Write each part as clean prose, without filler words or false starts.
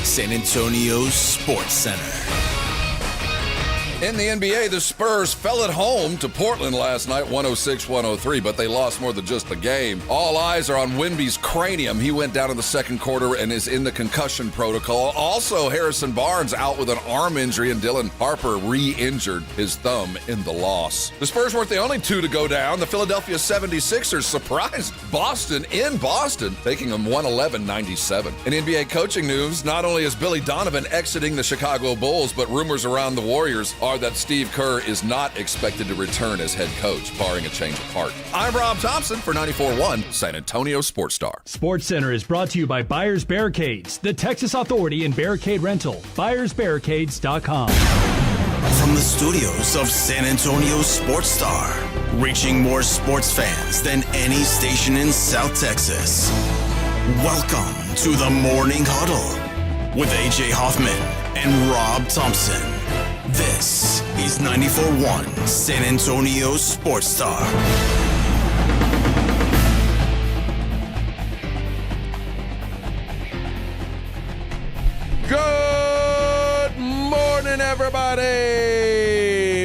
San Antonio's Sports Center. In the NBA, the Spurs fell at home to Portland last night, 106-103, but they lost more than just the game. All eyes are on Wemby's cranium. He went down in the second quarter and is in the concussion protocol. Also, Harrison Barnes out with an arm injury, and Dylan Harper re-injured his thumb in the loss. The Spurs weren't the only two to go down. The Philadelphia 76ers surprised Boston in Boston, taking them 111-97. In NBA coaching news, not only is Billy Donovan exiting the Chicago Bulls, but rumors around the Warriors are that Steve Kerr is not expected to return as head coach, barring a change of heart. I'm Rob Thompson for 94.1 San Antonio Sports Star. Sports Center is brought to you by Buyers Barricades, the Texas Authority in Barricade Rental. BuyersBarricades.com. From the studios of San Antonio Sports Star, reaching more sports fans than any station in South Texas. Welcome to the Morning Huddle with AJ Hoffman and Rob Thompson. This is 94.1 San Antonio Sports Star. Good morning, everybody.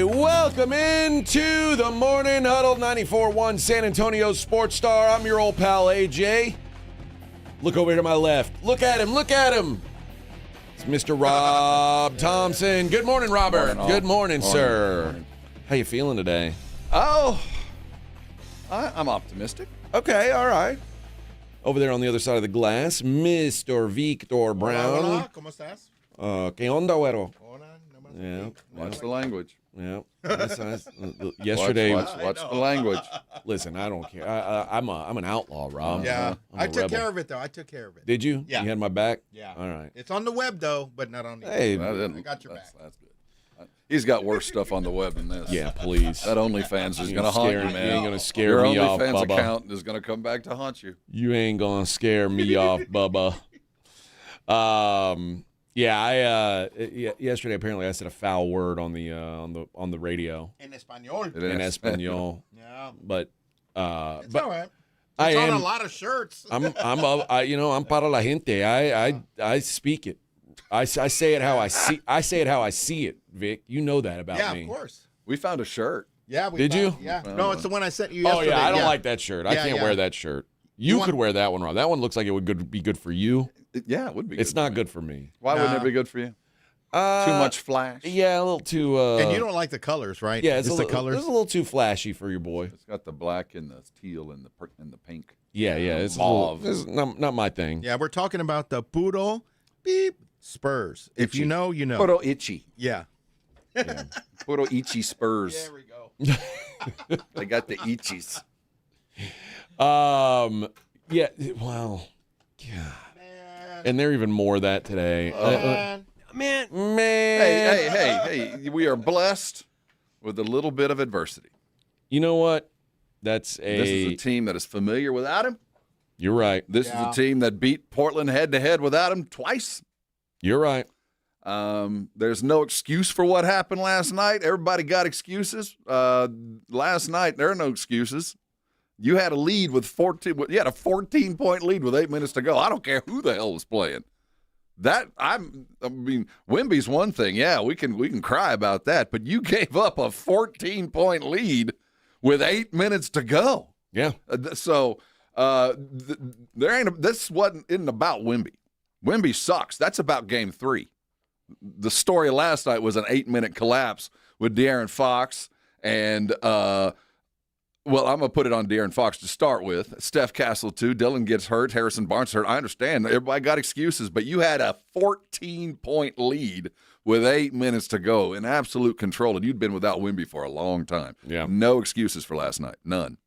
Welcome into the Morning Huddle, 94.1 San Antonio Sports Star. I'm your old pal, AJ. Look over here to my left. Look at him. Look at him. Mr. Rob Thompson. Good morning, Robert. Good morning, sir. Morning. How you feeling today? Oh, I'm optimistic. Okay, all right. Over there on the other side of the glass, Mr. Victor Brown. Hola, ¿cómo estás? ¿Qué onda, güero? Hola, no más. Yeah. Watch the language. Yeah. Yesterday. Watch the language. Listen, I don't care. I'm an outlaw, Rob. Yeah, I'm I a took rebel. care of it, though. I took care of it. Did you? Yeah. You had my back? Yeah. All right. It's on the web, though, but not on the Hey, I got your back. That's good. He's got worse stuff on the web than this. yeah, please. That OnlyFans is You going to haunt you, scare- man. you ain't gonna scare Your me off, OnlyFans Bubba. account is going to come back to haunt you. You ain't gonna scare me off, Bubba. Yesterday apparently I said a foul word on the radio En español. It in is. Espanol, Yeah. but It's but all right. I It's on am a lot of shirts. I'm para la gente. I speak it. I say it how I see. I say it how I see it, Vic. You know that about yeah, me. of course. We found a shirt. Yeah. We Did found- you? Yeah. Found No, it's one. the one I sent you Oh yesterday. yeah, I don't like that shirt. I Yeah, can't yeah. wear that shirt. You want- could wear that one, Rob. That one looks like it would be good for you. Yeah, it would be good. It's not good for me. Why wouldn't Nah. it be good for you? Too Uh, much flash. Yeah, a little too. And you don't like the colors, right? Yeah, it's Just a the little, colors. It's a little too flashy for your boy. It's got the black and the teal and the pink. Yeah, it's Mauve. it's not my thing. Yeah, we're talking about the Puro Beep Spurs. If Itchy. you know, you know. Puro Ichi. Yeah. Puro Ichi Spurs. There we go. They got the Ichis. Yeah. Well. God. Man. And they're even more of that today. Man. Man. Hey, we are blessed with a little bit of adversity. You know what? This This is a team that is familiar without him. You're right. This Yeah. is a team that beat Portland head-to-head without him twice. You're right. There's no excuse for what happened last night. Everybody got excuses. Last night, there are no excuses. You had a lead with 14. You had a 14-point lead with 8 minutes to go. I don't care who the hell was playing. I mean, Wemby's one thing. Yeah, we can cry about that. But you gave up a 14-point lead with 8 minutes to go. Yeah. So this isn't about Wemby. Wemby sucks. That's about Game 3. The story last night was an 8-minute collapse with De'Aaron Fox and well, I'm going to put it on De'Aaron Fox to start with. Steph Castle, too. Dylan gets hurt. Harrison Barnes hurt. I understand. Everybody got excuses, but you had a 14-point lead with 8 minutes to go in absolute control, and you'd been without Wemby for a long time. Yeah. No excuses for last night. None.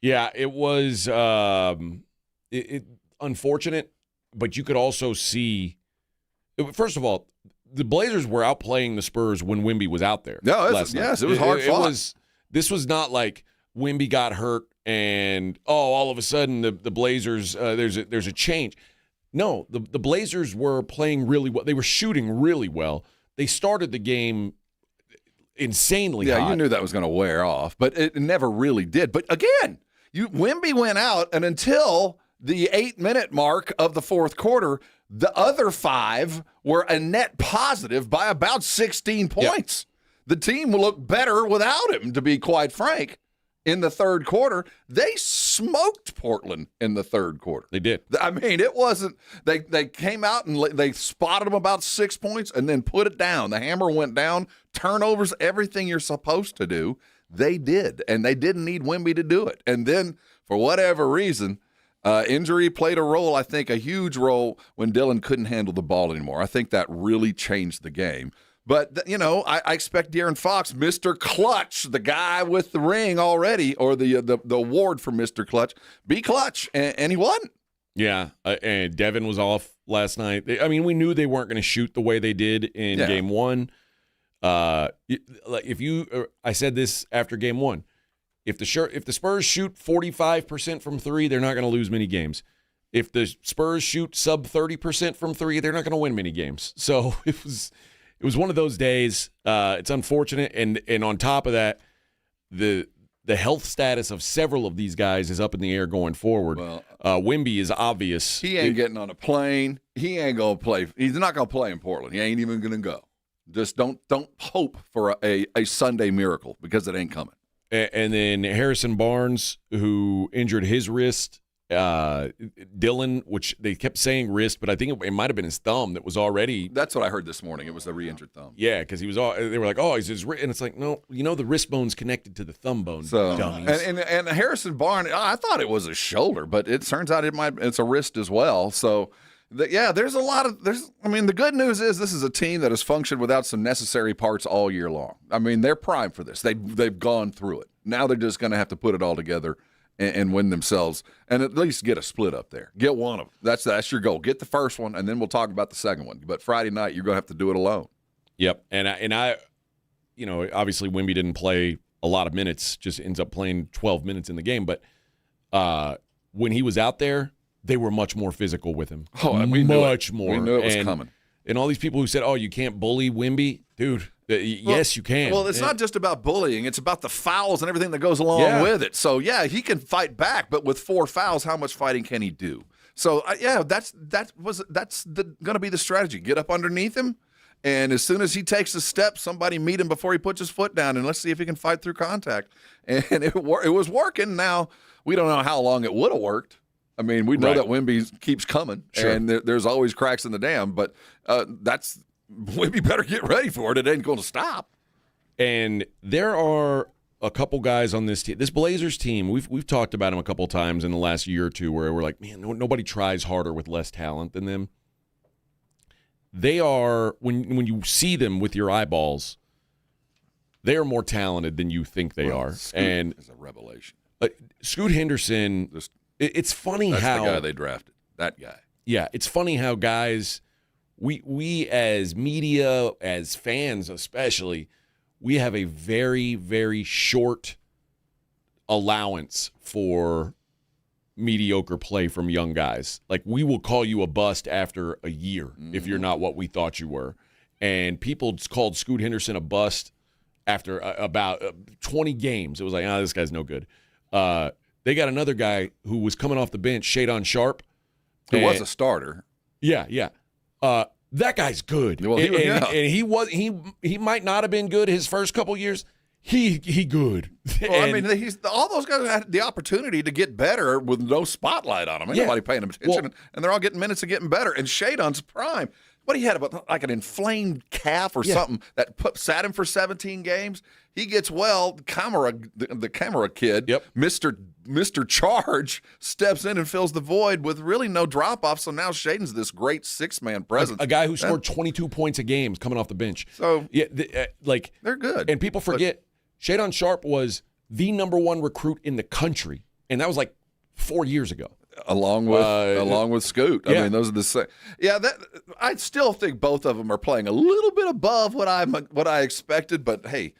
Yeah, it was unfortunate, but you could also see first of all, the Blazers were outplaying the Spurs when Wemby was out there. No, last night. yes, it was hard fought. This was not like Wemby got hurt and all of a sudden the Blazers there's a change. No, the Blazers were playing really well. They were shooting really well. They started the game insanely hot. Yeah, you knew that was going to wear off, but it never really did. But again, Wemby went out, and until the 8-minute mark of the fourth quarter, The other 5 were a net positive by about 16 points. The team will look better without him, to be quite frank. In the third quarter, they smoked Portland in the third quarter. They did. I mean, it wasn't – they came out and they spotted them about 6 points and then put it down. The hammer went down, turnovers, everything you're supposed to do, they did. And they didn't need Wemby to do it. And then, for whatever reason, injury played a role, I think a huge role, when Dillon couldn't handle the ball anymore. I think that really changed the game. But, I expect De'Aaron Fox, Mr. Clutch, the guy with the ring already, or the award for Mr. Clutch, be clutch, and he wasn't. Yeah, and Devin was off last night. I mean, we knew they weren't going to shoot the way they did in Game 1. I said this after Game 1. If the Spurs shoot 45% from 3, they're not going to lose many games. If the Spurs shoot sub 30% from 3, they're not going to win many games. So it was one of those days. It's unfortunate, and on top of that, the health status of several of these guys is up in the air going forward. Well, Wemby is obvious. He ain't getting on a plane. He ain't gonna play. He's not gonna play in Portland. He ain't even gonna go. Just don't hope for a Sunday miracle, because it ain't coming. And then Harrison Barnes, who injured his wrist. Dillon, which they kept saying wrist, but I think it might have been his thumb that was already. That's what I heard this morning. It was the re-injured thumb. Yeah, because he was all. They were like, "Oh, he's his wrist," and it's like, no, the wrist bone's connected to the thumb bone. So, dummies. and Harrison Barnes, I thought it was a shoulder, but it turns out it's a wrist as well. So, there's a lot of the good news is this is a team that has functioned without some necessary parts all year long. I mean, they're primed for this. They've gone through it. Now they're just going to have to put it all together and win themselves, and at least get a split up there. Get one of them. That's your goal. Get the first one, and then we'll talk about the second one. But Friday night, you're going to have to do it alone. Yep, and I obviously Wemby didn't play a lot of minutes, just ends up playing 12 minutes in the game. But when he was out there, they were much more physical with him. Oh, much more. We knew it was coming. And all these people who said, "Oh, you can't bully Wemby," dude. Yes, you can. Well, it's not just about bullying. It's about the fouls and everything that goes along with it. So, he can fight back, but with 4 fouls, how much fighting can he do? So, that's going to be the strategy. Get up underneath him, and as soon as he takes a step, somebody meet him before he puts his foot down, and let's see if he can fight through contact. And it was working. Now, we don't know how long it would have worked. I mean, we know that Wemby keeps coming, and there's always cracks in the dam, but Wemby better get ready for it. It ain't going to stop. And there are a couple guys on this team. This Blazers team, we've talked about them a couple times in the last year or two, where we're like, man, nobody tries harder with less talent than them. They are, when you see them with your eyeballs, they are more talented than you think they are. Scoot and is a revelation. Scoot Henderson, it's funny that's how the guy they drafted. That guy. Yeah, it's funny how guys. We as media, as fans especially, we have a very, very short allowance for mediocre play from young guys. Like, we will call you a bust after a year if you're not what we thought you were. And people called Scoot Henderson a bust after about 20 games. It was like, this guy's no good. They got another guy who was coming off the bench, Shadon Sharp. Who was a starter. Yeah. That guy's good. Well, he might not have been good his first couple years. He good. Well, all those guys had the opportunity to get better with no spotlight on them. Ain't nobody paying them attention, and they're all getting minutes and getting better. And Shadon's prime. What he had about like an inflamed calf or something that sat him for 17 games. He gets the camera kid, Mr. Charge, steps in and fills the void with really no drop off. So now Shadon's this great 6-man presence. A guy who scored 22 points a game coming off the bench. So they're good. And people forget Shadon Sharp was the #1 recruit in the country, and that was like 4 years ago. Along with Scoot. I mean, those are the same. Yeah, I still think both of them are playing a little bit above what I expected, but hey,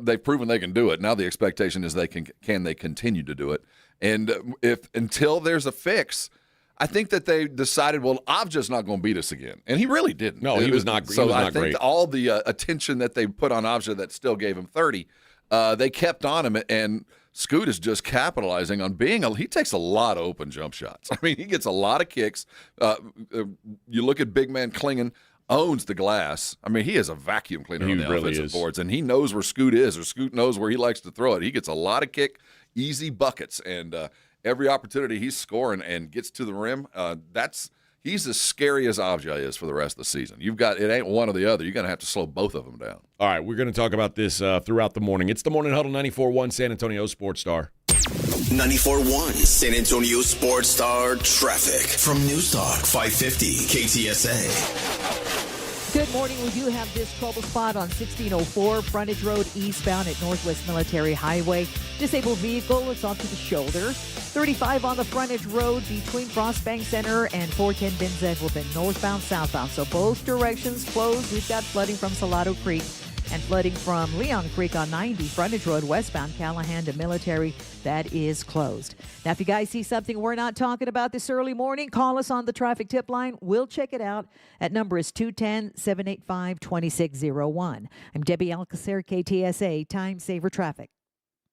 they've proven they can do it. Now the expectation is can they continue to do it? And until there's a fix, I think that they decided, well, Avja's not going to beat us again, and he really didn't. No, he was not. So I think all the attention that they put on Avja that still gave him 30, they kept on him, and Scoot is just capitalizing on he takes a lot of open jump shots. I mean, he gets a lot of kicks. You look at big man Klingon, owns the glass. I mean, he is a vacuum cleaner on the offensive boards, and he knows where Scoot is, or Scoot knows where he likes to throw it. He gets a lot of easy buckets, and every opportunity he's scoring and gets to the rim, he's as scary as Avdia is for the rest of the season. It ain't one or the other. You're going to have to slow both of them down. All right, we're going to talk about this throughout the morning. It's the Morning Huddle 94.1 San Antonio Sports Star. 94.1 San Antonio Sports Star traffic from News Talk 550 KTSA. Good morning. We do have this trouble spot on 1604 Frontage Road eastbound at Northwest Military Highway. Disabled vehicle, it's off to the shoulder. 35 on the Frontage Road between Frostbank Center and 410 Benz-Edwin, northbound, southbound. So both directions closed. We've got flooding from Salado Creek and flooding from Leon Creek on 90 Frontage Road westbound Callahan to Military. That is closed. Now, if you guys see something we're not talking about this early morning, call us on the traffic tip line. We'll check it out. That number is 210-785-2601. I'm Debbie Alcacer, KTSA Time Saver Traffic.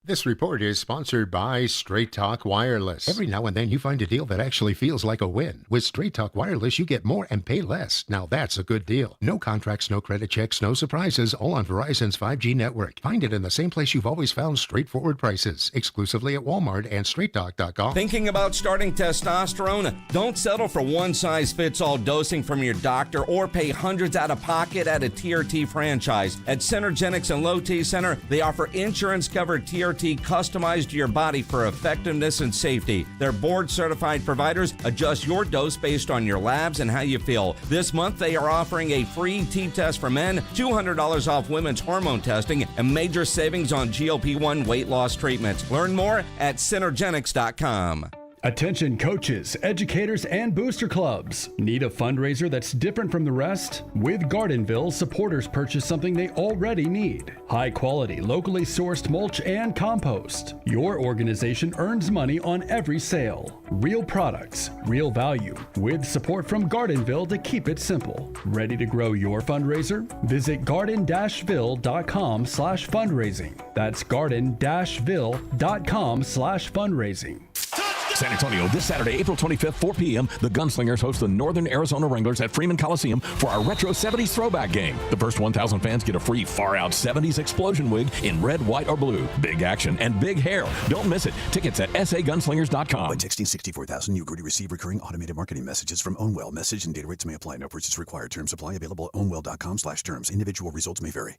This report is sponsored by Straight Talk Wireless. Every now and then you find a deal that actually feels like a win. With Straight Talk Wireless, you get more and pay less. Now that's a good deal. No contracts, no credit checks, no surprises, all on Verizon's 5G network. Find it in the same place you've always found straightforward prices, exclusively at Walmart and StraightTalk.com. Thinking about starting testosterone? Don't settle for one-size-fits-all dosing from your doctor or pay hundreds out of pocket at a TRT franchise. At Centergenics and Low T Center, they offer insurance-covered TRT customized to your body for effectiveness and safety. Their board-certified providers adjust your dose based on your labs and how you feel. This month, they are offering a free T-test for men, $200 off women's hormone testing, and major savings on GLP-1 weight loss treatments. Learn more at Synergenics.com. Attention coaches, educators, and booster clubs. Need a fundraiser that's different from the rest? With Gardenville, supporters purchase something they already need. High quality, locally sourced mulch and compost. Your organization earns money on every sale. Real products, real value, with support from Gardenville to keep it simple. Ready to grow your fundraiser? Visit garden-ville.com/fundraising. That's garden-ville.com/fundraising. San Antonio, this Saturday, April 25th, 4 p.m., the Gunslingers host the Northern Arizona Wranglers at Freeman Coliseum for our Retro 70s throwback game. The first 1,000 fans get a free far-out 70s explosion wig in red, white, or blue. Big action and big hair. Don't miss it. Tickets at sagunslingers.com. When texting 64,000, you agree to receive recurring automated marketing messages from Ownwell. Message and data rates may apply. No purchase required. Terms apply. Available at ownwell.com/terms. Individual results may vary.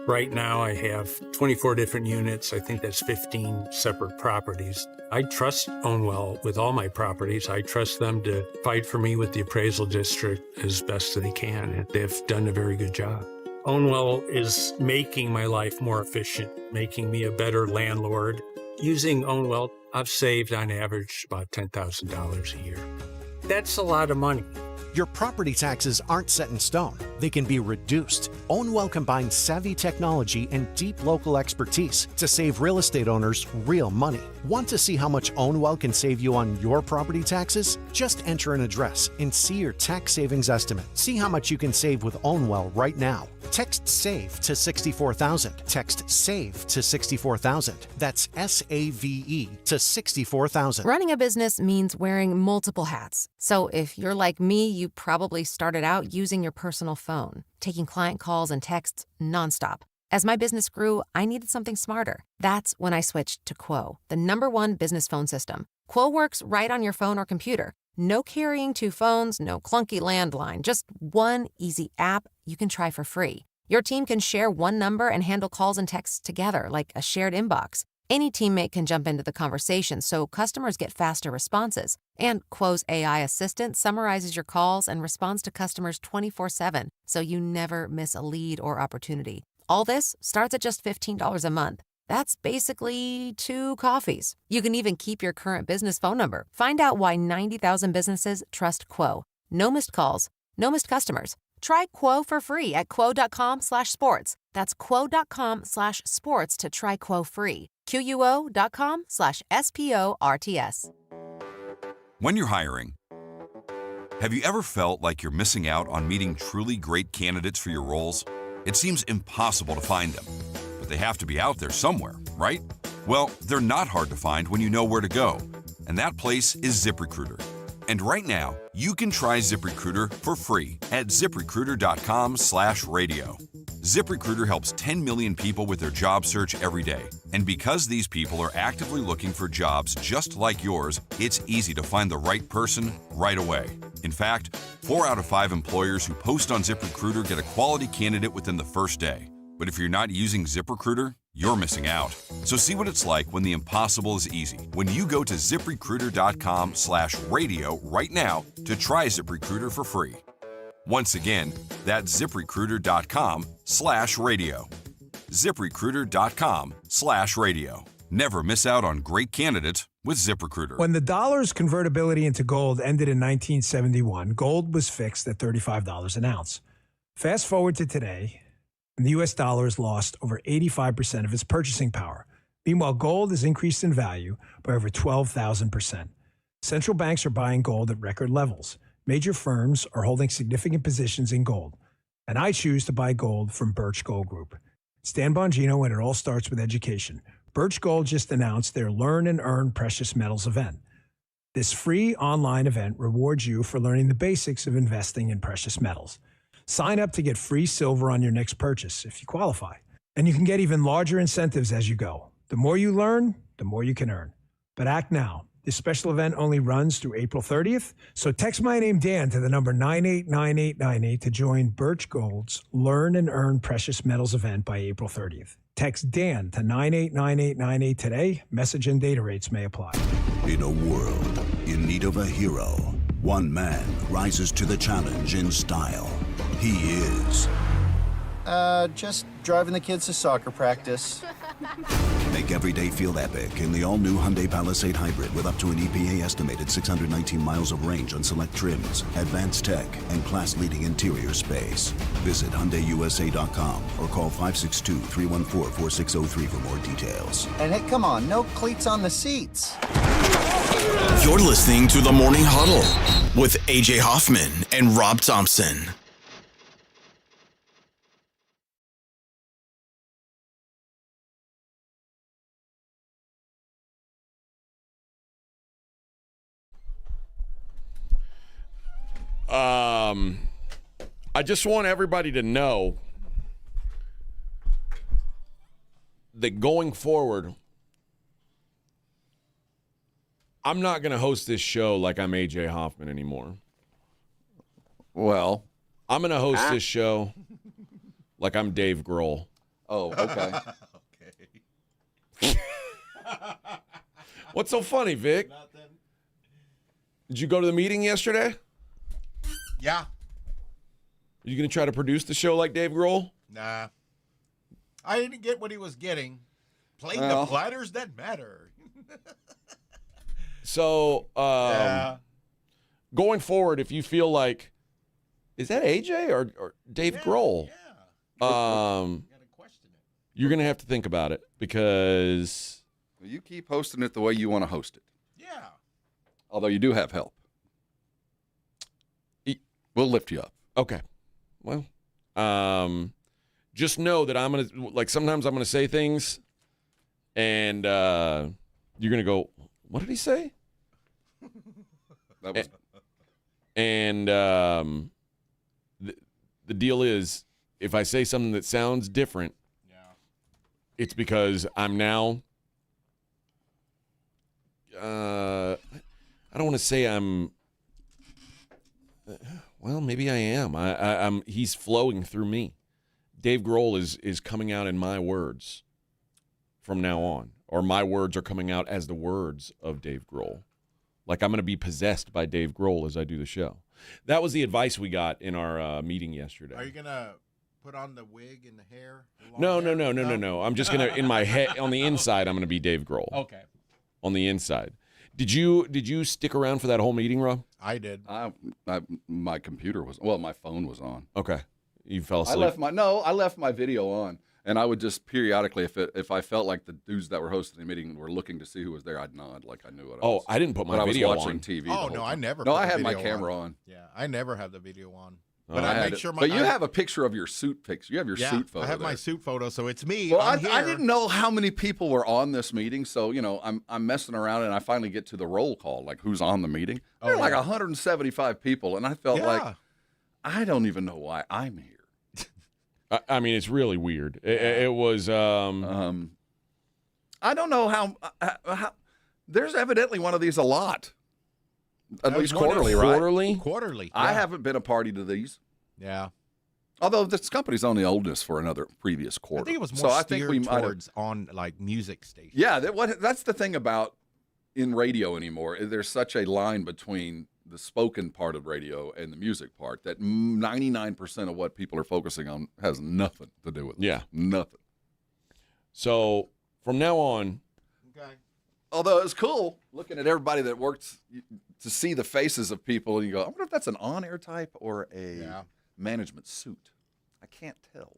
Right now, I have 24 different units. I think that's 15 separate properties. I trust Ownwell with all my properties. I trust them to fight for me with the appraisal district as best as they can, and they've done a very good job. Ownwell is making my life more efficient, making me a better landlord. Using Ownwell, I've saved on average about $10,000 a year. That's a lot of money. Your property taxes aren't set in stone. They can be reduced. Ownwell combines savvy technology and deep local expertise to save real estate owners real money. Want to see how much Ownwell can save you on your property taxes? Just enter an address and see your tax savings estimate. See how much you can save with Ownwell right now. Text SAVE to 64,000. Text SAVE to 64,000. That's SAVE to 64,000. Running a business means wearing multiple hats. So if you're like me, you probably started out using your personal phone, taking client calls and texts nonstop. As my business grew, I needed something smarter. That's when I switched to Quo, the #1 business phone system. Quo works right on your phone or computer. No carrying 2 phones, no clunky landline, just one easy app you can try for free. Your team can share one number and handle calls and texts together like a shared inbox. Any teammate can jump into the conversation so customers get faster responses. And Quo's AI assistant summarizes your calls and responds to customers 24/7, so you never miss a lead or opportunity. All this starts at just $15 a month. That's basically 2 coffees. You can even keep your current business phone number. Find out why 90,000 businesses trust Quo. No missed calls, no missed customers. Try Quo for free at quo.com/sports. That's quo.com/sports to try Quo free. QUO.com/SPORTS. When you're hiring, have you ever felt like you're missing out on meeting truly great candidates for your roles? It seems impossible to find them, but they have to be out there somewhere, right? Well, they're not hard to find when you know where to go. And that place is ZipRecruiter. And right now, you can try ZipRecruiter for free at ZipRecruiter.com/radio. ZipRecruiter helps 10 million people with their job search every day. And because these people are actively looking for jobs just like yours, it's easy to find the right person right away. In fact, 4 out of 5 employers who post on ZipRecruiter get a quality candidate within the first day. But if you're not using ZipRecruiter, you're missing out. So see what it's like when the impossible is easy. When you go to ZipRecruiter.com/radio right now to try ZipRecruiter for free. Once again, that's ZipRecruiter.com/radio. ZipRecruiter.com/radio. Never miss out on great candidates with ZipRecruiter. When the dollar's convertibility into gold ended in 1971, gold was fixed at $35 an ounce. Fast forward to today, and the U.S. dollar has lost over 85% of its purchasing power. Meanwhile, gold has increased in value by over 12,000%. Central banks are buying gold at record levels. Major firms are holding significant positions in gold, and I choose to buy gold from Birch Gold Group. It's Dan Bongino, and it all starts with education. Birch Gold just announced their Learn and Earn Precious Metals event. This free online event rewards you for learning the basics of investing in precious metals. Sign up to get free silver on your next purchase if you qualify, and you can get even larger incentives as you go. The more you learn, the more you can earn. But act now. This special event only runs through April 30th, so text my name Dan to the number 989898 to join Birch Gold's Learn and Earn Precious Metals event by April 30th. Text Dan to 989898 today. Message and data rates may apply. In a world in need of a hero, one man rises to the challenge in style. He is... just driving the kids to soccer practice. Make every day feel epic in the all-new Hyundai Palisade Hybrid with up to an EPA-estimated 619 miles of range on select trims, advanced tech, and class-leading interior space. Visit HyundaiUSA.com or call 562-314-4603 for more details. And hey, come on, no cleats on the seats. You're listening to The Morning Huddle with AJ Hoffman and Rob Thompson. I just want everybody to know that going forward, I'm not going to host this show like I'm AJ Hoffman anymore. Well, I'm going to host this show like I'm Dave Grohl. Oh, okay. Okay. What's so funny, Vic? Nothing. Did you go to the meeting yesterday? Yeah. Are you going to try to produce the show like Dave Grohl? Nah. I didn't get what he was getting. Playing the platters that matter. So, going forward, if you feel like, is that AJ or Dave Grohl? Yeah. Gotta question it. You're going to have to think about it because You keep hosting it the way you want to host it. Yeah. Although you do have help. We'll lift you up. Okay. Well, just know that I'm going to, like, sometimes I'm going to say things and you're going to go, what did he say? That was... And the deal is, if I say something that sounds different, it's because I'm now, I don't want to say I'm, well, maybe I am. I'm. He's flowing through me. Dave Grohl is coming out in my words from now on, or my words are coming out as the words of Dave Grohl. Like I'm going to be possessed by Dave Grohl as I do the show. That was the advice we got in our meeting yesterday. Are you going to put on the wig and the hair? No. I'm just going to, in my head, on the inside, I'm going to be Dave Grohl. Okay. On the inside. Did you stick around for that whole meeting, Rob? I did. My computer was, my phone was on. Okay. You fell asleep. I left my video on, and I would just periodically, if I felt like the dudes that were hosting the meeting were looking to see who was there, I'd nod like I knew what I was. I didn't put my video on. I was watching TV. Oh, no, I never No, put I the had my video camera on. Yeah, I never have the video on. But I make sure But you have a picture of your suit picture. You have your suit photo. I have there. my suit photo, so it's me. Well, I'm I here. didn't know how many people were on this meeting, so I'm messing around, and I finally get to the roll call, like who's on the meeting. There are like 175 people, and I felt like I don't even know why I'm here. I mean, it's really weird. It was. I don't know how. There's evidently one of these a lot. At least quarterly, right? Quarterly. I yeah. haven't been a party to these. Yeah. Although this company's only owned us for another previous quarter. I think it was more so I think we might towards on like music stations. Yeah, that's the thing about in radio anymore. There's such a line between the spoken part of radio and the music part that 99% of what people are focusing on has nothing to do with it. Yeah. Nothing. So from now on. Okay. Although it's cool looking at everybody that works to see the faces of people, and you go, I wonder if that's an on-air type or a management suit. I can't tell.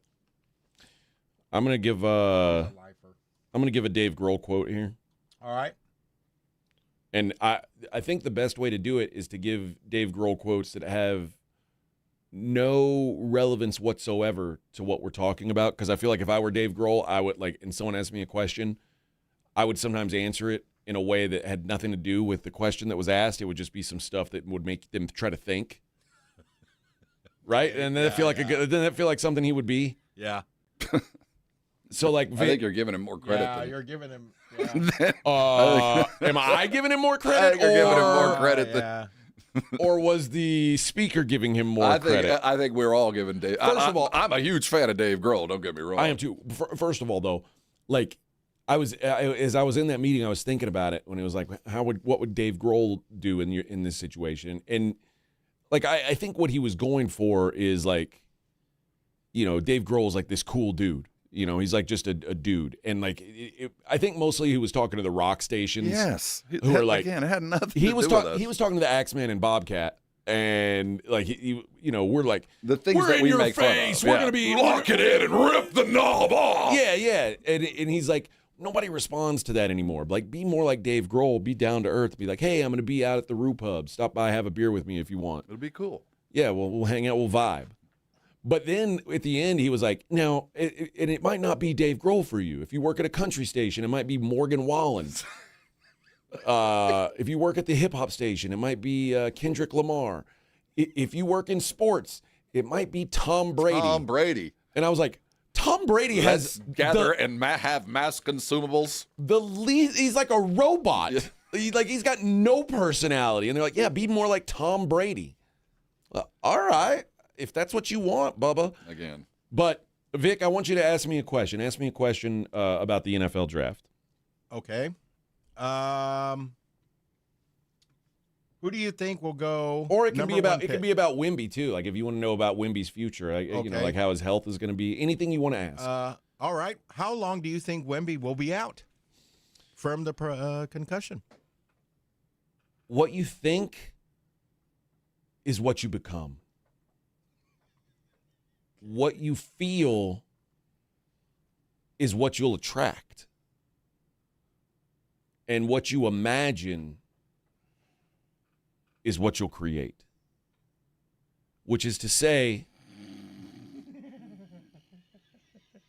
I'm gonna give a Dave Grohl quote here. All right. And I think the best way to do it is to give Dave Grohl quotes that have no relevance whatsoever to what we're talking about. Because I feel like if I were Dave Grohl, I would and someone asked me a question, I would sometimes answer it in a way that had nothing to do with the question that was asked. It would just be some stuff that would make them try to think. Right? And then I feel like doesn't that feel like something he would be? Yeah. So like I think you're giving him more credit. Yeah, you're giving him. Am I giving him more credit? I think you're giving him more credit or was the speaker giving him more credit? I think we're all giving Dave. First of all, I'm a huge fan of Dave Grohl. Don't get me wrong. I am too. First of all, though, like as I was in that meeting, I was thinking about it when it was like, what would Dave Grohl do in this situation? And like I think what he was going for is like, Dave Grohl is like this cool dude. He's like just a dude. And like, I think mostly he was talking to the rock stations. Yes. Who were like, again, it had nothing to do with us. He was talking to the Axeman and Bobcat. And like, we're like, the things we're that in we your make face. Fun of. We're going to be lock it in and rip the knob off. Yeah. And he's like, nobody responds to that anymore. Like, be more like Dave Grohl. Be down to earth. Be like, hey, I'm going to be out at the Roo Pub. Stop by, have a beer with me if you want. It'll be cool. Yeah, we'll hang out, we'll vibe. But then at the end, he was like, now, it might not be Dave Grohl for you. If you work at a country station, it might be Morgan Wallen. If you work at the hip-hop station, it might be Kendrick Lamar. If you work in sports, it might be Tom Brady. Tom Brady. And I was like, Tom Brady has gather and have mass consumables. He's like a robot. Yeah. He's got no personality. And they're like, yeah, be more like Tom Brady. All right. If that's what you want, Bubba. Again. But, Vic, I want you to ask me a question. Ask me a question about the NFL draft. Okay. Who do you think will go? Or it can be about Wemby too. Like if you want to know about Wemby's future, like how his health is going to be. Anything you want to ask. All right. How long do you think Wemby will be out from the concussion? What you think is what you become. What you feel is what you'll attract. And what you imagine is what you'll create. Which is to say,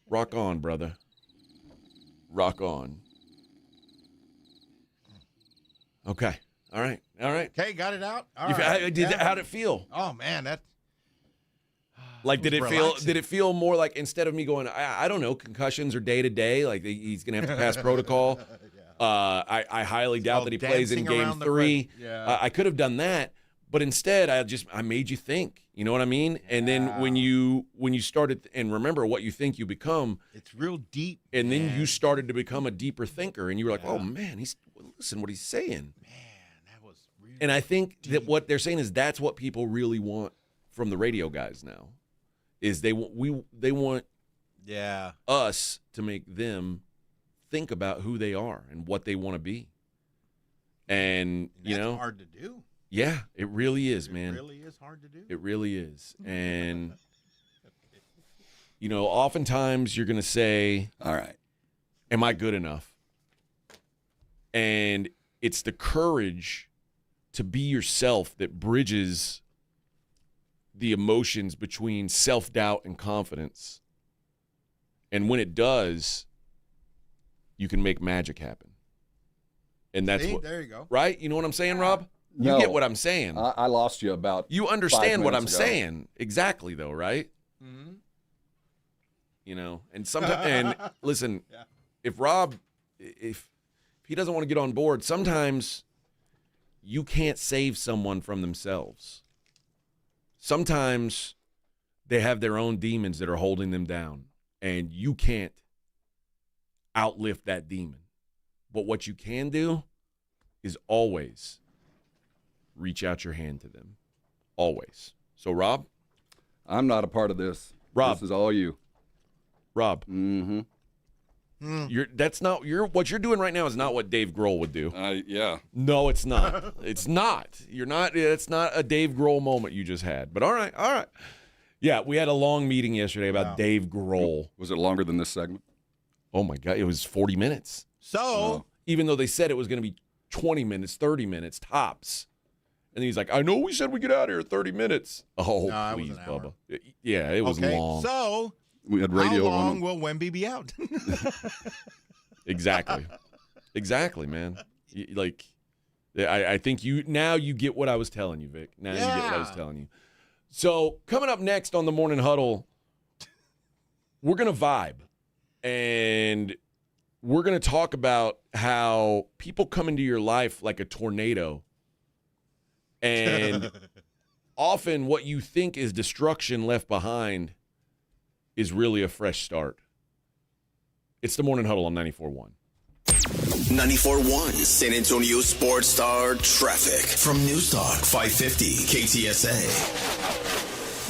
rock on, brother. Rock on. Okay. All right. Okay, got it out? All right. How'd it feel? Oh, man, that... Like, did it feel more like instead of me going, I don't know, concussions are day to day, like he's going to have to pass protocol. I highly doubt that he plays in game 3. I could have done that, but instead I made you think. You know what I mean? And then when you started, and remember what you think you become. It's real deep. And then you started to become a deeper thinker, and you were like, oh man, listen what he's saying. Man, that was really And I think deep. that what they're saying is that's what people really want from the radio guys now. Is they want us to make them think about who they are and what they want to be. And that's hard to do. Yeah, it really is, man. It really is hard to do. It really is. And oftentimes you're going to say, all right, am I good enough? And it's the courage to be yourself that bridges the emotions between self-doubt and confidence. And when it does, you can make magic happen. And that's what, there you go. Right? You know what I'm saying, Rob? No, you get what I'm saying. I lost you about. You understand what I'm 5 minutes ago. saying. Exactly, though, right? Mm-hmm. You know, and sometimes, and listen, if Rob, if he doesn't want to get on board, sometimes you can't save someone from themselves. Sometimes they have their own demons that are holding them down, and you can't outlift that demon. But what you can do is always reach out your hand to them. Always. So, Rob? I'm not a part of this. Rob. This is all you. Rob. Mm-hmm. What you're doing right now is not what Dave Grohl would do. Yeah. No, it's not. It's not. It's not a Dave Grohl moment you just had. But all right. Yeah, we had a long meeting yesterday about Dave Grohl. Was it longer than this segment? Oh my God, it was 40 minutes. So, even though they said it was going to be 20 minutes, 30 minutes tops. And he's like, I know we said we get out of here in 30 minutes. Oh, no, please, it was an hour. Bubba. Yeah, it was long. So, we had radio how long on. will Wemby be out? Exactly, man. I think you get what I was telling you, Vic. Now you get what I was telling you. So coming up next on the Morning Huddle, we're going to vibe. And we're going to talk about how people come into your life like a tornado. And often what you think is destruction left behind is really a fresh start. It's the Morning Huddle on 94.1. 94.1 San Antonio Sports Star Traffic from News Talk 550 KTSA.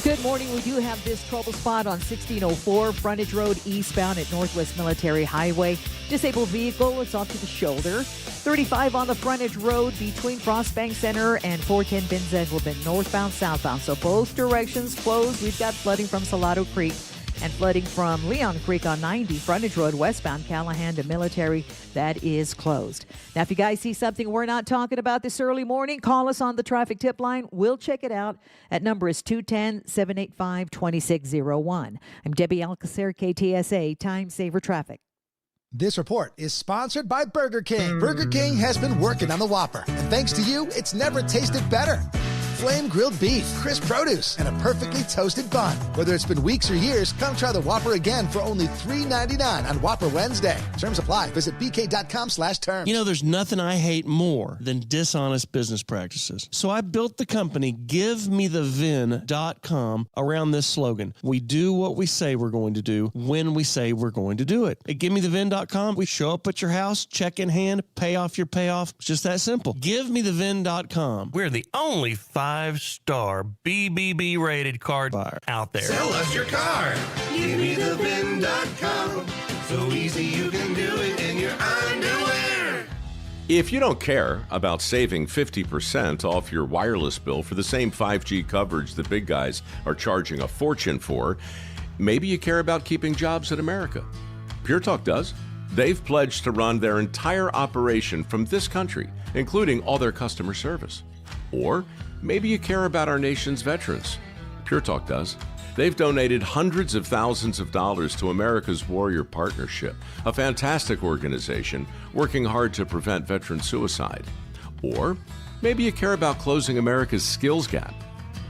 Good morning. We do have this trouble spot on 1604 Frontage Road eastbound at Northwest Military Highway. Disabled vehicle, it's off to the shoulder. 35 on the Frontage Road between Frostbank Center and 410 Ben-Zegelman, northbound, southbound. So both directions closed. We've got flooding from Salado Creek and flooding from Leon Creek on 90, Frontage Road westbound, Callahan to Military. That is closed. Now, if you guys see something we're not talking about this early morning, call us on the traffic tip line. We'll check it out. That number is 210-785-2601. I'm Debbie Alcacer, KTSA, Time Saver Traffic. This report is sponsored by Burger King. Burger King has been working on the Whopper, and thanks to you, it's never tasted better. Flame grilled beef, crisp produce, and a perfectly toasted bun. Whether it's been weeks or years, come try the Whopper again for only $3.99 on Whopper Wednesday. Terms apply. Visit bk.com/terms. You know, there's nothing I hate more than dishonest business practices. So I built the company GiveMeTheVin.com around this slogan. We do what we say we're going to do when we say we're going to do it. At GiveMeTheVin.com, we show up at your house, check in hand, pay off your payoff. It's just that simple. GiveMeTheVin.com. We're the only 5-star BBB rated card buyer out there. Sell us your car. GiveMeTheVin.com. So easy you can do it in your underwear. If you don't care about saving 50% off your wireless bill for the same 5G coverage the big guys are charging a fortune for, maybe you care about keeping jobs in America. Pure Talk does. They've pledged to run their entire operation from this country, including all their customer service. Or maybe you care about our nation's veterans. Pure Talk does. They've donated hundreds of thousands of dollars to America's Warrior Partnership, a fantastic organization working hard to prevent veteran suicide. Or maybe you care about closing America's skills gap.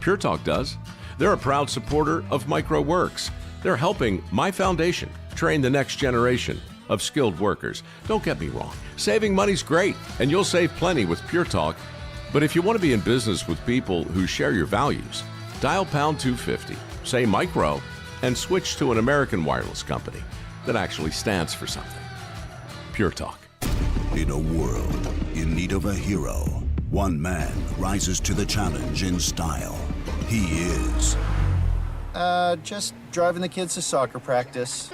Pure Talk does. They're a proud supporter of MicroWorks. They're helping my foundation train the next generation of skilled workers. Don't get me wrong. Saving money's great, and you'll save plenty with Pure Talk. But if you want to be in business with people who share your values, dial pound 250, say micro, and switch to an American wireless company that actually stands for something. Pure Talk. In a world in need of a hero, one man rises to the challenge in style. He is... Just driving the kids to soccer practice.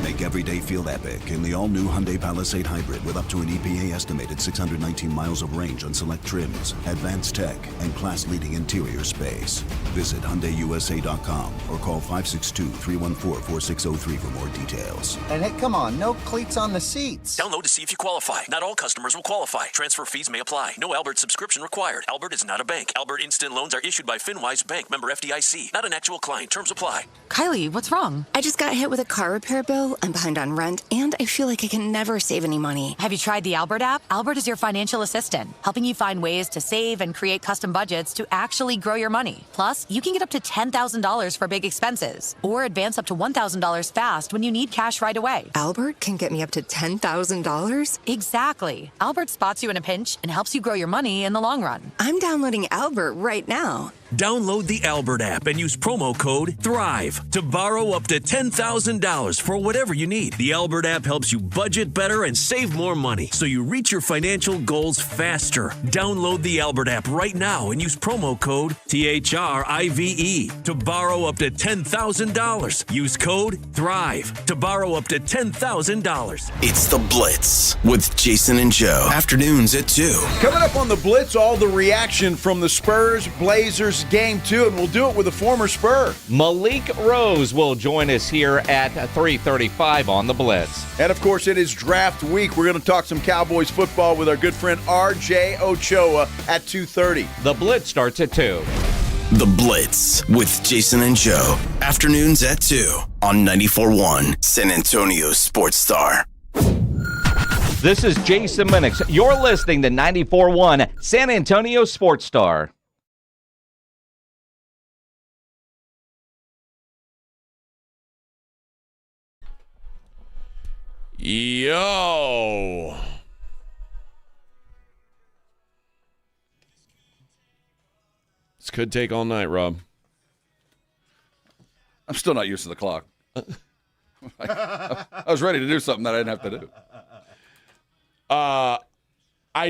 Make every day feel epic in the all-new Hyundai Palisade Hybrid with up to an EPA estimated 619 miles of range on select trims, advanced tech, and class-leading interior space. Visit HyundaiUSA.com or call 562-314-4603 for more details. And hey, come on, no cleats on the seats. Download to see if you qualify. Not all customers will qualify. Transfer fees may apply. No Albert subscription required. Albert is not a bank. Albert Instant Loans are issued by FinWise Bank, member FDIC. Not an actual client. Terms apply. Kylie, what's wrong? I just got hit with a car repair bill. I'm behind on rent, and I feel like I can never save any money. Have you tried the Albert app? Albert is your financial assistant, helping you find ways to save and create custom budgets to actually grow your money. Plus, you can get up to $10,000 for big expenses, or advance up to $1,000 fast when you need cash right away. Albert can get me up to $10,000? Exactly. Albert spots you in a pinch and helps you grow your money in the long run. I'm downloading Albert right now. Download the Albert app and use promo code THRIVE to borrow up to $10,000 for whatever you need. The Albert app helps you budget better and save more money so you reach your financial goals faster. Download the Albert app right now and use promo code THRIVE to borrow up to $10,000. Use code THRIVE to borrow up to $10,000. It's The Blitz with Jason and Joe. Afternoons at 2. Coming up on The Blitz, all the reaction from the Spurs Blazers Game 2, and we'll do it with a former Spur. Malik Rose will join us here at 3:35 on The Blitz. And, of course, it is draft week. We're going to talk some Cowboys football with our good friend R.J. Ochoa at 2:30. The Blitz starts at 2. The Blitz with Jason and Joe. Afternoons at 2 on 94.1 San Antonio Sports Star. This is Jason Minix. You're listening to 94.1 San Antonio Sports Star. Yo. This could take all night, Rob. I'm still not used to the clock. I was ready to do something that I didn't have to do. I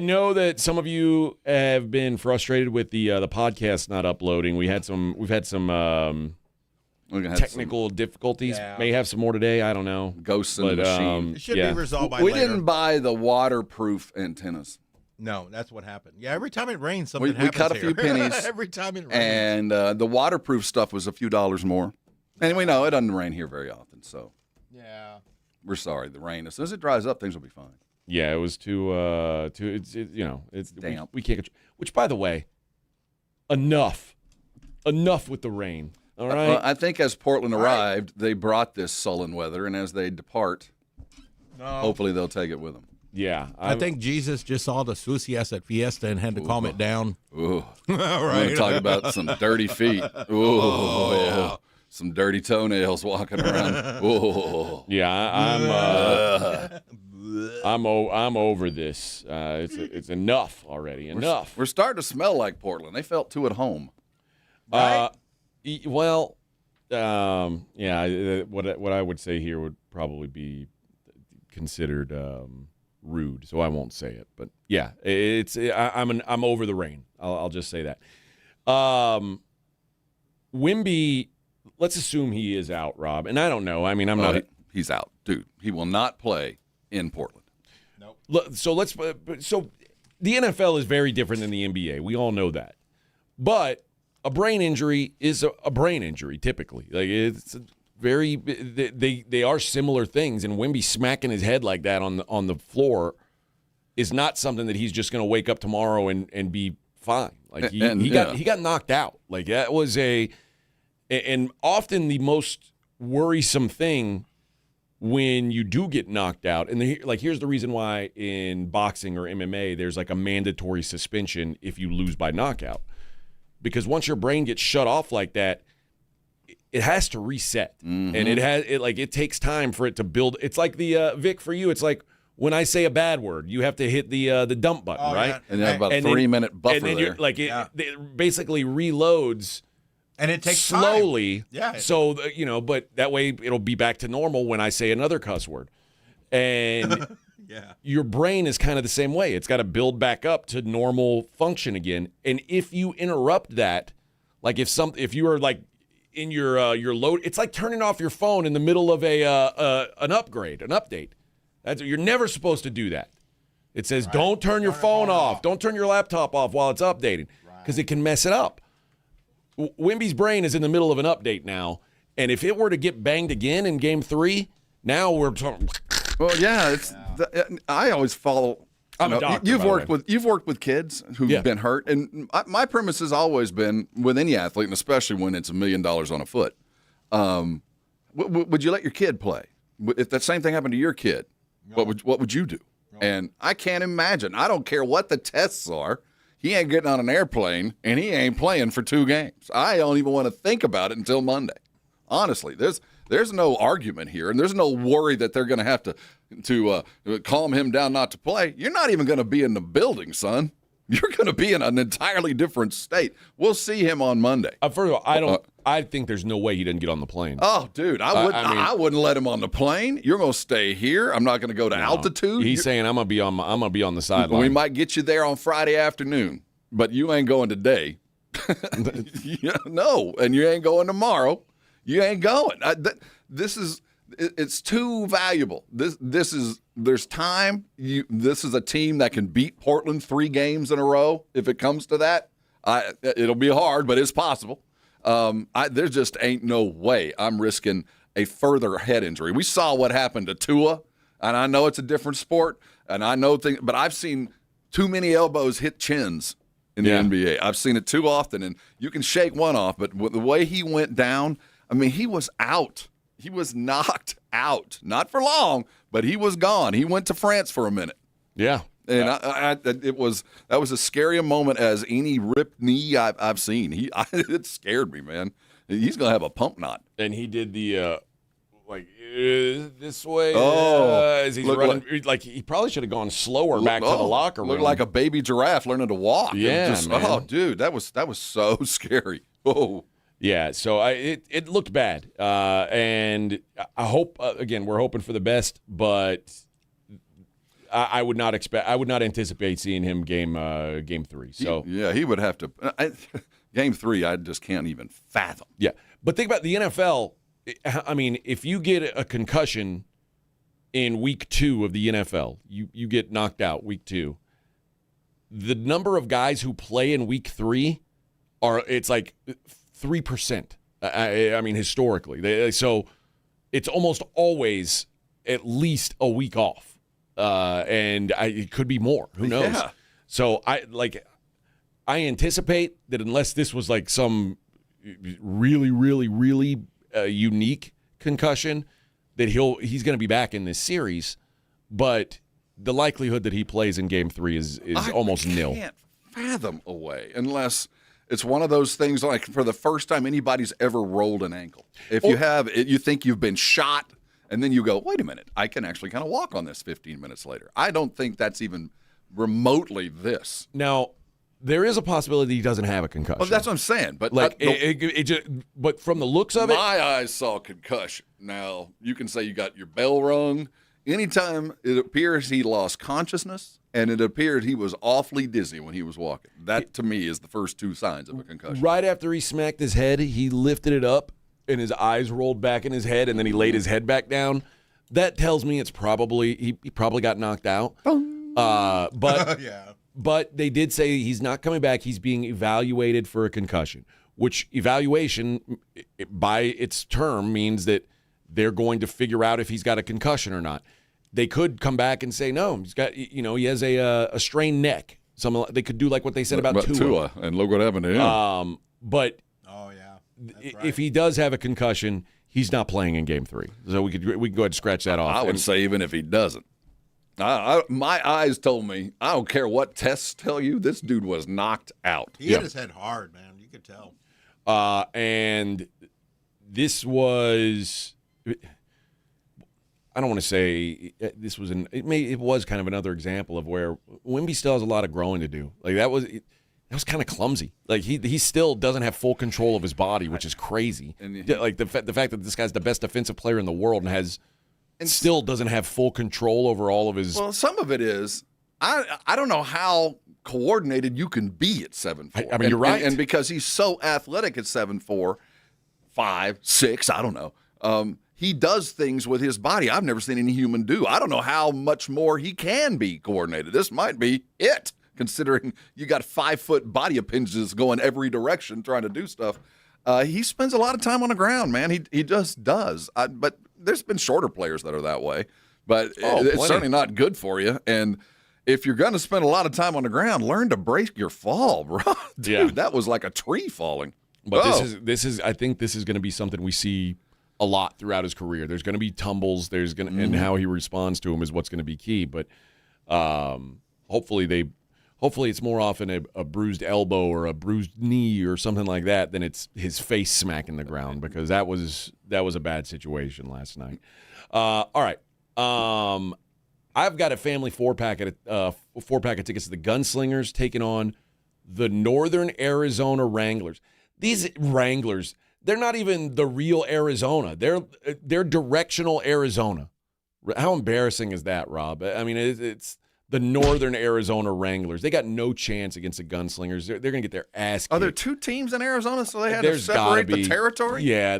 know that some of you have been frustrated with the podcast not uploading. We've had some technical difficulties. Yeah. May have some more today. I don't know. Ghosts in the machine. It should be resolved by We later. didn't buy the waterproof antennas. No, that's what happened. Yeah, every time it rains, something We happens cut a here. few pennies. Every time it rains. And the waterproof stuff was a few dollars more. And we know it doesn't rain here very often, so yeah, we're sorry. The rain, as soon as it dries up, things will be fine. Yeah, it was it's damp. We can't. Which, by the way, enough with the rain. All right. Well, I think as Portland arrived, they brought this sullen weather, and as they depart, hopefully they'll take it with them. Yeah, I think Jesus just saw the sucias at Fiesta and had to calm it down. Ooh, All We're right. gonna talk about some dirty feet. Ooh, yeah. Some dirty toenails walking around. Ooh. Yeah, I'm over this. It's enough already. Enough. We're starting to smell like Portland. They felt too at home. Right? What I would say here would probably be considered rude, so I won't say it. But yeah, I'm over the rain. I'll just say that. Wemby, let's assume he is out, Rob, and I don't know. I mean, He's out, dude. He will not play in Portland. Nope. So the NFL is very different than the NBA. We all know that, but a brain injury is a brain injury typically. Like it's very they are similar things, and Wemby smacking his head like that on the floor is not something that he's just going to wake up tomorrow and be fine. Like he got knocked out. Like that was and often the most worrisome thing when you do get knocked out. And here's the reason why in boxing or MMA there's like a mandatory suspension if you lose by knockout. Because once your brain gets shut off like that, it has to reset. Mm-hmm. And it takes time for it to build. It's like the Vic, for you, it's like when I say a bad word, you have to hit the dump button, right? Yeah. And you have about a 3-minute buffer and then there. It basically reloads. And it takes slowly. time. Yeah. So, but that way it'll be back to normal when I say another cuss word. And yeah, your brain is kind of the same way. It's got to build back up to normal function again. And if you interrupt that, like if you are like in your load. It's like turning off your phone in the middle of an upgrade, an update. You're never supposed to do that. It says don't turn your phone off. Don't turn your laptop off while it's updating because it can mess it up. Wemby's brain is in the middle of an update now, and if it were to get banged again in Game 3, now we're talking. Well, yeah, I always follow. I'm a doctor, You've worked with kids who've been hurt, and my premise has always been with any athlete, and especially when it's $1 million on a foot. Would you let your kid play? If that same thing happened to your kid, what would you do? No. And I can't imagine. I don't care what the tests are. He ain't getting on an airplane, and he ain't playing for 2 games. I don't even want to think about it until Monday. Honestly, there's no argument here, and there's no worry that they're going to have to calm him down not to play. You're not even going to be in the building, son. You're going to be in an entirely different state. We'll see him on Monday. First of all, I think there's no way he didn't get on the plane. Oh, dude, I wouldn't let him on the plane. You're going to stay here. I'm not going to go to altitude. He's saying I'm going to be on the sideline. We might get you there on Friday afternoon, but you ain't going today. No, and you ain't going tomorrow. You ain't going. It's too valuable. There's time. This is a team that can beat Portland 3 games in a row. If it comes to that, it'll be hard, but it's possible. There just ain't no way I'm risking a further head injury. We saw what happened to Tua, and I know it's a different sport, and I know things, but I've seen too many elbows hit chins in the NBA. I've seen it too often, and you can shake one off, but the way he went down, I mean, he was out. He was knocked out. Not for long, but he was gone. He went to France for a minute. Yeah. And that was as scary a moment as any ripped knee I've seen. It scared me, man. He's going to have a pump knot. And he did the, this way. As he's running. Like he probably should have gone slower back to the locker room. Looked like a baby giraffe learning to walk. Yeah, man. Oh, dude, that was so scary. Oh. Yeah, so it looked bad, and I hope again we're hoping for the best, but I would not anticipate seeing him game 3. So he would have to game 3. I just can't even fathom. Yeah, but think about the NFL. I mean, if you get a concussion in week 2 of the NFL, you get knocked out week 2. The number of guys who play in week 3 it's like 3%. I mean, historically. So it's almost always at least a week off. And it could be more. Who knows? Yeah. So I anticipate that unless this was like some really, really, really unique concussion, that he's going to be back in this series. But the likelihood that he plays in Game 3 is almost nil. I can't fathom a way unless it's one of those things like for the first time anybody's ever rolled an ankle. If you have it, you think you've been shot, and then you go, wait a minute, I can actually kind of walk on this 15 minutes later. I don't think that's even remotely this. Now, there is a possibility he doesn't have a concussion. Well, that's what I'm saying. But but from the looks of it, my eyes saw concussion. Now, you can say you got your bell rung. Anytime it appears he lost consciousness, and it appeared he was awfully dizzy when he was walking. That, to me, is the first 2 signs of a concussion. Right after he smacked his head, he lifted it up, and his eyes rolled back in his head, and then he laid his head back down. That tells me it's probably he probably got knocked out. But but they did say he's not coming back. He's being evaluated for a concussion, which evaluation, by its term, means that they're going to figure out if he's got a concussion or not. They could come back and say, no, he's got, he has a strained neck. They could do like what they said about Tua. And look what happened to him. But if he does have a concussion, he's not playing in Game 3. So we can go ahead and scratch that off. I would say even if he doesn't. My eyes told me, I don't care what tests tell you, this dude was knocked out. He hit his head hard, man. You could tell. And this was... I don't want to say this was it was kind of another example of where Wemby still has a lot of growing to do. Like that was kind of clumsy. Like he still doesn't have full control of his body, which is crazy. Like the fact that this guy's the best defensive player in the world and still doesn't have full control over all of his. Well, some of it is I don't know how coordinated you can be at 7'4". I mean, you're right. And because he's so athletic at 7'4", 5, 6, I don't know. He does things with his body I've never seen any human do. I don't know how much more he can be coordinated. This might be it, considering you got 5-foot body appendages going every direction trying to do stuff. He spends a lot of time on the ground, man. He just does. But there's been shorter players that are that way. But it's certainly not good for you. And if you're going to spend a lot of time on the ground, learn to break your fall, bro. Dude, that was like a tree falling. But this is I think this is going to be something we see a lot throughout his career. There's going to be tumbles. And how he responds to them is what's going to be key. But hopefully it's more often a bruised elbow or a bruised knee or something like that than it's his face smacking the ground, because that was a bad situation last night. All right. I've got a family four-pack of tickets to the Gunslingers taking on the Northern Arizona Wranglers. These Wranglers, they're not even the real Arizona. They're directional Arizona. How embarrassing is that, Rob? I mean, it's the Northern Arizona Wranglers. They got no chance against the Gunslingers. They're going to get their ass kicked. Are there 2 teams in Arizona, so they had to separate the territory? Yeah,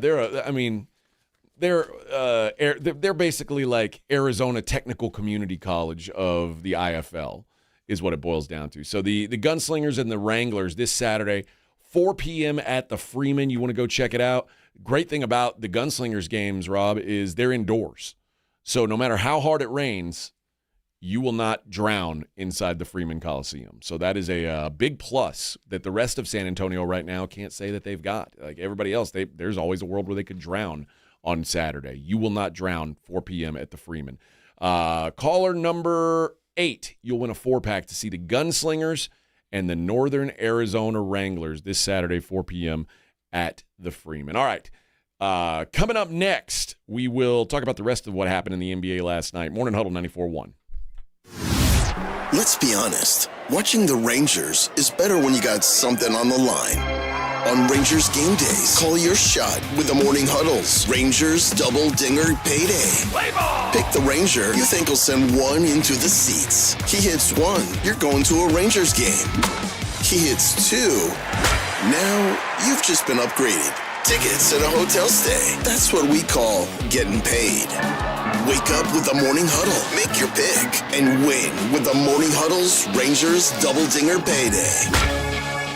they're basically like Arizona Technical Community College of the IFL is what it boils down to. So the Gunslingers and the Wranglers this Saturday, 4 p.m. at the Freeman. You want to go check it out. Great thing about the Gunslingers games, Rob, is they're indoors. So no matter how hard it rains, you will not drown inside the Freeman Coliseum. So that is a big plus that the rest of San Antonio right now can't say that they've got. Like everybody else, there's always a world where they could drown on Saturday. You will not drown 4 p.m. at the Freeman. Caller number 8, you'll win a 4-pack to see the Gunslingers and the Northern Arizona Wranglers this Saturday, 4 p.m. at the Freeman. All right. Coming up next, we will talk about the rest of what happened in the NBA last night. Morning Huddle 94.1. Let's be honest. Watching the Rangers is better when you got something on the line. On Rangers game days, call your shot with the Morning Huddles. Rangers Double Dinger Payday. Play ball! Pick the Ranger you think will send one into the seats. He hits 1, you're going to a Rangers game. He hits 2. Now you've just been upgraded. Tickets and a hotel stay. That's what we call getting paid. Wake up with the Morning Huddle. Make your pick and win with the Morning Huddle's Rangers Double Dinger Payday.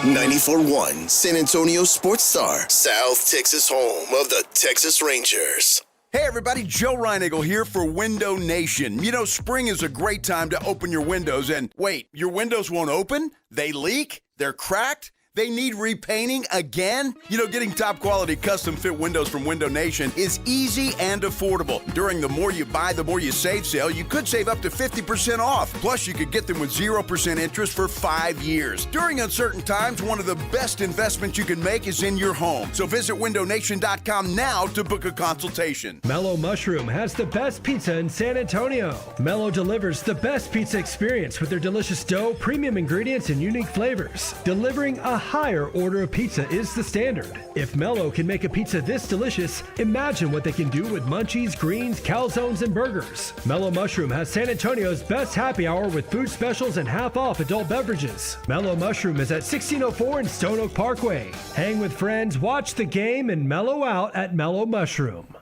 94.1 San Antonio Sports Star, South Texas home of the Texas Rangers. Hey everybody, Joe Reinigle here for Window Nation. You know, spring is a great time to open your windows and wait, your windows won't open? They leak? They're cracked? They need repainting again? You know, getting top quality custom fit windows from Window Nation is easy and affordable. During the More You Buy, the More You Save sale, you could save up to 50% off. Plus, you could get them with 0% interest for 5 years. During uncertain times, one of the best investments you can make is in your home. So visit windownation.com now to book a consultation. Mellow Mushroom has the best pizza in San Antonio. Mellow delivers the best pizza experience with their delicious dough, premium ingredients, and unique flavors. Delivering a higher order of pizza is the standard. If Mellow can make a pizza this delicious, imagine what they can do with munchies, greens, calzones, and burgers. Mellow Mushroom has San Antonio's best happy hour with food specials and half-off adult beverages. Mellow Mushroom is at 1604 and Stone Oak Parkway. Hang with friends, watch the game, and mellow out at Mellow Mushroom.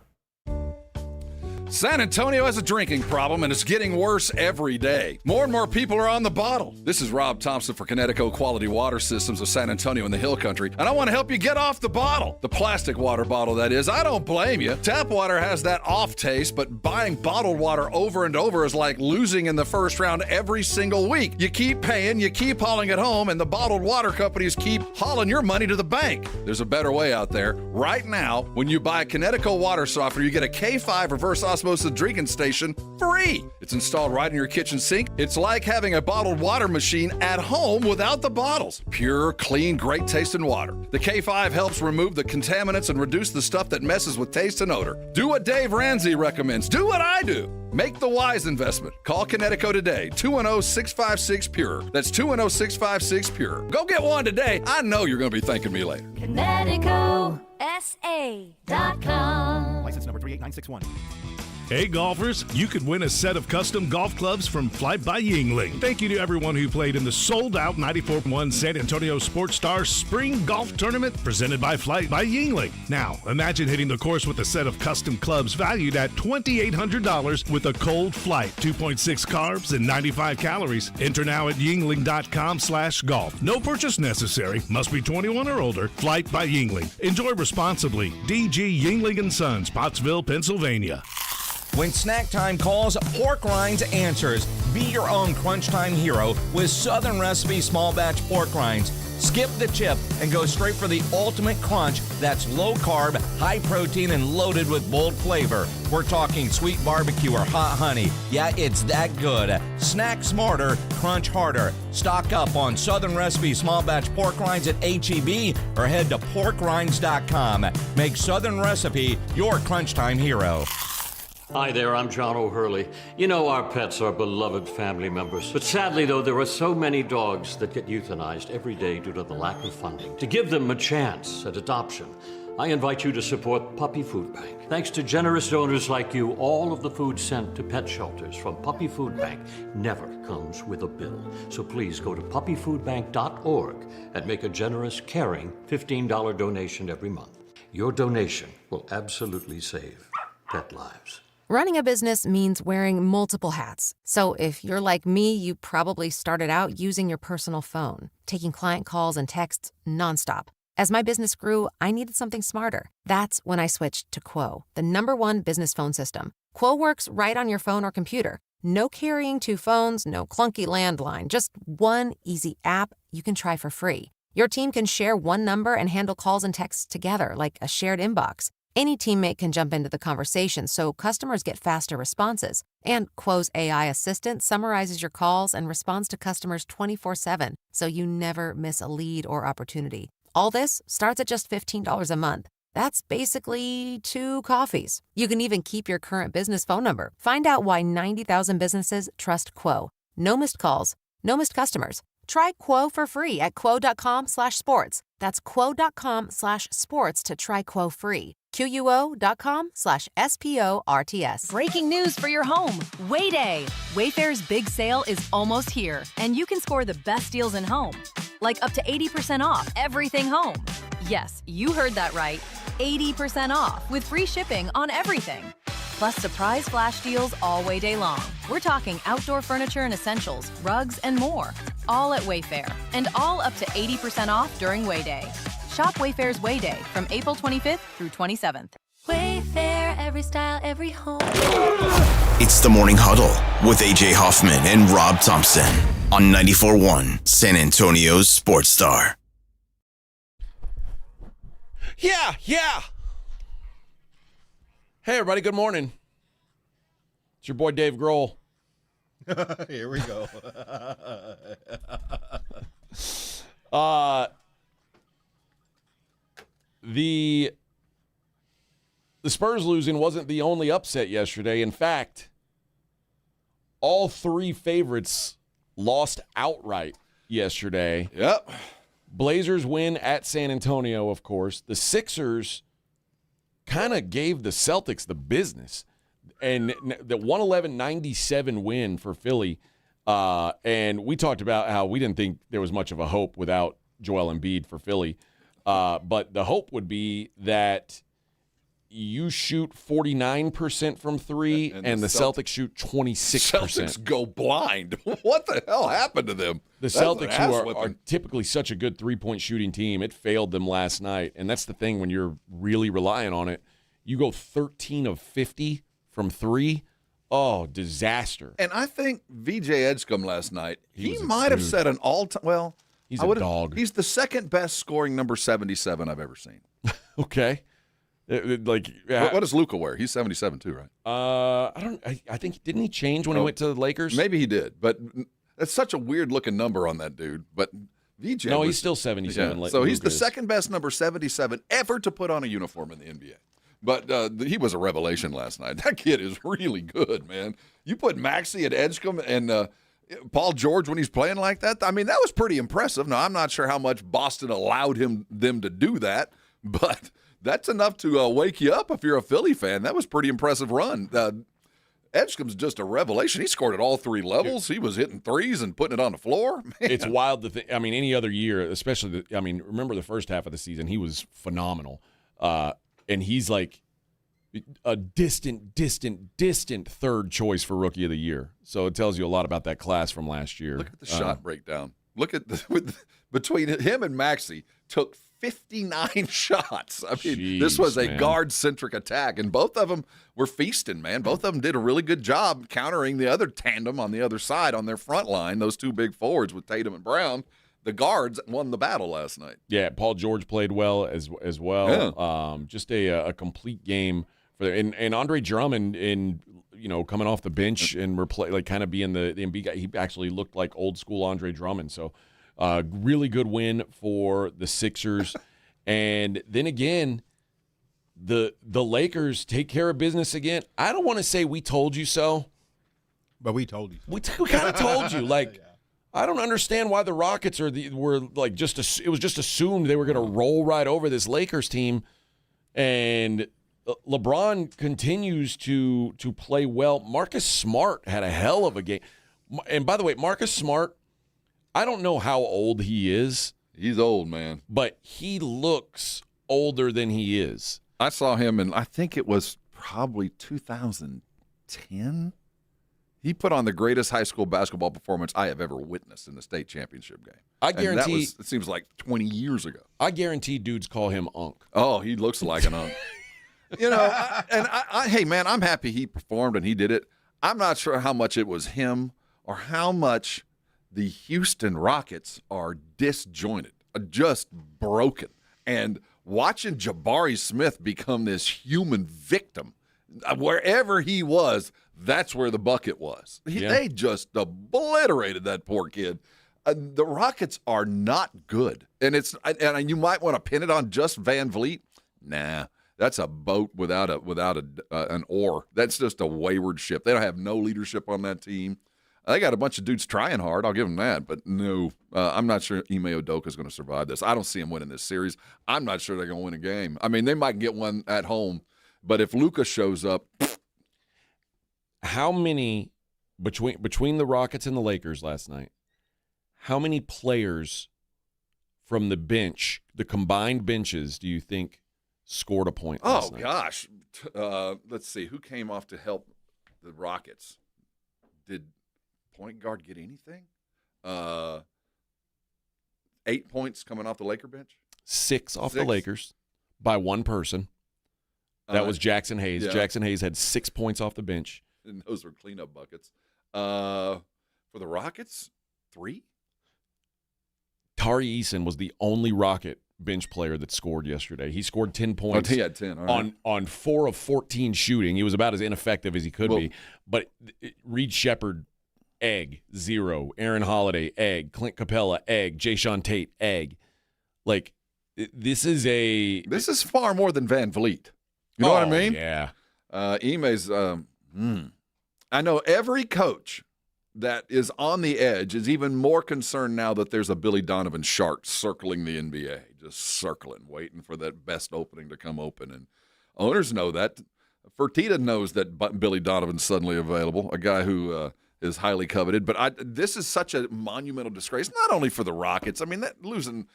San Antonio has a drinking problem, and it's getting worse every day. More and more people are on the bottle. This is Rob Thompson for Connecticut Quality Water Systems of San Antonio in the Hill Country, and I want to help you get off the bottle. The plastic water bottle, that is. I don't blame you. Tap water has that off taste, but buying bottled water over and over is like losing in the first round every single week. You keep paying, you keep hauling it home, and the bottled water companies keep hauling your money to the bank. There's a better way out there. Right now, when you buy Connecticut water softener, you get a K5 reverse osmosis drinking station free. It's installed right in your kitchen sink. It's like having a bottled water machine at home without the bottles. Pure, clean, great tasting water. The K5 helps remove the contaminants and reduce the stuff that messes with taste and odor. Do what Dave Ramsey recommends. Do what I do. Make the wise investment. Call Connecticut today, 210-656-PURE. That's 210-656-PURE. Go get one today. I know you're going to be thanking me later. ConnecticutSA.com. License number 38961. Hey golfers, you could win a set of custom golf clubs from Flight by Yingling. Thank you to everyone who played in the sold-out 94.1 San Antonio Sports Star Spring Golf Tournament presented by Flight by Yingling. Now, imagine hitting the course with a set of custom clubs valued at $2,800 with a cold flight, 2.6 carbs, and 95 calories. Enter now at yingling.com/golf. No purchase necessary. Must be 21 or older. Flight by Yingling. Enjoy responsibly. DG Yingling & Sons, Pottsville, Pennsylvania. When snack time calls, Pork Rinds answers. Be your own crunch time hero with Southern Recipe small batch pork rinds. Skip the chip and go straight for the ultimate crunch that's low carb, high protein, and loaded with bold flavor. We're talking sweet barbecue or hot honey. Yeah, it's that good. Snack smarter, crunch harder. Stock up on Southern Recipe small batch pork rinds at H-E-B or head to porkrinds.com. Make Southern Recipe your crunch time hero. Hi there, I'm John O'Hurley. You know our pets are beloved family members. But sadly, though, there are so many dogs that get euthanized every day due to the lack of funding. To give them a chance at adoption, I invite you to support Puppy Food Bank. Thanks to generous donors like you, all of the food sent to pet shelters from Puppy Food Bank never comes with a bill. So please go to puppyfoodbank.org and make a generous, caring $15 donation every month. Your donation will absolutely save pet lives. Running a business means wearing multiple hats. So if you're like me, you probably started out using your personal phone, taking client calls and texts nonstop. As my business grew, I needed something smarter. That's when I switched to Quo, the #1 business phone system. Quo works right on your phone or computer. No carrying 2 phones, no clunky landline, just one easy app you can try for free. Your team can share one number and handle calls and texts together like a shared inbox. Any teammate can jump into the conversation so customers get faster responses. And Quo's AI assistant summarizes your calls and responds to customers 24/7, so you never miss a lead or opportunity. All this starts at just $15 a month. That's basically 2 coffees. You can even keep your current business phone number. Find out why 90,000 businesses trust Quo. No missed calls, no missed customers. Try Quo for free at quo.com/sports. That's quo.com/sports to try Quo free. QUO.com/SPORTS. Breaking news for your home. Way Day. Wayfair's big sale is almost here, and you can score the best deals in home. Like up to 80% off everything home. Yes, you heard that right. 80% off with free shipping on everything. Plus surprise flash deals all Way Day long. We're talking outdoor furniture and essentials, rugs, and more. All at Wayfair, and all up to 80% off during Way Day. Shop Wayfair's Way Day from April 25th through 27th. Wayfair, every style, every home. It's the Morning Huddle with AJ Hoffman and Rob Thompson on 94.1 San Antonio's Sports Star. Yeah. Hey, everybody, good morning. It's your boy Dave Grohl. Here we go. The Spurs losing wasn't the only upset yesterday. In fact, all 3 favorites lost outright yesterday. Yep. Blazers win at San Antonio, of course. The Sixers kind of gave the Celtics the business. And the 111-97 win for Philly. And we talked about how we didn't think there was much of a hope without Joel Embiid for Philly. But the hope would be that you shoot 49% from 3 and the Celtics shoot 26%. Celtics go blind. What the hell happened to them? The Celtics, who are typically such a good three-point shooting team, it failed them last night. And that's the thing when you're really relying on it. You go 13 of 50 from 3. Oh, disaster. And I think VJ Edgecombe last night, he might have set an all-time – well, he's a dog. He's the second best scoring number 77 I've ever seen. Okay. What does Luka wear? He's 77 too, right? I think didn't he change when he went to the Lakers? Maybe he did, but that's such a weird looking number on that dude. But VJ, he's still 77. Yeah, so he's the second best number 77 ever to put on a uniform in the NBA. But he was a revelation last night. That kid is really good, man. You put Maxey at Edgecombe and Paul George when he's playing like that. I mean, that was pretty impressive. Now I'm not sure how much Boston allowed them to do that, but. That's enough to wake you up if you're a Philly fan. That was a pretty impressive run. Edgecombe's just a revelation. He scored at all three levels. He was hitting threes and putting it on the floor. Man. It's wild to think. I mean, any other year, especially, remember the first half of the season, he was phenomenal. And he's like a distant third choice for Rookie of the Year. So it tells you a lot about that class from last year. Look at the shot breakdown. Look at between him and Maxey took 59 shots. I mean, this was a guard-centric attack, and both of them were feasting, man. Both of them did a really good job countering the other tandem on the other side on their front line, those two big forwards with Tatum and Brown. The guards won the battle last night. Yeah, Paul George played well as well. Yeah. Just a complete game for and Andre Drummond coming off the bench and kind of being the Embiid guy. He actually looked like old school Andre Drummond. So really good win for the Sixers. And then again, the Lakers take care of business again. I don't want to say we told you so, but we told you so. We kind of told you. Like, yeah. I don't understand why the Rockets it was just assumed they were going to roll right over this Lakers team. And LeBron continues to play well. Marcus Smart had a hell of a game. And by the way, Marcus Smart, I don't know how old he is. He's old, man. But he looks older than he is. I saw him in, I think it was probably 2010. He put on the greatest high school basketball performance I have ever witnessed in the state championship game. I guarantee. It seems like 20 years ago. I guarantee dudes call him Unk. Oh, he looks like an Unk. Hey, man, I'm happy he performed and he did it. I'm not sure how much it was him or how much the Houston Rockets are disjointed, just broken. And watching Jabari Smith become this human victim, wherever he was, that's where the bucket was. They just obliterated that poor kid. The Rockets are not good. And you might want to pin it on just Van Vliet. Nah. That's a boat without an oar. That's just a wayward ship. They don't have no leadership on that team. They got a bunch of dudes trying hard. I'll give them that. But no, I'm not sure Ime Udoka is going to survive this. I don't see him winning this series. I'm not sure they're going to win a game. I mean, they might get one at home. But if Luka shows up. How many, between the Rockets and the Lakers last night, how many players from the bench, the combined benches, do you think scored a point last night? Gosh. Let's see. Who came off to help the Rockets? Did point guard get anything? 8 points coming off the Laker bench? 6 off the Lakers by one person. That was Jackson Hayes. Yeah. Jackson Hayes had 6 points off the bench. And those were cleanup buckets. For the Rockets, 3? Tari Eason was the only Rocket bench player that scored yesterday. He scored 10 points. He had 10. All right. on 4 of 14 shooting. He was about as ineffective as he could be. But Reed Shepherd, egg, 0. Aaron Holiday, egg. Clint Capella, egg. Jayshawn Tate, egg. Like, this is far more than Van Vliet. You know what I mean? Yeah. Ime's, I know every coach that is on the edge is even more concerned now that there's a Billy Donovan shark circling the NBA, just circling, waiting for that best opening to come open. And owners know that. Fertitta knows that Billy Donovan's suddenly available, a guy who is highly coveted. But this is such a monumental disgrace, not only for the Rockets. I mean, that losing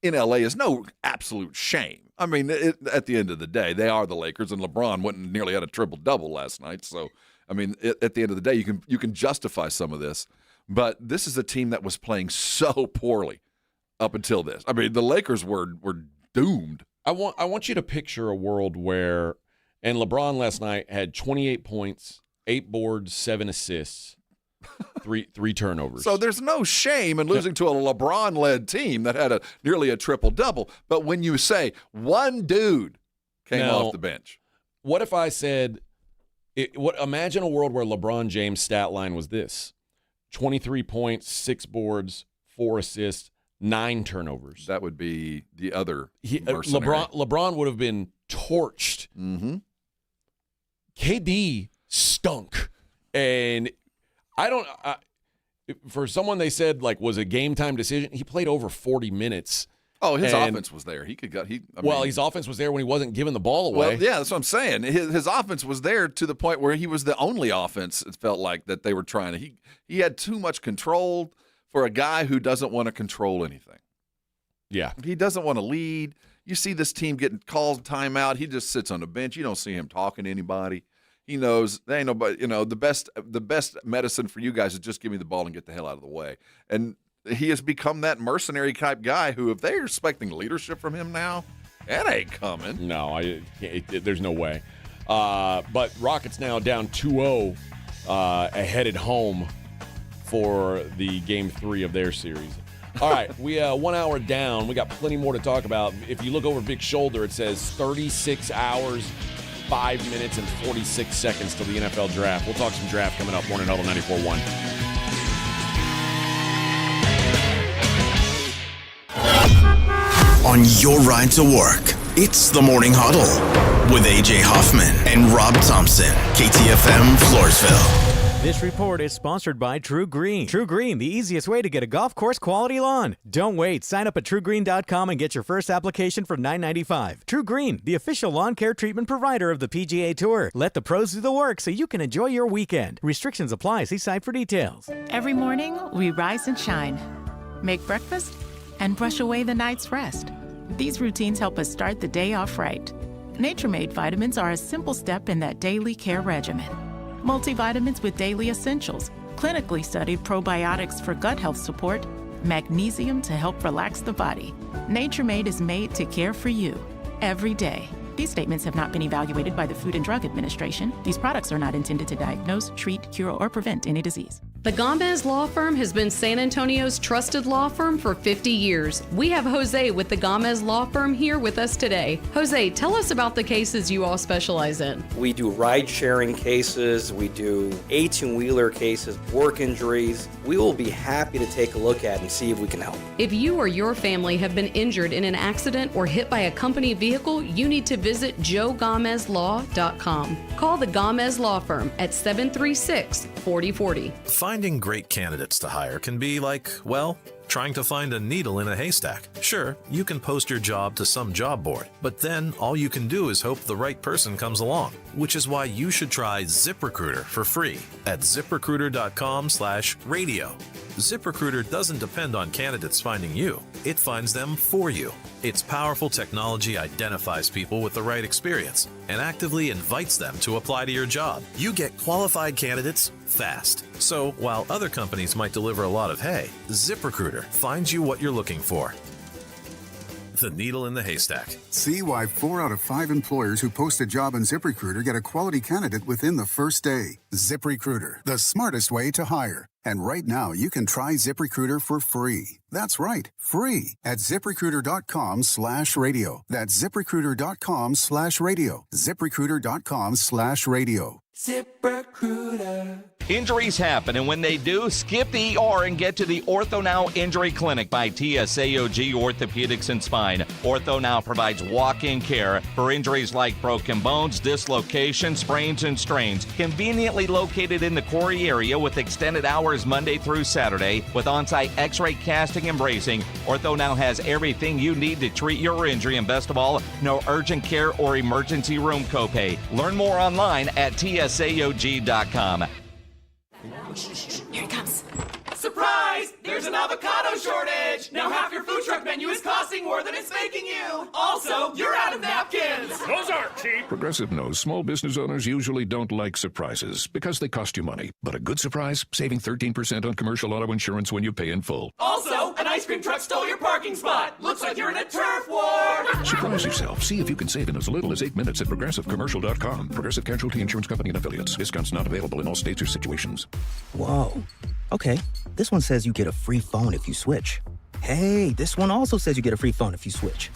in L.A. is no absolute shame. I mean, at the end of the day, they are the Lakers, and LeBron went and nearly had a triple-double last night. So, I mean, at the end of the day, you can justify some of this. But this is a team that was playing so poorly up until this. I mean, the Lakers were doomed. I want you to picture a world where, and LeBron last night had 28 points, 8 boards, 7 assists, three turnovers. So there's no shame in losing to a LeBron-led team that had nearly a triple-double. But when you say one dude came off the bench. What if I said, imagine a world where LeBron James' stat line was this: 23 points, 6 boards, 4 assists, 9 turnovers. That would be the other mercenary. LeBron would have been torched. Mm-hmm. KD stunk. And for someone they said like was a game time decision, he played over 40 minutes. Oh, his offense was there. His offense was there when he wasn't giving the ball away. Well, yeah, that's what I'm saying. His offense was there to the point where he was the only offense, it felt like, that they were trying to. He had too much control for a guy who doesn't want to control anything. Yeah. He doesn't want to lead. You see this team getting called timeout. He just sits on the bench. You don't see him talking to anybody. He knows they ain't nobody. The best medicine for you guys is just give me the ball and get the hell out of the way. And he has become that mercenary type guy who, if they're expecting leadership from him now, that ain't coming. No, there's no way. But Rockets now down 2-0, headed home for the Game 3 of their series. All right, we 1 hour down. We got plenty more to talk about. If you look over Vic's shoulder, it says 36 hours, 5 minutes, and 46 seconds till the NFL draft. We'll talk some draft coming up. Morning Huddle 94.1. On your ride to work, it's the Morning Huddle with AJ Hoffman and Rob Thompson, KTFM Floresville. This report is sponsored by True Green. True Green, the easiest way to get a golf course quality lawn. Don't wait. Sign up at TrueGreen.com and get your first application for $9.95. True Green, the official lawn care treatment provider of the PGA Tour. Let the pros do the work so you can enjoy your weekend. Restrictions apply. See site for details. Every morning, we rise and shine, make breakfast, and brush away the night's rest. These routines help us start the day off right. Nature-Made vitamins are a simple step in that daily care regimen. Multivitamins with daily essentials, clinically studied probiotics for gut health support, magnesium to help relax the body. Nature-Made is made to care for you every day. These statements have not been evaluated by the Food and Drug Administration. These products are not intended to diagnose, treat, cure, or prevent any disease. The Gomez Law Firm has been San Antonio's trusted law firm for 50 years. We have Jose with the Gomez Law Firm here with us today. Jose, tell us about the cases you all specialize in. We do ride-sharing cases, we do 18-wheeler cases, work injuries. We will be happy to take a look at and see if we can help. If you or your family have been injured in an accident or hit by a company vehicle, you need to visit joegomezlaw.com. Call the Gomez Law Firm at 736-4040. Finding great candidates to hire can be like, well, trying to find a needle in a haystack. Sure, you can post your job to some job board, but then all you can do is hope the right person comes along, which is why you should try ZipRecruiter for free at ZipRecruiter.com/radio. ZipRecruiter doesn't depend on candidates finding you. It finds them for you. Its powerful technology identifies people with the right experience and actively invites them to apply to your job. You get qualified candidates fast. So while other companies might deliver a lot of hay, ZipRecruiter finds you what you're looking for. The needle in the haystack. See why 4 out of 5 employers who post a job on ZipRecruiter get a quality candidate within the first day. ZipRecruiter, the smartest way to hire. And right now, you can try ZipRecruiter for free. That's right, free at ZipRecruiter.com/radio. That's ZipRecruiter.com/radio. ZipRecruiter.com/radio. ZipRecruiter. Injuries happen, and when they do, skip the ER and get to the Ortho Now Injury Clinic by TSAOG Orthopedics and Spine. Ortho Now provides walk-in care for injuries like broken bones, dislocations, sprains, and strains. Conveniently located in the Quarry area with extended hours Monday through Saturday with on-site x-ray casting and bracing, Ortho Now has everything you need to treat your injury, and best of all, no urgent care or emergency room copay. Learn more online at TSAOG.com. Here it comes. Surprise! There's an avocado shortage! Now half your food truck menu is costing more than it's making you! Also, you're out of napkins! Those aren't cheap! Progressive knows small business owners usually don't like surprises because they cost you money. But a good surprise? Saving 13% on commercial auto insurance when you pay in full. Also, an ice cream truck stole your parking spot! Looks like you're in a turf war! Surprise yourself. See if you can save in as little as 8 minutes at ProgressiveCommercial.com. Progressive Casualty Insurance Company and Affiliates. Discounts not available in all states or situations. Whoa. Okay, this one says you get a free phone if you switch. Hey, this one also says you get a free phone if you switch.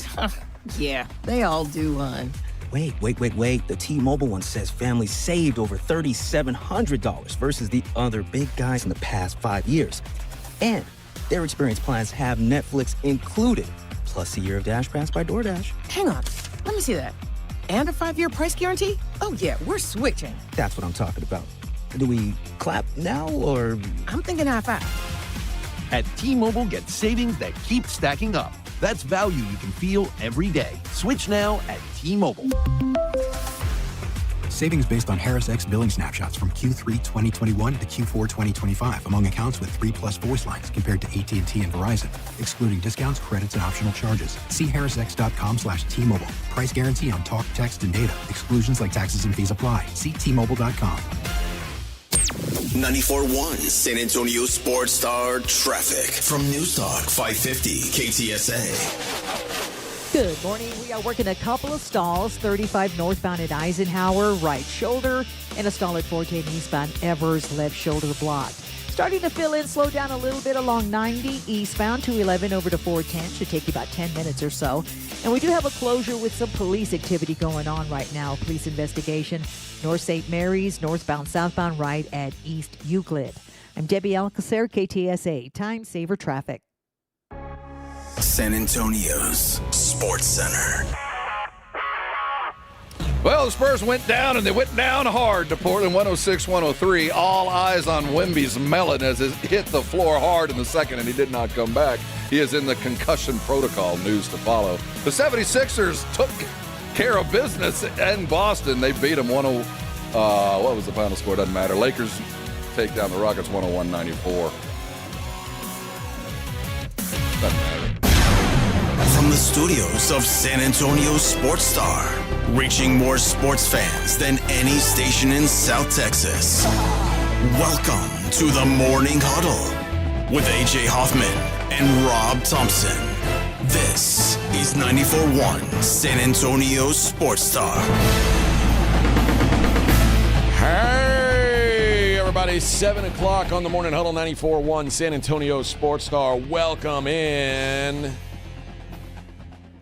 Yeah, they all do, hon. Wait. The T-Mobile one says families saved over $3,700 versus the other big guys in the past 5 years. And their experience plans have Netflix included, plus a year of Dash Pass by DoorDash. Hang on, let me see that. And a 5-year price guarantee? Oh yeah, we're switching. That's what I'm talking about. Do we clap now, or...? I'm thinking high five. At T-Mobile, get savings that keep stacking up. That's value you can feel every day. Switch now at T-Mobile. Savings based on Harris X billing snapshots from Q3 2021 to Q4 2025 among accounts with 3+ voice lines compared to AT&T and Verizon, excluding discounts, credits, and optional charges. See harrisx.com/T-Mobile. Price guarantee on talk, text, and data. Exclusions like taxes and fees apply. See T-Mobile.com. 94.1 San Antonio Sports Star traffic from News Talk 550 KTSA. Good morning. We are working a couple of stalls, 35 northbound at Eisenhower, right shoulder, and a stall at 410 eastbound Evers, left shoulder blocked. Starting to fill in, slow down a little bit along 90 eastbound, 211 over to 410. Should take you about 10 minutes or so. And we do have a closure with some police activity going on right now. Police investigation, North St. Mary's, northbound, southbound, right at East Euclid. I'm Debbie Alcacer, KTSA, Time Saver Traffic. San Antonio's Sports Center. Well, the Spurs went down, and they went down hard to Portland, 106-103. All eyes on Wemby's melon as it hit the floor hard in the second, and he did not come back. He is in the concussion protocol. News to follow. The 76ers took care of business in Boston. They beat them 1-0. What was the final score? Doesn't matter. Lakers take down the Rockets 101-94. Doesn't matter. From the studios of San Antonio Sports Star, reaching more sports fans than any station in South Texas. Welcome to the Morning Huddle with AJ Hoffman and Rob Thompson. This is 94.1 San Antonio Sports Star. Hey, everybody. 7 o'clock on the Morning Huddle, 94.1 San Antonio Sports Star. Welcome in.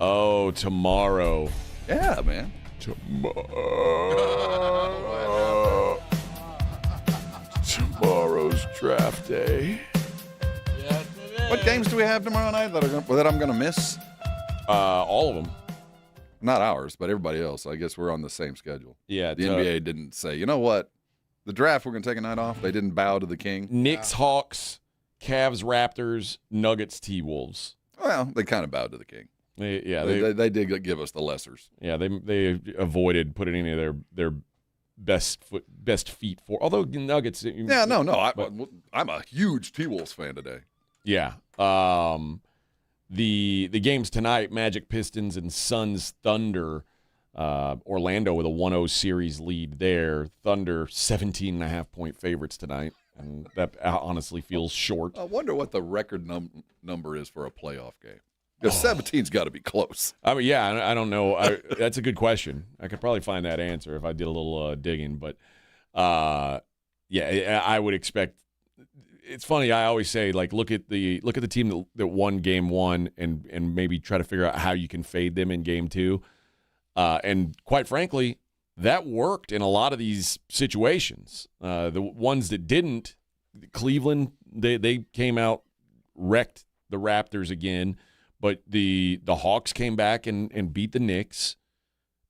Oh, tomorrow. Yeah, man. Tomorrow's draft day. What games do we have tomorrow night that I'm going to miss? All of them. Not ours, but everybody else. I guess we're on the same schedule. Yeah. The NBA didn't say, you know what? The draft, we're going to take a night off. They didn't bow to the king. Knicks, Hawks, Cavs, Raptors, Nuggets, T-Wolves. Well, they kind of bowed to the king. They did give us the lessers. Yeah, they avoided putting any of their best feet for. Although Nuggets. Yeah, no. I'm a huge T-Wolves fan today. Yeah. The games tonight: Magic, Pistons, and Suns, Thunder. Orlando with a 1-0 series lead there. Thunder 17.5-point favorites tonight, and that honestly feels short. I wonder what the record number is for a playoff game. Because 17's got to be close. I mean, yeah, I don't know. That's a good question. I could probably find that answer if I did a little digging. But, yeah, I would expect. It's funny. I always say, like, look at the team that won game one and maybe try to figure out how you can fade them in game two. And quite frankly, that worked in a lot of these situations. The ones that didn't, Cleveland, they came out, wrecked the Raptors again. But the Hawks came back and beat the Knicks.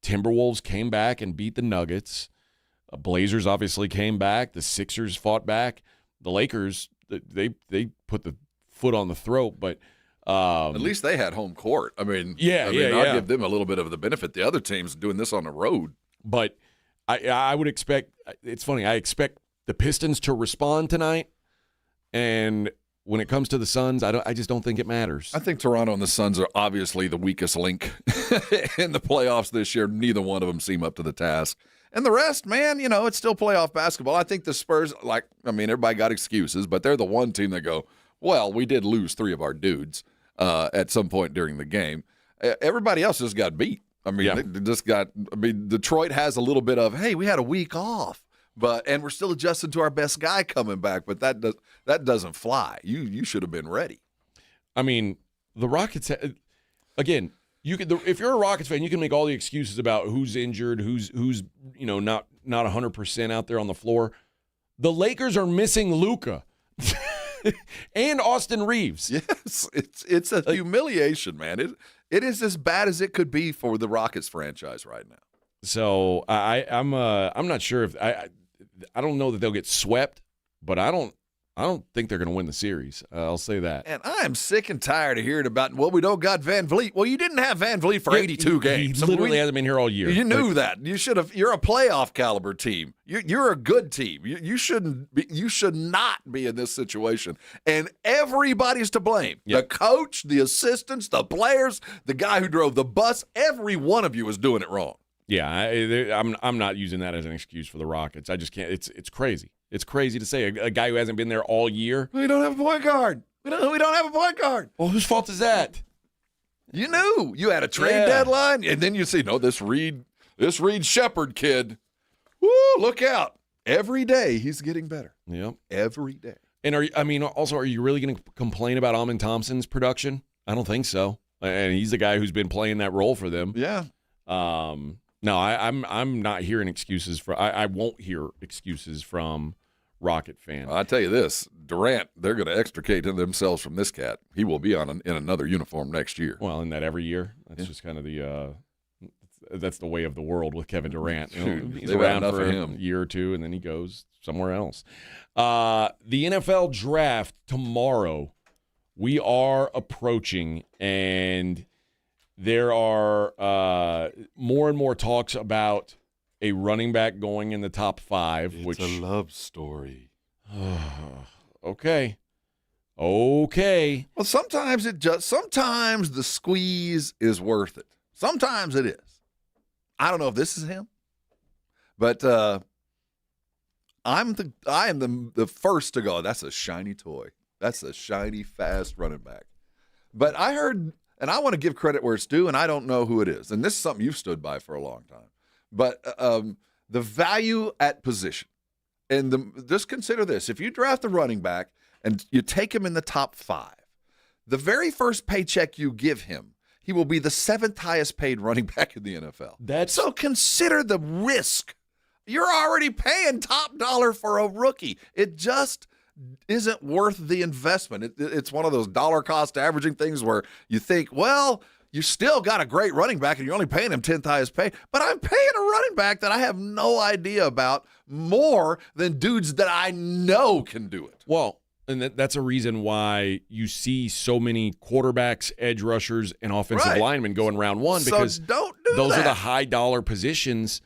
Timberwolves came back and beat the Nuggets. Blazers obviously came back. The Sixers fought back. The Lakers, they put the foot on the throat. But at least they had home court. I mean, I'll give them a little bit of the benefit. The other teams doing this on the road. But I would expect – it's funny. I expect the Pistons to respond tonight, and – when it comes to the Suns, I just don't think it matters. I think Toronto and the Suns are obviously the weakest link in the playoffs this year. Neither one of them seem up to the task. And the rest, man, it's still playoff basketball. I think the Spurs, everybody got excuses, but they're the one team that go, well, we did lose 3 of our dudes at some point during the game. Everybody else just got beat. Detroit has a little bit of, hey, we had a week off. And we're still adjusting to our best guy coming back, but that doesn't fly. You should have been ready. I mean, the Rockets again. If you're a Rockets fan, you can make all the excuses about who's injured, who's not 100% out there on the floor. The Lakers are missing Luka and Austin Reeves. Yes, it's a humiliation, man. It is as bad as it could be for the Rockets franchise right now. So I'm not sure if I don't know that they'll get swept, but I don't I don't think they're going to win the series. I'll say that. And I am sick and tired of hearing about, well, we don't got Van Vliet. Well, you didn't have Van Vliet for 82 games. He literally hasn't been here all year. You knew that. You should have. You're a playoff caliber team. You're a good team. You shouldn't be. You should not be in this situation. And everybody's to blame. Yep. The coach, the assistants, the players, the guy who drove the bus. Every one of you is doing it wrong. Yeah, I'm not using that as an excuse for the Rockets. I just can't. It's crazy. It's crazy to say a guy who hasn't been there all year. We don't have a point guard. We don't have a point guard. Well, whose fault is that? You knew you had a trade deadline, and then you see, no, this Reed Shepherd kid. Woo! Look out! Every day he's getting better. Yep, every day. And are you really going to complain about Amin Thompson's production? I don't think so. And he's the guy who's been playing that role for them. Yeah. No, I'm not hearing excuses for. I won't hear excuses from Rocket fans. I'll tell you this, Durant, they're going to extricate themselves from this cat. He will be in another uniform next year. Well, isn't that every year? That's just kind of that's the way of the world with Kevin Durant. He's around for a year or two, and then he goes somewhere else. The NFL draft tomorrow, we are approaching, and there are more and more talks about a running back going in the top 5. It's a love story. Okay. Well, sometimes the squeeze is worth it. Sometimes it is. I don't know if this is him, but I am the first to go, that's a shiny toy. That's a shiny, fast running back. But I heard, and I want to give credit where it's due, and I don't know who it is. And this is something you've stood by for a long time. But the value at position, and just consider this. If you draft a running back and you take him in the top 5, the very first paycheck you give him, he will be the 7th highest paid running back in the NFL. So consider the risk. You're already paying top dollar for a rookie. It just isn't worth the investment. It's one of those dollar cost averaging things where you think, well, you still got a great running back and you're only paying him 10th highest pay, but I'm paying a running back that I have no idea about more than dudes that I know can do it. Well, and that's a reason why you see so many quarterbacks, edge rushers, and offensive linemen going round 1, because those are the high dollar positions.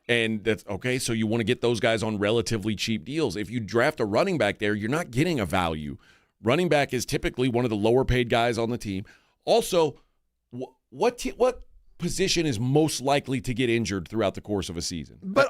And that's okay. So you want to get those guys on relatively cheap deals. If you draft a running back there, you're not getting a value. Running back is typically one of the lower paid guys on the team. Also, what position is most likely to get injured throughout the course of a season? But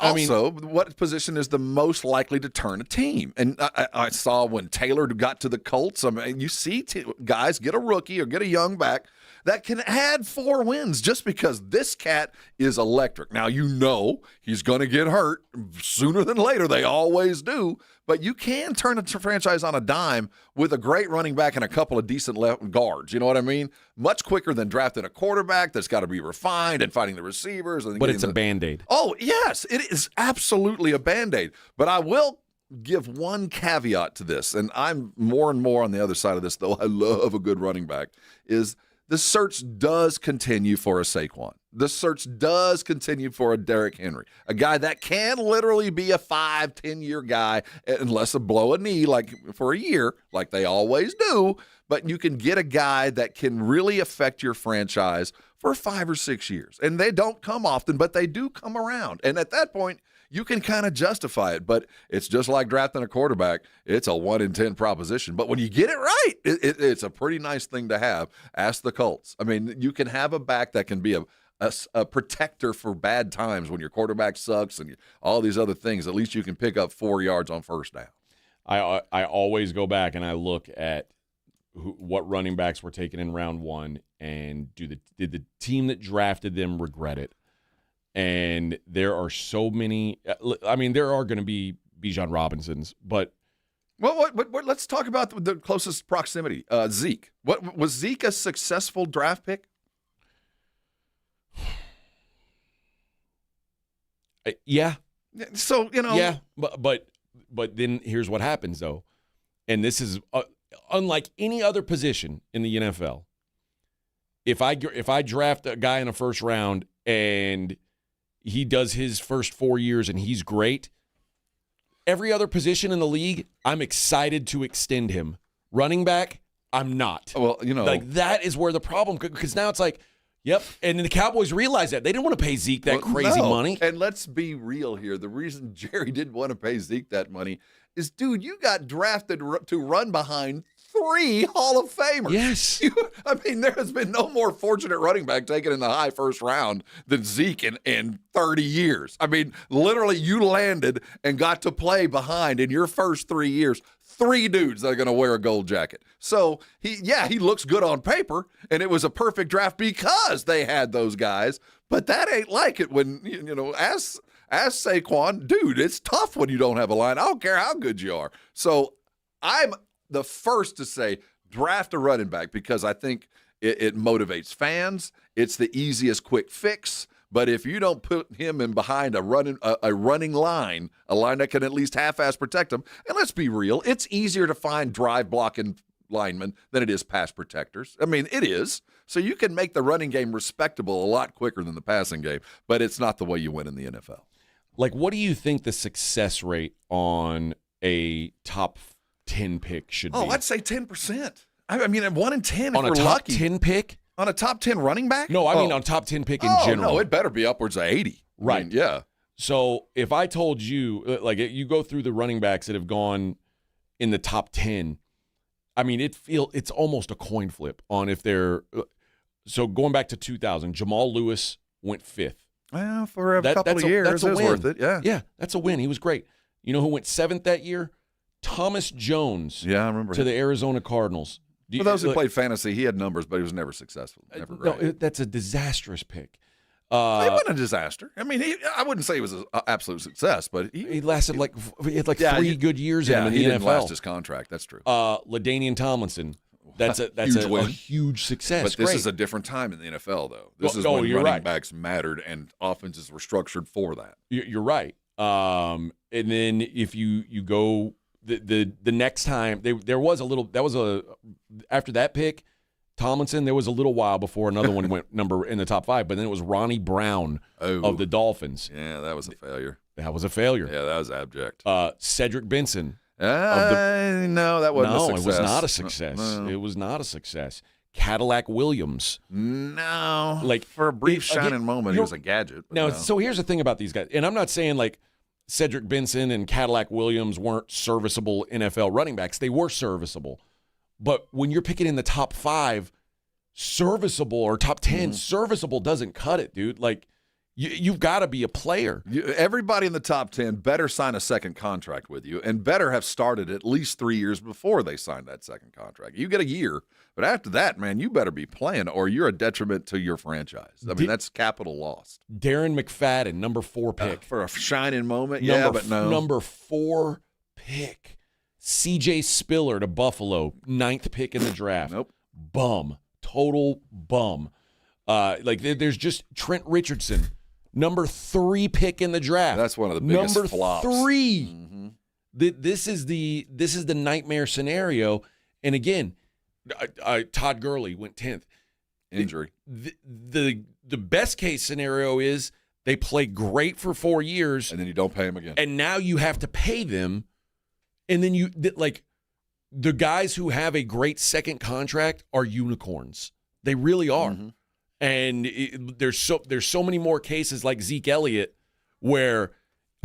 what position is the most likely to turn a team? And I saw when Taylor got to the Colts, I mean, you see guys get a rookie or get a young back that can add 4 wins just because this cat is electric. Now, you know he's going to get hurt sooner than later. They always do. But you can turn a franchise on a dime with a great running back and a couple of decent left guards. You know what I mean? Much quicker than drafting a quarterback that's got to be refined and finding the receivers. But it's a Band-Aid. Oh, yes. It is absolutely a Band-Aid. But I will give one caveat to this, and I'm more and more on the other side of this, though I love a good running back, is the search does continue for a Saquon. The search does continue for a Derrick Henry, a guy that can literally be a 5-10-year guy unless a blow a knee like for a year, like they always do. But you can get a guy that can really affect your franchise for 5 or 6 years. And they don't come often, but they do come around. And at that point, you can kind of justify it, but it's just like drafting a quarterback. It's a 1 in 10 proposition. But when you get it right, it's a pretty nice thing to have. Ask the Colts. I mean, you can have a back that can be a protector for bad times when your quarterback sucks and all these other things. At least you can pick up 4 yards on first down. I always go back and I look at what running backs were taken in round 1, and did the team that drafted them regret it? And there are so many. I mean, there are going to be Bijan Robinsons, but well, let's talk about the closest proximity. Zeke. Was Zeke a successful draft pick? Yeah. So Yeah, but then here's what happens though, and this is unlike any other position in the NFL. If I draft a guy in the first round and he does his first 4 years and he's great, Every other position in the league, I'm excited to extend him. Running back, I'm not. Well, like that is where the problem, because now it's like, yep. And then the Cowboys realized that. They didn't want to pay Zeke that crazy money. And let's be real here. The reason Jerry didn't want to pay Zeke that money is, dude, you got drafted to run behind 3 Hall of Famers. Yes. There has been no more fortunate running back taken in the high first round than Zeke in 30 years. Literally, you landed and got to play behind in your first 3 years 3 dudes that are going to wear a gold jacket. So, he looks good on paper, and it was a perfect draft because they had those guys. But that ain't like it when, ask Saquon, dude, it's tough when you don't have a line. I don't care how good you are. So, I'm the first to say draft a running back because I think it motivates fans. It's the easiest quick fix. But if you don't put him in behind a running line, a line that can at least half-ass protect him, and let's be real, it's easier to find drive blocking linemen than it is pass protectors. It is. So you can make the running game respectable a lot quicker than the passing game, but it's not the way you win in the NFL. Like, what do you think the success rate on a top 10 pick should be? I'd say 10%. 1 in 10 on if a we're top lucky. 10 pick? On a top 10 running back? No, on top 10 pick in general. No, it better be upwards of 80. Right. Yeah. So if I told you, you go through the running backs that have gone in the top 10, it's almost a coin flip on if they're. So going back to 2000, Jamal Lewis went 5th. Well, for a couple of years, it was worth it. Yeah. Yeah, that's a win. He was great. You know who went 7th that year? Thomas Jones. Yeah, I remember to the Arizona Cardinals. For those who played fantasy, he had numbers, but he was never successful. Never great. No, that's a disastrous pick. It wasn't a disaster. I wouldn't say it was an absolute success, but he lasted he had 3 good years in him in the he NFL. didn't last his contract. That's true. LaDainian Tomlinson. That's a huge success. But this is a different time in the NFL, though. This is when running backs mattered and offenses were structured for that. You're right. And then if you go the next time after that pick, Tomlinson, there was a little while before another one went number in the top 5, but then it was Ronnie Brown of the Dolphins. Yeah, that was a failure. That was a failure. Yeah, that was abject. Cedric Benson. No, that wasn't a success. No, it was not a success. No. It was not a success. Cadillac Williams. No. For a brief shining moment, he was a gadget. No, so here's the thing about these guys. And I'm not saying Cedric Benson and Cadillac Williams weren't serviceable NFL running backs. They were serviceable. But when you're picking in the top 5, serviceable or top 10, serviceable doesn't cut it, dude. You've got to be a player. Everybody in the top 10 better sign a second contract with you and better have started at least 3 years before they signed that second contract. You get a year, but after that, man, you better be playing or you're a detriment to your franchise. That's capital lost. Darren McFadden, number 4 pick. For a shining moment, but no. Number 4 pick. C.J. Spiller to Buffalo, 9th pick in the draft. Nope. Bum. Total bum. There's just Trent Richardson. Number 3 pick in the draft. That's one of the biggest flops. Number 3. Mm-hmm. This is the nightmare scenario. And again, Todd Gurley went 10th. Injury. The best case scenario is they play great for 4 years, and then you don't pay them again. And now you have to pay them, and then the guys who have a great second contract are unicorns. They really are. Mm-hmm. And there's so many more cases like Zeke Elliott where,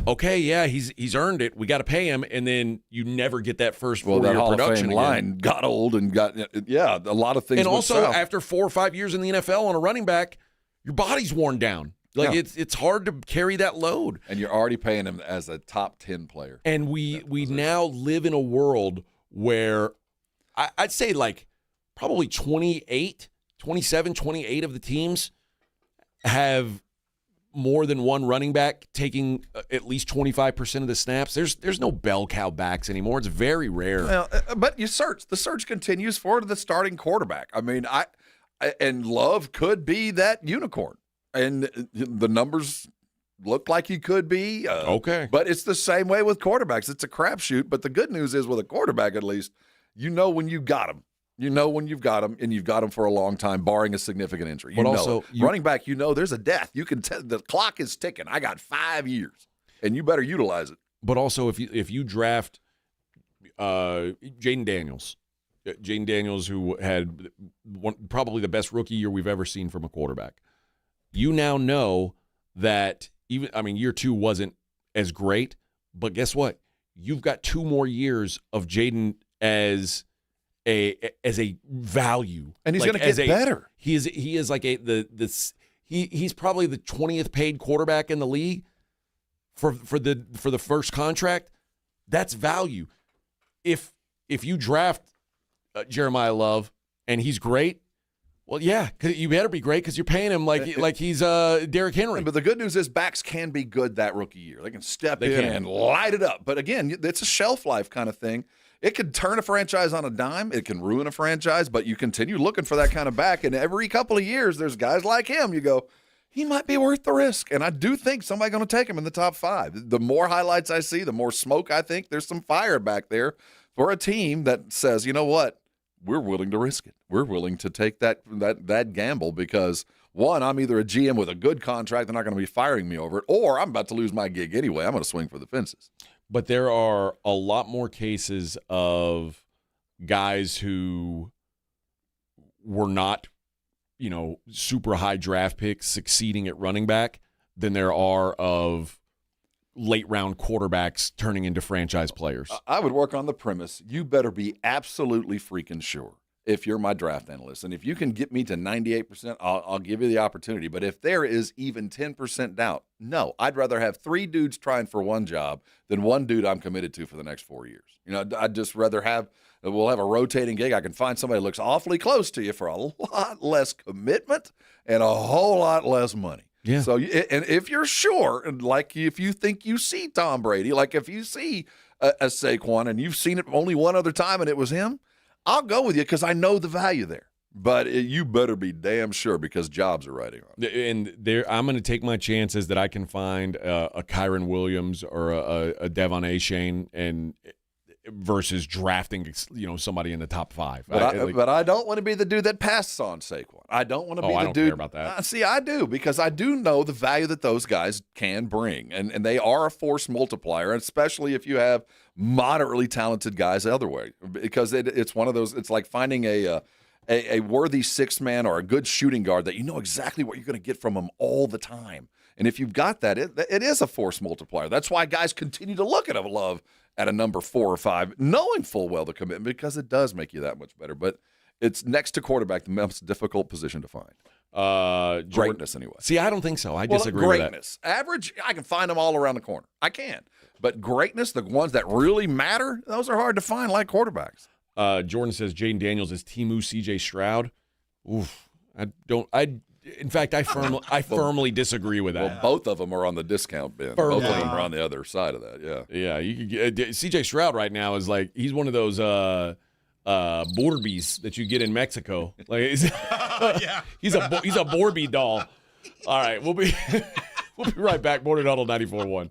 okay, yeah, he's earned it. We got to pay him, and then you never get that first 4-year Hall production of Fame line got old and got a lot of things. And also south. After 4 or 5 years in the NFL on a running back, your body's worn down. It's hard to carry that load. And you're already paying him as a top 10 player. And we now live in a world where I'd say probably 27, 28 of the teams have more than one running back taking at least 25% of the snaps. There's no bell cow backs anymore. It's very rare. Well, but the search continues for the starting quarterback. And Love could be that unicorn. And the numbers look like he could be. Okay. But it's the same way with quarterbacks. It's a crapshoot. But the good news is with a quarterback, at least, you know when you got him. You know when you've got him, and you've got him for a long time, barring a significant injury. Running back, there's a death. You can tell the clock is ticking. I got 5 years, and you better utilize it. But also, if you draft Jaden Daniels, who had probably the best rookie year we've ever seen from a quarterback, you now know that year 2 wasn't as great, but guess what? You've got 2 more years of Jaden as a value, and he's going to get better. He is like he's probably the 20th paid quarterback in the league for the first contract. That's value. If you draft Jeremiah Love and he's great, well, yeah, you better be great because you're paying him like he's Derrick Henry. But the good news is backs can be good that rookie year. They can step in and light it up. But again, it's a shelf life kind of thing. It could turn a franchise on a dime. It can ruin a franchise, but you continue looking for that kind of back. And every couple of years, there's guys like him. You go, he might be worth the risk. And I do think somebody's going to take him in the top 5. The more highlights I see, the more smoke I think. There's some fire back there for a team that says, you know what? We're willing to risk it. We're willing to take that gamble because, one, I'm either a GM with a good contract, they're not going to be firing me over it, or I'm about to lose my gig anyway. I'm going to swing for the fences. But there are a lot more cases of guys who were not, super high draft picks succeeding at running back than there are of late round quarterbacks turning into franchise players. I would work on the premise, you better be absolutely freaking sure if you're my draft analyst. And if you can get me to 98%, I'll give you the opportunity. But if there is even 10% doubt, no, I'd rather have 3 dudes trying for one job than one dude I'm committed to for the next 4 years. I'd just rather we'll have a rotating gig. I can find somebody who looks awfully close to you for a lot less commitment and a whole lot less money. Yeah. So, and if you're sure, like if you think you see Tom Brady, like if you see a Saquon and you've seen it only one other time and it was him, I'll go with you because I know the value there. But you better be damn sure because jobs are writing on it. And I'm going to take my chances that I can find a Kyron Williams or a Devon Achane and versus drafting somebody in the top 5. But I don't want to be the dude that passes on Saquon. I don't want to be the dude. I don't care about that. See, I do because I do know the value that those guys can bring, and they are a force multiplier, especially if you have moderately talented guys the other way. Because it's one of those. It's like finding a worthy 6th man or a good shooting guard that you know exactly what you're going to get from him all the time. And if you've got that, it is a force multiplier. That's why guys continue to look at a Love at a number 4 or 5, knowing full well the commitment, because it does make you that much better. But it's next to quarterback the most difficult position to find. Greatness, anyway. See, I don't think so. I disagree with that. Greatness. Average, I can find them all around the corner. I can. But greatness, the ones that really matter, those are hard to find like quarterbacks. Jordan says Jaden Daniels is Temu CJ Stroud. Oof. In fact, I firmly disagree with that. Well, both of them are on the discount bin. Both of them are on the other side of that. Yeah. You could get CJ Stroud right now is like he's one of those Borbies that you get in Mexico. Like he's a Borby doll. All right, we'll be right back. Morning Huddle 94.1.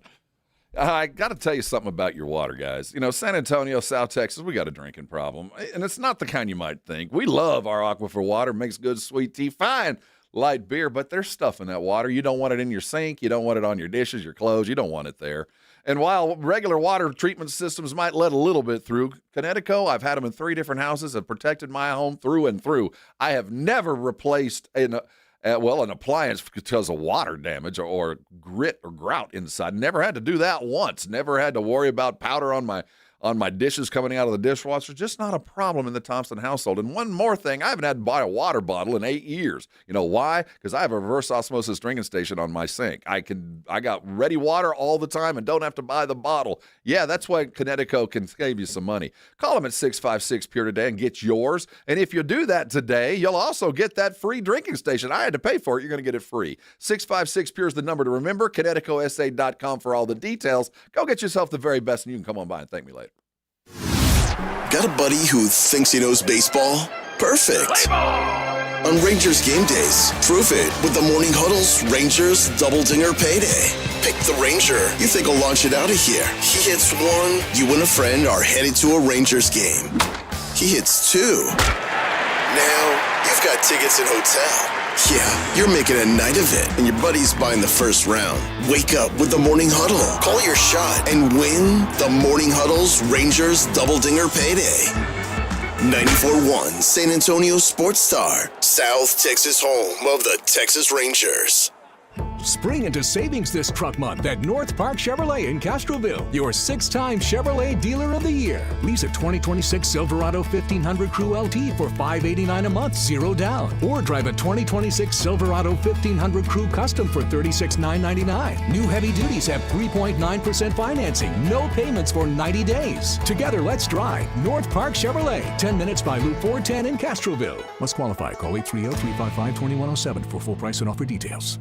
I got to tell you something about your water, guys. San Antonio, South Texas, we got a drinking problem, and it's not the kind you might think. We love our aquifer water, makes good sweet tea, fine light beer, but there's stuff in that water. You don't want it in your sink. You don't want it on your dishes, your clothes. You don't want it there. And while regular water treatment systems might let a little bit through, Connecticut, I've had them in 3 different houses, have protected my home through and through. I have never replaced an appliance because of water damage or grit or grout inside. Never had to do that once. Never had to worry about powder on my dishes coming out of the dishwasher. Just not a problem in the Thompson household. And one more thing, I haven't had to buy a water bottle in 8 years. You know why? Because I have a reverse osmosis drinking station on my sink. I got ready water all the time and don't have to buy the bottle. Yeah, that's why Connecticut can save you some money. Call them at 656-PURE today and get yours. And if you do that today, you'll also get that free drinking station. I had to pay for it. You're going to get it free. 656-PURE is the number to remember. ConnecticutSA.com for all the details. Go get yourself the very best, and you can come on by and thank me later. Got a buddy who thinks he knows baseball? Perfect. On Rangers game days, prove it with the Morning Huddle's Rangers Double Dinger Payday. Pick the Ranger you think will launch it out of here. He hits 1, you and a friend are headed to a Rangers game. He hits 2. Now, you've got tickets and hotel. Yeah, you're making a night of it, and your buddy's buying the first round. Wake up with the Morning Huddle. Call your shot and win the Morning Huddle's Rangers Double Dinger Payday. 94.1 San Antonio Sports Star, South Texas home of the Texas Rangers. Spring into savings this truck month at North Park Chevrolet in Castroville, your 6-time Chevrolet Dealer of the Year. Lease a 2026 Silverado 1500 Crew LT for $589 a month, 0 down. Or drive a 2026 Silverado 1500 Crew Custom for $36,999. New heavy duties have 3.9% financing, no payments for 90 days. Together, let's drive North Park Chevrolet, 10 minutes by Loop 410 in Castroville. Must qualify. Call 830-355-2107 for full price and offer details.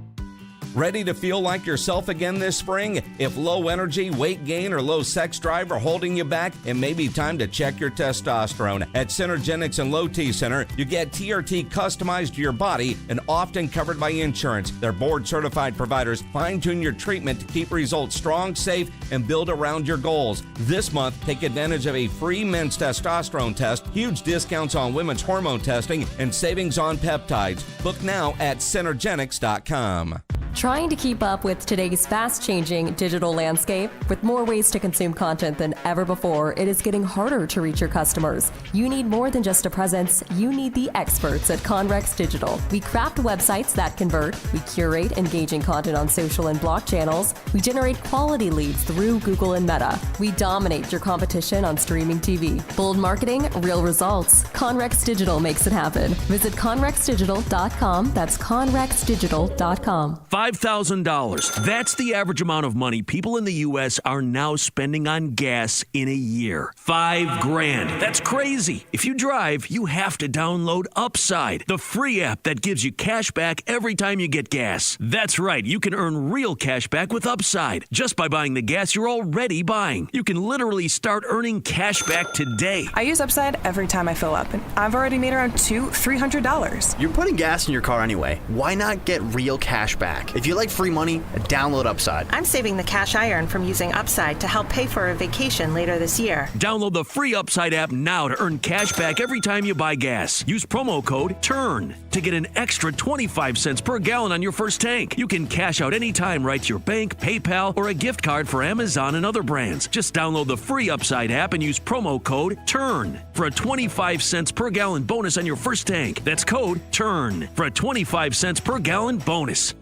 Ready to feel like yourself again this spring? If low energy, weight gain, or low sex drive are holding you back, it may be time to check your testosterone. At Synergenics and Low T Center, you get TRT customized to your body and often covered by insurance. Their board-certified providers fine-tune your treatment to keep results strong, safe, and build around your goals. This month, take advantage of a free men's testosterone test, huge discounts on women's hormone testing, and savings on peptides. Book now at Synergenics.com. Trying to keep up with today's fast-changing digital landscape? With more ways to consume content than ever before, it is getting harder to reach your customers. You need more than just a presence. You need the experts at Conrex Digital. We craft websites that convert. We curate engaging content on social and blog channels. We generate quality leads through Google and Meta. We dominate your competition on streaming TV. Bold marketing, real results. Conrex Digital makes it happen. Visit conrexdigital.com. That's conrexdigital.com. $5,000. That's the average amount of money people in the U.S. are now spending on gas in a year. $5,000. That's crazy. If you drive, you have to download Upside, the free app that gives you cash back every time you get gas. That's right. You can earn real cash back with Upside just by buying the gas you're already buying. You can literally start earning cash back today. I use Upside every time I fill up, and I've already made around $300. You're putting gas in your car anyway. Why not get real cash back? If you like free money, download Upside. I'm saving the cash I earn from using Upside to help pay for a vacation later this year. Download the free Upside app now to earn cash back every time you buy gas. Use promo code TURN to get an extra 25 cents per gallon on your first tank. You can cash out anytime right to your bank, PayPal, or a gift card for Amazon and other brands. Just download the free Upside app and use promo code TURN for a 25 cents per gallon bonus on your first tank. That's code TURN for a 25 cents per gallon bonus.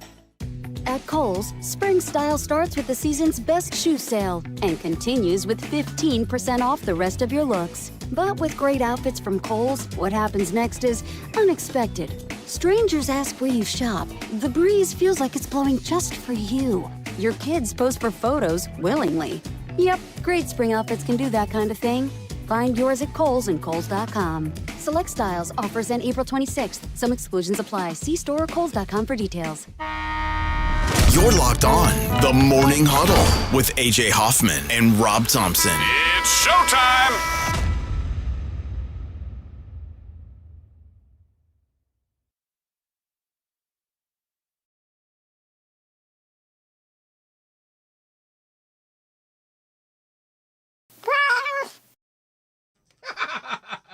At Kohl's, spring style starts with the season's best shoe sale and continues with 15% off the rest of your looks. But with great outfits from Kohl's, what happens next is unexpected. Strangers ask where you shop. The breeze feels like it's blowing just for you. Your kids pose for photos willingly. Yep, great spring outfits can do that kind of thing. Find yours at Kohl's and Kohl's.com. Select styles, offers end April 26th. Some exclusions apply. See store or Kohl's.com for details. You're locked on the Morning Huddle with AJ Hoffman and Rob Thompson. It's showtime!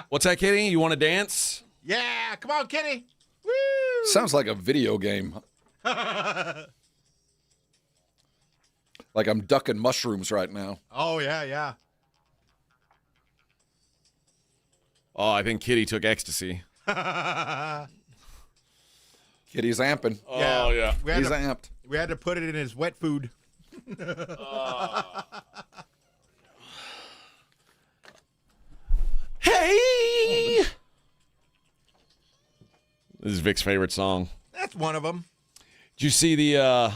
What's that, Kitty? You want to dance? Yeah, come on, Kitty. Woo! Sounds like a video game. Like I'm ducking mushrooms right now. Oh, yeah. Oh, I think Kitty took ecstasy. Kitty's amping. Oh, yeah. He's amped. We had to put it in his wet food. Hey! This is Vic's favorite song. That's one of them. Did you see the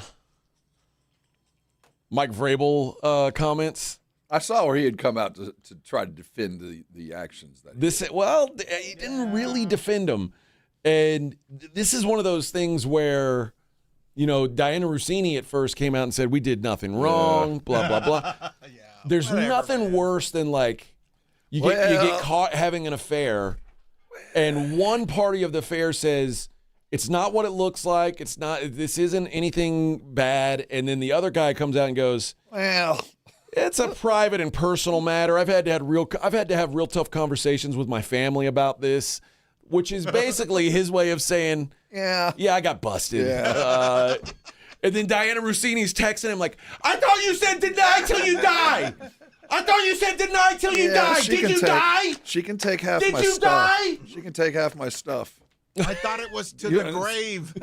Mike Vrabel comments? I saw where he had come out to try to defend the actions. He didn't really defend them. And this is one of those things where, Diana Rossini at first came out and said, we did nothing wrong, blah, blah, blah. There's nothing worse than you get caught having an affair and one party of the affair says, it's not what it looks like. This isn't anything bad. And then the other guy comes out and goes, well, it's a private and personal matter. I've had to have real tough conversations with my family about this, which is basically his way of saying, Yeah. Yeah, I got busted. Yeah. And then Diana Rossini's texting him like, I thought you said deny till you die. I thought you said deny till you die. Did you die? She can take half Did my you stuff. die? She can take half my stuff. I thought it was to the grave.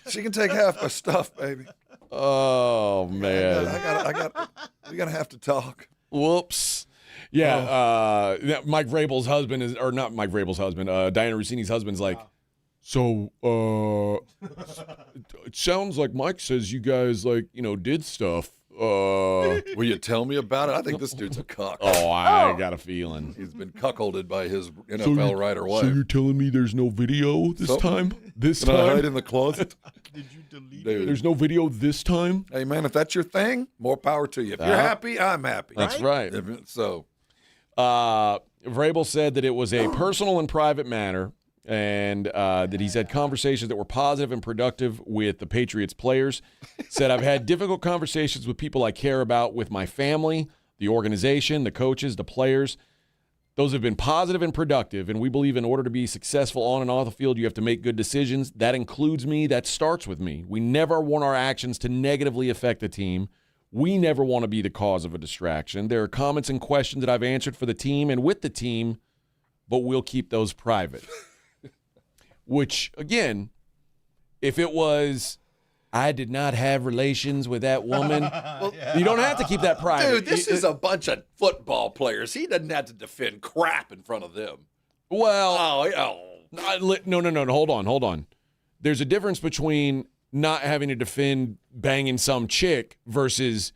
She can take half my stuff, baby. Oh, man. We're going to have to talk. Whoops. Yeah, Mike Vrabel's husband is, or not Mike Vrabel's husband, Diana Rossini's husband's like, so, it sounds like Mike says you guys, like, did stuff. Will you tell me about it? I think this dude's a cuck. Oh, I got a feeling. He's been cuckolded by his NFL writer wife. So you're telling me there's no video this time? Can I hide in the closet? Did you delete Dude. There's no video this time? Hey, man, if that's your thing, more power to you. If you're happy, I'm happy. That's right. So, Vrabel said that it was a personal and private matter, and that he's had conversations that were positive and productive with the Patriots players. Said, I've had difficult conversations with people I care about, with my family, the organization, the coaches, the players. Those have been positive and productive, and we believe in order to be successful on and off the field, you have to make good decisions. That includes me. That starts with me. We never want our actions to negatively affect the team. We never want to be the cause of a distraction. There are comments and questions that I've answered for the team and with the team, but we'll keep those private. Which, again, if it was, I did not have relations with that woman, you don't have to keep that private. dude, this is a bunch of football players. He doesn't have to defend crap in front of them. Well, no, hold on. There's a difference between not having to defend banging some chick versus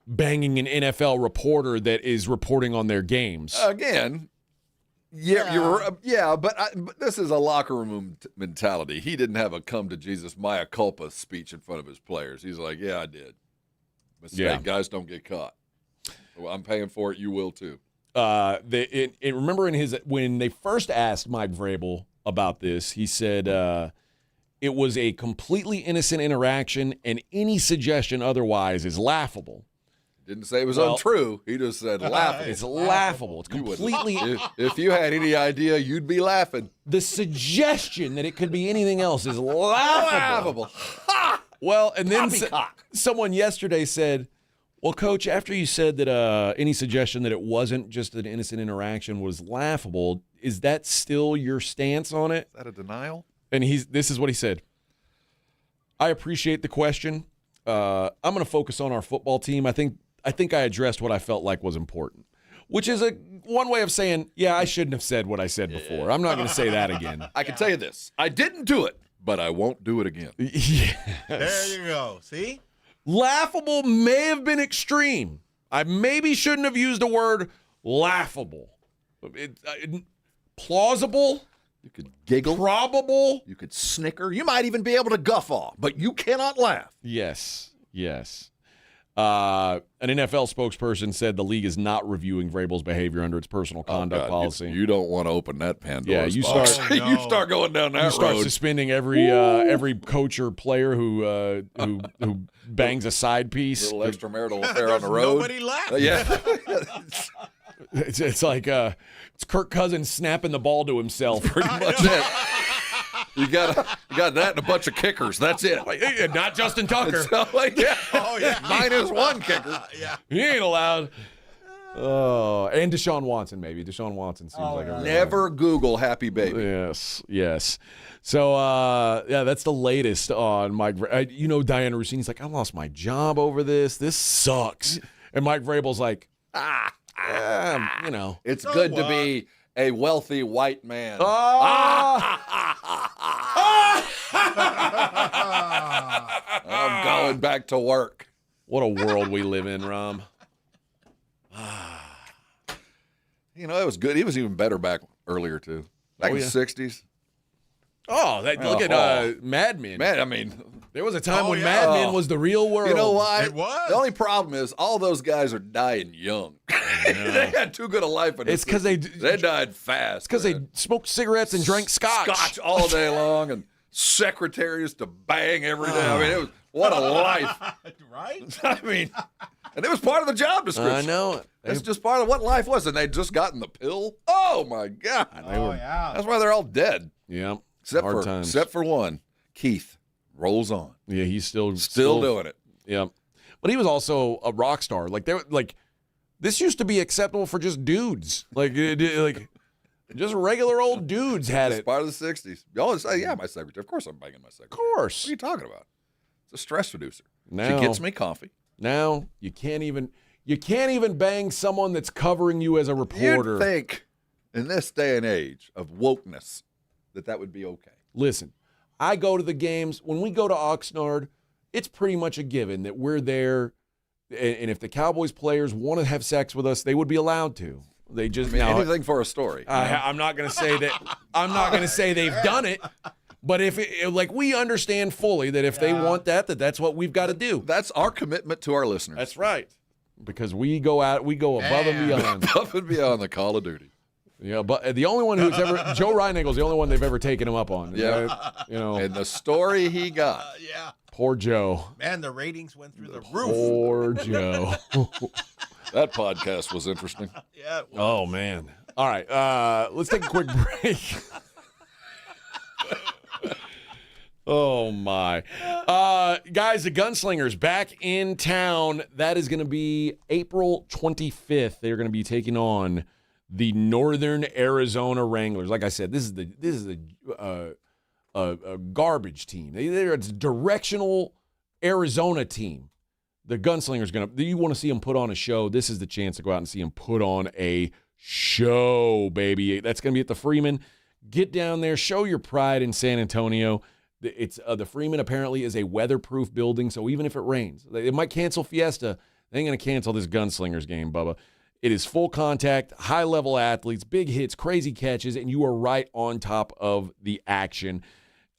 banging an NFL reporter that is reporting on their games. Again, but this is a locker room mentality. He didn't have a come to Jesus Mea culpa speech in front of his players. He's like, yeah, I did. Mistake, guys don't get caught. Well, I'm paying for it. You will too. Remember when they first asked Mike Vrabel about this, he said it was a completely innocent interaction, and any suggestion otherwise is laughable. Didn't say it was untrue. He just said laughable. It's laughable. It's completely. If you had any idea, you'd be laughing. The suggestion that it could be anything else is laughable. Well, and then someone yesterday said, well, Coach, after you said that any suggestion that it wasn't just an innocent interaction was laughable, is that still your stance on it? Is that a denial? And this is what he said. I appreciate the question. I'm going to focus on our football team. I think I addressed what I felt like was important, which is one way of saying, yeah, I shouldn't have said what I said before. I'm not going to say that again. I can tell you this. I didn't do it, but I won't do it again. Yes. There you go. See? Laughable may have been extreme. I maybe shouldn't have used the word laughable. Plausible. You could giggle. Probable. You could snicker. You might even be able to guffaw, but you cannot laugh. Yes. An NFL spokesperson said the league is not reviewing Vrabel's behavior under its personal conduct policy. You don't want to open that Pandora's you box. start. You start going down that road. You start suspending every coach or player who bangs a side piece. Little extramarital affair on the road. Nobody laughed. Yeah. It's like it's Kirk Cousins snapping the ball to himself. Pretty much it. You got that and a bunch of kickers. That's it. Not Justin Tucker. Minus one kicker. He ain't allowed. Oh, and Deshaun Watson, maybe. Deshaun Watson seems like a never Google happy baby. Yes. So, that's the latest on Mike. Diana Rossini's like, I lost my job over this. This sucks. And Mike Vrabel's like, It's good to be a wealthy white man. I'm going back to work. What a world we live in, Rom. It was good. He was even better back earlier, too. Back in the 60s. Look at Mad Men. There was a time when Mad Men was the real world. You know why? It was. The only problem is all those guys are dying young. They had too good a life. It's because they died fast. It's because they smoked cigarettes and drank scotch all day long, and secretaries to bang every day. It was what a life, right? And it was part of the job description. I know it. It's just part of what life was, and they'd just gotten the pill. Oh my God! Yeah. That's why they're all dead. Yeah, except for one. Keith rolls on. Yeah, he's still doing it. Yeah, but he was also a rock star. This used to be acceptable for just dudes. Just regular old dudes had it. Part of the 60s. Y'all say, yeah, my secretary. Of course I'm banging my secretary. Of course. What are you talking about? It's a stress reducer. Now, she gets me coffee. Now you can't even bang someone that's covering you as a reporter. You'd think in this day and age of wokeness that would be okay. Listen, I go to the games. When we go to Oxnard, it's pretty much a given that we're there. And if the Cowboys players want to have sex with us, they would be allowed to. They just anything for a story. I'm not going to say that. I'm not going to say they've done it. But if we understand fully that if they want that's what we've got to do. That's our commitment to our listeners. That's right. Because we go above and beyond. Above and beyond the call of duty. Yeah, but the only one who's ever Joe Reinagel's the only one they've ever taken him up on. Yeah, and the story he got. Yeah. Poor Joe. Man, the ratings went through the roof. Poor Joe. That podcast was interesting. Yeah. It was. Oh man. All right. Let's take a quick break. Oh my. Guys, the Gunslingers back in town. That is going to be April 25th. They're going to be taking on the Northern Arizona Wranglers. Like I said, this is a garbage team. They're a directional Arizona team. The Gunslingers you want to see them put on a show. This is the chance to go out and see them put on a show, baby. That's going to be at the Freeman. Get down there, show your pride in San Antonio. It's the Freeman apparently is a weatherproof building, so even if it rains, it might cancel Fiesta. They ain't going to cancel this Gunslingers game, Bubba. It is full contact, high-level athletes, big hits, crazy catches, and you are right on top of the action.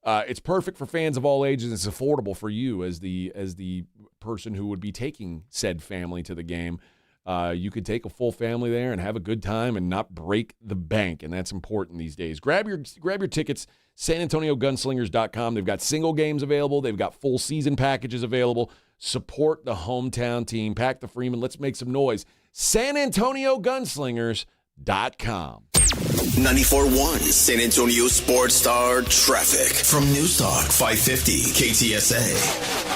It's perfect for fans of all ages. It's affordable for you as the person who would be taking said family to the game. You could take a full family there and have a good time and not break the bank, and that's important these days. Grab your tickets, SanAntonioGunslingers.com. They've got single games available. They've got full season packages available. Support the hometown team. Pack the Freeman. Let's make some noise. SanAntonioGunslingers.com. 94.1 San Antonio Sports Star traffic from News Talk 550 KTSA.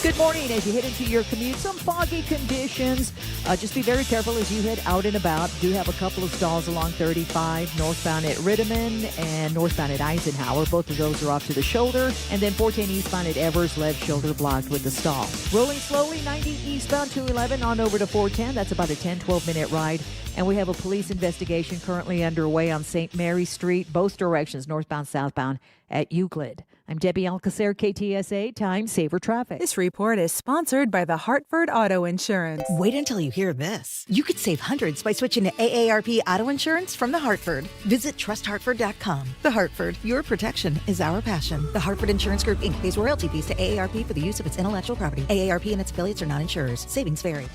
Good morning. As you head into your commute, some foggy conditions. Just be very careful as you head out and about. Do have a couple of stalls along 35, northbound at Rittiman and northbound at Eisenhower. Both of those are off to the shoulder. And then 14 eastbound at Evers, left shoulder blocked with the stall. Rolling slowly, 90 eastbound 211 on over to 410. That's about a 10-12-minute ride. And we have a police investigation currently underway on St. Mary Street, both directions, northbound, southbound at Euclid. I'm Debbie Alcacer, KTSA, Time Saver Traffic. This report is sponsored by the Hartford Auto Insurance. Wait until you hear this. You could save hundreds by switching to AARP Auto Insurance from The Hartford. Visit trusthartford.com. The Hartford, your protection is our passion. The Hartford Insurance Group, Inc. pays royalty fees to AARP for the use of its intellectual property. AARP and its affiliates are not insurers. Savings vary.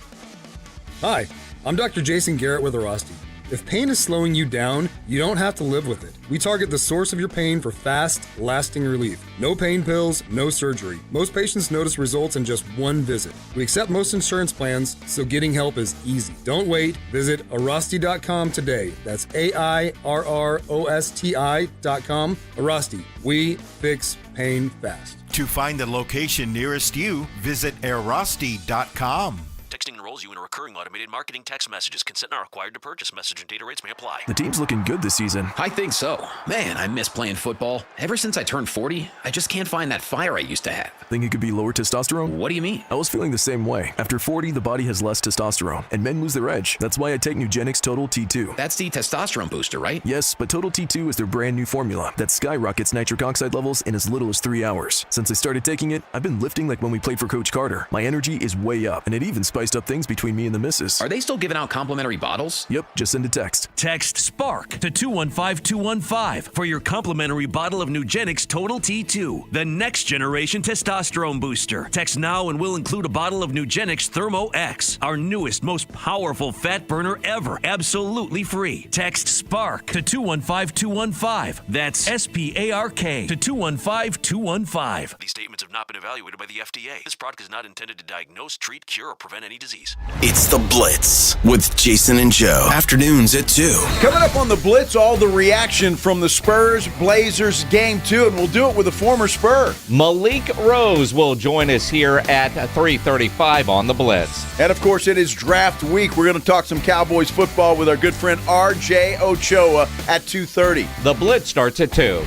Hi, I'm Dr. Jason Garrett with Airrosti. If pain is slowing you down, you don't have to live with it. We target the source of your pain for fast, lasting relief. No pain pills, no surgery. Most patients notice results in just one visit. We accept most insurance plans, so getting help is easy. Don't wait. Visit Airrosti.com today. That's AIRROSTI.com. Airrosti. We fix pain fast. To find the location nearest you, visit Airrosti.com. Texting enrolls you in a recurring automated marketing text messages. Consent not required to purchase. Message and data rates may apply. The team's looking good this season. I think so. Man, I miss playing football. Ever since I turned 40, I just can't find that fire I used to have. Think it could be lower testosterone? What do you mean? I was feeling the same way. After 40, the body has less testosterone, and men lose their edge. That's why I take Nugenix Total T2. That's the testosterone booster, right? Yes, but Total T2 is their brand new formula that skyrockets nitric oxide levels in as little as 3 hours. Since I started taking it, I've been lifting like when we played for Coach Carter. My energy is way up, and it even spiced up things between me and the missus. Are they still giving out complimentary bottles? Yep, just send a text. Text SPARK to 215-215 for your complimentary bottle of Nugenix Total T2, the next generation testosterone booster. Text now and we'll include a bottle of Nugenix Thermo X, our newest, most powerful fat burner ever, absolutely free. Text SPARK to 215-215. That's SPARK to 215-215. These statements have not been evaluated by the FDA. This product is not intended to diagnose, treat, cure, or prevent any disease. It's The Blitz with Jason and Joe. Afternoons at 2. Coming up on The Blitz, all the reaction from the Spurs-Blazers Game 2, and we'll do it with a former Spur. Malik Rose will join us here at 3:35 on The Blitz. And, of course, it is draft week. We're going to talk some Cowboys football with our good friend R.J. Ochoa at 2:30. The Blitz starts at 2.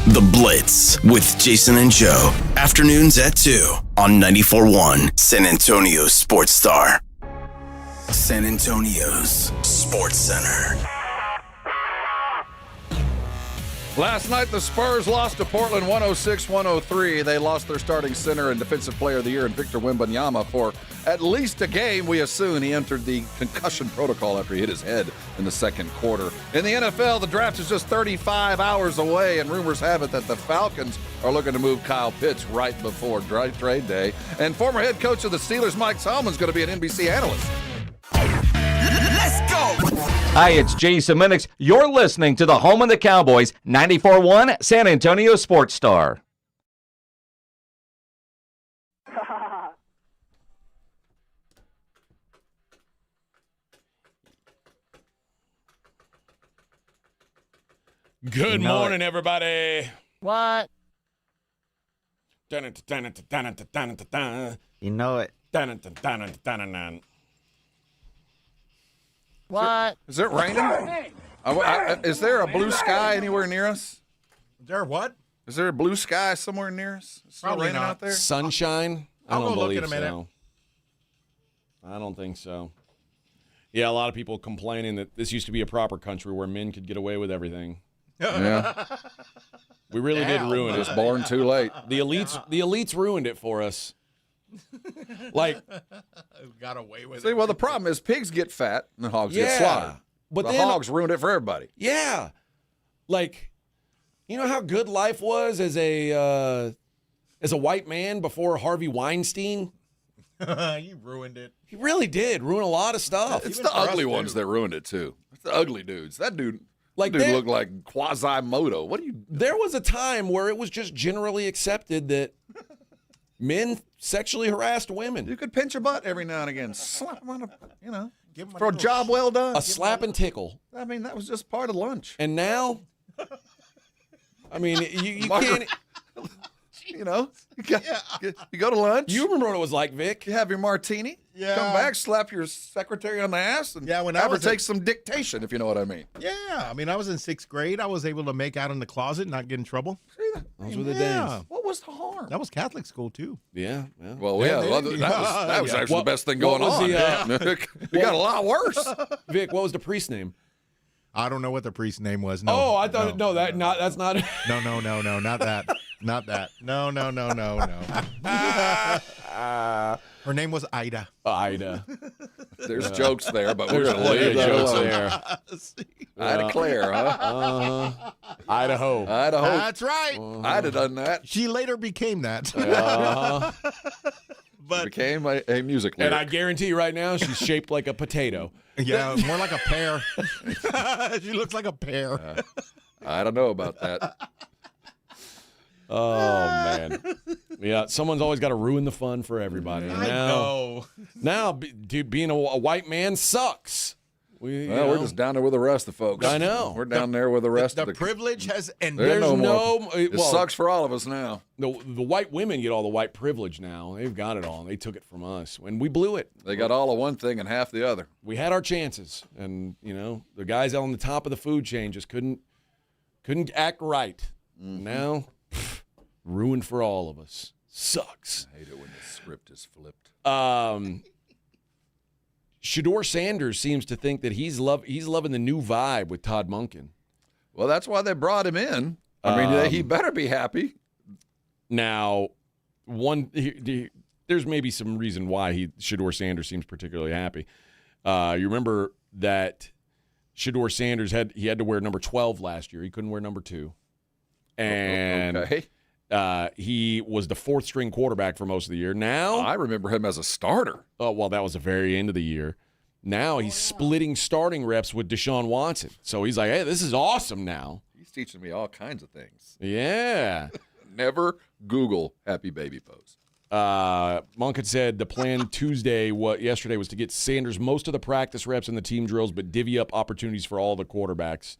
The Blitz with Jason and Joe. Afternoons at 2 on 94.1 San Antonio Sports Star. San Antonio's Sports Center. Last night, the Spurs lost to Portland 106-103. They lost their starting center and defensive player of the year in Victor Wembanyama for at least a game. We assume he entered the concussion protocol after he hit his head in the second quarter. In the NFL, the draft is just 35 hours away, and rumors have it that the Falcons are looking to move Kyle Pitts right before trade day. And former head coach of the Steelers, Mike Tomlin's going to be an NBC analyst. Let's go! Hi, it's Jason Minix. You're listening to the home of the Cowboys, 94.1 San Antonio Sports Star. Good morning, everybody. What? You know it. What? Is it raining? Is there a blue sky anywhere near us? Is there what? Is there a blue sky somewhere near us? It's still Probably raining not. out there? Sunshine? I I'll don't go look believe in a minute. so. I don't think so. Yeah, a lot of people complaining that this used to be a proper country where men could get away with everything. Yeah. We really did ruin it. Just born too late. The elites ruined it for us. Like, got away with it. See, well, the problem is pigs get fat and the hogs get Yeah, slaughtered. but the then- hogs ruined it for everybody. yeah. Like, you know how good life was as a white man before Harvey Weinstein? You ruined it. He really did ruin a lot of stuff. It's Even the for us, ugly ones too. that ruined it, too. It's the ugly dudes. That dude Like dude looked like Quasimodo. What do you... There was a time where it was just generally accepted that men sexually harassed women. You could pinch a butt every now and again. Slap them on a, Give him for a little job well done. A slap and tickle. I mean, that was just part of lunch. And now, I mean, you Margaret- can't. You know, you go to lunch. You remember what it was like, Vic? You have your martini. Yeah. Come back, slap your secretary on the ass, and Yeah, when I have her was take some dictation, if you know what I mean. Yeah, I mean, I was in 6th grade. I was able to make out in the closet, not get in trouble. Those were the Yeah. days. What was the harm? That was Catholic school, too. Yeah. Well, Yeah, yeah, well, they- that was yeah. actually What- the best thing what going was on. the, It got a lot worse. Vic, what was the priest's name? I don't know what the priest's name was. No. Oh, I thought that's not. No, not that. Not that. No. Her name was Ida. Ida. There's jokes there, but we're There's going to leave plenty of those jokes there. there. Ida Claire, huh? Idaho. Idaho. That's right. I'd have done that. She later became that. But Became a music And lyric. I guarantee you right now, she's shaped like a potato. yeah, more like a pear. She looks like a pear. I don't know about that. Oh, man. Yeah, someone's always got to ruin the fun for everybody. And I know. Now, dude, being a white man sucks. We're just down there with the rest of the folks. I know. We're down there with the rest The of the privilege has ended. There's There's no more. It well, sucks for all of us now. The white women get all the white privilege now. They've got it all. They took it from us, and we blew it. They got all of one thing and half the other. We had our chances, and the guys on the top of the food chain just couldn't act right. Mm-hmm. Now, ruined for all of us. Sucks. I hate it when the script is flipped. Shedeur Sanders seems to think that he's loving the new vibe with Todd Monken. Well, that's why they brought him in. I mean, he better be happy. Now, there's maybe some reason why Shedeur Sanders seems particularly happy. You remember that Shedeur Sanders had to wear number 12 last year. He couldn't wear number 2. And Okay. he was the 4th string quarterback for most of the year. Now I remember him as a starter. Oh, well, that was the very end of the year. Now he's splitting starting reps with Deshaun Watson. So he's like, hey, this is awesome now. He's teaching me all kinds of things. Yeah. Never Google happy baby pose. Monk had said the plan yesterday was to get Sanders most of the practice reps and the team drills, but divvy up opportunities for all the quarterbacks.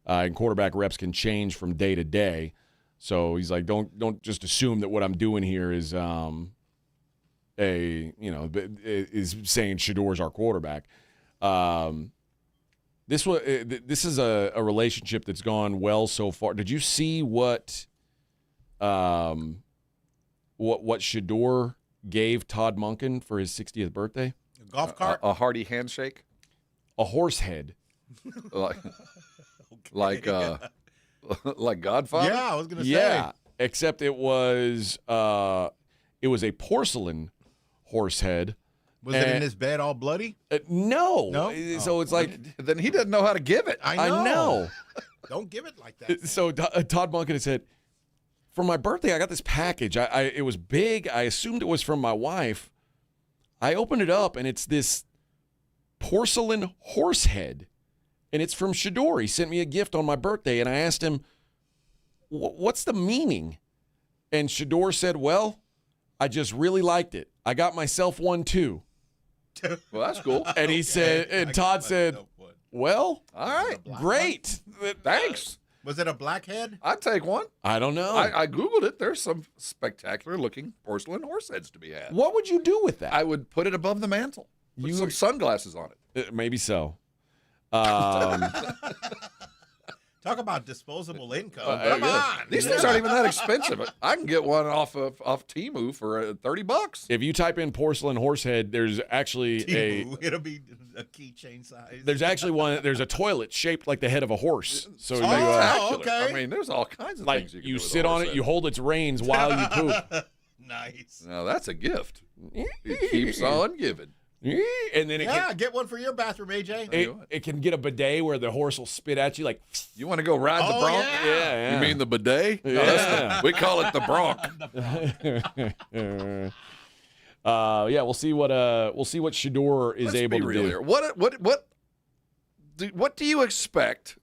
And quarterback reps can change from day to day. So he's like, don't just assume that what I'm doing here is is saying Shedor's our quarterback. This is a relationship that's gone well so far. Did you see what Shedor gave Todd Monken for his 60th birthday? A golf cart? A hearty handshake? A horse head. like Godfather? Yeah, I was going to say. Yeah, except it was a porcelain horse head. Was it in his bed all bloody? No. So it's like... Then he doesn't know how to give it. I know. Don't give it like that. So Todd Monken had said, for my birthday, I got this package. It was big. I assumed it was from my wife. I opened it up, and it's this porcelain horse head. And it's from Shedor. He sent me a gift on my birthday, and I asked him, what's the meaning? And Shedor said, well, I just really liked it. I got myself one, too. Well, that's cool. And he said, and Todd said, well, all right, great. Thanks. Was it a black head? I'd take one. I don't know. I Googled it. There's some spectacular-looking porcelain horse heads to be had. What would you do with that? I would put it above the mantle. Put some sunglasses on it. Maybe so. Talk about disposable income. Come on. These things aren't even that expensive. I can get one off Temu for $30. If you type in porcelain horse head, there's actually it'll be a keychain size. There's actually one. There's a toilet shaped like the head of a horse. So okay. I mean, there's all kinds of like things you can you do with sit a on horse it, head. you hold its reins while you poop. Nice. Now that's a gift. It keeps on giving. And then get one for your bathroom, AJ. It can get a bidet where the horse will spit at you like. You want to go ride the bronc? Yeah. You mean the bidet? No, we call it the bronc. We'll see what Shedor is able to do. Here. What do you expect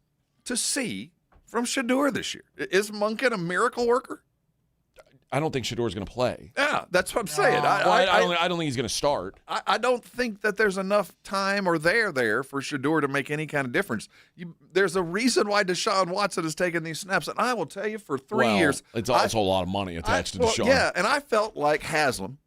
to see from Shedor this year? Is Monken a miracle worker? I don't think Shedor's going to play. Yeah, that's what I'm saying. I don't think he's going to start. I don't think that there's enough time or there for Shedor to make any kind of difference. There's a reason why Deshaun Watson has taken these snaps, and I will tell you, for 3 years, it's also a lot of money attached to Deshaun. Yeah, and I felt like Haslam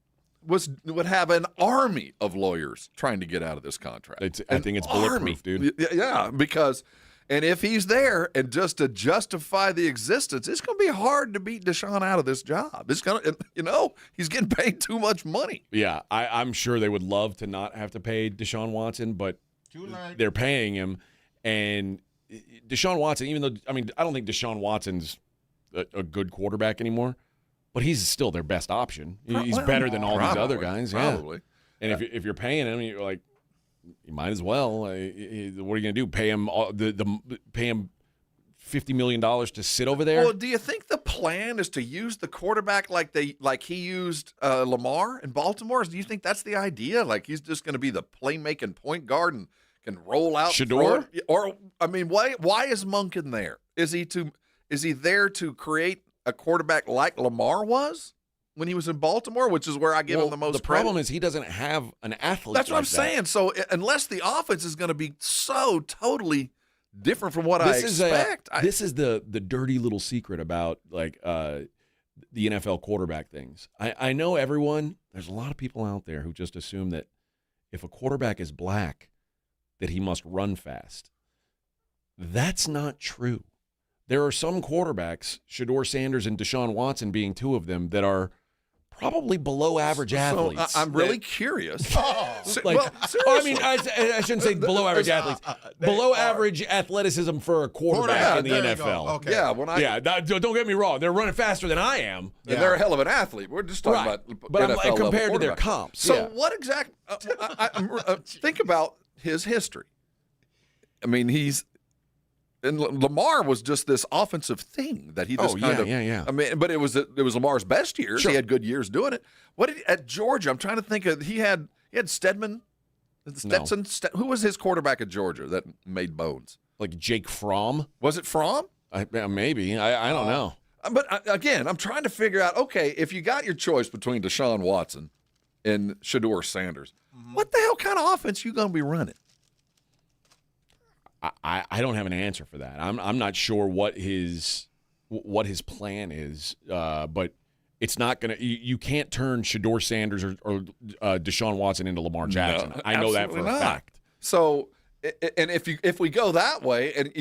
would have an army of lawyers trying to get out of this contract. I think it's bulletproof, dude. Yeah, because. And if he's there, and just to justify the existence, it's going to be hard to beat Deshaun out of this job. It's going to, he's getting paid too much money. Yeah, I'm sure they would love to not have to pay Deshaun Watson, but they're paying him. And Deshaun Watson, even though, I don't think Deshaun Watson's a good quarterback anymore, but he's still their best option. He's better than all these other guys. Probably. Yeah. And if you're paying him, you're like, you might as well. What are you going to do? Pay him pay him $50 million to sit over there? Well, do you think the plan is to use the quarterback like he used Lamar in Baltimore? Do you think that's the idea? Like he's just going to be the playmaking point guard and can roll out Shedor? Or why is Monken there? Is he there to create a quarterback like Lamar was when he was in Baltimore, which is where I give him the most credit? The problem is he doesn't have an athlete. That's what I'm saying. So unless the offense is going to be so totally different from what I expect. This is the dirty little secret about the NFL quarterback things. I know there's a lot of people out there who just assume that if a quarterback is black, that he must run fast. That's not true. There are some quarterbacks, Shedor Sanders and Deshaun Watson being two of them, that are probably below average athletes. I'm really curious. I shouldn't say below average athletes. Below average athleticism for a quarterback in the NFL. Okay. Yeah, don't get me wrong. They're running faster than I am. Yeah. They're a hell of an athlete. We're just talking about but NFL I'm compared to their quarterback. comps. So what exactly? Think about his history. I mean, and Lamar was just this offensive thing that he just yeah. I mean, but it was Lamar's best years. Sure. He had good years doing it. At Georgia? I'm trying to think of. He had Stedman, Stetson. Who was his quarterback at Georgia that made bones? Like Jake Fromm? Was it Fromm? Maybe. I don't know. But again, I'm trying to figure out, okay, if you got your choice between Deshaun Watson and Shedeur Sanders, what the hell kind of offense you going to be running? I don't have an answer for that. I'm not sure what his plan is, but it's not going to – you can't turn Shedeur Sanders or Deshaun Watson into Lamar Jackson. No, I know that for a fact. So – and if we go that way and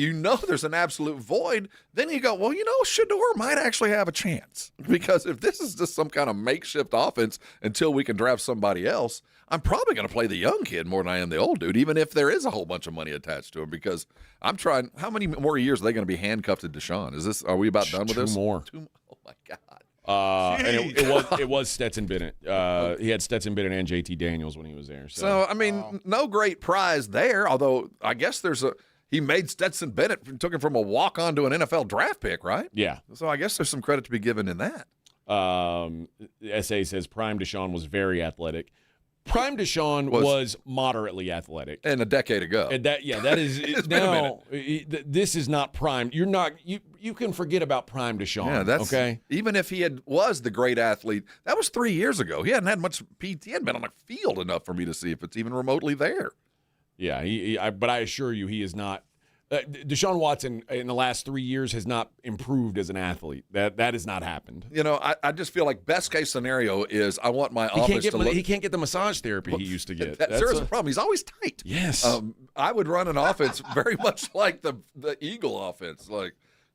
there's an absolute void, then you go, well, Shedeur might actually have a chance. Because if this is just some kind of makeshift offense until we can draft somebody else, I'm probably going to play the young kid more than I am the old dude, even if there is a whole bunch of money attached to him. Because I'm trying – how many more years are they going to be handcuffed to Deshaun? Are we about done with this? Two more. Oh, my God. And it was Stetson Bennett. He had Stetson Bennett and JT Daniels when he was there. So I mean, no great prize there. Although I guess he made Stetson Bennett and took him from a walk on to an NFL draft pick, right? Yeah. So I guess there's some credit to be given in that. SA says Prime Deshaun was very athletic. Prime Deshaun was moderately athletic, and a decade ago. And that is now. This is not prime. You can forget about Prime Deshaun. Yeah, that's okay. Even if he was the great athlete, that was 3 years ago. He hadn't had much PT. He hadn't been on the field enough for me to see if it's even remotely there. Yeah, but I assure you, he is not. Deshaun Watson in the last 3 years has not improved as an athlete. That has not happened. I just feel like best case scenario is I want my offense to look. He can't get the massage therapy he used to get. That's a problem. He's always tight. Yes. I would run an offense very much like the Eagle offense. Like,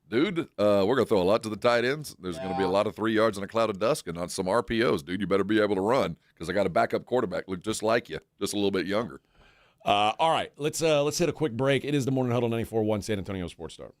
dude, we're going to throw a lot to the tight ends. There's going to be a lot of 3 yards in a cloud of dust and on some RPOs. Dude, you better be able to run because I got a backup quarterback look just like you, just a little bit younger. All right, let's hit a quick break. It is the Morning Huddle 94.1 San Antonio Sports Star.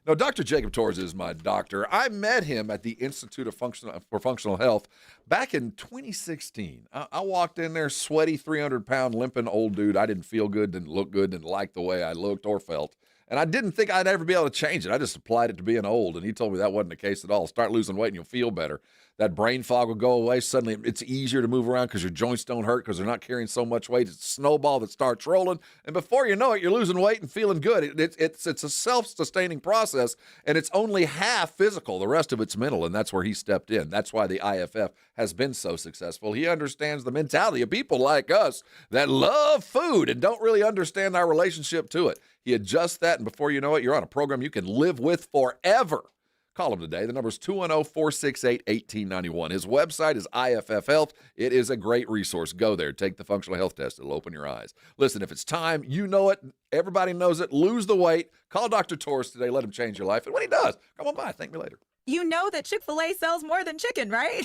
No, Dr. Jacob Torres is my doctor. I met him at the Institute for Functional Health back in 2016. I walked in there, sweaty, 300-pound, limping old dude. I didn't feel good, didn't look good, didn't like the way I looked or felt. And I didn't think I'd ever be able to change it. I just applied it to being old, and he told me that wasn't the case at all. Start losing weight and you'll feel better. That brain fog will go away. Suddenly it's easier to move around because your joints don't hurt because they're not carrying so much weight. It's a snowball that starts rolling, and before you know it, you're losing weight and feeling good. It's a self-sustaining process, and it's only half physical. The rest of it's mental, and that's where he stepped in. That's why the IFF has been so successful. He understands the mentality of people like us that love food and don't really understand our relationship to it. He adjusts that, and before you know it, you're on a program you can live with forever. Call him today. The number is 210-468-1891. His website is IFF Health. It is a great resource. Go there. Take the functional health test. It'll open your eyes. Listen, if it's time, you know it. Everybody knows it. Lose the weight. Call Dr. Torres today. Let him change your life. And when he does, come on by. Thank me later. You know that Chick-fil-A sells more than chicken, right?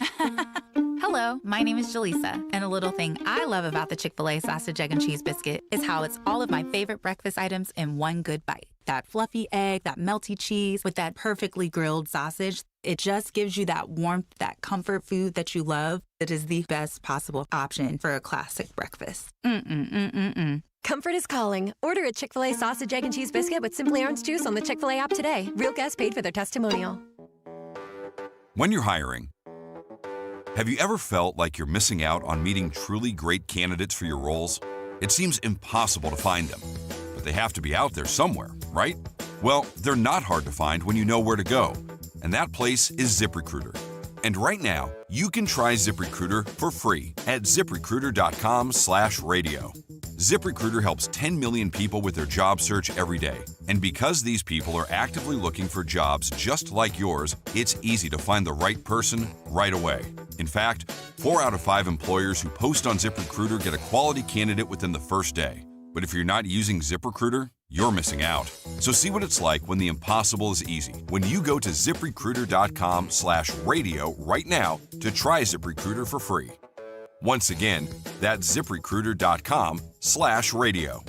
Hello, my name is Jaleesa, and a little thing I love about the Chick-fil-A sausage, egg, and cheese biscuit is how it's all of my favorite breakfast items in one good bite. That fluffy egg, that melty cheese with that perfectly grilled sausage. It just gives you that warmth, that comfort food that you love. It is the best possible option for a classic breakfast. Comfort is calling. Order a Chick-fil-A sausage, egg, and cheese biscuit with Simply Orange Juice on the Chick-fil-A app today. Real guests paid for their testimonial. When you're hiring, have you ever felt like you're missing out on meeting truly great candidates for your roles? It seems impossible to find them, but they have to be out there somewhere, right? Well, they're not hard to find when you know where to go, and that place is ZipRecruiter. And right now, you can try ZipRecruiter for free at ZipRecruiter.com/radio. ZipRecruiter helps 10 million people with their job search every day. And because these people are actively looking for jobs just like yours, it's easy to find the right person right away. In fact, 4 out of 5 employers who post on ZipRecruiter get a quality candidate within the first day. But if you're not using ZipRecruiter, you're missing out. So see what it's like when the impossible is easy. When you go to ZipRecruiter.com/radio right now to try ZipRecruiter for free. Once again, that's ZipRecruiter.com/radio.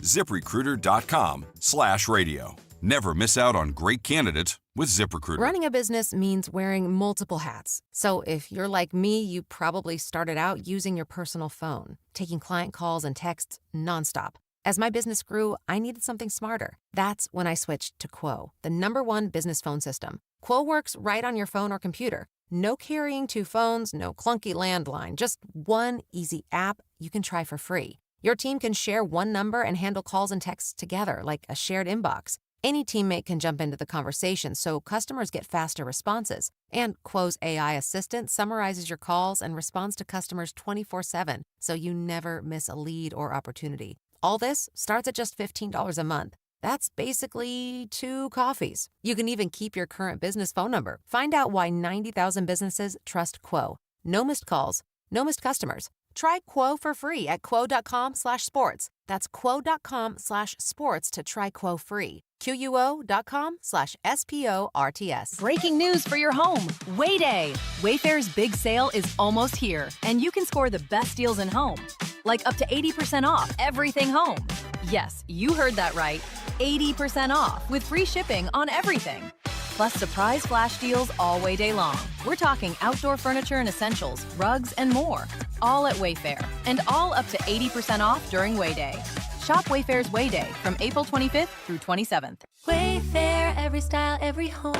ZipRecruiter.com/radio. Never miss out on great candidates with ZipRecruiter. Running a business means wearing multiple hats. So if you're like me, you probably started out using your personal phone, taking client calls and texts nonstop. As my business grew, I needed something smarter. That's when I switched to Quo, the #1 business phone system. Quo works right on your phone or computer. No carrying 2 phones, no clunky landline, just one easy app you can try for free. Your team can share one number and handle calls and texts together like a shared inbox. Any teammate can jump into the conversation, so customers get faster responses. And Quo's AI assistant summarizes your calls and responds to customers 24/7, so you never miss a lead or opportunity. All this starts at just $15 a month. That's basically 2 coffees. You can even keep your current business phone number. Find out why 90,000 businesses trust Quo. No missed calls, no missed customers. Try Quo for free at quo.com/sports. That's quo.com/sports to try Quo free. QUO.com/SPORTS. Breaking news for your home. Wayday. Wayfair's big sale is almost here, and you can score the best deals in home. Like up to 80% off everything home. Yes, you heard that right. 80% off with free shipping on everything. Plus surprise flash deals all Wayday long. We're talking outdoor furniture and essentials, rugs, and more. All at Wayfair, and all up to 80% off during Wayday. Shop Wayfair's Wayday from April 25th through 27th. Wayfair, every style, every home.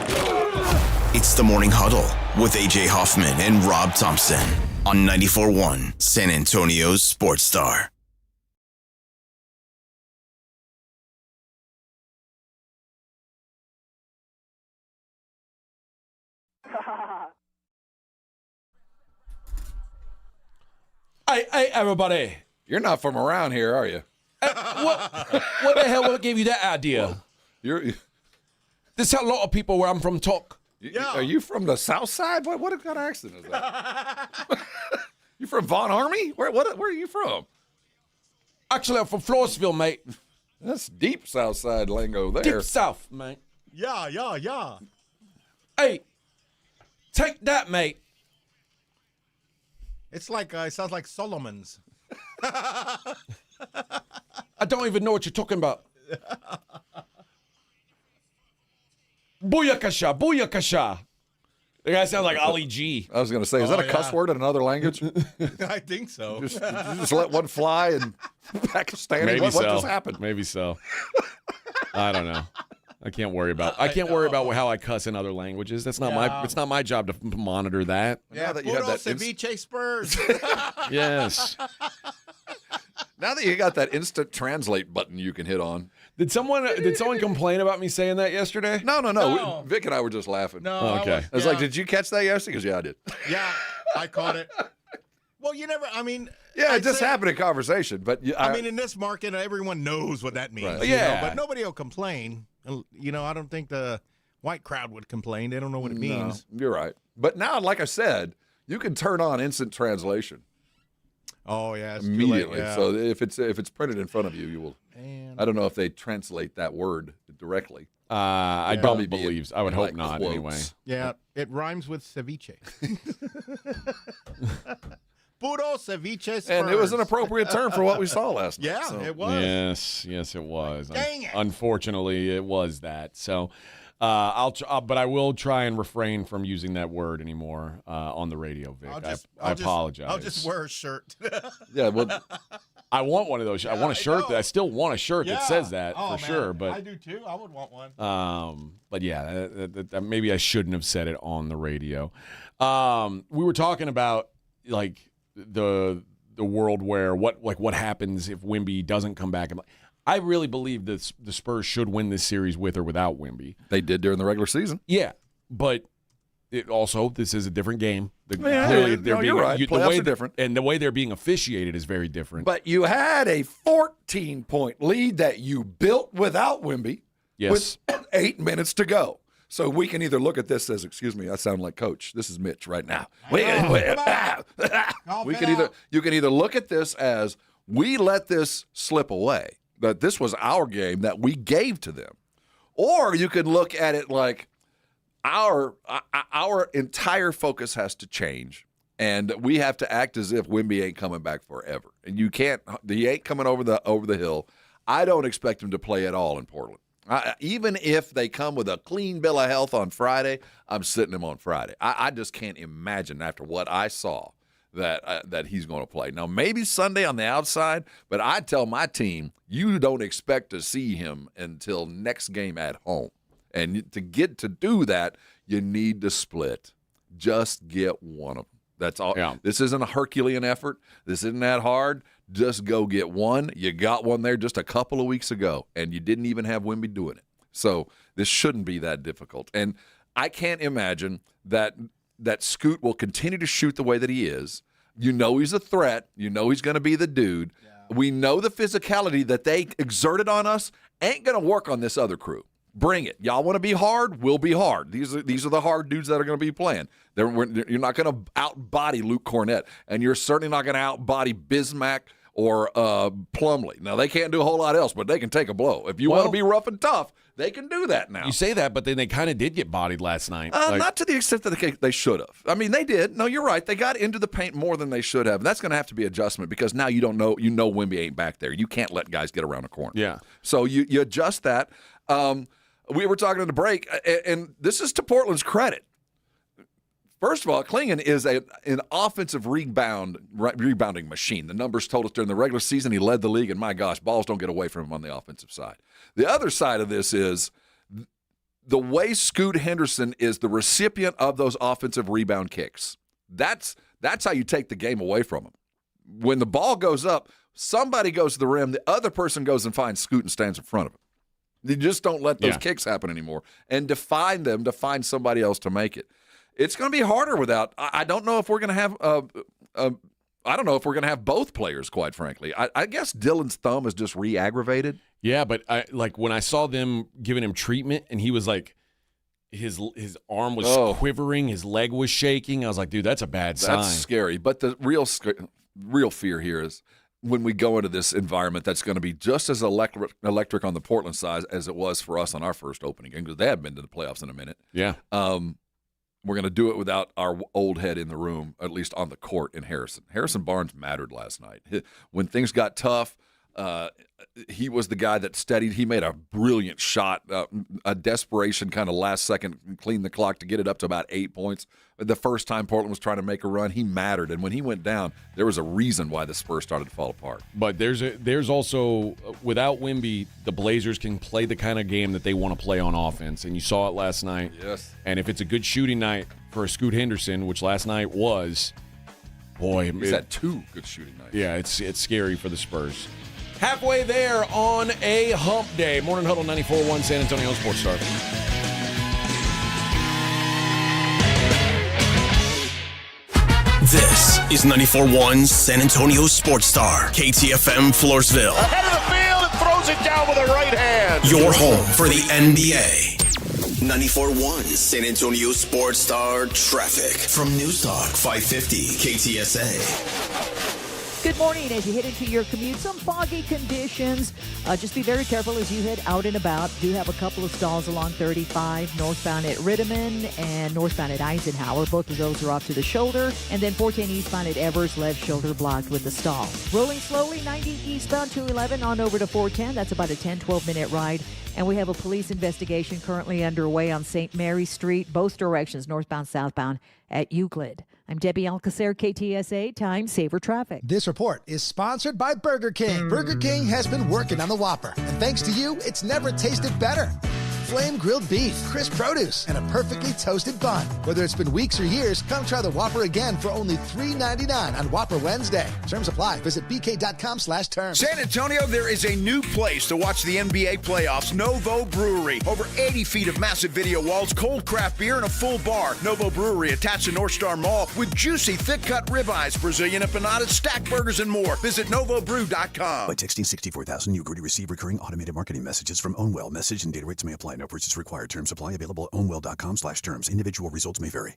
It's the Morning Huddle with AJ Hoffman and Rob Thompson on 94.1 San Antonio's Sports Star. Hey, everybody. You're not from around here, are you? What the hell what gave you that idea? This is how a lot of people where I'm from talk. Are you from the South Side? What kind of accent is that? You from Von Army? Where are you from? Actually, I'm from Floresville, mate. That's deep South Side lingo there. Deep South, mate. Yeah. Hey, take that, mate. It's like it sounds like Solomon's. I don't even know what you're talking about. Booyakasha, booyakasha. The guy sounds like Ali G. I was going to say, is that a cuss word in another language? I think so. You just let one fly in Pakistani. Maybe What so. just happened? Maybe so. I don't know. I can't worry about how I cuss in other languages. That's not it's not my job to monitor that. Yeah, that you have that ceviche Spurs. Yes. Now that you got that instant translate button you can hit on. Did someone complain about me saying that yesterday? No. Vic and I were just laughing. No. Okay. I was like, did you catch that yesterday? Because yeah, I did. Yeah, I caught it. Well, you never. I mean, it just happened in conversation. But I mean, in this market, everyone knows what that means. Right. Yeah, but nobody will complain. I don't think the white crowd would complain. They don't know what it means. No, you're right. But now, like I said, you can turn on instant translation. Oh yeah, it's immediately. Too late, yeah. So if it's printed in front of you, you will. Man. I don't know if they translate that word directly. I don't believe. I would hope not. Quotes. Anyway. Yeah, it rhymes with ceviche. Puro ceviche Spurs. And it was an appropriate term for what we saw last night. Yeah, it was. Yes, it was. Dang it. Unfortunately, it was that. So, but I will try and refrain from using that word anymore on the radio, Vic. I apologize. I'll just wear a shirt. Yeah, well, I want one of those. I want a shirt. I still want a shirt that says that for sure. But I do too. I would want one. But yeah, that maybe I shouldn't have said it on the radio. We were talking about like the world where what happens if Wemby doesn't come back. I really believe that the Spurs should win this series with or without Wemby. They did during the regular season. Yeah, but this is a different game. You're right. Playoffs are different. And the way they're being officiated is very different. But you had a 14-point lead that you built without Wemby with 8 minutes to go. So we can either look at this as, excuse me, I sound like Coach. This is Mitch right now. You can either look at this as we let this slip away, that this was our game that we gave to them. Or you could look at it like our entire focus has to change, and we have to act as if Wemby ain't coming back forever. And he ain't coming over the hill. I don't expect him to play at all in Portland. Even if they come with a clean bill of health on Friday, I'm sitting him on Friday. I just can't imagine after what I saw that he's going to play. Now, maybe Sunday on the outside, but I tell my team, you don't expect to see him until next game at home. And to do that, you need to split. Just get one of them. That's all. Yeah. This isn't a Herculean effort. This isn't that hard. Just go get one. You got one there just a couple of weeks ago, and you didn't even have Wemby doing it. So this shouldn't be that difficult. And I can't imagine that Scoot will continue to shoot the way that he is. You know he's a threat. You know he's going to be the dude. Yeah. We know the physicality that they exerted on us ain't going to work on this other crew. Bring it. Y'all want to be hard? We'll be hard. These are the hard dudes that are going to be playing. You're not going to out-body Luke Cornett, and you're certainly not going to out-body Bismack or Plumlee. Now, they can't do a whole lot else, but they can take a blow. If you want to be rough and tough, they can do that now. You say that, but then they kind of did get bodied last night. Not to the extent that they should have. I mean, they did. No, you're right. They got into the paint more than they should have. And that's going to have to be adjustment because now you know Wemby ain't back there. You can't let guys get around the corner. Yeah. So you adjust that. We were talking in the break, and this is to Portland's credit. First of all, Klingon is an offensive rebounding machine. The numbers told us during the regular season he led the league, and my gosh, balls don't get away from him on the offensive side. The other side of this is the way Scoot Henderson is the recipient of those offensive rebound kicks. That's how you take the game away from him. When the ball goes up, somebody goes to the rim, the other person goes and finds Scoot and stands in front of him. You just don't let those kicks happen anymore and define them to find somebody else to make it. It's going to be harder without. I don't know if we're going to have. I don't know if we're going to have both players. Quite frankly, I guess Dylan's thumb is just re-aggravated. Yeah, but when I saw them giving him treatment, and he was like, his arm was quivering, his leg was shaking. I was like, dude, that's a bad sign. That's scary. But the real fear here is when we go into this environment that's going to be just as electric on the Portland side as it was for us on our first opening game because they haven't been to the playoffs in a minute. Yeah. We're going to do it without our old head in the room, at least on the court in Harrison. Harrison Barnes mattered last night. When things got tough, he was the guy that steadied. He made a brilliant shot, a desperation kind of last second, clean the clock to get it up to about 8 points. The first time Portland was trying to make a run, he mattered. And when he went down, there was a reason why the Spurs started to fall apart. But there's also, without Wemby, the Blazers can play the kind of game that they want to play on offense. And you saw it last night. Yes. And if it's a good shooting night for a Scoot Henderson, which last night was, boy. He's had 2 good shooting nights. Yeah, it's scary for the Spurs. Halfway there on a hump day. Morning Huddle 94.1 San Antonio Sports Star. This is 94.1 San Antonio Sports Star, KTFM Floresville. Ahead of the field and throws it down with a right hand. Your home for the NBA. 94.1 San Antonio Sports Star traffic from News Talk 550 KTSA. Good morning. As you head into your commute, some foggy conditions. Just be very careful as you head out and about. Do have a couple of stalls along 35, northbound at Rittiman and northbound at Eisenhower. Both of those are off to the shoulder. And then 410 eastbound at Evers, left shoulder blocked with the stall. Rolling slowly, 90 eastbound 211 on over to 410. That's about a 10, 12-minute ride. And we have a police investigation currently underway on St. Mary Street, both directions, northbound, southbound at Euclid. I'm Debbie Alcacer, KTSA, Time Saver Traffic. This report is sponsored by Burger King. Burger King has been working on the Whopper, and thanks to you, it's never tasted better. Flame grilled beef, crisp produce, and a perfectly toasted bun. Whether it's been weeks or years, come try the Whopper again for only $3.99 on Whopper Wednesday. Terms apply. Visit bk.com/terms. San Antonio, there is a new place to watch the NBA playoffs, Novo Brewery. Over 80 feet of massive video walls, cold craft beer, and a full bar. Novo Brewery attached to North Star Mall with juicy, thick-cut ribeyes, Brazilian empanadas, stacked burgers, and more. Visit novobrew.com. By texting 64,000, you agree to receive recurring automated marketing messages from Ownwell. Message and data rates may apply. No purchase required. Terms apply. Available at ownwell.com/terms. Individual results may vary.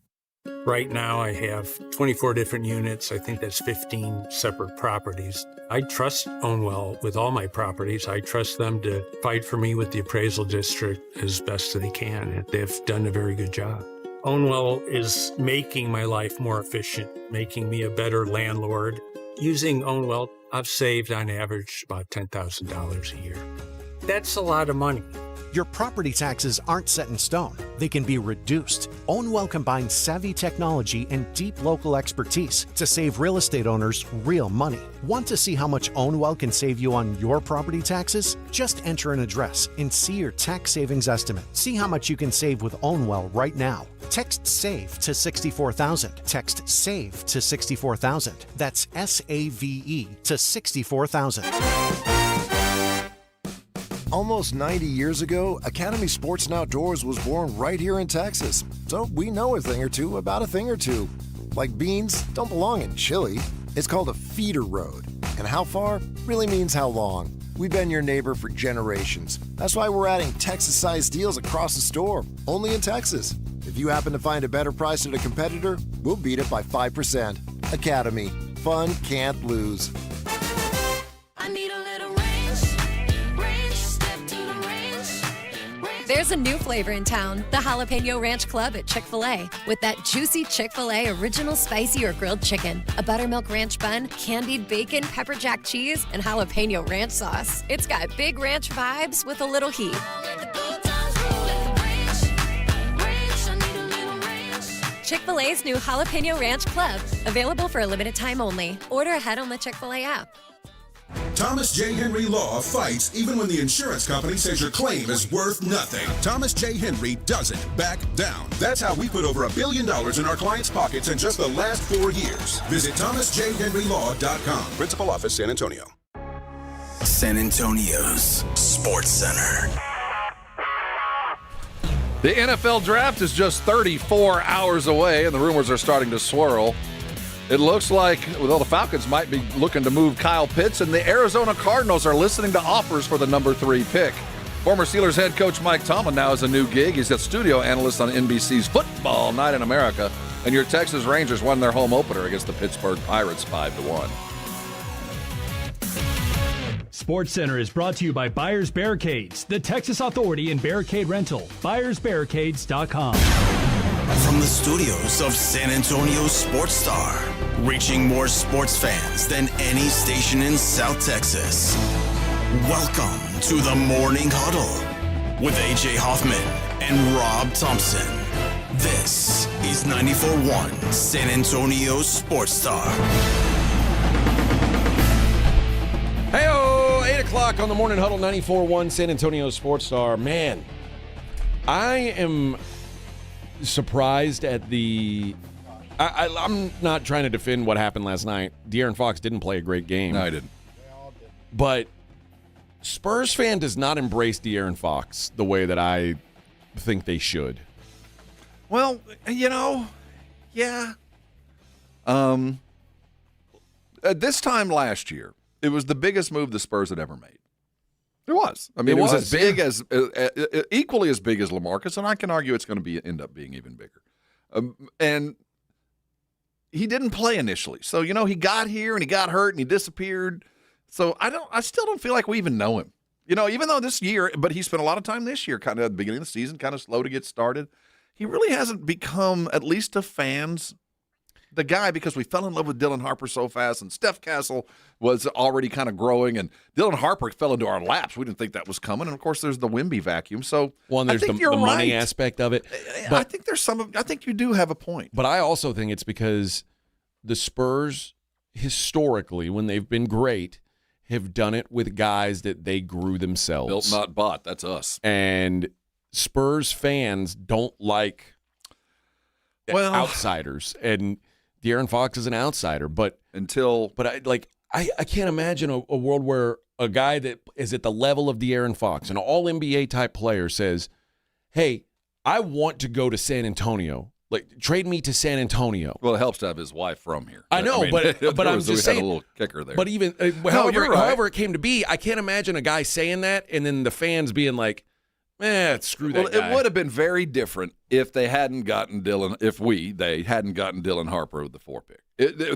Right now I have 24 different units. I think that's 15 separate properties. I trust Ownwell with all my properties. I trust them to fight for me with the appraisal district as best as they can. And they've done a very good job. Ownwell is making my life more efficient, making me a better landlord. Using Ownwell, I've saved on average about $10,000 a year. That's a lot of money. Your property taxes aren't set in stone. They can be reduced. Ownwell combines savvy technology and deep local expertise to save real estate owners real money. Want to see how much Ownwell can save you on your property taxes? Just enter an address and see your tax savings estimate. See how much you can save with Ownwell right now. Text SAVE to 64,000. Text SAVE to 64,000. That's SAVE to 64,000. Almost 90 years ago, Academy Sports and Outdoors was born right here in Texas. So we know a thing or two about a thing or two. Like beans don't belong in Chile. It's called a feeder road. And how far really means how long. We've been your neighbor for generations. That's why we're adding Texas-sized deals across the store, only in Texas. If you happen to find a better price at a competitor, we'll beat it by 5%. Academy. Fun can't lose. I need a little ranch, step to the ranch. There's a new flavor in town, the Jalapeno Ranch Club at Chick-fil-A. With that juicy Chick-fil-A original spicy or grilled chicken, a buttermilk ranch bun, candied bacon, pepper jack cheese, and jalapeno ranch sauce. It's got big ranch vibes with a little heat. Chick-fil-A's new Jalapeno Ranch Club, available for a limited time only. Order ahead on the Chick-fil-A app. Thomas J. Henry Law fights even when the insurance company says your claim is worth nothing. Thomas J. Henry doesn't back down. That's how we put over $1 billion in our clients' pockets in just the last 4 years. Visit thomasjhenrylaw.com. Principal Office, San Antonio. San Antonio's Sports Center. The NFL draft is just 34 hours away, and the rumors are starting to swirl. It looks like, well, the Falcons might be looking to move Kyle Pitts, and the Arizona Cardinals are listening to offers for the number 3 pick. Former Steelers head coach Mike Tomlin now has a new gig. He's a studio analyst on NBC's Football Night in America, and your Texas Rangers won their home opener against the Pittsburgh Pirates 5-1. Sports Center is brought to you by Buyers Barricades, the Texas authority in barricade rental. BuyersBarricades.com. From the studios of San Antonio Sports Star, reaching more sports fans than any station in South Texas. Welcome to the Morning Huddle with AJ Hoffman and Rob Thompson. This is 94.1 San Antonio Sports Star. Hey-oh, 8 o'clock on the Morning Huddle, 94.1 San Antonio Sports Star. Man, I am surprised at the... I'm not trying to defend what happened last night. De'Aaron Fox didn't play a great game. No, he didn't. But Spurs fan does not embrace De'Aaron Fox the way that I think they should. Well, yeah. At this time last year, it was the biggest move the Spurs had ever made. It was. I mean, it was as big as, equally as big as LaMarcus, and I can argue it's going to end up being even bigger. And he didn't play initially. So, he got here and he got hurt and he disappeared. So I still don't feel like we even know him. Even though this year, but he spent a lot of time this year, kind of at the beginning of the season, kind of slow to get started. He really hasn't become, at least to fans, the guy, because we fell in love with Dylan Harper so fast, and Steph Castle was already kind of growing, and Dylan Harper fell into our laps. We didn't think that was coming, and of course, there's the Wemby vacuum. So, and there's the money aspect of it. But I think I think you do have a point. But I also think it's because the Spurs, historically, when they've been great, have done it with guys that they grew themselves. Built, not bought. That's us. And Spurs fans don't like outsiders, and De'Aaron Fox is an outsider, but I can't imagine a world where a guy that is at the level of De'Aaron Fox, an all-NBA type player, says, hey, I want to go to San Antonio. Like, trade me to San Antonio. Well, it helps to have his wife from here. I know, but I'm just saying. We had a little kicker there. But even however it came to be, I can't imagine a guy saying that and then the fans being like, screw that guy. It would have been very different if they hadn't gotten they hadn't gotten Dylan Harper with the 4 pick.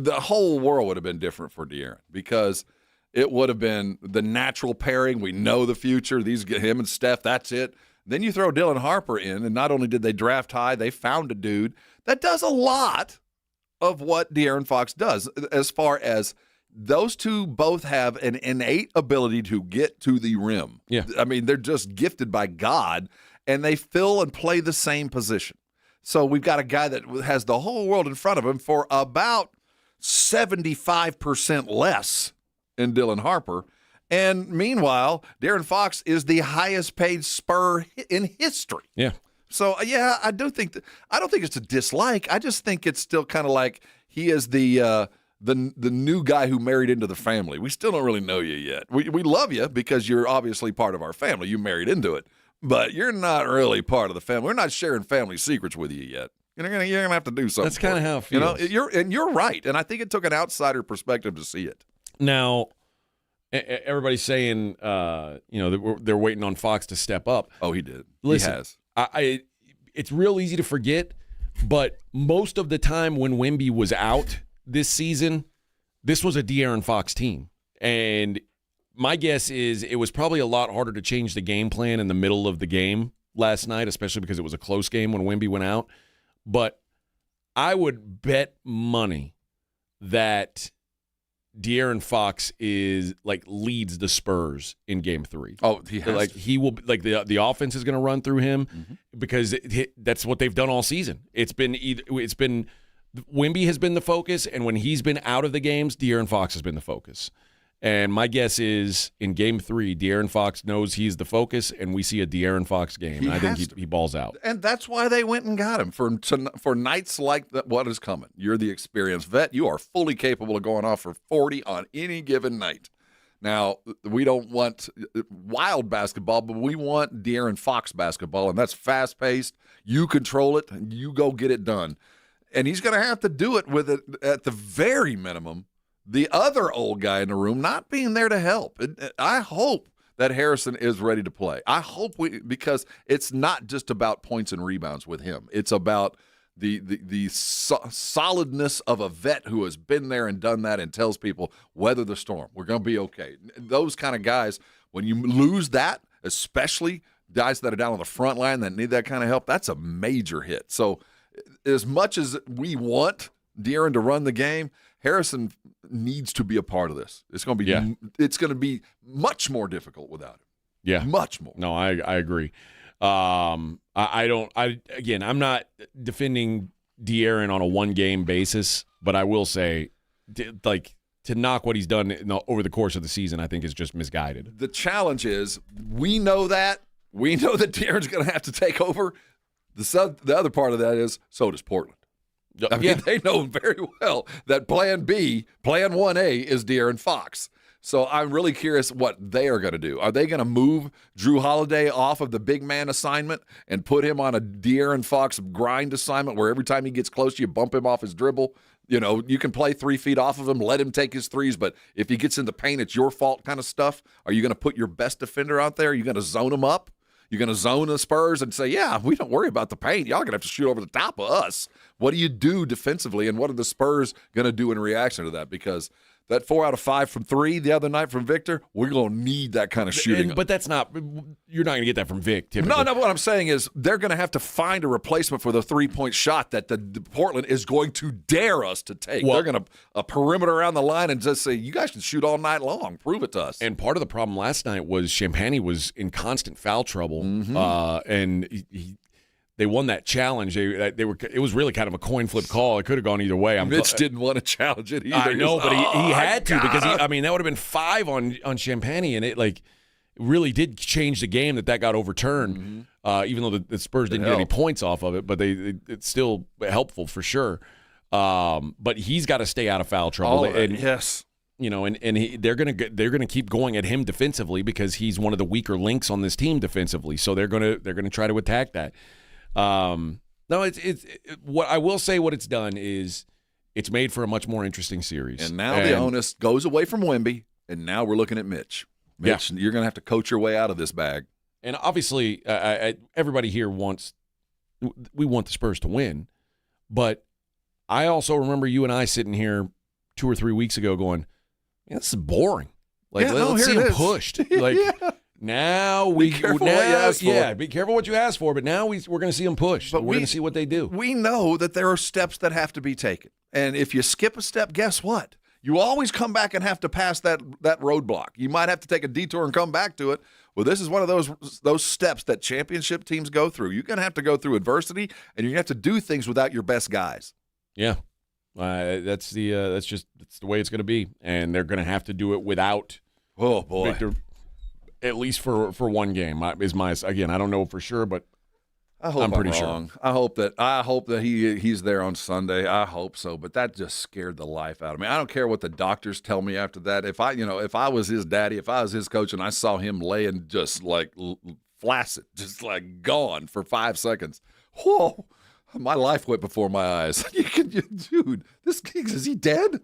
The whole world would have been different for De'Aaron, because it would have been the natural pairing. We know the future. Him and Steph, that's it. Then you throw Dylan Harper in, and not only did they draft high, they found a dude that does a lot of what De'Aaron Fox does, as far as those two both have an innate ability to get to the rim. Yeah. I mean, they're just gifted by God, and they fill and play the same position. So we've got a guy that has the whole world in front of him for about 75% less in Dylan Harper. And meanwhile, De'Aaron Fox is the highest paid Spur in history. Yeah. So, yeah, I don't think it's a dislike. I just think it's still kind of like he is the the new guy who married into the family. We still don't really know you yet. We love you because you're obviously part of our family. You married into it, but you're not really part of the family. We're not sharing family secrets with you yet. You're gonna have to do something. That's kind of how it feels. You're right, and I think it took an outsider perspective to see it. Now, everybody's saying, that they're waiting on Fox to step up. Oh, he did. Listen, he has. It's real easy to forget, but most of the time when Wemby was out this season, this was a De'Aaron Fox team. And my guess is it was probably a lot harder to change the game plan in the middle of the game last night, especially because it was a close game when Wemby went out. But I would bet money that De'Aaron Fox leads the Spurs in Game 3. Oh, he has. He will the offense is going to run through him because that's what they've done all season. It's been Wemby has been the focus, and when he's been out of the games, De'Aaron Fox has been the focus. And my guess is in Game 3, De'Aaron Fox knows he's the focus, and we see a De'Aaron Fox game. I think he balls out. And that's why they went and got him for nights like what is coming. You're the experienced vet. You are fully capable of going off for 40 on any given night. Now, we don't want wild basketball, but we want De'Aaron Fox basketball, and that's fast-paced. You control it, and you go get it done. And he's going to have to do it with it at the very minimum. The other old guy in the room not being there to help. I hope that Harrison is ready to play. I hope because it's not just about points and rebounds with him. It's about the solidness of a vet who has been there and done that and tells people, weather the storm. We're going to be okay. Those kind of guys, when you lose that, especially guys that are down on the front line that need that kind of help, that's a major hit. So as much as we want De'Aaron to run the game, Harrison needs to be a part of this. It's going to be much more difficult without him. Yeah, much more. No, I agree. I'm not defending De'Aaron on a one-game basis, but I will say, to knock what he's done over the course of the season, I think is just misguided. The challenge is we know that De'Aaron's going to have to take over. The other part of that is so does Portland. I mean, they know very well that Plan B, Plan 1A is De'Aaron Fox. So I'm really curious what they are going to do. Are they going to move Drew Holiday off of the big man assignment and put him on a De'Aaron Fox grind assignment where every time he gets close, you bump him off his dribble? You can play 3 feet off of him, let him take his threes, but if he gets in the paint, it's your fault kind of stuff. Are you going to put your best defender out there? Are you going to zone him up? You're going to zone the Spurs and say, yeah, we don't worry about the paint. Y'all going to have to shoot over the top of us. What do you do defensively, and what are the Spurs going to do in reaction to that? Because that 4 out of 5 from 3 the other night from Victor, we're going to need that kind of shooting. But you're not going to get that from Vic, typically. No, what I'm saying is they're going to have to find a replacement for the three-point shot that the Portland is going to dare us to take. They're going to perimeter around the line and just say, you guys can shoot all night long. Prove it to us. And part of the problem last night was Champagny was in constant foul trouble, and they won that challenge. It was really kind of a coin flip call. It could have gone either way. Mitch didn't want to challenge it either. I know, but he had to because that would have been 5 on Champagny, and it really did change the game that got overturned. Even though the Spurs didn't get any points off of it, but it's still helpful for sure. But he's got to stay out of foul trouble. Yes. They're gonna keep going at him defensively because he's one of the weaker links on this team defensively. So they're gonna try to attack that. It's what I will say. What it's done is it's made for a much more interesting series. And now the onus goes away from Wemby, and now we're looking at Mitch. Mitch, you're going to have to coach your way out of this bag. And obviously, everybody here wants the Spurs to win, but I also remember you and I sitting here 2 or 3 weeks ago going, "This is boring. Let's see him pushed." Now be careful what you ask for. Yeah, be careful what you ask for. But now we're going to see them push. But we're going to see what they do. We know that there are steps that have to be taken, and if you skip a step, guess what? You always come back and have to pass that roadblock. You might have to take a detour and come back to it. Well, this is one of those steps that championship teams go through. You're going to have to go through adversity, and you're going to have to do things without your best guys. Yeah, that's the way it's going to be, and they're going to have to do it without. Oh boy. Victor, at least for one game is my again. I don't know for sure, but I hope I'm pretty wrong. sure. I hope that he's there on Sunday. I hope so, but that just scared the life out of me. I don't care what the doctors tell me after that. If I was his daddy, if I was his coach, and I saw him laying just like flaccid, just like gone for 5 seconds, whoa, my life went before my eyes. Dude, this kid, is he dead?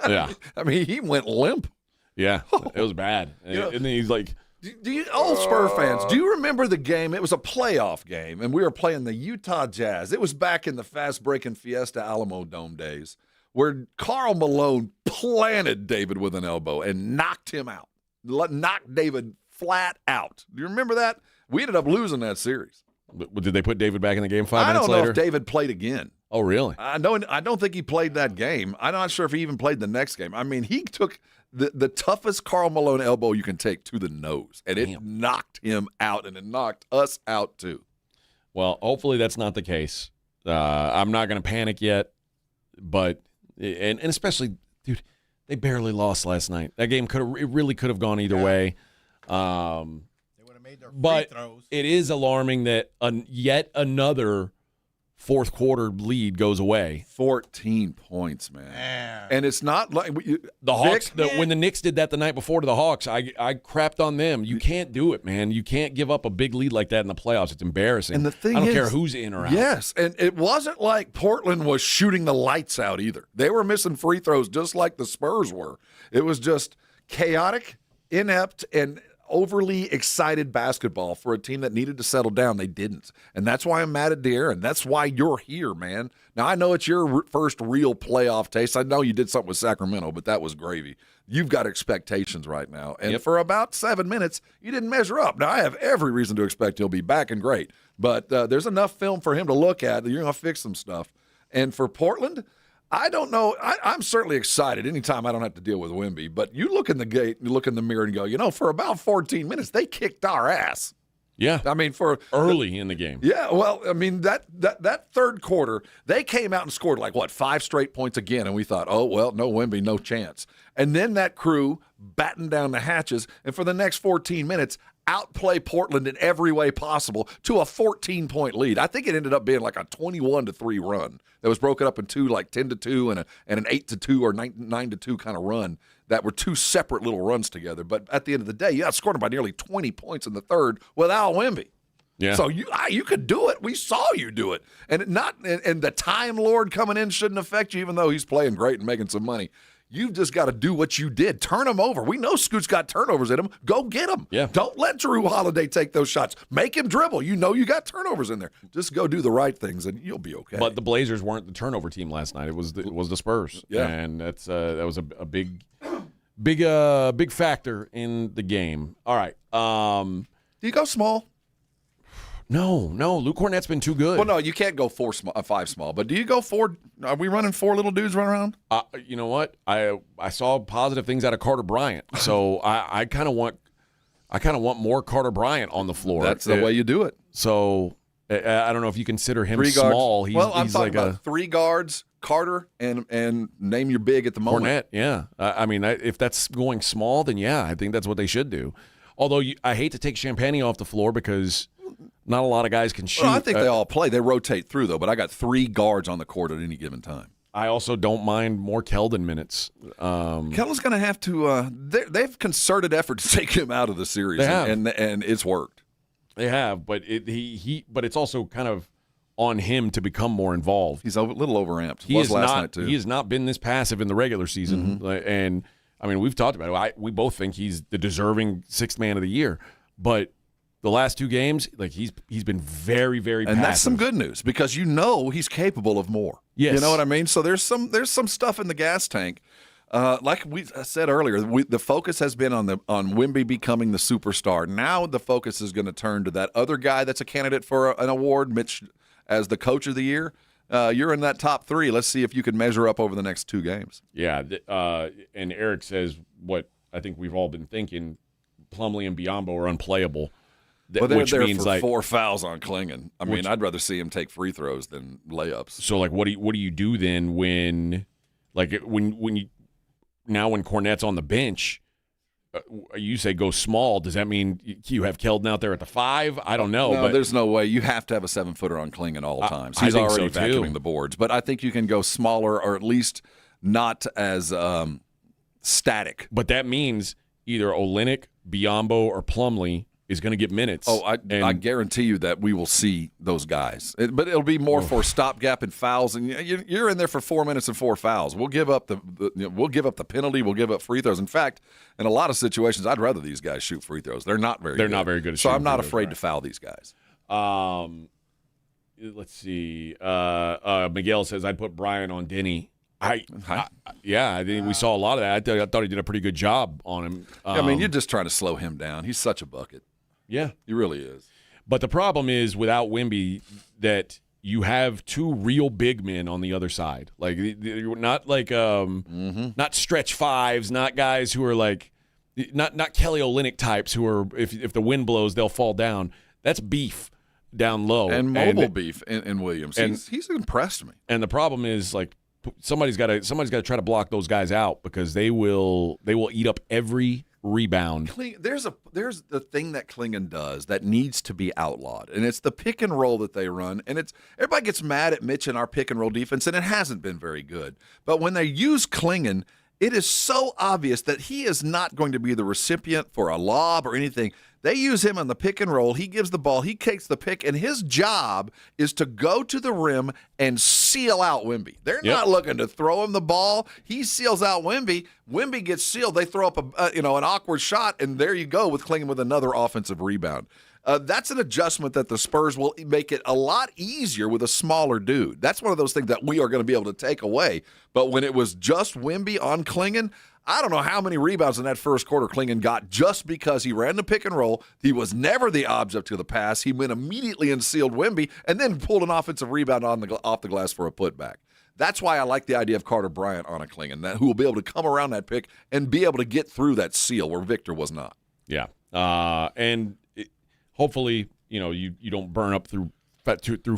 Yeah. I mean, he went limp. Yeah, it was bad. And then he's like, Do you, old Spurs fans, do you remember the game? It was a playoff game, and we were playing the Utah Jazz. It was back in the fast-breaking Fiesta Alamo Dome days where Karl Malone planted David with an elbow and knocked him out, knocked David flat out. Do you remember that? We ended up losing that series. Did they put David back in the game 5 minutes later? I don't know if David played again. Oh, really? I don't think he played that game. I'm not sure if he even played the next game. I mean, he took the toughest Karl Malone elbow you can take to the nose, and it knocked him out, and it knocked us out too. Well, hopefully that's not the case. I'm not going to panic yet, but and especially, dude, they barely lost last night. That game really could have gone either way. They would have made their but free throws. It is alarming that yet another fourth quarter lead goes away. 14 points, man. And it's not like the Hawks. When the Knicks did that the night before to the Hawks, I crapped on them. You can't do it, man. You can't give up a big lead like that in the playoffs. It's embarrassing. And the thing I don't is, care who's in or out. Yes, and it wasn't like Portland was shooting the lights out either. They were missing free throws just like the Spurs were. It was just chaotic, inept, and overly excited basketball for a team that needed to settle down. They didn't. And that's why I'm mad at De'Aaron. That's why you're here, man. Now, I know it's your first real playoff taste. I know you did something with Sacramento, but that was gravy. You've got expectations right now. And for about 7 minutes, you didn't measure up. Now, I have every reason to expect he'll be back and great. But there's enough film for him to look at that you're going to fix some stuff. And for Portland, I don't know. I'm certainly excited anytime I don't have to deal with Wemby. But you look in the gate, you look in the mirror and go, for about 14 minutes, they kicked our ass. Yeah. I mean, for early in the game. Yeah. Well, I mean, that third quarter, they came out and scored 5 straight points again. And we thought, oh, well, no Wemby, no chance. And then that crew battened down the hatches. And for the next 14 minutes, outplay Portland in every way possible to a 14-point lead. I think it ended up being like a 21-3 run that was broken up in two, like 10-2 and an 8-2 or 9-2 kind of run that were two separate little runs together. But at the end of the day, you outscored them by nearly 20 points in the third without Wemby. Yeah. So you could do it. We saw you do it. And the Time Lord coming in shouldn't affect you, even though he's playing great and making some money. You've just got to do what you did. Turn him over. We know Scoot's got turnovers in him. Go get him. Yeah. Don't let Jrue Holiday take those shots. Make him dribble. You know you got turnovers in there. Just go do the right things, and you'll be okay. But the Blazers weren't the turnover team last night. It was the Spurs. Yeah. And that was a big factor in the game. All right. Do you go small? No. Luke Cornett's been too good. Well, no, you can't go 5 small. But do you go 4? Are we running 4 little dudes run around? You know what? I saw positive things out of Carter Bryant, so I kind of want more Carter Bryant on the floor. That's the way you do it. So I don't know if you consider him 3 guards. small. I'm talking about 3 guards, Carter, and name your big at the moment. Cornette, yeah. I mean, if that's going small, then yeah, I think that's what they should do. Although I hate to take Champagne off the floor because not a lot of guys can shoot. Well, I think they all play. They rotate through, though, but I got 3 guards on the court at any given time. I also don't mind more Keldon minutes. Keldon's going to have to they've concerted effort to take him out of the series, They have. and it's worked. They have, but but it's also kind of on him to become more involved. He's a little overamped. He was last night, too. He has not been this passive in the regular season. Mm-hmm. And, I mean, we've talked about it. We both think he's the deserving 6th man of the year. But the last 2 games, he's been very, very passive. And that's some good news because he's capable of more. Yes. You know what I mean? So there's some stuff in the gas tank. Like we said earlier, the focus has been on Wemby becoming the superstar. Now the focus is going to turn to that other guy that's a candidate for an award, Mitch, as the coach of the year. You're in that top 3. Let's see if you can measure up over the next 2 games. Yeah, and Eric says what I think we've all been thinking, Plumlee and Biyombo are unplayable. Well, they're which there means for 4 fouls on Klingon. I mean, I'd rather see him take free throws than layups. So, what do you do then when Cornette's on the bench? you say go small. Does that mean you have Keldon out there at the 5? I don't know. No, but there's no way. You have to have a 7-footer on Klingon all times. I He's think already so, vacuuming too. the boards. But I think you can go smaller or at least not as static. But that means either Olynyk, Biyombo, or Plumlee is going to get minutes. Oh, I guarantee you that we will see those guys. But it'll be more for stopgap and fouls. And you're in there for 4 minutes and 4 fouls. We'll give up we'll give up the penalty. We'll give up free throws. In fact, in a lot of situations, I'd rather these guys shoot free throws. They're not very. They're good. not very good at So shooting I'm not free throws, afraid right. to foul these guys. Let's see. Miguel says I'd put Brian on Denny. I think we saw a lot of that. I thought he did a pretty good job on him. I mean, you're just trying to slow him down. He's such a bucket. Yeah, he really is. But the problem is without Wemby that you have 2 real big men on the other side. Like not like not stretch 5s, not guys who are like not Kelly Olynyk types who are if the wind blows they'll fall down. That's beef down low And mobile beef in Williams. He's impressed me. And the problem is like somebody's got to try to block those guys out because they will eat up every rebound. There's the thing that Klingon does that needs to be outlawed, and it's the pick and roll that they run. And everybody gets mad at Mitch and our pick and roll defense, and it hasn't been very good. But when they use Klingon, it is so obvious that he is not going to be the recipient for a lob or anything. They use him on the pick and roll. He gives the ball. He takes the pick, and hhis job is to go to the rim and seal out Wemby. They're not looking to throw him the ball. He seals out Wemby. Wemby gets sealed. They throw up an awkward shot, and there you go with Klingon with another offensive rebound. That's an adjustment that the Spurs will make it a lot easier with a smaller dude. That's one of those things that we are going to be able to take away. But when it was just Wemby on Klingon, I don't know how many rebounds in that first quarter Klingon got just because he ran the pick and roll. He was never the object of the pass. He went immediately and sealed Wemby and then pulled an offensive rebound off the glass for a putback. That's why I like the idea of Carter Bryant on a Klingon, who will be able to come around that pick and be able to get through that seal where Victor was not. Yeah. Hopefully, you don't burn up through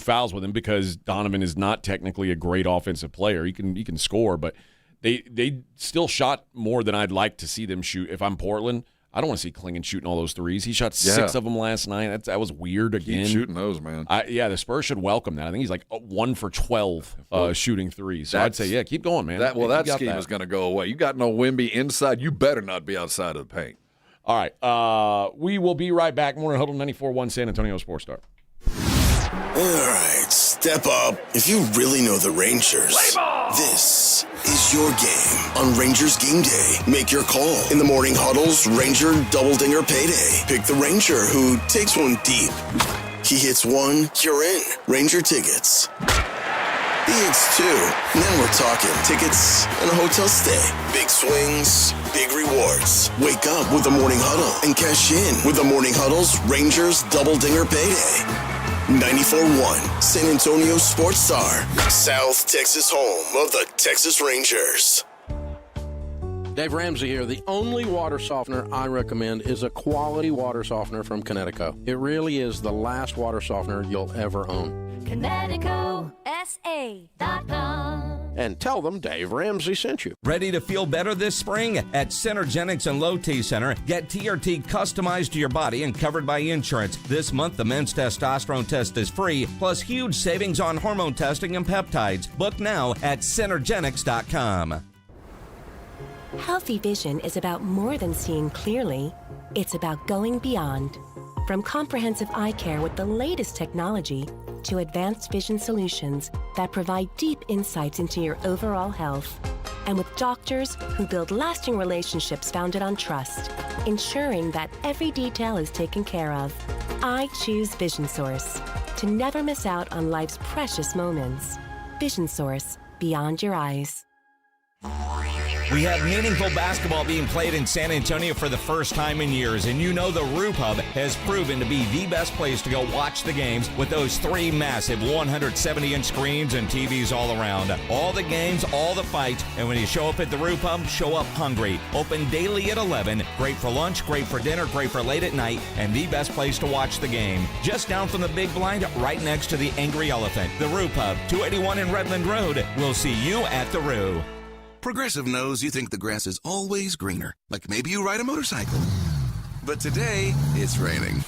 fouls with him because Donovan is not technically a great offensive player. He can score, but they still shot more than I'd like to see them shoot. If I'm Portland, I don't want to see Klingon shooting all those threes. He shot 6 of them last night. That was weird again. Keep shooting those, man. The Spurs should welcome that. I think he's like 1 for 12 shooting threes. So I'd say, keep going, man. That scheme is going to go away. You got no Wemby inside. You better not be outside of the paint. All right. We will be right back. Morning Huddle 94.1 San Antonio Sports Star. All right, step up. If you really know the Rangers, this is your game on Rangers Game Day. Make your call in the Morning Huddle's Ranger Double Dinger Payday. Pick the Ranger who takes one deep. He hits one, you're in. Ranger tickets. He hits 2. Then we're talking tickets and a hotel stay. Big swings, big rewards. Wake up with the Morning Huddle and cash in with the Morning Huddle's Rangers Double Dinger Payday. 94.1 San Antonio Sports Star, South Texas home of the Texas Rangers. Dave Ramsey here. The only water softener I recommend is a quality water softener from Connecticut. It really is the last water softener you'll ever own. ConnecticutSA.com. And tell them Dave Ramsey sent you. Ready to feel better this spring? At Synergenics and Low T Center, get TRT customized to your body and covered by insurance. This month, the men's testosterone test is free, plus huge savings on hormone testing and peptides. Book now at Synergenics.com. Healthy vision is about more than seeing clearly. It's about going beyond. From comprehensive eye care with the latest technology to advanced vision solutions that provide deep insights into your overall health. And with doctors who build lasting relationships founded on trust, ensuring that every detail is taken care of. I choose Vision Source to never miss out on life's precious moments. Vision Source, beyond your eyes. We have meaningful basketball being played in San Antonio for the first time in years, and you know the Roof Hub has proven to be the best place to go watch the games with those 3 massive 170-inch screens and TVs all around. All the games, all the fights, and when you show up at the Roof Hub, show up hungry. Open daily at 11, great for lunch, great for dinner, great for late at night, and the best place to watch the game. Just down from the big blind, right next to the Angry Elephant. The Roof Hub, 281 in Redland Road. We'll see you at the Roo. Progressive knows you think the grass is always greener, like maybe you ride a motorcycle. But today, it's raining.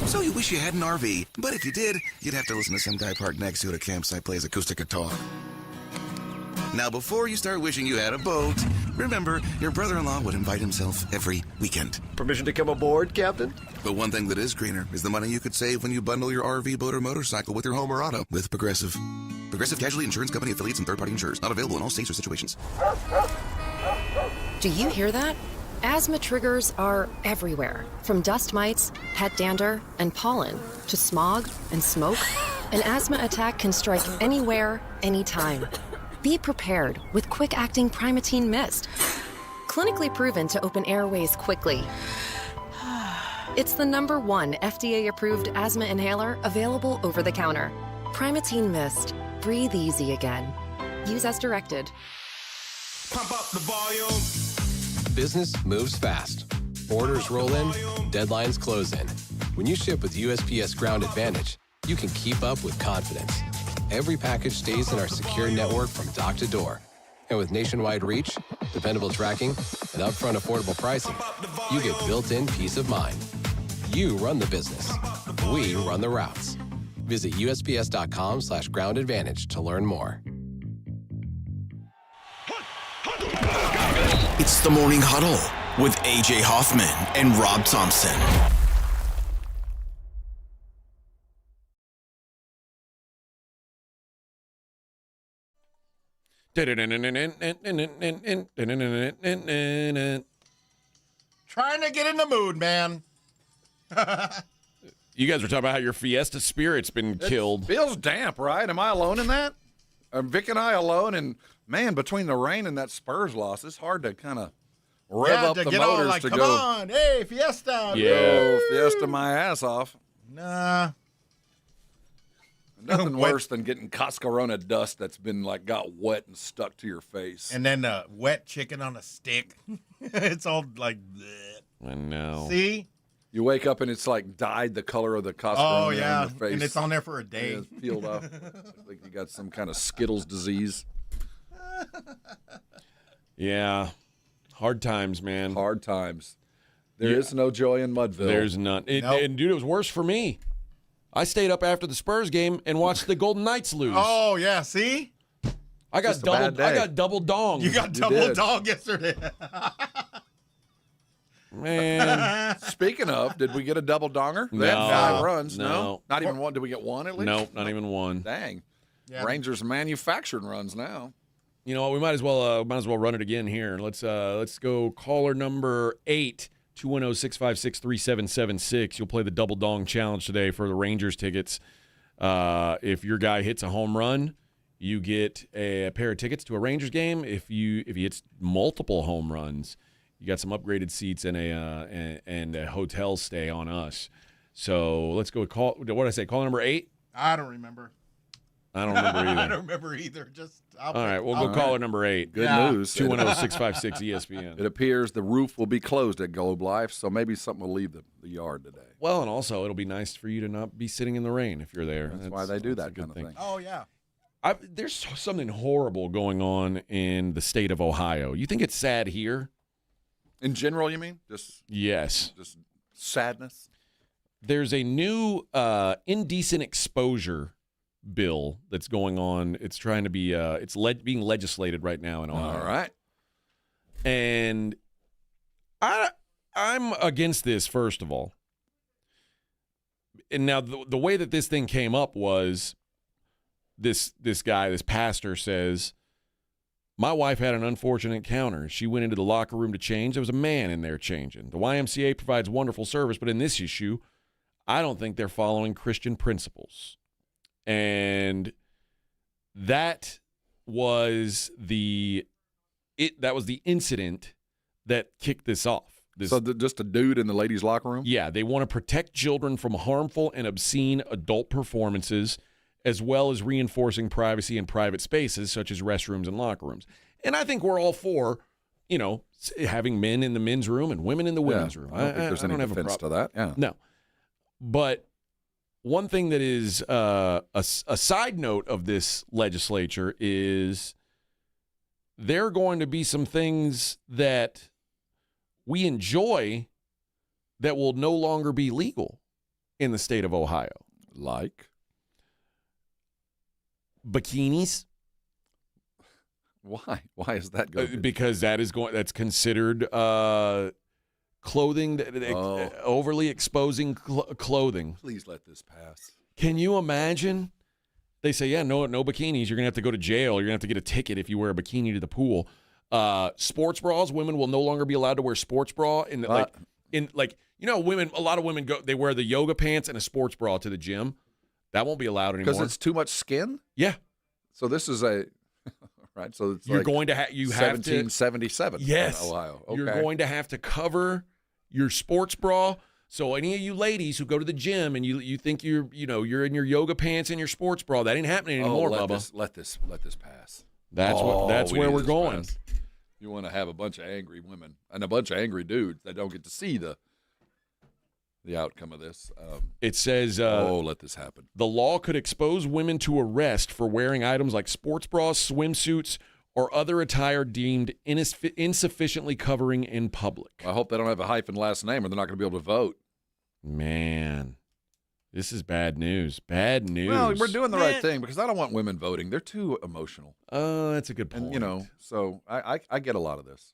So you wish you had an RV, but if you did, you'd have to listen to some guy parked next to it at a campsite plays acoustic guitar. Now, before you start wishing you had a boat, remember, your brother-in-law would invite himself every weekend. Permission to come aboard, Captain? But one thing that is greener is the money you could save when you bundle your RV, boat, or motorcycle with your home or auto with Progressive. Progressive Casualty Insurance Company affiliates and third-party insurers. Not available in all states or situations. Do you hear that? Asthma triggers are everywhere, from dust mites, pet dander, and pollen, to smog and smoke. An asthma attack can strike anywhere, anytime. Be prepared with quick-acting Primatene Mist. Clinically proven to open airways quickly. It's the #1 FDA-approved asthma inhaler available over the counter. Primatene Mist. Breathe easy again. Use as directed. Pump up the volume. Business moves fast. Orders roll in, deadlines close in. When you ship with USPS Ground Advantage, you can keep up with confidence. Every package stays in our secure network from dock to door. And with nationwide reach, dependable tracking, and upfront affordable pricing, you get built-in peace of mind. You run the business. We run the routes. Visit USPS.com/groundadvantage to learn more. It's the Morning Huddle with AJ Hoffman and Rob Thompson. Trying to get in the mood, man. You guys were talking about how your Fiesta spirit's been killed. Feels damp, right? Am I alone in that? Are Vic and I alone? And, man, between the rain and that Spurs loss, it's hard to kind of rev up the motors like, to come go. on, hey, Fiesta. Yeah, Fiesta my ass off. Nah. Nothing worse than getting Cascarona dust that's been, like, got wet and stuck to your face. And then wet chicken on a stick. It's all like, bleh. I know. See? You wake up and it's like dyed the color of the Cascarona Oh, yeah. on your face. And it's on there for a day. Yeah, it's peeled off. Like you got some kind of Skittles disease. Yeah. Hard times, man. Hard times. There is no joy in Mudville. There's none. And, dude, it was worse for me. I stayed up after the Spurs game and watched the Golden Knights lose. Oh, yeah. See? I got double dong. You got double dong yesterday. Man. Speaking of, did we get a double donger? They No. had 5 runs. No. Not even one. Did we get one at least? Nope, not even one. Dang. Yeah. Rangers manufacturing runs now. You know what? We might as well run it again here. Let's go caller number 8, 210-656-3776. You'll play the double dong challenge today for the Rangers tickets. If your guy hits a home run, you get a pair of tickets to a Rangers game. If he hits multiple home runs, you got some upgraded seats and a hotel stay on us. So let's go with call. What did I say? Call number 8. I don't remember. I don't remember either. I don't remember either. All right, we'll go caller number 8. Good news. 210-656-ESPN. It appears the roof will be closed at Globe Life, so maybe something will leave the yard today. Well, and also it'll be nice for you to not be sitting in the rain if you're there. That's why they do that kind of thing. Oh, yeah. There's something horrible going on in the state of Ohio. You think it's sad here? In general, you mean? Yes. Just sadness? There's a new indecent exposure bill that's going on. It's trying to be being legislated right now in Ohio. All right. And I'm against this, first of all. And now the way that this thing came up was this pastor says, my wife had an unfortunate encounter. She went into the locker room to change. There was a man in there changing. The YMCA provides wonderful service, but in this issue, I don't think they're following Christian principles. And that was the incident that kicked this off. Just a dude in the ladies' locker room? Yeah, they want to protect children from harmful and obscene adult performances, as well as reinforcing privacy in private spaces such as restrooms and locker rooms. And I think we're all for, having men in the men's room and women in the women's room. I don't think there's any defense to that. Yeah. No. But one thing that is a side note of this legislature is there are going to be some things that we enjoy that will no longer be legal in the state of Ohio. Like? Bikinis. Why? Why is that good? Because that's considered clothing, overly exposing clothing. Please let this pass. Can you imagine? They say, yeah, no bikinis. You're going to have to go to jail. You're going to have to get a ticket if you wear a bikini to the pool. Sports bras, women will no longer be allowed to wear sports bra. Women, a lot of women they wear the yoga pants and a sports bra to the gym. That won't be allowed anymore. Because it's too much skin? Yeah. So this is a... Right, so it's you're going to have 1777. Yes, in Ohio. Okay. You're going to have to cover your sports bra. So any of you ladies who go to the gym and you think you're in your yoga pants and your sports bra, that ain't happening anymore, Bubba. Let this pass. That's where we're going. Pass. You want to have a bunch of angry women and a bunch of angry dudes that don't get to see the outcome of this. It says, let this happen. The law could expose women to arrest for wearing items like sports bras, swimsuits, or other attire deemed insufficiently covering in public. I hope they don't have a hyphen last name or they're not going to be able to vote. Man, this is bad news. Bad news. Well, we're doing the right thing because I don't want women voting. They're too emotional. That's a good point. And, so I get a lot of this.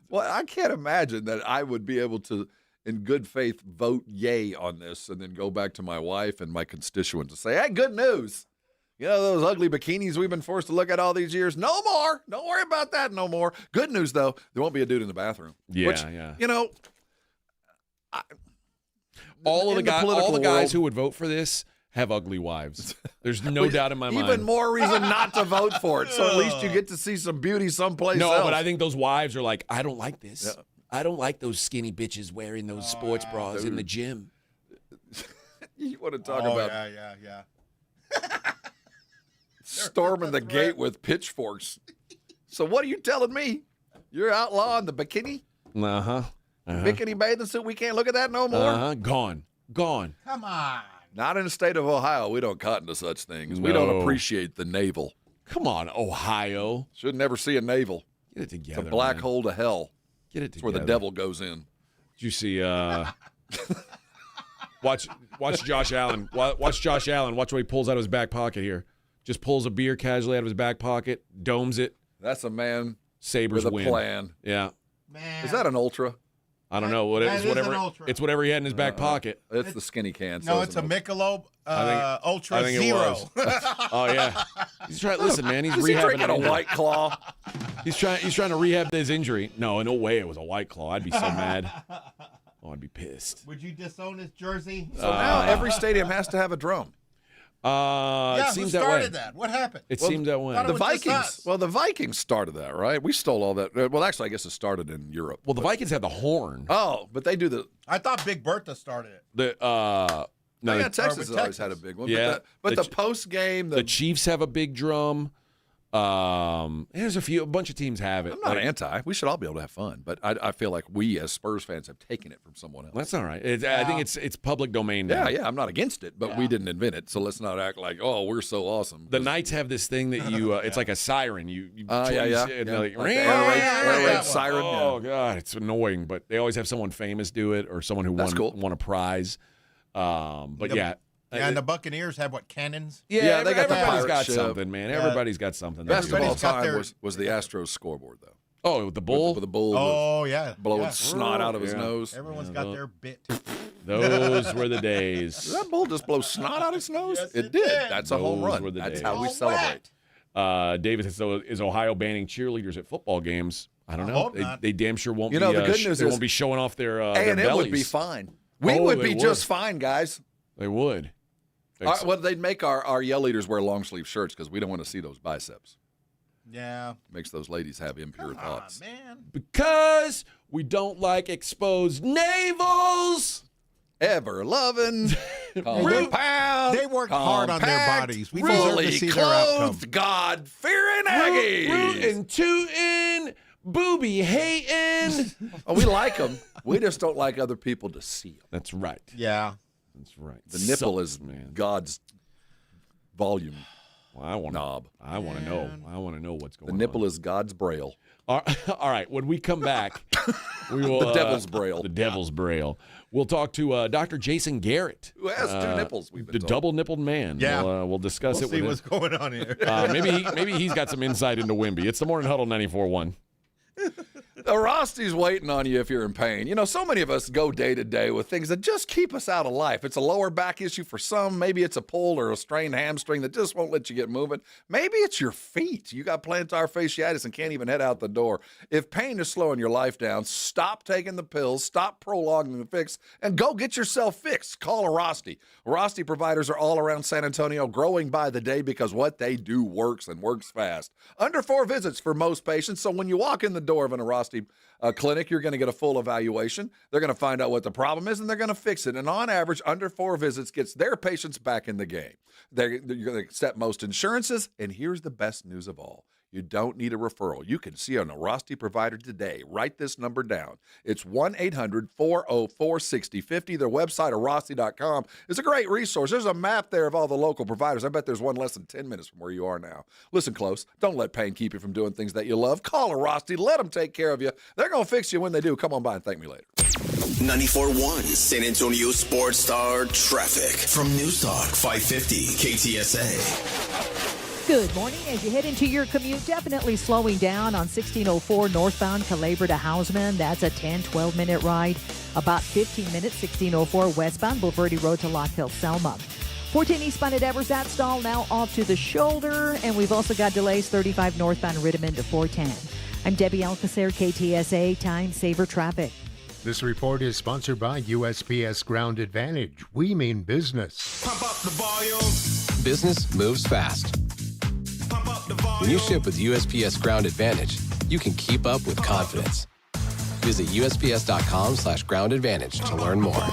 Well, I can't imagine that I would be able to, in good faith, vote yay on this and then go back to my wife and my constituents and say, hey, good news. Those ugly bikinis we've been forced to look at all these years? No more. Don't worry about that no more. Good news, though, there won't be a dude in the bathroom. Yeah. All the guys who would vote for this have ugly wives. There's no doubt in my mind. Even more reason not to vote for it. So at least you get to see some beauty someplace else. No, but I think those wives are like, I don't like this. Yeah. I don't like those skinny bitches wearing those sports bras in the gym. You want to talk about... Yeah. Storming the gate with pitchforks. So what are you telling me? You're outlawing the bikini? Bikini bathing suit? We can't look at that no more? Gone. Come on. Not in the state of Ohio. We don't cotton to such things. No. We don't appreciate the navel. Come on, Ohio. Should never see a navel. Get it together. It's a black hole to hell. Get it It's together. where the devil goes in. Did you see watch Josh Allen. Watch Josh Allen. Watch what he pulls out of his back pocket here. Just pulls a beer casually out of his back pocket, domes it. That's a man Sabres with a win. Plan. Yeah. Man. Is that an Ultra? I don't know what it is. It's whatever he had in his back pocket. It's the skinny can. No, it's a Michelob Ultra I think Zero. It was. Oh yeah. He's trying. Listen, man. He's Is rehabbing he drinking a White Claw. He's trying to rehab his injury. No way. It was a White Claw. I'd be so mad. Oh, I'd be pissed. Would you disown his jersey? So now every stadium has to have a drum. It seems that way. Who started that? What happened? It seems that way. The Vikings. Well, the Vikings started that, right? We stole all that. Well, actually, I guess it started in Europe. Well, the Vikings had the horn. Oh, but they do the. I thought Big Bertha started it. No, Texas has always had a big one. Yeah, but the post game, the Chiefs have a big drum. There's a bunch of teams have it. I'm not anti. We should all be able to have fun, but I feel like we as Spurs fans have taken it from someone else. That's all right. I think it's public domain now. Yeah, I'm not against it, but we didn't invent it, so let's not act like we're so awesome. The Knights have this thing that you it's like a siren. You like air raid siren. Oh god, it's annoying, but they always have someone famous do it or someone who won a prize. But yeah. Yeah, and the Buccaneers have cannons? Yeah, they got everybody's got ship. something, man. Yeah. Everybody's got something. Best of all time was the Astros scoreboard, though. Oh, the bull? With the bull. Oh, yeah. Blowing snot out of his nose. Everyone's got their bit. Those were the days. Did that bull just blow snot out his nose? Yes, it did. That's a home run. Were the That's days. how we celebrate. David says, so is Ohio banning cheerleaders at football games? I don't know. They damn sure won't be. The good news is they won't be showing off their A&M bellies. would be fine. We would be just fine, guys. They would. Well, they'd make our yell leaders wear long sleeve shirts because we don't want to see those biceps. Yeah. Makes those ladies have impure thoughts. Man. Because we don't like exposed navels. Ever loving. Compound. They work hard on their bodies. We deserve fully to see their outcome. God-fearing Aggies. Rootin', tootin', booby hating. Oh, we like them. We just don't like other people to see them. That's right. Yeah. That's right. The nipple is God's volume. Well, I want to know. I want to know what's going on. The nipple is God's braille. All right. When we come back, we will the devil's braille. The devil's braille. We'll talk to Dr. Jason Garrett, who has two nipples. We've been told. Double-nippled man. Yeah, we'll discuss it. See what's going on here. Maybe he's got some insight into Wemby. It's the Morning Huddle 94.1. Airrosti's waiting on you if you're in pain. You know, so many of us go day to day with things that just keep us out of life. It's a lower back issue for some. Maybe it's a pull or a strained hamstring that just won't let you get moving. Maybe it's your feet. You got plantar fasciitis and can't even head out the door. If pain is slowing your life down, stop taking the pills, stop prolonging the fix, and go get yourself fixed. Call Airrosti. Airrosti providers are all around San Antonio, growing by the day because what they do works and works fast. Under 4 visits for most patients, so when you walk in the door of an Airrosti clinic, you're going to get a full evaluation. They're going to find out what the problem is, and they're going to fix it. And on average, under 4 visits gets their patients back in the game. You're going to accept most insurances, and here's the best news of all. You don't need a referral. You can see an Airrosti provider today. Write this number down. It's 1-800-404-6050. Their website, Airrosti.com, is a great resource. There's a map there of all the local providers. I bet there's one less than 10 minutes from where you are now. Listen close. Don't let pain keep you from doing things that you love. Call Airrosti. Let them take care of you. They're going to fix you when they do. Come on by and thank me later. 94.1 San Antonio Sports Star traffic from News Talk 550 KTSA. Good morning. As you head into your commute, definitely slowing down on 1604 northbound Calabria to Houseman. That's a 10-12 minute ride. About 15 minutes, 1604 westbound Bulverde Road to Lock Hill, Selma. 14 eastbound at Eversat stall now off to the shoulder. And we've also got delays 35 northbound Riddiman to 410. I'm Debbie Alcacer, KTSA Time Saver Traffic. This report is sponsored by USPS Ground Advantage. We mean business. Pump up the volume. Business moves fast. When you ship with USPS Ground Advantage, you can keep up with confidence. Visit USPS.com/Ground Advantage to learn more.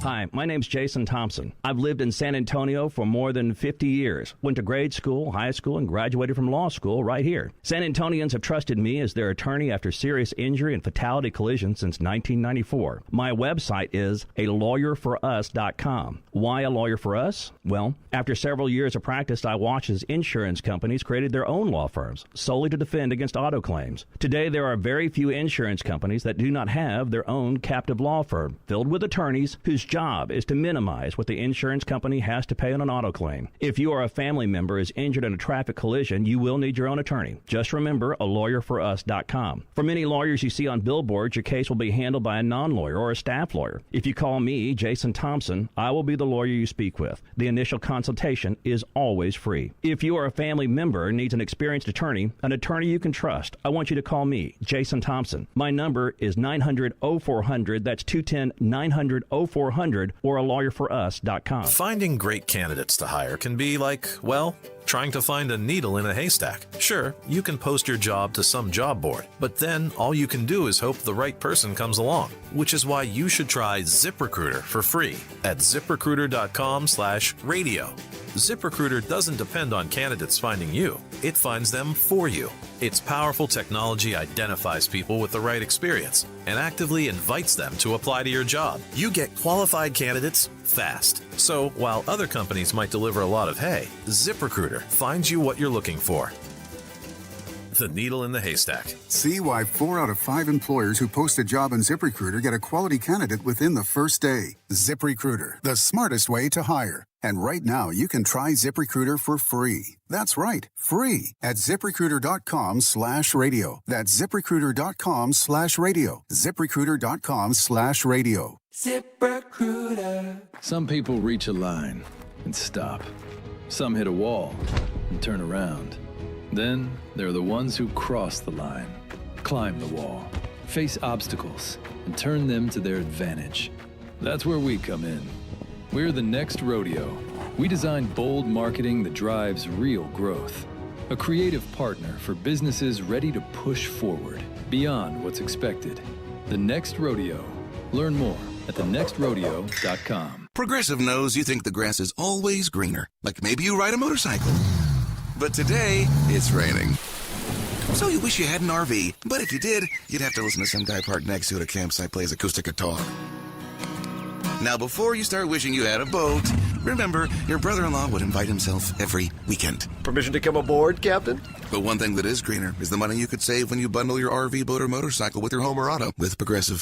Hi, my name's Jason Thompson. I've lived in San Antonio for more than 50 years. Went to grade school, high school, and graduated from law school right here. San Antonians have trusted me as their attorney after serious injury and fatality collisions since 1994. My website is alawyerforus.com. Why a lawyer for us? Well, after several years of practice, I watched as insurance companies created their own law firms solely to defend against auto claims. Today, there are very few insurance companies that do not have their own captive law firm filled with attorneys whose job is to minimize what the insurance company has to pay on an auto claim. If you or a family member is injured in a traffic collision, you will need your own attorney. Just remember alawyerforus.com. For many lawyers you see on billboards, your case will be handled by a non-lawyer or a staff lawyer. If you call me, Jason Thompson, I will be the lawyer you speak with. The initial consultation is always free. If you or a family member needs an experienced attorney, an attorney you can trust, I want you to call me, Jason Thompson. My number is 900-0400. That's 210-900-0400. Or alawyerforus.com. Finding great candidates to hire can be like, well, trying to find a needle in a haystack. Sure, you can post your job to some job board, but then all you can do is hope the right person comes along, which is why you should try ZipRecruiter for free at ZipRecruiter.com/radio. ZipRecruiter doesn't depend on candidates finding you. It finds them for you. Its powerful technology identifies people with the right experience and actively invites them to apply to your job. You get qualified candidates fast. So while other companies might deliver a lot of hay, ZipRecruiter finds you what you're looking for. The needle in the haystack. See why 4 out of 5 employers who post a job on ZipRecruiter get a quality candidate within the first day. ZipRecruiter, the smartest way to hire. And right now, you can try ZipRecruiter for free. That's right, free at ZipRecruiter.com/radio. That's ZipRecruiter.com/radio. ZipRecruiter.com/radio. ZipRecruiter. Some people reach a line and stop. Some hit a wall and turn around. Then there are the ones who cross the line, climb the wall, face obstacles, and turn them to their advantage. That's where we come in. We're the next rodeo. We design bold marketing that drives real growth. A creative partner for businesses ready to push forward beyond what's expected. The Next Rodeo. Learn more at thenextrodeo.com. Progressive knows you think the grass is always greener, like maybe you ride a motorcycle. But today, it's raining. So you wish you had an RV, but if you did, you'd have to listen to some guy parked next to it at a campsite plays acoustic guitar. Now, before you start wishing you had a boat, Remember, your brother-in-law would invite himself every weekend. Permission to come aboard, Captain? But one thing that is greener is the money you could save when you bundle your RV, boat, or motorcycle with your home or auto with Progressive.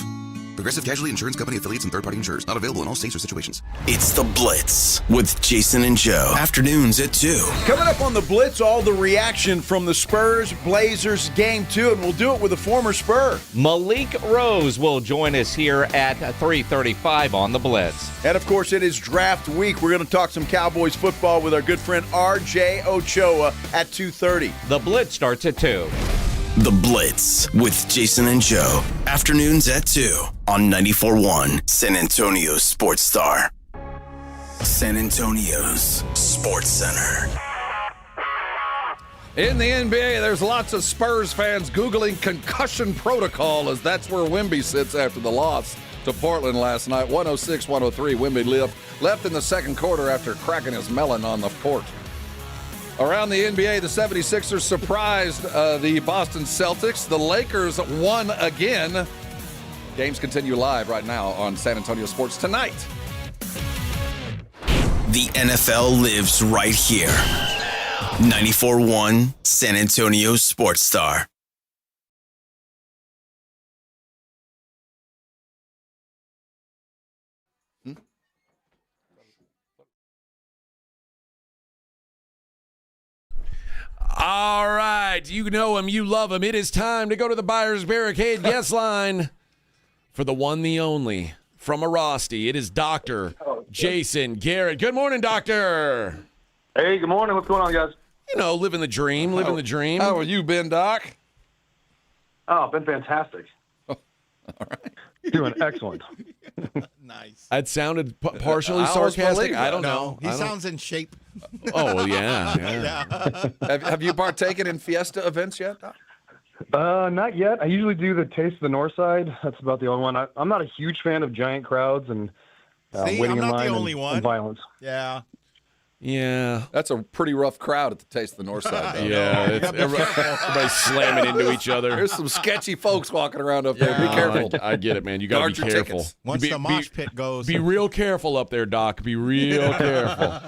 Progressive Casualty Insurance Company affiliates and third-party insurers. Not available in all states or situations. It's The Blitz with Jason and Joe. Afternoons at 2. Coming up on The Blitz, all the reaction from the Spurs Blazers Game 2, and we'll do it with a former Spur. Malik Rose will join us here at 3:35 on The Blitz. And, of course, it is draft week. We're going to talk some Cowboys football with our good friend R.J. Ochoa at 2:30. The Blitz starts at 2. The Blitz with Jason and Joe. Afternoons at 2 on 94.1 San Antonio Sports Star. San Antonio's Sports Center. In the NBA, there's lots of Spurs fans Googling concussion protocol, as that's where Wemby sits after the loss to Portland last night. 106-103. Wemby left in the second quarter after cracking his melon on the court. Around the NBA, the 76ers surprised the Boston Celtics. The Lakers won again. Games continue live right now on San Antonio Sports tonight. The NFL lives right here. 94.1 San Antonio Sports Star. All right, you know him, you love him. It is time to go to the Buyer's Barricade Yes line for the one, the only. From Airrosti, it is Dr. Jason Garrett. Good morning, Doctor. Hey, good morning. What's going on, guys? You know, living the dream, living the dream. How have you been, Doc? Oh, been fantastic. All right. Doing excellent. Nice. That sounded partially I always sarcastic. believe I don't that. know. He sounds in shape. Oh, well, yeah. Have you partaken in Fiesta events yet, Doc? Not yet. I usually do the Taste of the North Side. That's about the only one. I'm not a huge fan of giant crowds and See, waiting I'm in not line the only one. and violence. Yeah. Yeah. That's a pretty rough crowd at the Taste of the North Side, though. Yeah. Everybody's slamming into each other. There's some sketchy folks walking around up there. Be careful. I get it, man. You got to be careful. Tickets. Once the mosh pit goes. Be real careful up there, Doc. Be real careful.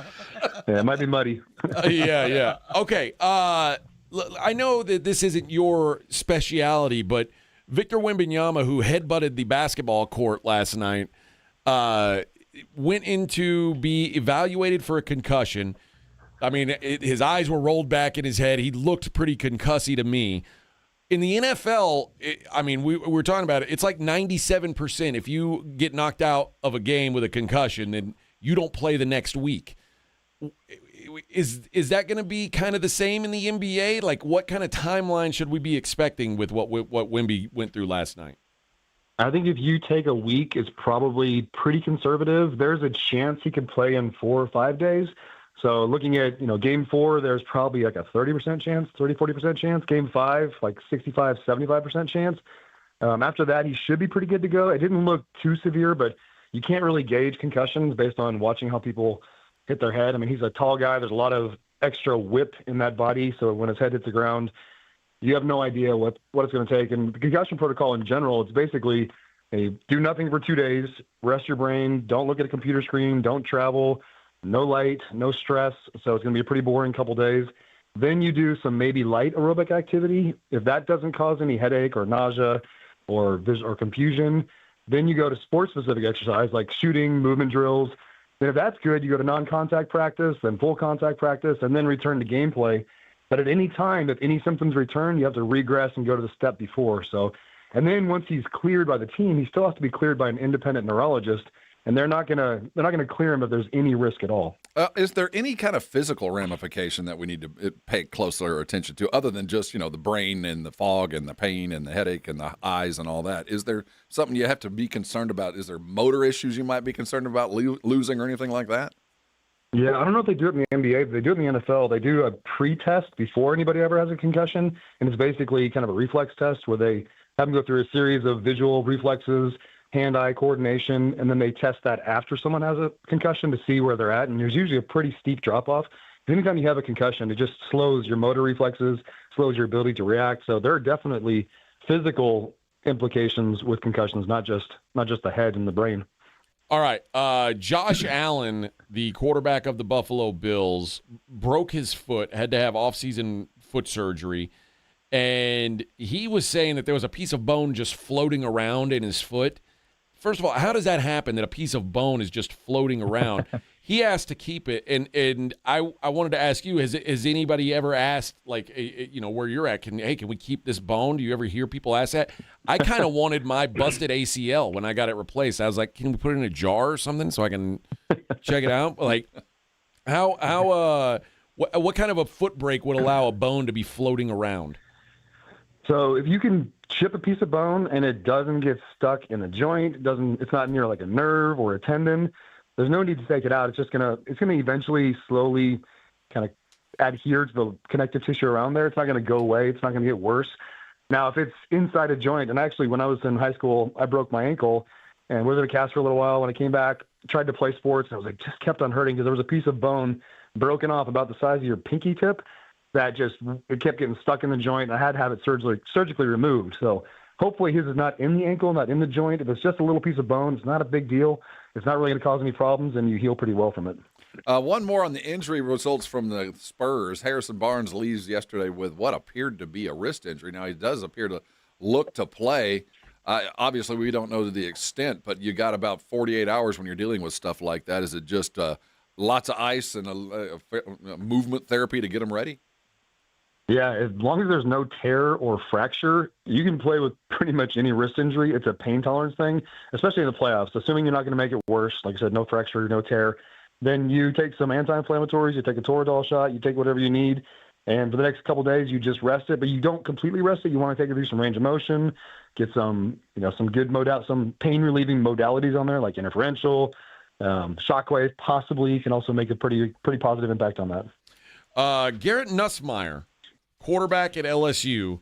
Yeah, it might be muddy. Yeah. Okay. I know that this isn't your speciality, but Victor Wembanyama, who headbutted the basketball court last night, went in to be evaluated for a concussion. I mean, his eyes were rolled back in his head. He looked pretty concussy to me. In the NFL, we were talking about it. It's like 97%. If you get knocked out of a game with a concussion, then you don't play the next week. Is that going to be kind of the same in the NBA? Like, what kind of timeline should we be expecting with what Wemby went through last night? I think if you take a week, it's probably pretty conservative. There's a chance he could play in 4 or 5 days. So looking at, game 4, there's probably like a 30% chance, 40% chance. Game 5, like 65, 75% chance. After that, he should be pretty good to go. It didn't look too severe, but you can't really gauge concussions based on watching how people hit their head. I mean, he's a tall guy. There's a lot of extra whip in that body. So when his head hits the ground, you have no idea what it's going to take. And the concussion protocol in general, it's basically do nothing for 2 days, rest your brain, don't look at a computer screen, don't travel, no light, no stress. So it's going to be a pretty boring couple days. Then you do some maybe light aerobic activity. If that doesn't cause any headache or nausea or confusion, then you go to sports-specific exercise like shooting, movement drills. Then if that's good, you go to non-contact practice, then full contact practice, and then return to gameplay. But at any time, if any symptoms return, you have to regress and go to the step before. So, and then once he's cleared by the team, he still has to be cleared by an independent neurologist, and they're not gonna clear him if there's any risk at all. Is there any kind of physical ramification that we need to pay closer attention to, other than just the brain and the fog and the pain and the headache and the eyes and all that? Is there something you have to be concerned about? Is there motor issues you might be concerned about losing or anything like that? Yeah, I don't know if they do it in the NBA, but they do it in the NFL. They do a pre-test before anybody ever has a concussion, and it's basically kind of a reflex test where they have them go through a series of visual reflexes, hand-eye coordination, and then they test that after someone has a concussion to see where they're at, and there's usually a pretty steep drop-off. Anytime you have a concussion, it just slows your motor reflexes, slows your ability to react, so there are definitely physical implications with concussions, not just the head and the brain. All right. Josh Allen, the quarterback of the Buffalo Bills, broke his foot, had to have off-season foot surgery, and he was saying that there was a piece of bone just floating around in his foot. First of all, how does that happen that a piece of bone is just floating around? He asked to keep it, and I wanted to ask you, has anybody ever asked, like, where you're at, can we keep this bone? Do you ever hear people ask that? I kind of wanted my busted ACL when I got it replaced. I was like, can we put it in a jar or something so I can check it out? Like, what kind of a foot break would allow a bone to be floating around? So if you can chip a piece of bone and it doesn't get stuck in a joint, it's not near like a nerve or a tendon, there's no need to take it out. It's gonna eventually slowly kind of adhere to the connective tissue around there. It's not gonna go away. It's not gonna get worse. Now, if it's inside a joint, and actually when I was in high school, I broke my ankle and was in a cast for a little while. When I came back, tried to play sports, and I was like, just kept on hurting because there was a piece of bone broken off about the size of your pinky tip that it kept getting stuck in the joint. And I had to have it surgically removed. So hopefully his is not in the ankle, not in the joint. If it's just a little piece of bone, it's not a big deal. It's not really going to cause any problems, and you heal pretty well from it. One more on the injury results from the Spurs. Harrison Barnes leaves yesterday with what appeared to be a wrist injury. Now, he does appear to look to play. Obviously, we don't know to the extent, but you got about 48 hours when you're dealing with stuff like that. Is it just lots of ice and a movement therapy to get him ready? Yeah, as long as there's no tear or fracture, you can play with pretty much any wrist injury. It's a pain tolerance thing, especially in the playoffs. Assuming you're not going to make it worse, like I said, no fracture, no tear, then you take some anti-inflammatories, you take a Toradol shot, you take whatever you need, and for the next couple of days, you just rest it, but you don't completely rest it. You want to take it through some range of motion, get some good some pain-relieving modalities on there, like interferential, shockwave, possibly can also make a pretty positive impact on that. Garrett Nussmeier, quarterback at LSU,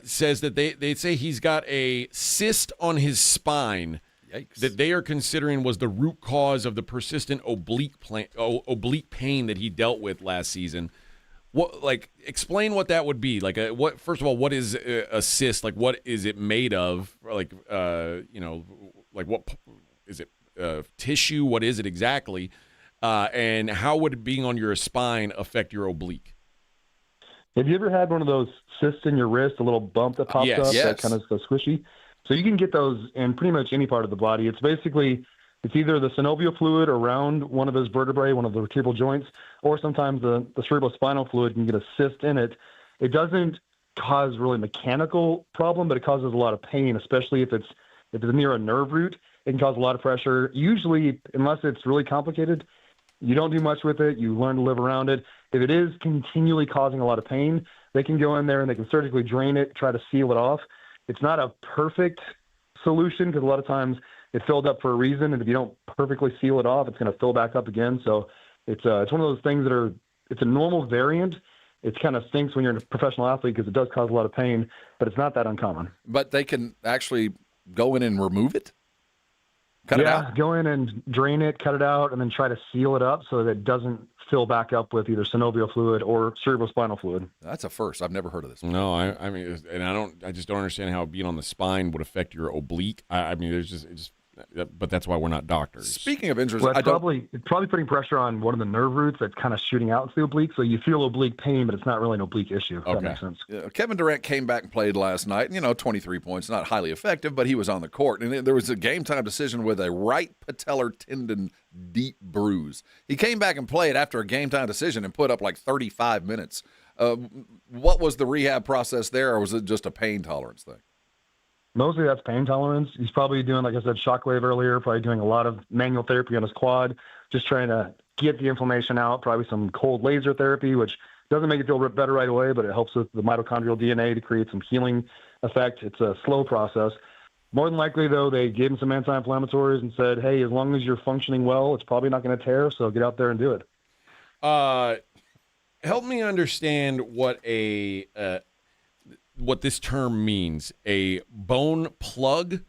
says that they say he's got a cyst on his spine. Yikes. That they are considering was the root cause of the persistent oblique pain that he dealt with last season. Explain what that would be. First of all, what is a cyst? Like, what is it made of? What is it? Tissue? What is it exactly? And how would being on your spine affect your oblique? Have you ever had one of those cysts in your wrist, a little bump that pops up, that kind of squishy? So you can get those in pretty much any part of the body. It's either the synovial fluid around one of those vertebrae, one of the vertebral joints, or sometimes the cerebrospinal fluid can get a cyst in it. It doesn't cause really mechanical problem, but it causes a lot of pain, especially if it's near a nerve root. It can cause a lot of pressure. Usually, unless it's really complicated, you don't do much with it. You learn to live around it. If it is continually causing a lot of pain, they can go in there and they can surgically drain it, try to seal it off. It's not a perfect solution because a lot of times it filled up for a reason, and if you don't perfectly seal it off, it's going to fill back up again. So it's one of those things it's a normal variant. It kind of stinks when you're a professional athlete because it does cause a lot of pain, but it's not that uncommon. But they can actually go in and remove it? Cut it out? Go in and drain it, cut it out, and then try to seal it up so that it doesn't fill back up with either synovial fluid or cerebrospinal fluid. That's a first. I've never heard of this. No, I just don't understand how being on the spine would affect your oblique. But that's why we're not doctors. Speaking of injuries, it's probably putting pressure on one of the nerve roots that's kind of shooting out into the oblique. So you feel oblique pain, but it's not really an oblique issue. If that makes sense. Kevin Durant came back and played last night. 23 points, not highly effective, but he was on the court. And there was a game time decision with a right patellar tendon deep bruise. He came back and played after a game time decision and put up like 35 minutes. What was the rehab process there, or was it just a pain tolerance thing? Mostly that's pain tolerance. He's probably doing, like I said, shockwave earlier, probably doing a lot of manual therapy on his quad, just trying to get the inflammation out, probably some cold laser therapy, which doesn't make it feel better right away, but it helps with the mitochondrial DNA to create some healing effect. It's a slow process. More than likely, though, they gave him some anti-inflammatories and said, hey, as long as you're functioning well, it's probably not going to tear, so get out there and do it. Help me understand what this term means. A bone plug.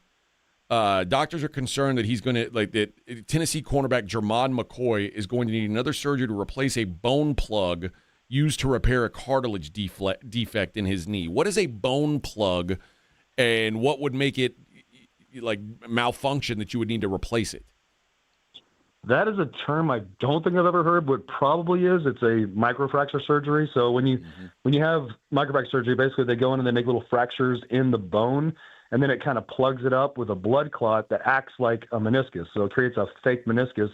Doctors are concerned that he's going to, that Tennessee cornerback Jermod McCoy is going to need another surgery to replace a bone plug used to repair a cartilage defect in his knee. What is a bone plug, and what would make it malfunction that you would need to replace it? That is a term I don't think I've ever heard. What probably is, it's a microfracture surgery. So when you have microfracture surgery, basically they go in and they make little fractures in the bone, and then it kind of plugs it up with a blood clot that acts like a meniscus. So it creates a fake meniscus.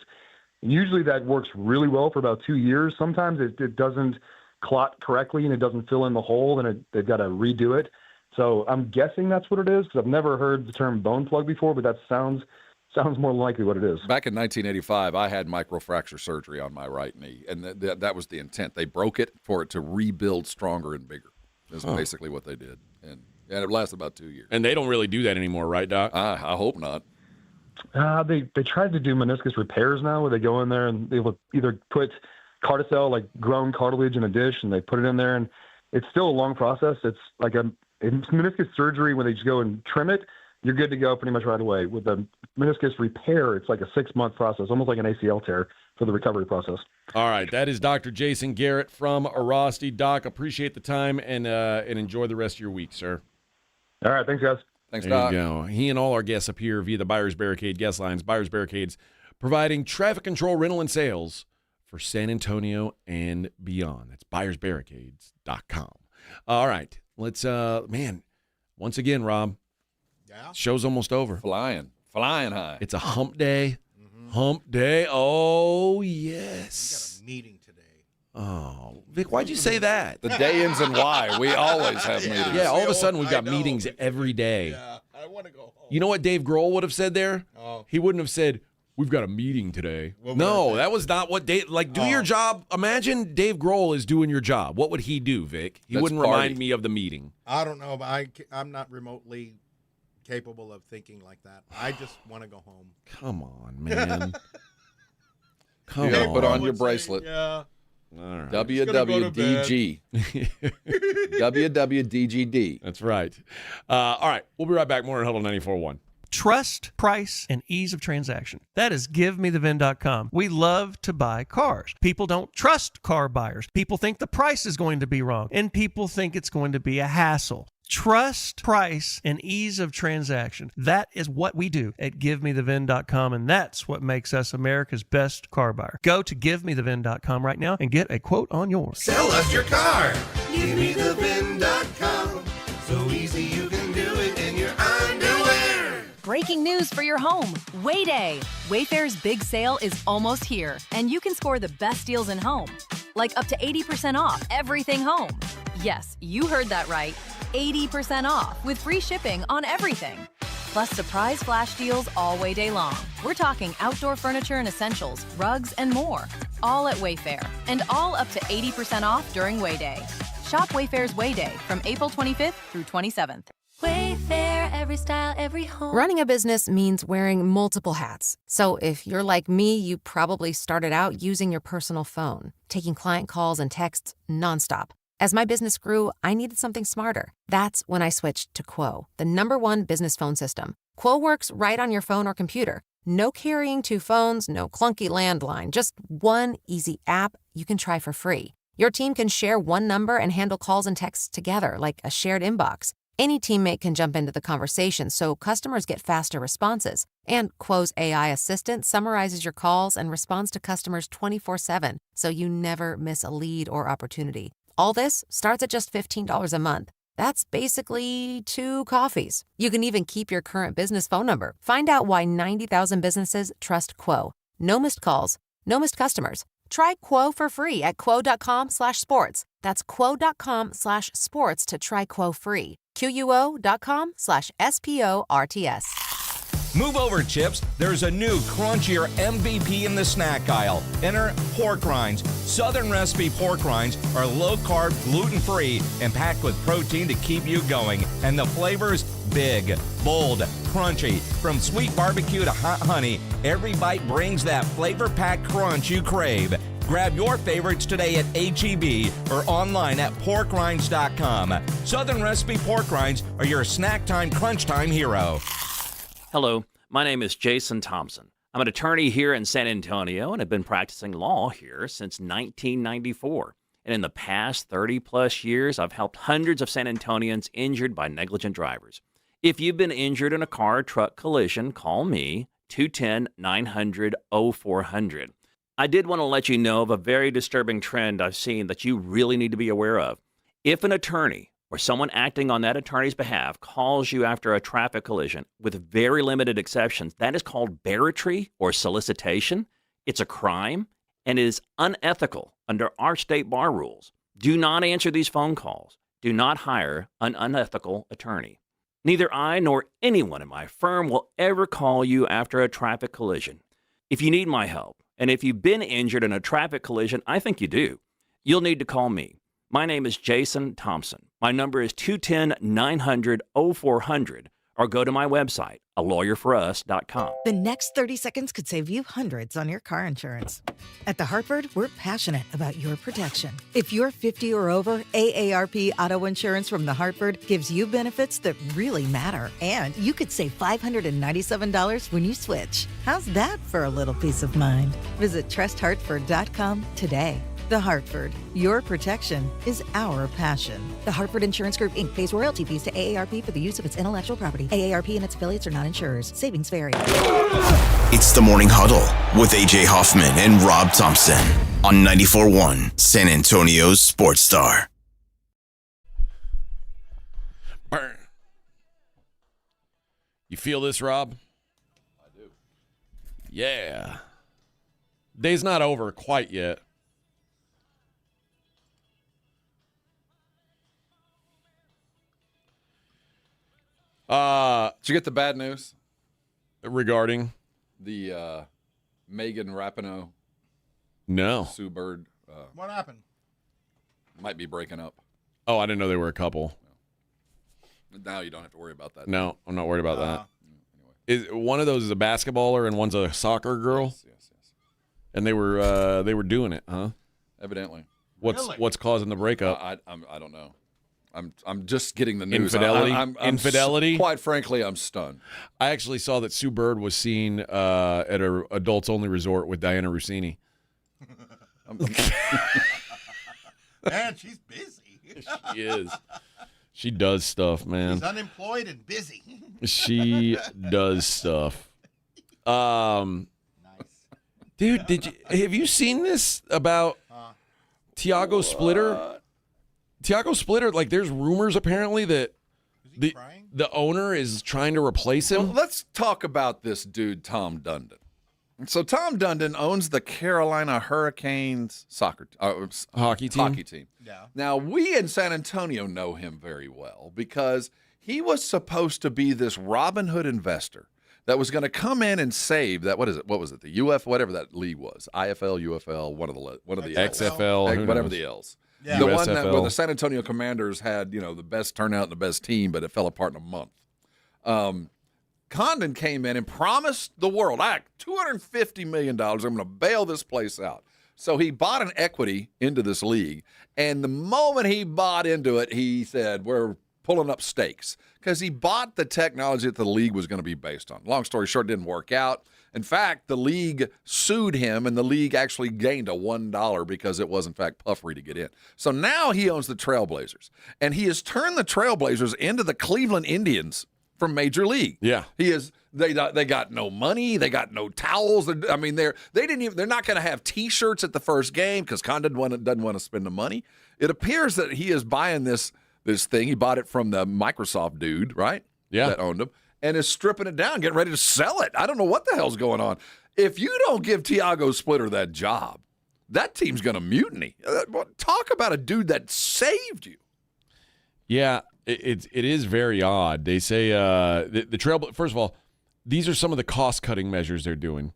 Usually that works really well for about 2 years. Sometimes it doesn't clot correctly and it doesn't fill in the hole, and they've got to redo it. So I'm guessing that's what it is, because I've never heard the term bone plug before, but that sounds more likely what it is. Back in 1985, I had microfracture surgery on my right knee, and that was the intent. They broke it for it to rebuild stronger and bigger. That's basically what they did, and it lasted about 2 years. And they don't really do that anymore, right, Doc? I hope not. They tried to do meniscus repairs now, where they go in there and they will either put carticel, like grown cartilage, in a dish, and they put it in there, and it's still a long process. It's like a meniscus surgery. When they just go and trim it, you're good to go pretty much right away. With the meniscus repair, it's like a 6-month process, almost like an ACL tear for the recovery process. All right, that is Dr. Jason Garrett from Airrosti. Doc, appreciate the time, and enjoy the rest of your week, sir. All right, thanks, guys. Thanks, there Doc. You go. He and all our guests appear via the Buyers Barricade guest lines. Buyers Barricades providing traffic control, rental, and sales for San Antonio and beyond. That's buyersbarricades.com. All right, let's, once again, Rob, show's almost over. Flying high. It's a hump day. Hump day. Oh, yes. We got a meeting today. Oh, Vic, why'd you say that? The day ends in Y. We always have meetings. Yeah, all of a sudden we've got meetings every day. Yeah, I want to go home. You know what Dave Grohl would have said there? Oh. He wouldn't have said, we've got a meeting today. What would No, I say? that was not what Dave, do your job. Imagine Dave Grohl is doing your job. What would he do, Vic? He wouldn't remind me of the meeting. I don't know, but I'm not remotely capable of thinking like that. I just want to go home. Come on, man. Come You gotta on. put on your bracelet. Yeah. All right. WWDG. WWDGD. That's right. All right, we'll be right back. More on Huddle 94.1. Trust, price, and ease of transaction. That is GiveMeTheVin.com. We love to buy cars. People don't trust car buyers. People think the price is going to be wrong, and people think it's going to be a hassle. Trust, price, and ease of transaction. That is what we do at GiveMeTheVin.com, and that's what makes us America's best car buyer. Go to GiveMeTheVin.com right now and get a quote on yours. Sell us your car. GiveMeTheVin.com. So easy you can do it in your underwear. Breaking news for your home. Wayday. Wayfair's big sale is almost here, and you can score the best deals in home. Like up to 80% off everything home. Yes, you heard that right. 80% off with free shipping on everything. Plus surprise flash deals all Wayday long. We're talking outdoor furniture and essentials, rugs, and more. All at Wayfair, and all up to 80% off during Wayday. Shop Wayfair's Wayday from April 25th through 27th. Wayfair, every style, every home. Running a business means wearing multiple hats. So if you're like me, you probably started out using your personal phone, taking client calls and texts nonstop. As my business grew, I needed something smarter. That's when I switched to Quo, the #1 business phone system. Quo works right on your phone or computer. No carrying 2 phones, no clunky landline, just one easy app you can try for free. Your team can share one number and handle calls and texts together like a shared inbox. Any teammate can jump into the conversation so customers get faster responses. And Quo's AI assistant summarizes your calls and responds to customers 24/7, so you never miss a lead or opportunity. All this starts at just $15 a month. That's basically 2 coffees. You can even keep your current business phone number. Find out why 90,000 businesses trust Quo. No missed calls, no missed customers. Try Quo for free at quo.com/sports. That's quo.com/sports to try Quo free. QUO.com/SPORTS. Move over, Chips. There's a new crunchier MVP in the snack aisle. Enter pork rinds. Southern recipe pork rinds are low-carb, gluten-free, and packed with protein to keep you going. And the flavors, big, bold, crunchy. From sweet barbecue to hot honey, every bite brings that flavor-packed crunch you crave. Grab your favorites today at H-E-B or online at porkrinds.com. Southern recipe pork rinds are your snack time, crunch time hero. Hello, my name is Jason Thompson. I'm an attorney here in San Antonio and have been practicing law here since 1994. And in the past 30-plus years, I've helped hundreds of San Antonians injured by negligent drivers. If you've been injured in a car-truck collision, call me, 210-900-0400. I did want to let you know of a very disturbing trend I've seen that you really need to be aware of. If an attorney or someone acting on that attorney's behalf calls you after a traffic collision, with very limited exceptions, that is called barratry or solicitation. It's a crime and is unethical under our state bar rules. Do not answer these phone calls. Do not hire an unethical attorney. Neither I nor anyone in my firm will ever call you after a traffic collision. If you need my help, and if you've been injured in a traffic collision, I think you do, you'll need to call me. My name is Jason Thompson. My number is 210-900-0400, or go to my website, alawyerforus.com. The next 30 seconds could save you hundreds on your car insurance. At The Hartford, we're passionate about your protection. If you're 50 or over, AARP Auto Insurance from The Hartford gives you benefits that really matter. And you could save $597 when you switch. How's that for a little peace of mind? Visit trusthartford.com today. The Hartford, your protection is our passion. The Hartford Insurance Group, Inc. pays royalty fees to AARP for the use of its intellectual property. AARP and its affiliates are not insurers. Savings vary. It's the Morning Huddle with AJ Hoffman and Rob Thompson on 94.1 San Antonio's Sports Star. Burn. You feel this, Rob? I do. Yeah. Day's not over quite yet. Did you get the bad news regarding the Megan Rapinoe? No. Sue Bird. What happened? Might be breaking up. Oh, I didn't know they were a couple. Now you don't have to worry about that. No, I'm not worried about that. Is one of those is a basketballer and one's a soccer girl? Yes. And they were doing it, huh? Evidently. What's causing the breakup? I don't know. I'm just getting the news. Infidelity. Infidelity. Quite frankly, I'm stunned. I actually saw that Sue Bird was seen at a adults only resort with Diana Rossini. Man, she's busy. She is. She does stuff, man. She's unemployed and busy. She does stuff. Nice. Dude, have you seen this about Tiago Splitter? Tiago Splitter, like there's rumors apparently that the owner is trying to replace him. Well, let's talk about this dude, Tom Dundon. So Tom Dundon owns the Carolina Hurricanes hockey team. Yeah. Now, we in San Antonio know him very well because he was supposed to be this Robin Hood investor that was going to come in and save that. What was it? The UF, whatever that league was. IFL, UFL, one of the XFL, whatever the L's. Yeah. The one where the San Antonio Commanders had, the best turnout and the best team, but it fell apart in a month. Condon came in and promised the world, $250 million. I'm going to bail this place out. So he bought an equity into this league, and the moment he bought into it, he said, we're pulling up stakes because he bought the technology that the league was going to be based on. Long story short, it didn't work out. In fact, the league sued him, and the league actually gained a $1 because it was, in fact, puffery to get in. So now he owns the Trailblazers, and he has turned the Trailblazers into the Cleveland Indians from Major League. Yeah, he is. They got no money. They got no towels. I mean, they're not going to have T-shirts at the first game because Condon doesn't want to spend the money. It appears that he is buying this thing. He bought it from the Microsoft dude, right? Yeah, that owned him. And is stripping it down, getting ready to sell it. I don't know what the hell's going on. If you don't give Tiago Splitter that job, that team's going to mutiny. Talk about a dude that saved you. Yeah, it is very odd. They say the Trail. First of all, these are some of the cost-cutting measures they're doing.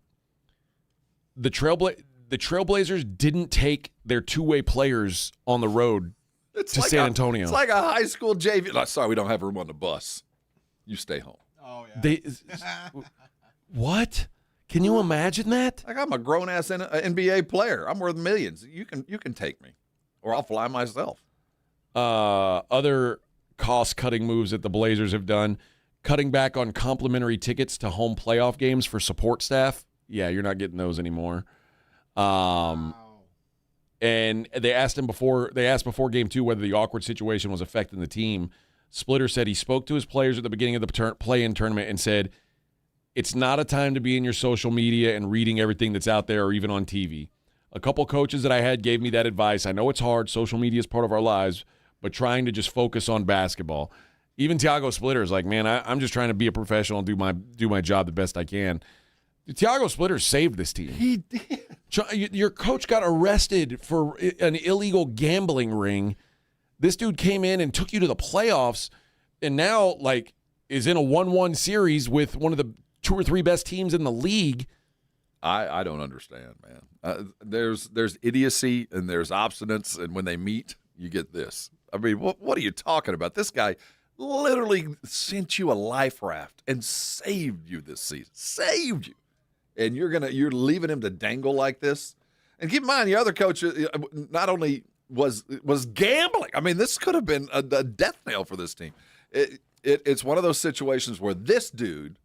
The Trailblazers didn't take their two-way players on the road to San Antonio. It's like a high school JV. Sorry, we don't have room on the bus. You stay home. Oh, yeah. What? Can you imagine that? Like, I'm a grown-ass NBA player. I'm worth millions. You can take me, or I'll fly myself. Other cost-cutting moves that the Blazers have done, cutting back on complimentary tickets to home playoff games for support staff. Yeah, you're not getting those anymore. Wow. And they asked before Game 2 whether the awkward situation was affecting the team. Splitter said he spoke to his players at the beginning of the play-in tournament and said, It's not a time to be in your social media and reading everything that's out there or even on TV. A couple coaches that I had gave me that advice. I know it's hard. Social media is part of our lives, but trying to just focus on basketball. Even Tiago Splitter is like, man, I'm just trying to be a professional and do my job the best I can. Tiago Splitter saved this team. He did. Your coach got arrested for an illegal gambling ring. This dude came in and took you to the playoffs, and now is in a 1-1 series with one of the 2 or 3 best teams in the league. I don't understand, man. There's idiocy and there's obstinance, and when they meet, you get this. I mean, what are you talking about? This guy literally sent you a life raft and saved you this season. Saved you. And you're leaving him to dangle like this? And keep in mind, the other coach not only was gambling. I mean, this could have been a death knell for this team. It's one of those situations where this dude,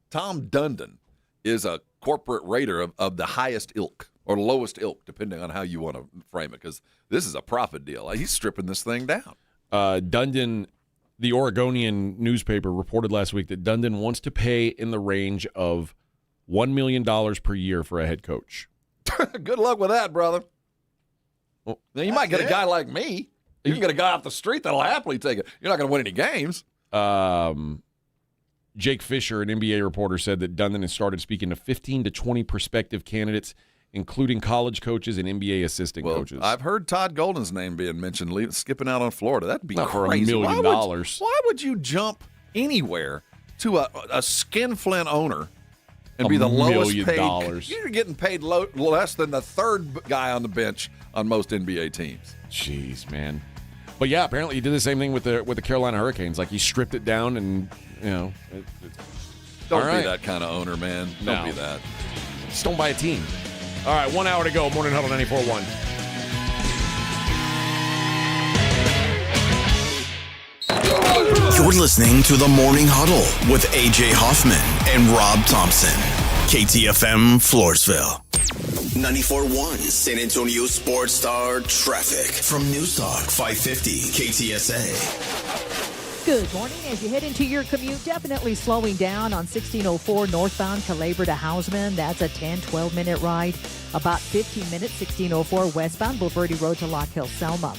Tom Dundon, is a corporate raider of the highest ilk or lowest ilk, depending on how you want to frame it, because this is a profit deal. He's stripping this thing down. Dundon, the Oregonian newspaper, reported last week that Dundon wants to pay in the range of $1 million per year for a head coach. Good luck with that, brother. Well, now you might get a guy like me. You can get a guy off the street that'll happily take it. You're not going to win any games. Jake Fisher, an NBA reporter, said that Dundon has started speaking to 15 to 20 prospective candidates, including college coaches and NBA assistant coaches. I've heard Todd Golden's name being mentioned, skipping out on Florida. That'd be not crazy. For $1 million. Why would you jump anywhere to a skinflint owner and be the lowest paid? $1 million. You're getting paid less than the third guy on the bench on most NBA teams. Jeez, man. But yeah, apparently he did the same thing with the Carolina Hurricanes. He stripped it down and, Don't be that kind of owner, man. Don't be that. Just don't buy a team. All right, 1 hour to go. Morning Huddle 94.1. You're listening to the Morning Huddle with A.J. Hoffman and Rob Thompson. KTFM Floresville. 94.1 San Antonio Sports Star traffic from News Talk 550 KTSA. Good morning. As you head into your commute, definitely slowing down on 1604 northbound Calabria to Houseman. That's a 10-12 minute ride. About 15 minutes, 1604 westbound Bulverde Road to Lock Hill, Selma.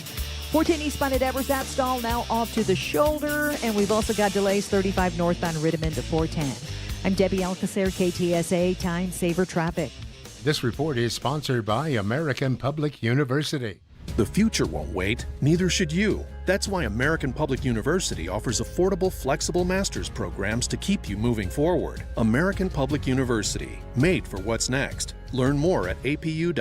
14 eastbound at Eversat stall now off to the shoulder. And we've also got delays 35 northbound Rittiman to 410. I'm Debbie Alcacer, KTSA Time Saver Traffic. This report is sponsored by American Public University. The future won't wait, neither should you. That's why American Public University offers affordable, flexible master's programs to keep you moving forward. American Public University, made for what's next. Learn more at apu.apus.edu.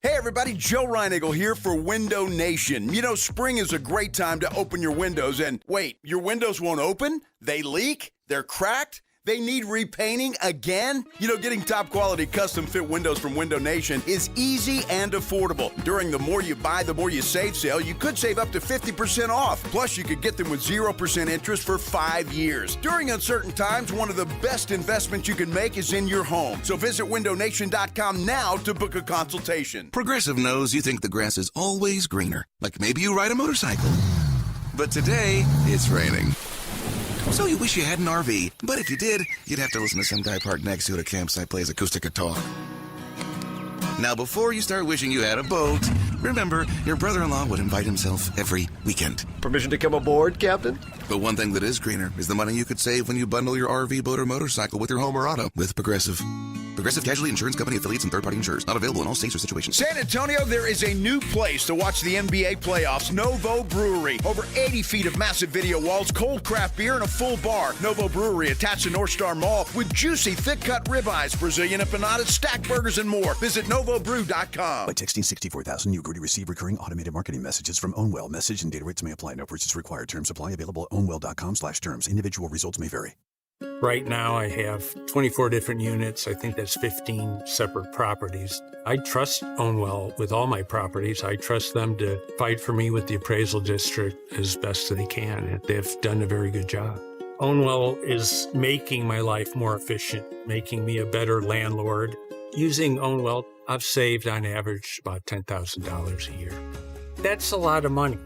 Hey everybody, Joe Reinigle here for Window Nation. You know, spring is a great time to open your windows and wait, your windows won't open? They leak? They're cracked? They need repainting again? You know, getting top quality custom fit windows from Window Nation is easy and affordable. During the More You Buy, the More You Save sale, you could save up to 50% off. Plus, you could get them with 0% interest for 5 years. During uncertain times, one of the best investments you can make is in your home. So visit windownation.com now to book a consultation. Progressive knows you think the grass is always greener. Like maybe you ride a motorcycle. But today, it's raining. So you wish you had an RV, but if you did, you'd have to listen to some guy parked next to you at a campsite plays acoustic guitar. Now, before you start wishing you had a boat, remember, your brother-in-law would invite himself every weekend. Permission to come aboard, Captain? But one thing that is greener is the money you could save when you bundle your RV, boat, or motorcycle with your home or auto with Progressive. Progressive Casualty Insurance Company affiliates and third-party insurers. Not available in all states or situations. San Antonio, there is a new place to watch the NBA playoffs, Novo Brewery. Over 80 feet of massive video walls, cold craft beer, and a full bar. Novo Brewery attached to North Star Mall with juicy, thick-cut ribeyes, Brazilian empanadas, stack burgers, and more. Visit NovoBrew.com. By texting 64,000, you agree to receive recurring automated marketing messages from Ownwell. Message and data rates may apply. No purchase required. Terms apply. Available at ownwell.com/terms. Individual results may vary. Right now, I have 24 different units. I think that's 15 separate properties. I trust Ownwell with all my properties. I trust them to fight for me with the appraisal district as best they can. And they've done a very good job. Ownwell is making my life more efficient, making me a better landlord. Using Ownwell, I've saved on average about $10,000 a year. That's a lot of money.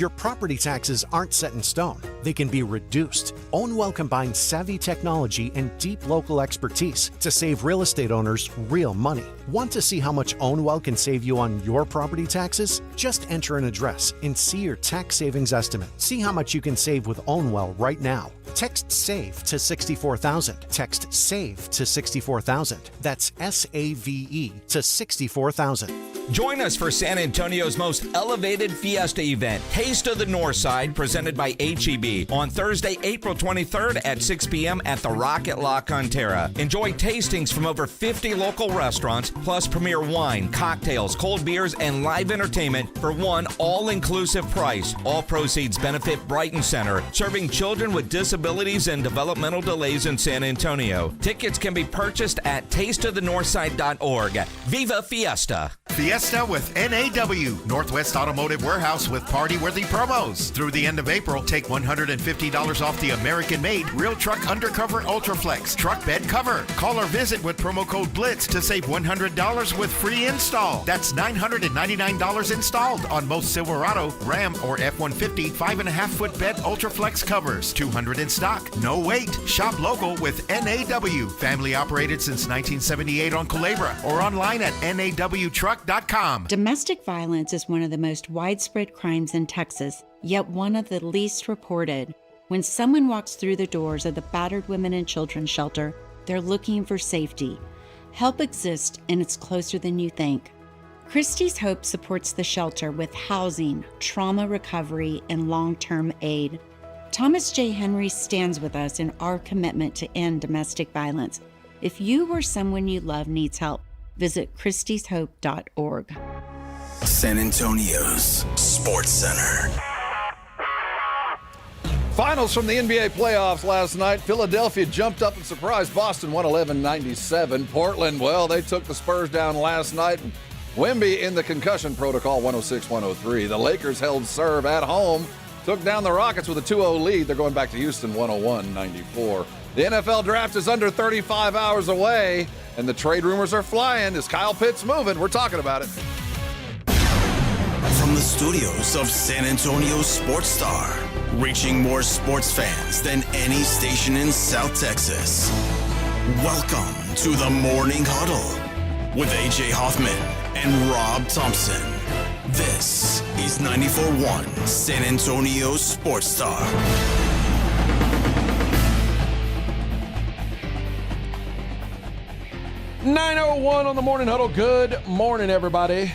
Your property taxes aren't set in stone. They can be reduced. Ownwell combines savvy technology and deep local expertise to save real estate owners real money. Want to see how much Ownwell can save you on your property taxes? Just enter an address and see your tax savings estimate. See how much you can save with Ownwell right now. Text SAVE to 64,000. Text SAVE to 64,000. That's SAVE to 64,000. Join us for San Antonio's most elevated fiesta event, Taste of the Northside, presented by HEB, on Thursday, April 23rd at 6 p.m. at the Rocket La Cantera. Enjoy tastings from over 50 local restaurants, plus premier wine, cocktails, cold beers, and live entertainment for one all-inclusive price. All proceeds benefit Brighton Center, serving children with disabilities and developmental delays in San Antonio. Tickets can be purchased at tasteofthenorthside.org. Viva Fiesta! Fiesta with NAW, Northwest Automotive Warehouse with party-worthy promos. Through the end of April, take $150 off the American-made Real Truck Undercover Ultraflex Truck Bed Cover. Call or visit with promo code BLITZ to save $100 with free install. That's $999 installed on most Silverado, Ram, or F-150 5.5-foot bed Ultraflex covers. 200 in stock. No wait. Shop local with NAW. Family operated since 1978 on Culebra or online at nawtruck.com. Domestic violence is one of the most widespread crimes in Texas, yet one of the least reported. When someone walks through the doors of the Battered Women and Children Shelter, they're looking for safety. Help exists, and it's closer than you think. Christie's Hope supports the shelter with housing, trauma recovery, and long-term aid. Thomas J. Henry stands with us in our commitment to end domestic violence. If you or someone you love needs help, visit christieshope.org. San Antonio's Sports Center. Finals from the NBA playoffs last night. Philadelphia jumped up and surprised Boston 111-97. Portland, well, they took the Spurs down last night. Wemby in the concussion protocol 106-103. The Lakers held serve at home, took down the Rockets with a 2-0 lead. They're going back to Houston 101-94. The NFL draft is under 35 hours away, and the trade rumors are flying. Is Kyle Pitts moving? We're talking about it. From the studios of San Antonio Sports Star, reaching more sports fans than any station in South Texas. Welcome to the Morning Huddle with AJ Hoffman and Rob Thompson. This is 94.1 San Antonio Sports Star. 9:01 on the Morning Huddle. Good morning, everybody.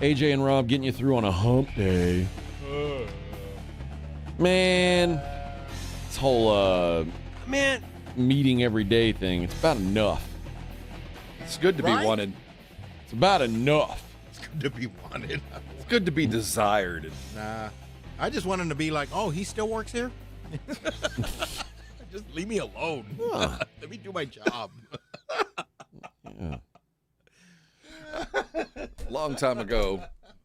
AJ and Rob getting you through on a hump day. Man, this whole meeting every day thing, it's about enough. It's good to be wanted. It's about enough. It's good to be wanted. It's good to be desired. Nah, I just want him to be like, oh, he still works here? Just leave me alone. Huh. Let me do my job. Yeah. Long time ago,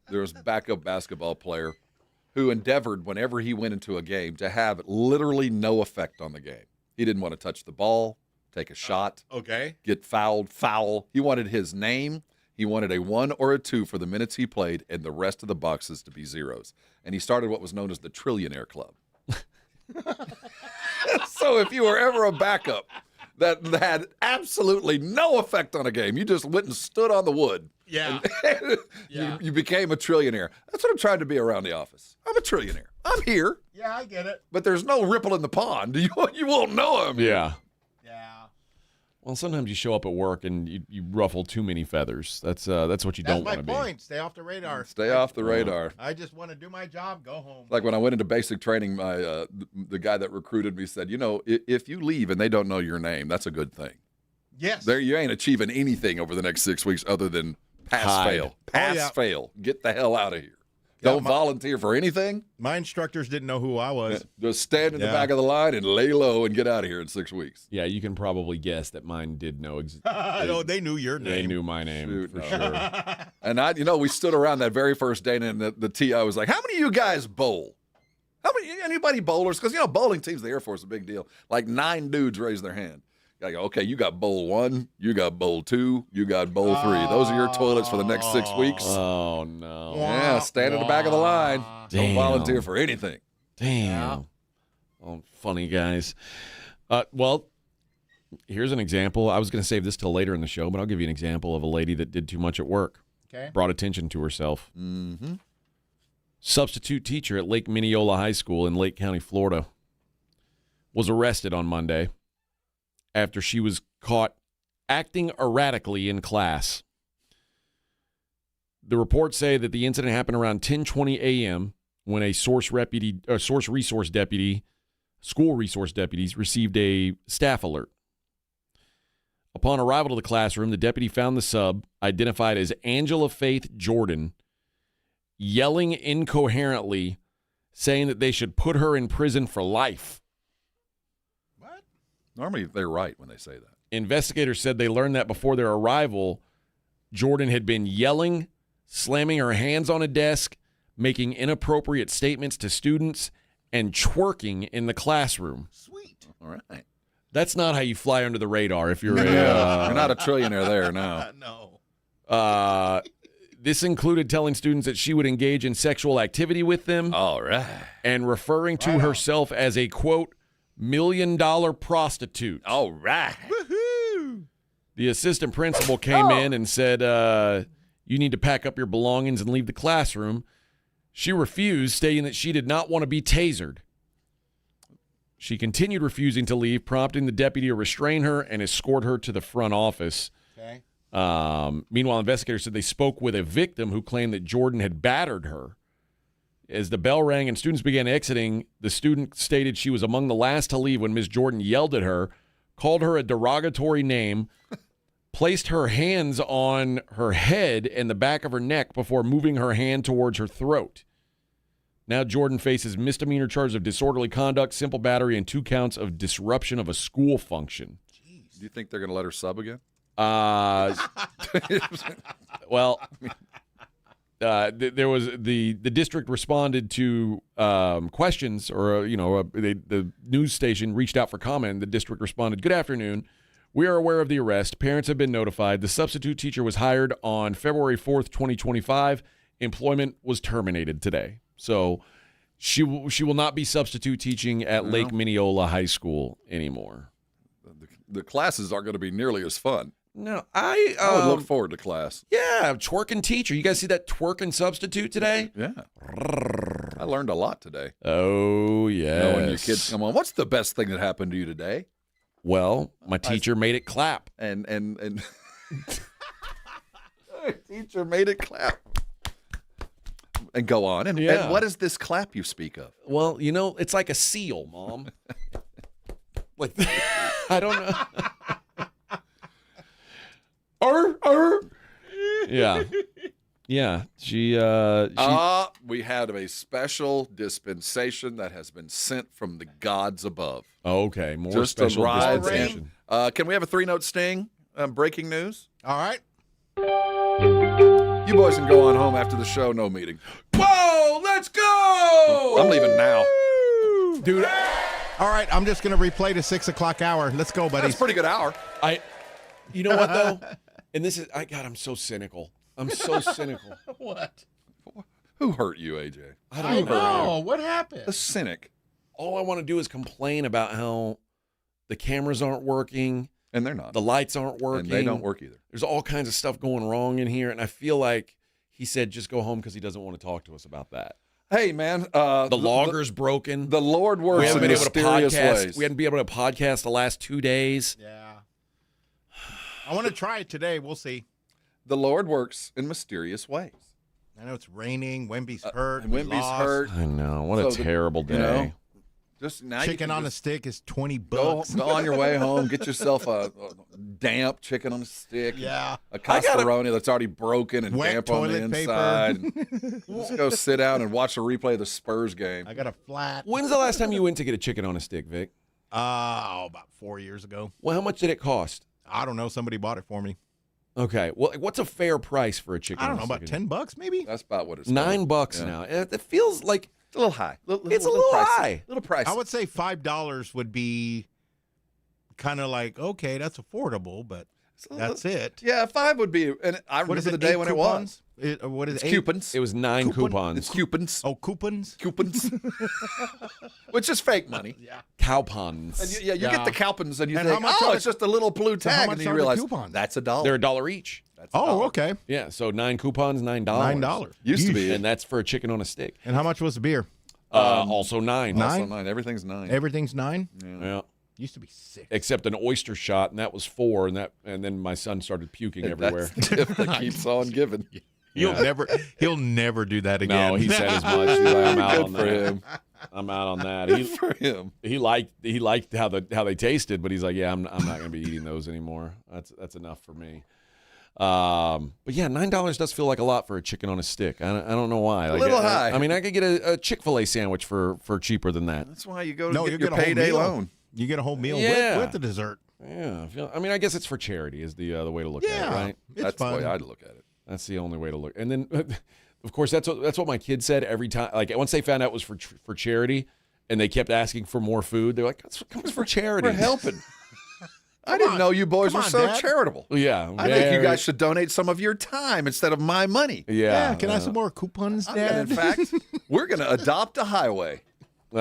there was a backup basketball player who endeavored whenever he went into a game to have literally no effect on the game. He didn't want to touch the ball, take a shot, get foul. He wanted his name. He wanted a 1 or a 2 for the minutes he played and the rest of the boxes to be zeros. And he started what was known as the Trillionaire Club. So if you were ever a backup that had absolutely no effect on a game, you just went and stood on the wood. Yeah. You became a trillionaire. That's what I'm trying to be around the office. I'm a trillionaire. I'm here. Yeah, I get it. But there's no ripple in the pond. You won't know him. Yeah. Yeah. Well, sometimes you show up at work and you ruffle too many feathers. That's what you don't want to be. That's my point. Stay off the radar. Stay off the radar. I just want to do my job, go home. Like when I went into basic training, my the guy that recruited me said, if you leave and they don't know your name, that's a good thing. Yes. There, you ain't achieving anything over the next 6 weeks other than pass-fail. Pass-fail. Get the hell out of here. Don't volunteer for anything. My instructors didn't know who I was. Just stand in the back of the line and lay low and get out of here in 6 weeks. Yeah, you can probably guess that mine did know. No, they knew your name. They knew my name for sure. And we stood around that very first day, and the TI was like, "How many of you guys bowl? Anybody bowlers? Because bowling teams, the Air Force, is a big deal. Like 9 dudes raised their hand. I go, okay, you got bowl 1, you got bowl 2, you got bowl 3. Those are your toilets for the next 6 weeks. Oh, no. Yeah, stand at the back of the line. Don't volunteer for anything. Damn. Oh, funny guys. Well, here's an example. I was going to save this till later in the show, but I'll give you an example of a lady that did too much at work. Okay. Brought attention to herself. Mm-hmm. Substitute teacher at Lake Minneola High School in Lake County, Florida, was arrested on Monday after she was caught acting erratically in class. The reports say that the incident happened around 10:20 a.m. when a school resource deputies received a staff alert. Upon arrival to the classroom, the deputy found the sub, identified as Angela Faith Jordan, yelling incoherently, saying that they should put her in prison for life. What? Normally, they're right when they say that. Investigators said they learned that before their arrival, Jordan had been yelling, slamming her hands on a desk, making inappropriate statements to students, and twerking in the classroom. Sweet. All right. That's not how you fly under the radar if you're you're not a trillionaire there, no. No. This included telling students that she would engage in sexual activity with them. All right. And referring to herself as a, quote, $1 million prostitute. All right. Woohoo! The assistant principal came in and said, you need to pack up your belongings and leave the classroom. She refused, stating that she did not want to be tasered. She continued refusing to leave, prompting the deputy to restrain her and escort her to the front office. Okay. Meanwhile, investigators said they spoke with a victim who claimed that Jordan had battered her. As the bell rang and students began exiting, the student stated she was among the last to leave when Ms. Jordan yelled at her, called her a derogatory name, placed her hands on her head and the back of her neck before moving her hand towards her throat. Now Jordan faces misdemeanor charges of disorderly conduct, simple battery, and 2 counts of disruption of a school function. Jeez. Do you think they're going to let her sub again? Well, there was the district responded to questions, or the news station reached out for comment. The district responded, "Good afternoon. We are aware of the arrest. Parents have been notified. The substitute teacher was hired on February 4th, 2025. Employment was terminated today." So she will not be substitute teaching at Lake Minneola High School anymore. The classes aren't going to be nearly as fun. No, I would look forward to class. Yeah, twerking teacher. You guys see that twerking substitute today? Yeah. I learned a lot today. Oh, yes. When your kids come on, what's the best thing that happened to you today? Well, my teacher made it clap. And teacher made it clap. And go on. And what is this clap you speak of? Well, it's like a seal, Mom. Like, I don't know. Yeah. Yeah. She we had a special dispensation that has been sent from the gods above. Okay. More just special dispensation. Can we have a 3-note sting? Breaking news? All right. You boys can go on home after the show. No meeting. Whoa, let's go! I'm leaving now. Dude. All right, I'm just going to replay the 6 o'clock hour. Let's go, buddy. That's a pretty good hour. You know what, though? And this is, God, I'm so cynical. I'm so cynical. What? Who hurt you, AJ? I don't know. What happened? A cynic. All I want to do is complain about how the cameras aren't working. And they're not. The lights aren't working. And they don't work either. There's all kinds of stuff going wrong in here, and I feel like he said just go home because he doesn't want to talk to us about that. Hey, man. The logger's broken. The Lord works in mysterious ways. We hadn't been able to podcast the last 2 days. Yeah. I want to try it today. We'll see. The Lord works in mysterious ways. I know it's raining. Wemby's hurt. Wemby's hurt. I know. What a terrible day. Just now chicken on a stick is $20. Go on your way home. Get yourself a damp chicken on a stick. Yeah. A cascaroni that's already broken and damp on the inside. Just go sit down and watch a replay of the Spurs game. I got a flat. When's the last time you went to get a chicken on a stick, Vic? About 4 years ago. Well, how much did it cost? I don't know. Somebody bought it for me. Okay. Well, what's a fair price for a chicken? I don't know. About $10 maybe? That's about what it's $9 now. It feels like it's a little high. It's a little high. A little pricey. I would say $5 would be kind of like, okay, that's affordable, but that's it. Yeah, 5 would be. And I remember the day when it was. What is It's it? coupons. It was 9 coupons. It's coupons. Oh, coupons? Coupons. Which is fake money. Yeah. Cowpons. And you get the coupons and you And think, how much it's just a little blue So how tag. much And then you are the realize coupons? that's $1. They're $1 each. That's Oh, okay. Yeah, so 9 coupons, $9. $9. Used to be. And that's for a chicken on a stick. And how much was the beer? Also 9. Also 9. Everything's 9. Everything's 9? Yeah. Used to be 6. Except an oyster shot, and that was 4, and then my son started puking everywhere. That's the gift that keeps on giving. He'll never do that again. No, he said as much. He's like, I'm out Good on for that. him. I'm out on that. Good for him. He liked how they tasted, but he's like, yeah, I'm not going to be eating those anymore. That's enough for me. But yeah, $9 does feel like a lot for a chicken on a stick. I don't know why. A little high. I mean, I could get a Chick-fil-A sandwich for cheaper than that. That's why you go to you get your a whole payday meal. loan. You get a whole meal Yeah. with the dessert. Yeah, I mean, I guess it's for charity is the way to look at it, right? It's That's fun. the way I'd look at it. That's the only way to look. And then, of course, that's what my kids said every time. Like once they found out it was for charity, and they kept asking for more food, they're like, "It's for charity. We're helping." I didn't know you boys were so Dad. charitable. Yeah, I think you guys should donate some of your time instead of my money. Yeah. Can I have some more coupons, And Dad? in fact, we're going to adopt a highway. I'm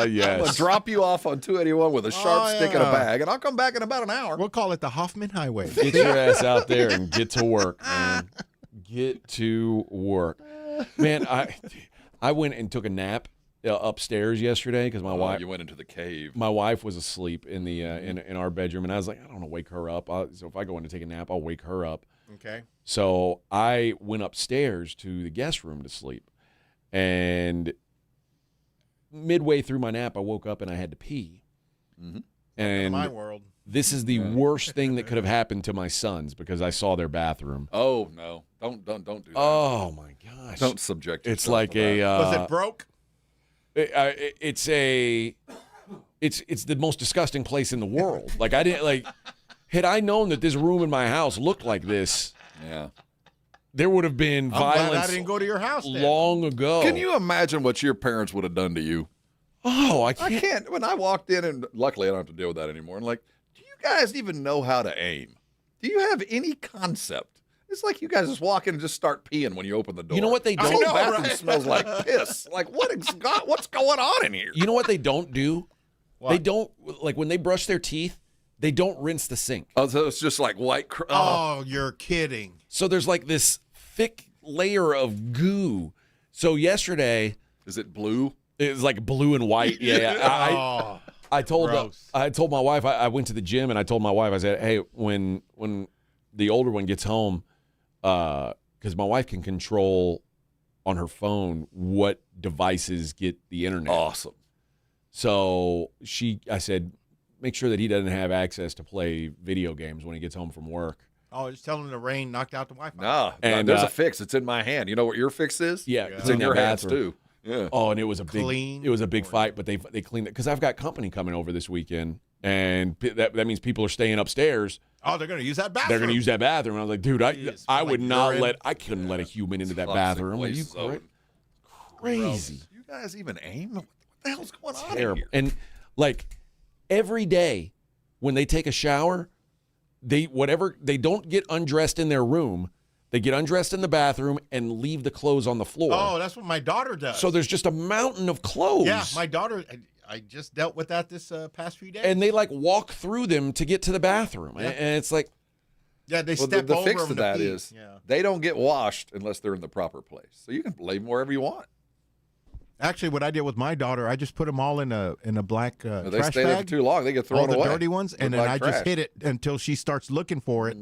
going Yes. to drop you off on 281 with a sharp stick and a bag, and I'll come back in about an hour. We'll call it the Hoffman Highway. Get your ass out there and get to work, man. Get to work, man. I went and took a nap upstairs yesterday because my wife. You went into the cave. My wife was asleep in the in our bedroom, and I was like, I don't want to wake her up. So if I go in to take a nap, I'll wake her up. Okay. So I went upstairs to the guest room to sleep, and midway through my nap, I woke up and I had to pee. Mm-hmm. And my world. this is the worst thing that could have happened to my sons because I saw their bathroom. Oh no! Don't do that. Oh my gosh! Don't subject yourself It's like to that. Was it broke? It's the most disgusting place in the world. Like I didn't like. Had I known that this room in my house looked like this, Yeah. there would have been I'm glad violence I didn't go to your house then. long ago. Can you imagine what your parents would have done to you? Oh, I I can't. can't. When I walked in, and luckily I don't have to deal with that anymore. And like, do you guys even know how to aim? Do you have any concept? It's like you guys just walk in and just start peeing when you open the door. You know what they The don't- whole I know, bathroom right? smells like piss. Like what's going on in here? You know what they don't do? What? They don't like when they brush their teeth. They don't rinse the sink. Oh, so it's just like white. Oh, you're kidding. So there's like this thick layer of goo. So yesterday Is it blue? it was like blue and white. Yeah. I told gross. my wife I went to the gym and I told my wife I said, hey, when the older one gets home, because my wife can control on her phone what devices get the internet. Awesome. So I said, make sure that he doesn't have access to play video games when he gets home from work. Oh, just tell him the rain knocked out the Wi-Fi. Nah, And, there's a fix. It's in my hand. You know what your fix is? Yeah, It's clean in that your hands bathroom. too. Yeah. Oh, and it was a big Clean. It was a big fight, but they cleaned it because I've got company coming over this weekend, and that means people are staying upstairs. Oh, they're going to use that bathroom. They're going to use that bathroom. And I was like, dude, Jeez, I like would not urine. I couldn't let a human into that Toxic bathroom. Are waste you zone. crazy? You guys even aim? What the hell's going on Terrible. here? And like every day when they take a shower, they don't get undressed in their room. They get undressed in the bathroom and leave the clothes on the floor. Oh, that's what my daughter does. So there's just a mountain of clothes. Yeah, my daughter, I just dealt with that this past few days. And they like walk through them to get to the bathroom. Yeah. And it's like, yeah, they Well, step the over fix them to that pee. is Yeah. they don't get washed unless they're in the proper place. So you can lay them wherever you want. Actually, what I did with my daughter, I just put them all in a black They trash stay there for bag. too long, they get thrown all the away. dirty ones, and Look then like I just trash. Mm-hmm. hit it until she starts looking for it,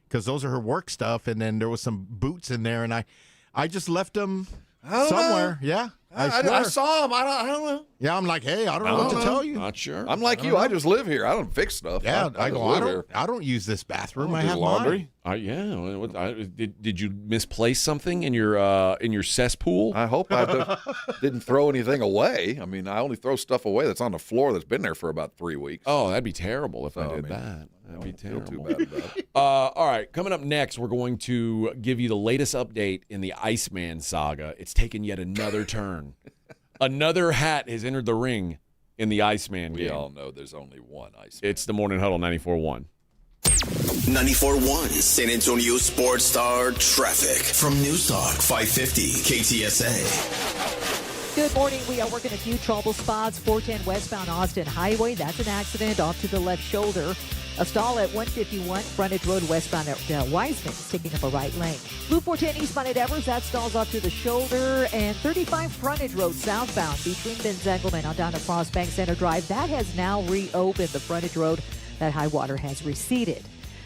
because those are her work stuff. And then there was some boots in there, and I just left them somewhere. Yeah, I swear. I saw them. I don't know. Yeah, I'm like, hey, I don't know what to tell you. not sure. I'm like you. I just live here. I don't fix stuff. Yeah, I just go. live here. I don't use this bathroom. I I don't do have laundry. mine. Did you misplace something in your cesspool? I hope I didn't throw anything away. I mean, I only throw stuff away that's on the floor that's been there for about 3 weeks. Oh, that'd be terrible if I So, did I mean, that. That'd be Feel terrible. too bad about it. All right, coming up next, we're going to give you the latest update in the Iceman saga. It's taken yet another turn. Another hat has entered the ring in the Iceman We game. all know there's only one Iceman. It's the Morning Huddle 94.1. 94.1 San Antonio Sports Star traffic from News Talk 550 KTSA. Good morning. We are working a few trouble spots. 410 westbound Austin Highway. That's an accident off to the left shoulder. A stall at 151 Frontage Road westbound at Wiseman is taking up a right lane. Loop 410 eastbound at Evers. That stalls off to the shoulder. And 35 Frontage Road southbound between Benzegelman on down to Frostbank Center Drive. That has now reopened. The Frontage Road, that high water has receded.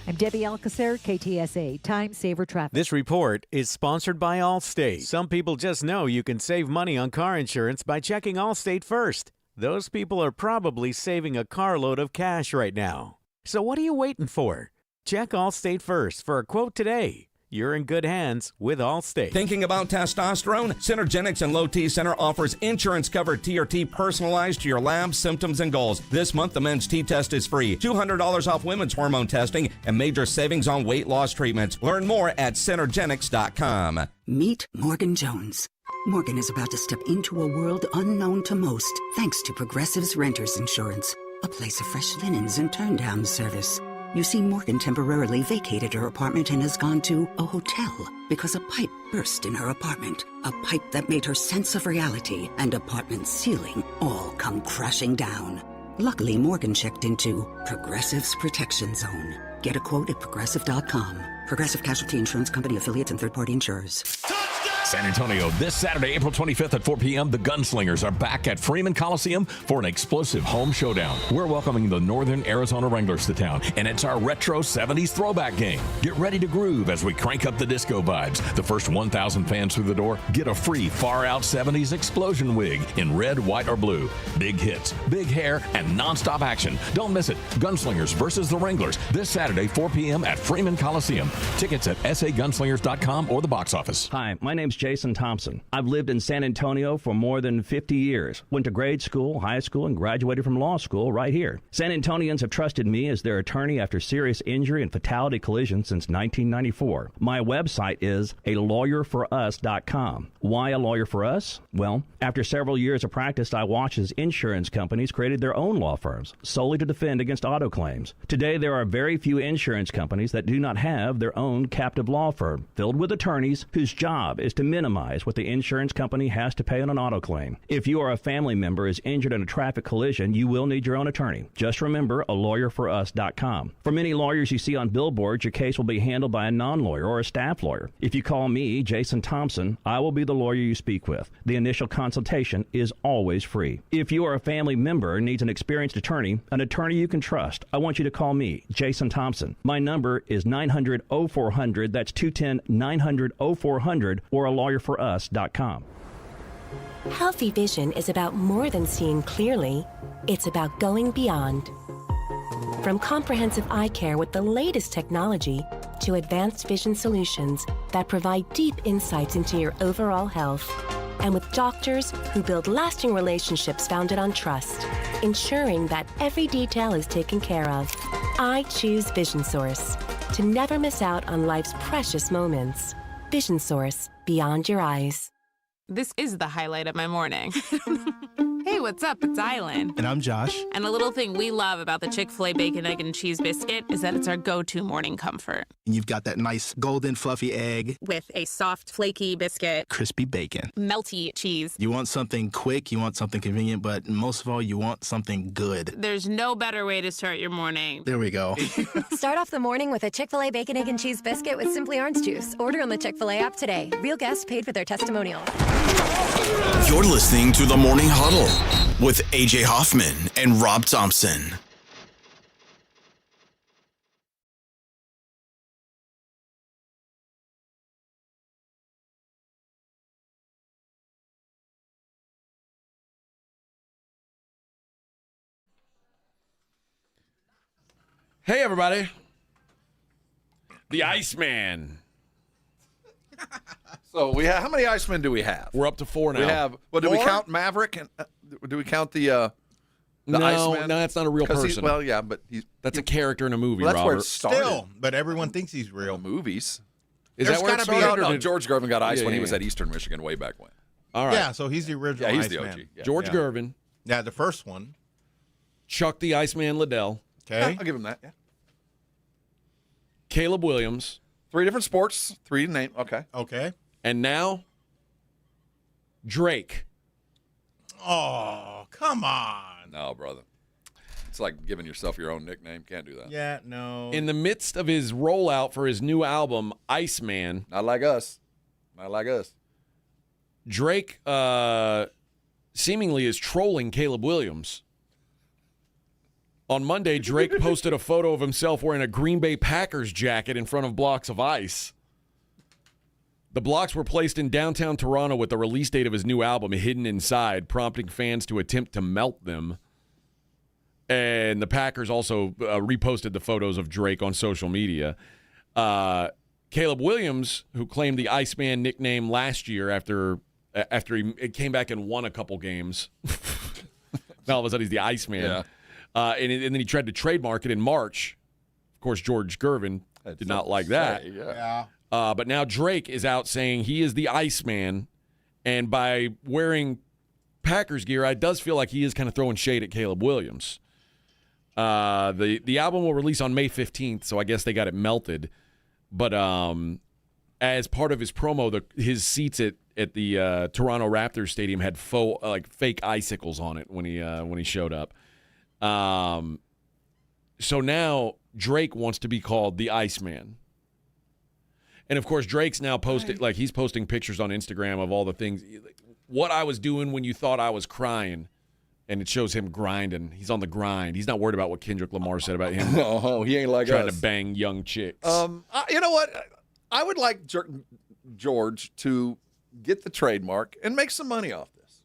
I'm Debbie Alcacer, KTSA, Time Saver Traffic. This report is sponsored by Allstate. Some people just know you can save money on car insurance by checking Allstate first. Those people are probably saving a carload of cash right now. So what are you waiting for? Check Allstate first for a quote today. You're in good hands with Allstate. Thinking about testosterone? Synergenics and Low T Center offers insurance-covered TRT personalized to your lab, symptoms, and goals. This month, the men's T-test is free. $200 off women's hormone testing and major savings on weight loss treatments. Learn more at Synergenics.com. Meet Morgan Jones. Morgan is about to step into a world unknown to most, thanks to Progressive's Renters Insurance, a place of fresh linens and turn-down service. You see, Morgan temporarily vacated her apartment and has gone to a hotel because a pipe burst in her apartment. A pipe that made her sense of reality and apartment ceiling all come crashing down. Luckily, Morgan checked into Progressive's Protection Zone. Get a quote at Progressive.com. Progressive Casualty Insurance Company affiliates and third-party insurers. San Antonio, this Saturday, April 25th at 4 p.m., the Gunslingers are back at Freeman Coliseum for an explosive home showdown. We're welcoming the Northern Arizona Wranglers to town, and it's our retro 70s throwback game. Get ready to groove as we crank up the disco vibes. The first 1,000 fans through the door get a free far-out 70s explosion wig in red, white, or blue. Big hits, big hair, and nonstop action. Don't miss it. Gunslingers versus the Wranglers this Saturday, 4 p.m. at Freeman Coliseum. Tickets at sagunslingers.com or the box office. Hi, my name's Jason Thompson. I've lived in San Antonio for more than 50 years. Went to grade school, high school, and graduated from law school right here. San Antonians have trusted me as their attorney after serious injury and fatality collisions since 1994. My website is alawyerforus.com. Why a lawyer for us? Well, after several years of practice, I watched as insurance companies created their own law firms solely to defend against auto claims. Today, there are very few insurance companies that do not have their own captive law firm filled with attorneys whose job is to minimize what the insurance company has to pay on an auto claim. If you or a family member is injured in a traffic collision, you will need your own attorney. Just remember alawyerforus.com. For many lawyers you see on billboards, your case will be handled by a non-lawyer or a staff lawyer. If you call me, Jason Thompson, I will be the lawyer you speak with. The initial consultation is always free. If you or a family member needs an experienced attorney you can trust, I want you to call me, Jason Thompson. My number is 900-0400. That's 210-900-0400 or alawyerforus.com. Healthy vision is about more than seeing clearly. It's about going beyond. From comprehensive eye care with the latest technology to advanced vision solutions that provide deep insights into your overall health. And with doctors who build lasting relationships founded on trust, ensuring that every detail is taken care of. I choose Vision Source to never miss out on life's precious moments. Vision Source, beyond your eyes. This is the highlight of my morning. Hey, what's up? It's Island. And I'm Josh. And a little thing we love about the Chick-fil-A Bacon, Egg, and Cheese Biscuit is that it's our go-to morning comfort. And you've got that nice golden fluffy egg. With a soft, flaky biscuit. Crispy bacon. Melty cheese. You want something quick, you want something convenient, but most of all, you want something good. There's no better way to start your morning. There we go. Start off the morning with a Chick-fil-A Bacon, Egg, and Cheese Biscuit with Simply Orange Juice. Order on the Chick-fil-A app today. Real guests paid for their testimonial. You're listening to The Morning Huddle with AJ Hoffman and Rob Thompson. Hey, everybody. The Iceman. So we have, how many Icemen do we have? We're up to 4 now. We have. Well, do we Four? count Maverick? And do we count the no, Iceman? No, that's not a real person. Well, yeah, but that's a character in a movie. Well, that's Robert. where it started. Still, but everyone thinks he's real. Movies. Is that where it started? No, George Gervin got ice when he was at Eastern Michigan way back when. All right. Yeah, so he's the original. Yeah, he's the Iceman. OG. Yeah. George Gervin. Yeah, the first one. Chuck the Iceman Liddell. Okay. I'll give him that. Yeah. Caleb Williams. 3 different sports, 3 names. Okay. Okay. And now, Drake. Oh, come on. No, brother. It's like giving yourself your own nickname. Can't do that. Yeah, no. In the midst of his rollout for his new album, Iceman. Not like us. Not like us. Drake seemingly is trolling Caleb Williams. On Monday, Drake posted a photo of himself wearing a Green Bay Packers jacket in front of blocks of ice. The blocks were placed in downtown Toronto with the release date of his new album hidden inside, prompting fans to attempt to melt them. And the Packers also reposted the photos of Drake on social media. Caleb Williams, who claimed the Iceman nickname last year after he came back and won a couple games. Now all of a sudden he's the Iceman. Yeah. And then he tried to trademark it in March. Of course, George Gervin did not like that. Yeah. But now Drake is out saying he is the Iceman, and by wearing Packers gear, it does feel like he is kind of throwing shade at Caleb Williams. The album will release on May 15th, so I guess they got it melted. But as part of his promo, his seats at the Toronto Raptors Stadium had fake icicles on it when he showed up. So now Drake wants to be called the Iceman. And of course, Drake's now he's posting pictures on Instagram of all the things, what I was doing when you thought I was crying. And it shows him grinding. He's on the grind. He's not worried about what Kendrick Lamar said about him. No, he ain't like trying us. to bang young chicks. You know what? I would like George to get the trademark and make some money off this.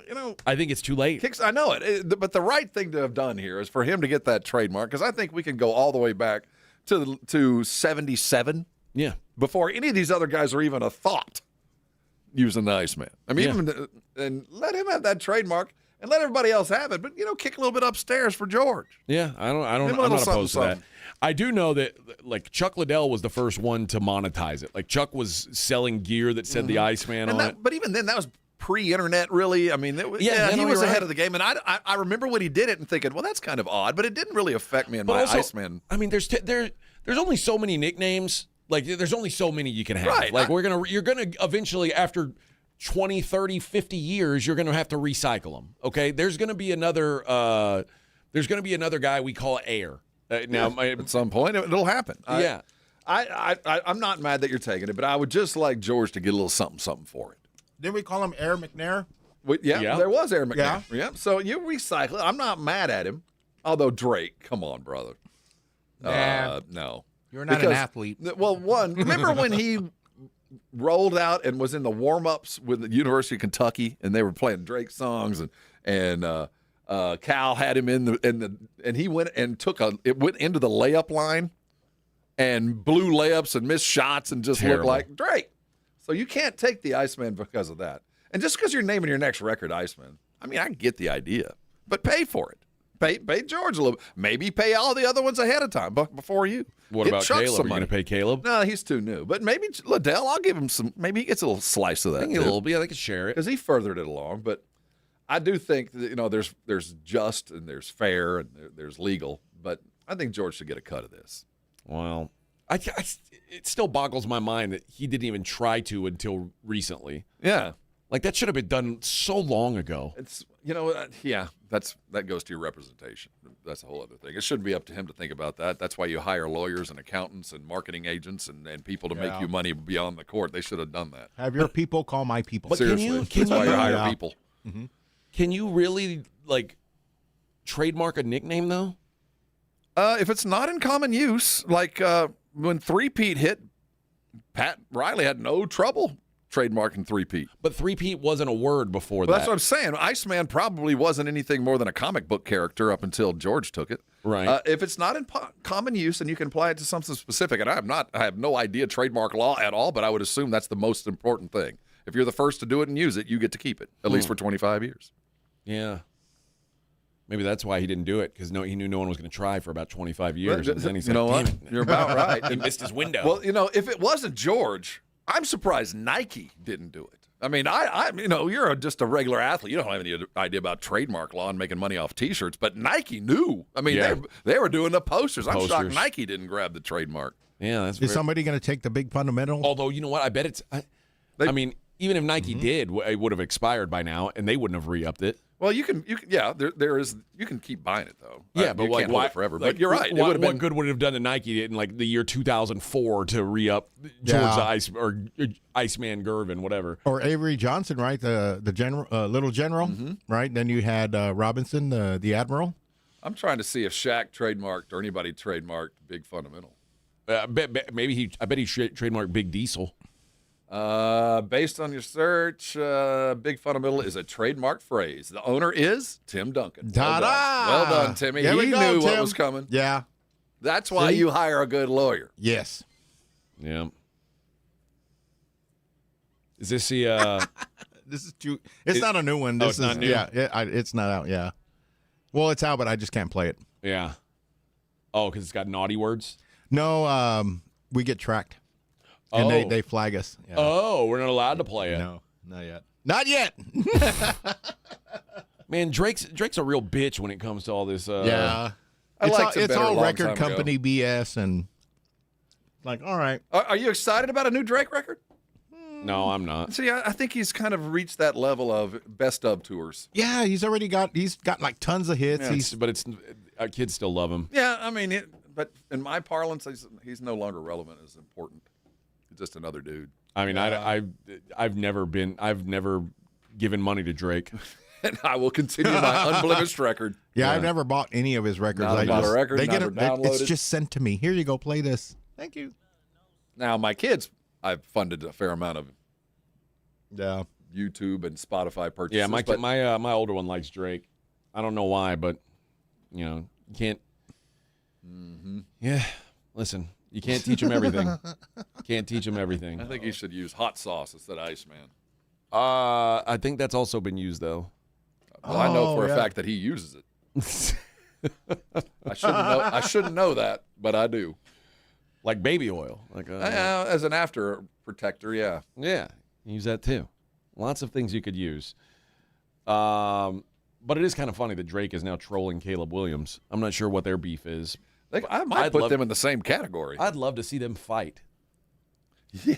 You know, I think it's too late. I know it, but the right thing to have done here is for him to get that trademark, because I think we can go all the way back to 77. Yeah. Before any of these other guys are even a thought using the Iceman. I mean, and let him have that trademark and let everybody else have it, but kick a little bit upstairs for George. Yeah, I'm not opposed to that. I do know that Chuck Liddell was the first one to monetize it. Like Chuck was selling gear that said the Iceman on it. But even then, that was pre-internet, really. I mean, he was ahead of the game, and I remember when he did it and thinking, well, that's kind of odd, but it didn't really affect me in my Iceman. I mean, there's only so many nicknames. Like, there's only so many you can have. Right. Like, you're gonna eventually, after 20, 30, 50 years, you're gonna have to recycle them. Okay, there's gonna be another guy we call Air. At some point, it'll happen. I'm not mad that you're taking it, but I would just like George to get a little something for it. Didn't we call him Air McNair? There was Air McNair. Yeah. So you recycle it. I'm not mad at him. Although Drake, come on, brother. No. You're not an athlete. Well, remember when he rolled out and was in the warm-ups with the University of Kentucky, and they were playing Drake songs, and Cal had him and he went and went into the layup line and blew layups and missed shots and just looked like Drake. So you can't take the Iceman because of that. And just because you're naming your next record Iceman, I mean, I get the idea, but pay for it. Pay George a little bit. Maybe pay all the other ones ahead of time before you. What about Caleb? Are you going to pay Caleb? No, he's too new. But maybe Liddell, I'll give him some. Maybe he gets a little slice of that. I think they can share it. Because he furthered it along. But I do think that, there's just and there's fair and there's legal. But I think George should get a cut of this. Well, it still boggles my mind that he didn't even try to until recently. Yeah. Like, that should have been done so long ago. It's, that goes to your representation. That's a whole other thing. It shouldn't be up to him to think about that. That's why you hire lawyers and accountants and marketing agents and people to make you money beyond the court. They should have done that. Have your people call my people. But seriously, that's why you hire people. Mm-hmm. Can you really, trademark a nickname, though? If it's not in common use, like when Three-Peat hit, Pat Riley had no trouble trademarking Three-Peat. But Three-Peat wasn't a word before that. That's what I'm saying. Iceman probably wasn't anything more than a comic book character up until George took it. Right. If it's not in common use and you can apply it to something specific, and I have no idea trademark law at all, but I would assume that's the most important thing. If you're the first to do it and use it, you get to keep it, at least for 25 years. Yeah. Maybe that's why he didn't do it, because he knew no one was going to try for about 25 years. And then he said, damn it. You're about right. He missed his window. Well, if it wasn't George, I'm surprised Nike didn't do it. I mean, you're just a regular athlete. You don't have any idea about trademark law and making money off T-shirts, but Nike knew. I mean, they were doing the posters. I'm shocked Nike didn't grab the trademark. Yeah, that's. Is somebody going to take the big fundamental? Although, you know what? I bet it's. I mean, even if Nike did, it would have expired by now, and they wouldn't have re-upped it. Well, you can, there is. You can keep buying it though. Yeah, but you can't hold it forever. Like, but you're right. What good would it have done to Nike in like the year 2004 to re-up George Iceman Gervin, whatever, or Avery Johnson, right? The general, little general, right? Then you had Robinson, the admiral. I'm trying to see if Shaq trademarked or anybody trademarked Big Fundamental. I bet he trademarked Big Diesel. Based on your search, Big Fundamental is a trademark phrase. The owner is Tim Duncan. Well done, Timmy. He knew what was coming. Yeah. That's why you hire a good lawyer. Yes. Yeah. Is this the This is too. It's not a new one. This it's not new? Yeah, it's not out. Yeah. Well, it's out, but I just can't play it. Yeah. Oh, because it's got naughty words? No, we get tracked. And they flag us. Yeah. Oh, we're not allowed to play it. No, not yet. Not yet. Man, Drake's a real bitch when it comes to all this. Yeah. It's all record company BS and like, all right. Are you excited about a new Drake record? No, I'm not. See, I think he's kind of reached that level of best of tours. Yeah, he's got like tons of hits. Yeah, kids still love him. Yeah, I mean, but in my parlance, he's no longer relevant as important. He's just another dude. I mean, I've never given money to Drake. And I will continue my unblemished record. Yeah, I've never bought any of his records. Not bought a record, never downloaded. It's just sent to me. Here you go, play this. Thank you. Now, my kids, I've funded a fair amount of YouTube and Spotify purchases. Yeah, my older one likes Drake. I don't know why, but you can't. Yeah, listen, you can't teach him everything. Can't teach him everything. I think he should use hot sauce instead of Iceman. I think that's also been used though. Well, I know for a fact that he uses it. I shouldn't know that, but I do. Like baby oil, as an after protector, yeah. Yeah, use that too. Lots of things you could use. But it is kind of funny that Drake is now trolling Caleb Williams. I'm not sure what their beef is. I might put them in the same category. I'd love to see them fight. Yeah.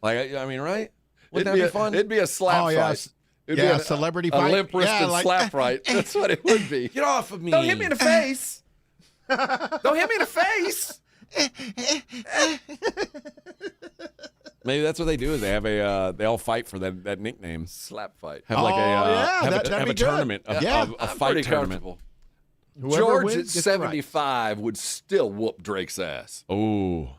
I mean, right? Wouldn't that be fun? It'd be a slap fight. It'd be a celebrity fight. A limp-wristed slap fight. That's what it would be. Get off of me. Don't hit me in the face. Don't hit me in the face. Maybe that's what they do. Is they have they all fight for that nickname. Slap fight. Have like a tournament, a fight tournament. George at 75 would still whoop Drake's ass. Oh.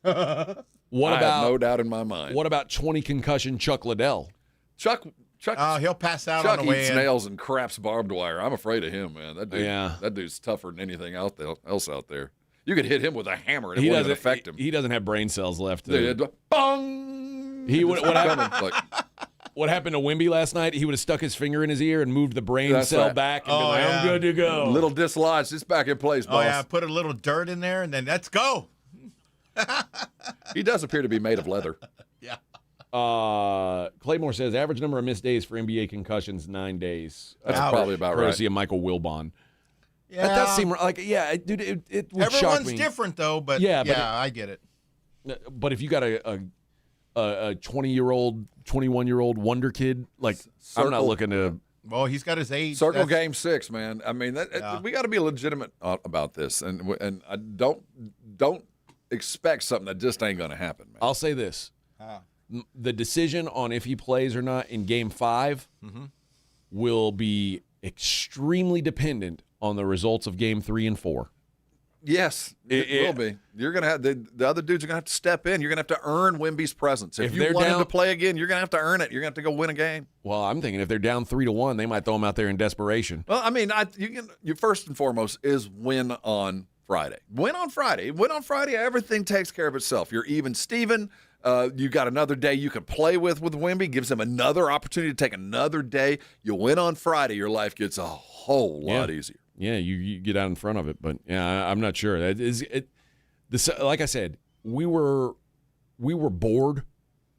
I have no doubt in my mind. What about 20 concussion Chuck Liddell? Chuck. He'll pass out Chuck on the way eats in. nails and craps barbed wire. I'm afraid of him, man. That dude's tougher than anything else out there. You could hit him with a hammer and it wouldn't affect him. He doesn't have brain cells left. Bong! What happened to Wemby last night? He would have stuck his finger in his ear and moved the brain cell back and been like, I'm good to go. Little dislodged. It's back in place, boss. Oh, yeah. Put a little dirt in there and then let's go. He does appear to be made of leather. Yeah. Claymore says average number of missed days for NBA concussions 9 days. That's probably about right. Courtesy of Michael Wilbon. Yeah. That does seem like dude. It would shock me. Everyone's different though, but I get it. But if you got a 20-year-old, 21-year-old wonder kid, like I'm not looking to. Well, he's got his age. Circle Game 6, man. I mean, we got to be legitimate about this, and I don't expect something that just ain't going to happen, man. I'll say this: the decision on if he plays or not in Game 5 will be extremely dependent on the results of Game 3 and 4. Yes, it will be. You're gonna have the other dudes are gonna have to step in. You're gonna have to earn Wemby's presence. If you want him to play again, you're gonna have to earn it. You're gonna have to go win a game. Well, I'm thinking if they're down 3-1, they might throw him out there in desperation. Well, I mean, you first and foremost is win on Friday. Win on Friday. Win on Friday. Everything takes care of itself. You're even, Steven. You got another day you can play with Wemby. Gives him another opportunity to take another day. You win on Friday. Your life gets a whole lot easier. Yeah, you get out in front of it, but I'm not sure. Like I said, we were bored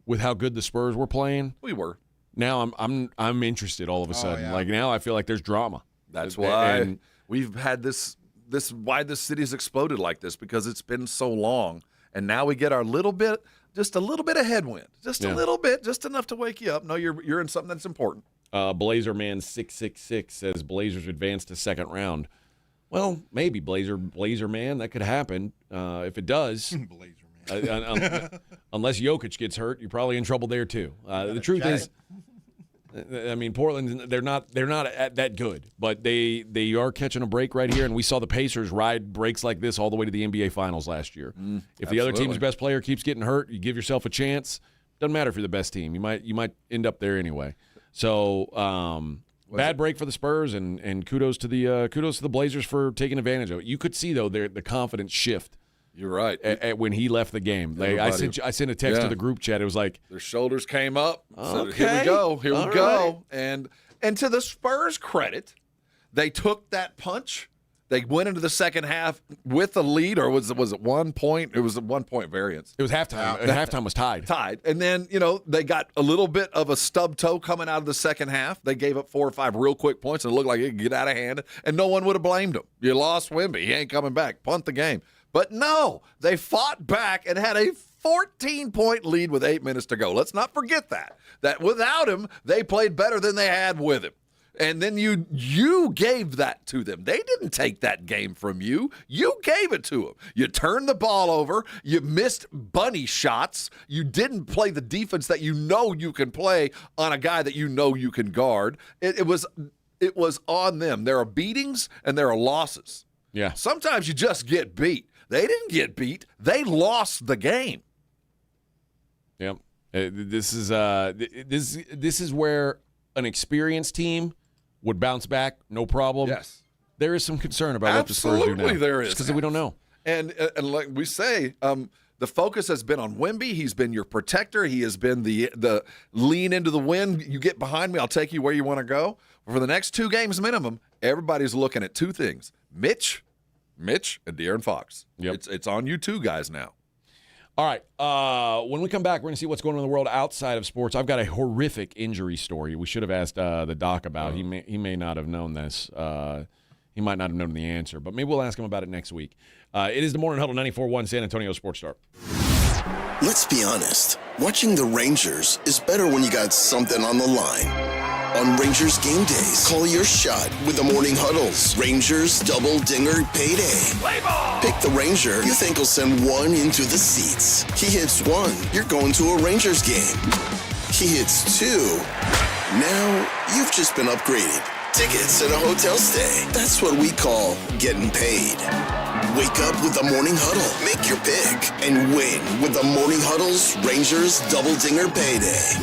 with how good the Spurs were playing. We were. Now I'm interested all of a sudden. yeah. Like now I feel like there's drama. That's why we've had this why this city's exploded like this, because it's been so long. And now we get our just a little bit of headwind. Just a little bit, just enough to wake you up. No, you're in something that's important. Blazer Man 666 says Blazers advance to second round. Well, maybe Blazer Man, that could happen. If it does, unless Jokic gets hurt, you're probably in trouble there too. The truth is, I mean, Portland, they're not that good, but they are catching a break right here, and we saw the Pacers ride breaks like this all the way to the NBA Finals last year. If the other team's best player keeps getting hurt, you give yourself a chance. Doesn't matter if you're the best team. You might end up there anyway. So bad break for the Spurs, and kudos to the Blazers for taking advantage of it. You could see though the confidence shift. You're right. When he left the game, I sent a text to the group chat. It was like their shoulders came up. Okay. So here we go. And to the Spurs' credit, they took that punch. They went into the second half with a lead, or was it 1 point? It was a 1 point variance. It was halftime. Halftime was tied. And then, they got a little bit of a stub toe coming out of the second half. They gave up 4 or 5 real quick points, and it looked like it could get out of hand, and no one would have blamed them. You lost Wemby. He ain't coming back. Punt the game. But no, they fought back and had a 14-point lead with 8 minutes to go. Let's not forget that without him, they played better than they had with him. And then you gave that to them. They didn't take that game from you. You gave it to them. You turned the ball over. You missed bunny shots. You didn't play the defense that you know you can play on a guy that you know you can guard. It was on them. There are beatings and there are losses. Yeah. Sometimes you just get beat. They didn't get beat. They lost the game. Yep. This is where an experienced team would bounce back, no problem. Yes. There is some concern about what the Spurs do now. Absolutely there is. Because we don't know. And like we say, the focus has been on Wemby. He's been your protector. He has been the lean into the wind. You get behind me, I'll take you where you want to go. For the next 2 games minimum, everybody's looking at 2 things. Mitch, and De'Aaron Fox. Yep. It's on you 2 guys now. All right. When we come back, we're going to see what's going on in the world outside of sports. I've got a horrific injury story we should have asked the doc about. He may not have known this. He might not have known the answer, but maybe we'll ask him about it next week. It is the Morning Huddle 94.1 San Antonio Sports Star. Let's be honest. Watching the Rangers is better when you got something on the line. On Rangers game days, call your shot with the Morning Huddles. Rangers Double Dinger Payday. Play ball! Pick the Ranger you think will send one into the seats. He hits 1, you're going to a Rangers game. He hits 2. Now you've just been upgraded. Tickets and a hotel stay. That's what we call getting paid. Wake up with the Morning Huddle. Make your pick and win with the Morning Huddle's Rangers Double Dinger Payday.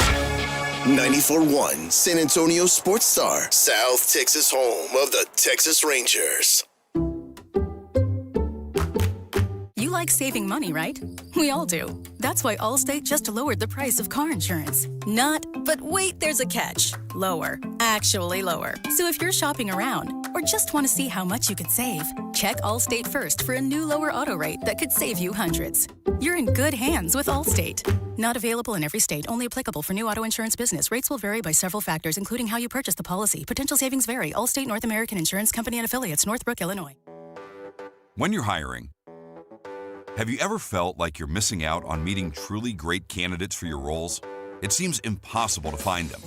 94.1 San Antonio Sports Star, South Texas home of the Texas Rangers. You like saving money, right? We all do. That's why Allstate just lowered the price of car insurance. Not, but wait, there's a catch. Lower. Actually lower. So if you're shopping around or just want to see how much you could save, check Allstate first for a new lower auto rate that could save you hundreds. You're in good hands with Allstate. Not available in every state. Only applicable for new auto insurance business. Rates will vary by several factors, including how you purchase the policy. Potential savings vary. Allstate North American Insurance Company and Affiliates, Northbrook, Illinois. When you're hiring, have you ever felt like you're missing out on meeting truly great candidates for your roles? It seems impossible to find them,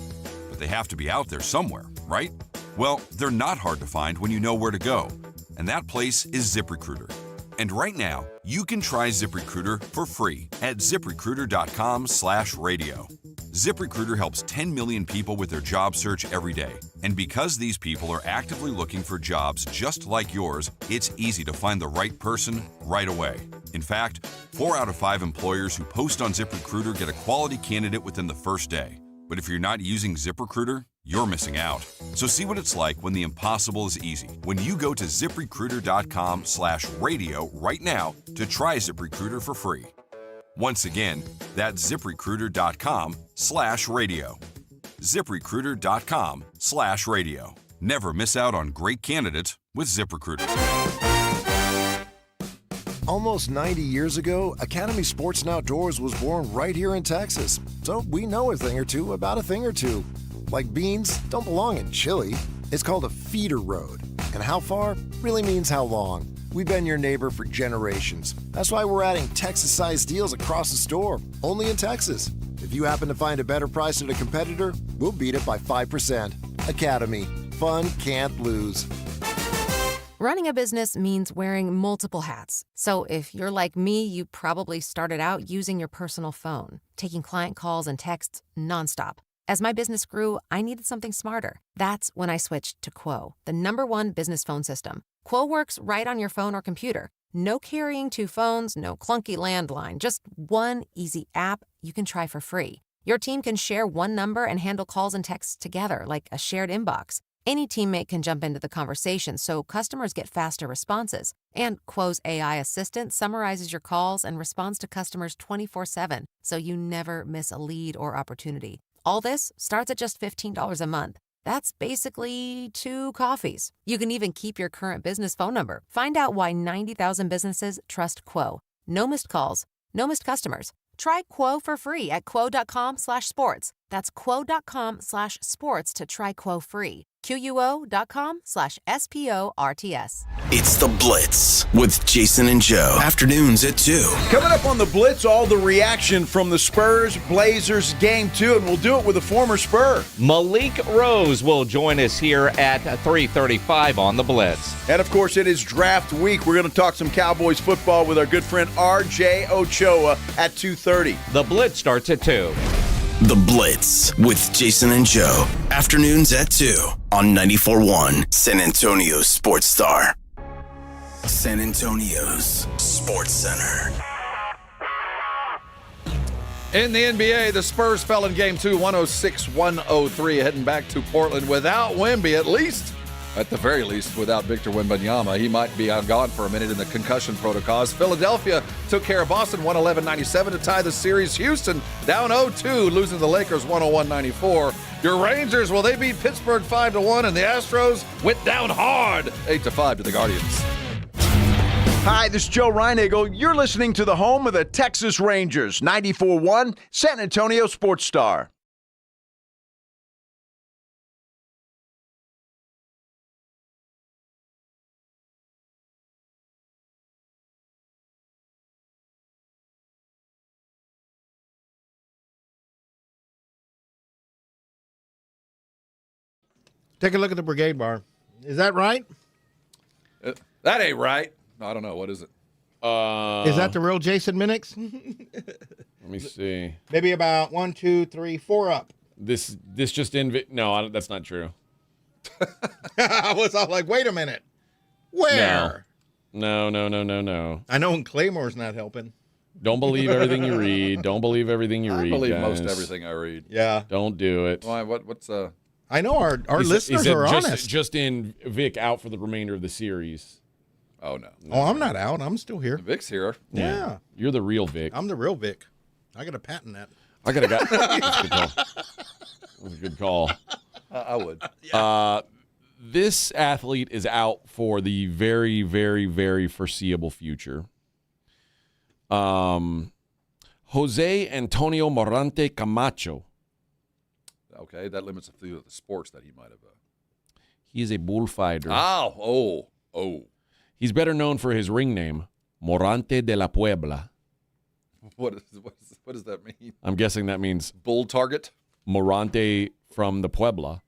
but they have to be out there somewhere, right? Well, they're not hard to find when you know where to go, and that place is ZipRecruiter. And right now, you can try ZipRecruiter for free at ZipRecruiter.com/radio. ZipRecruiter helps 10 million people with their job search every day. And because these people are actively looking for jobs just like yours, it's easy to find the right person right away. In fact, 4 out of 5 employers who post on ZipRecruiter get a quality candidate within the first day. But if you're not using ZipRecruiter, you're missing out. So see what it's like when the impossible is easy. When you go to ZipRecruiter.com/radio right now to try ZipRecruiter for free. Once again, that's ZipRecruiter.com/radio. ZipRecruiter.com/radio. Never miss out on great candidates with ZipRecruiter. Almost 90 years ago, Academy Sports and Outdoors was born right here in Texas. So we know a thing or two about a thing or two. Like beans don't belong in Chile. It's called a feeder road. And how far really means how long. We've been your neighbor for generations. That's why we're adding Texas-sized deals across the store, only in Texas. If you happen to find a better price at a competitor, we'll beat it by 5%. Academy. Fun can't lose. Running a business means wearing multiple hats. So if you're like me, you probably started out using your personal phone, taking client calls and texts nonstop. As my business grew, I needed something smarter. That's when I switched to Quo, the #1 business phone system. Quo works right on your phone or computer. No carrying 2 phones, no clunky landline, just one easy app you can try for free. Your team can share one number and handle calls and texts together like a shared inbox. Any teammate can jump into the conversation so customers get faster responses. And Quo's AI assistant summarizes your calls and responds to customers 24/7, so you never miss a lead or opportunity. All this starts at just $15 a month. That's basically 2 coffees. You can even keep your current business phone number. Find out why 90,000 businesses trust Quo. No missed calls, no missed customers. Try Quo for free at quo.com/sports. That's quo.com/sports to try Quo free. QUO.com/SPORTS. It's The Blitz with Jason and Joe. Afternoons at 2. Coming up on The Blitz, all the reaction from the Spurs Blazers Game 2, and we'll do it with a former Spur. Malik Rose will join us here at 3:35 on The Blitz. And, of course, it is draft week. We're going to talk some Cowboys football with our good friend R.J. Ochoa at 2:30. The Blitz starts at 2. The Blitz with Jason and Joe. Afternoons at 2 on 94.1 San Antonio Sports Star. San Antonio's Sports Center. In the NBA, the Spurs fell in Game 2, 106-103, heading back to Portland without Wemby, at the very least, without Victor Wembanyama. He might be gone for a minute in the concussion protocols. Philadelphia took care of Boston 111-97 to tie the series. Houston down 0-2, losing to the Lakers 101-94. Your Rangers, well, they beat Pittsburgh 5-1, and the Astros went down hard 8-5 to the Guardians. Hi, this is Joe Reinagle. You're listening to the home of the Texas Rangers, 94.1 San Antonio Sports Star. Take a look at the Brigade Bar. Is that right? That ain't right. I don't know. What is it? Is that the real Jason Minix? Let me see. Maybe about 1, 2, 3, 4 up. This just no, that's not true. I was all like, wait a minute. Where? No. I know when Claymore's not helping. Don't believe everything you read. Don't believe everything you read. I believe guys. most everything I read. Yeah. Don't do it. Why? What's I know our listeners are honest. Just in Vic out for the remainder of the series. Oh, no. Oh, I'm not out. I'm still here. Vic's here. Yeah. You're the real Vic. I'm the real Vic. I got a patent that. I got a guy. That was a good call. I would. This athlete is out for the very, very, very foreseeable future. Jose Antonio Morante Camacho. Okay, that limits a few of the sports that he might have. He is a bullfighter. Oh. He's better known for his ring name, Morante de la Puebla. What does that mean? I'm guessing that means bull target. Morante from the Puebla.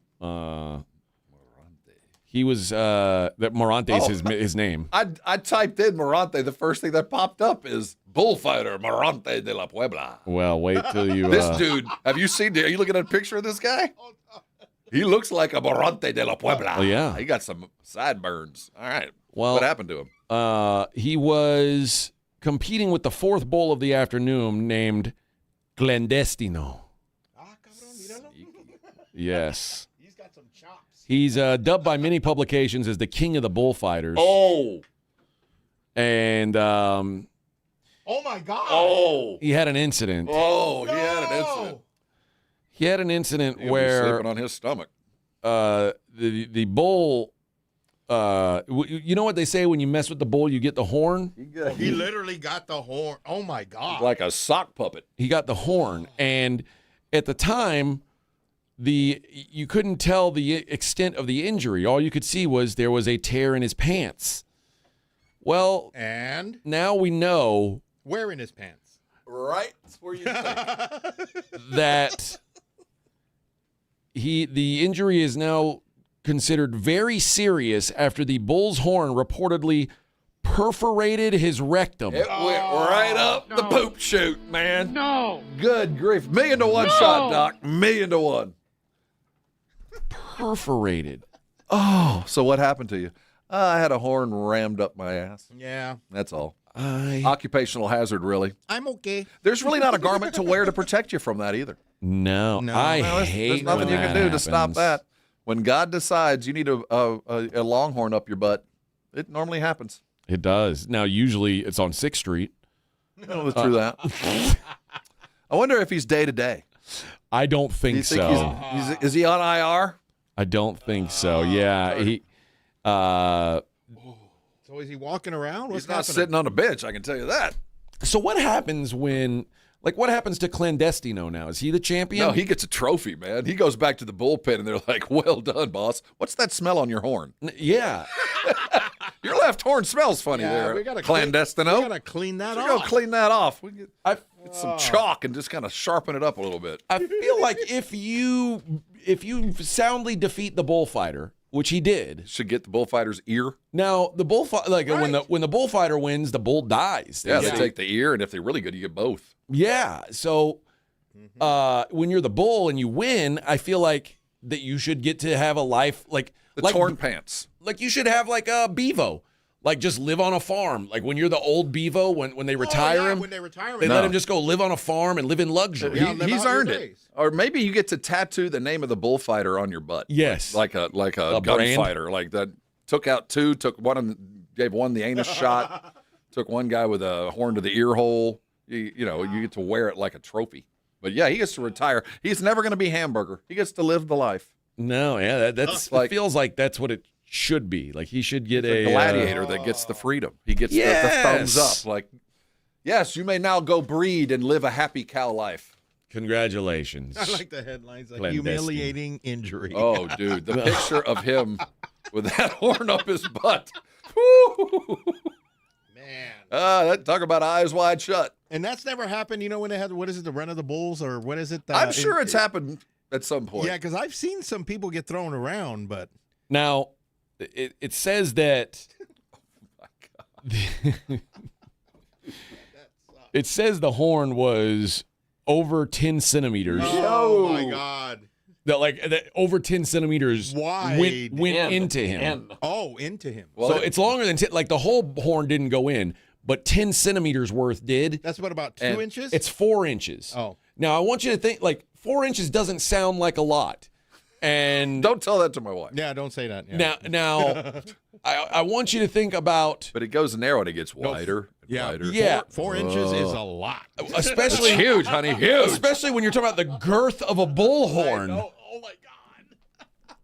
He was that Morante is his name. I typed in Morante. The first thing that popped up is bullfighter Morante de la Puebla. Well, wait till you. This dude, have you seen? Are you looking at a picture of this guy? He looks like a Morante de la Puebla. Oh yeah, he got some sideburns. All right. Well, what happened to him? He was competing with the fourth bull of the afternoon named Clandestino. Yes. He's got some chops. He's dubbed by many publications as the king of the bullfighters. Oh. And oh my God. Oh. He had an incident. Oh, he had an incident. He had an incident He'll where be sleeping on his stomach. The bull you know what they say, when you mess with the bull, you get the horn? He literally got the horn. Oh, my God. Like a sock puppet. He got the horn. And at the time, you couldn't tell the extent of the injury. All you could see was there was a tear in his pants. Well, and now we know. Where in his pants? Right where you think. That the injury is now considered very serious after the bull's horn reportedly perforated his rectum. It went right up the poop chute, man. No. Good grief. 1,000,000 to 1 shot, Doc. 1,000,000 to 1. Perforated. Oh, so what happened to you? I had a horn rammed up my ass. Yeah. That's all. Occupational hazard, really. I'm okay. There's really not a garment to wear to protect you from that either. No. I hate There's nothing you can do to stop that. When God decides you need a longhorn up your butt, it normally happens. It does. Now, usually it's on 6th Street. No, true that. I wonder if he's day to day. I don't think so. Is he on IR? I don't think so. Yeah. So is he walking around? What's He's not happening? sitting on a bench, I can tell you that. So what happens what happens to Clandestino now? Is he the champion? No, he gets a trophy, man. He goes back to the bullpen, and they're like, well done, boss. What's that smell on your horn? Yeah. Your left horn smells funny there, Clandestino. We got to clean that off. Go clean that off. We get some chalk and just kind of sharpen it up a little bit. I feel like if you soundly defeat the bullfighter, which he did, should get the bullfighter's ear. Now the bullfighter, when the bullfighter wins, the bull dies. Yeah, they take the ear, and if they're really good, you get both. Yeah. So when you're the bull and you win, I feel like that you should get to have a life like torn pants. Like you should have like a bevo. Like just live on a farm. Like when you're the old bevo, when they retire him, when they retire him, they let him just go live on a farm and live in luxury. He's earned it. Or maybe you get to tattoo the name of the bullfighter on your butt. Like a gunfighter, like that. Took out two, gave one the anus shot, took one guy with a horn to the ear hole. You get to wear it like a trophy. But yeah, he gets to retire. He's never going to be Hamburger. He gets to live the life. No, yeah, that's it feels like that's what it should be. Like he should get a gladiator that gets the freedom. He gets the thumbs up. Like, yes, you may now go breed and live a happy cow life. Congratulations. I like the headlines, like humiliating injury. Oh, dude, the picture of him with that horn up his butt. Man. Talk about eyes wide shut. And that's never happened, when they had, what is it, the Run of the Bulls, or what is it? I'm sure it's happened at some point. Yeah, because I've seen some people get thrown around, but. Now, it says that. Oh, my God. It says the horn was over 10 centimeters. Oh, my God. That over 10 centimeters wide went into him. Oh, into him. Well, so it's longer than 10. Like the whole horn didn't go in, but 10 centimeters worth did. That's what, about 2 inches? It's 4 inches. Oh. Now, I want you to think, 4 inches doesn't sound like a lot. And don't tell that to my wife. Yeah, don't say that. Yeah. Now I want you to think about. But it goes narrow and it gets wider. Wider. Yeah. 4 inches is a lot. Especially it's huge, honey. Huge. Especially when you're talking about the girth of a bullhorn. Oh my God.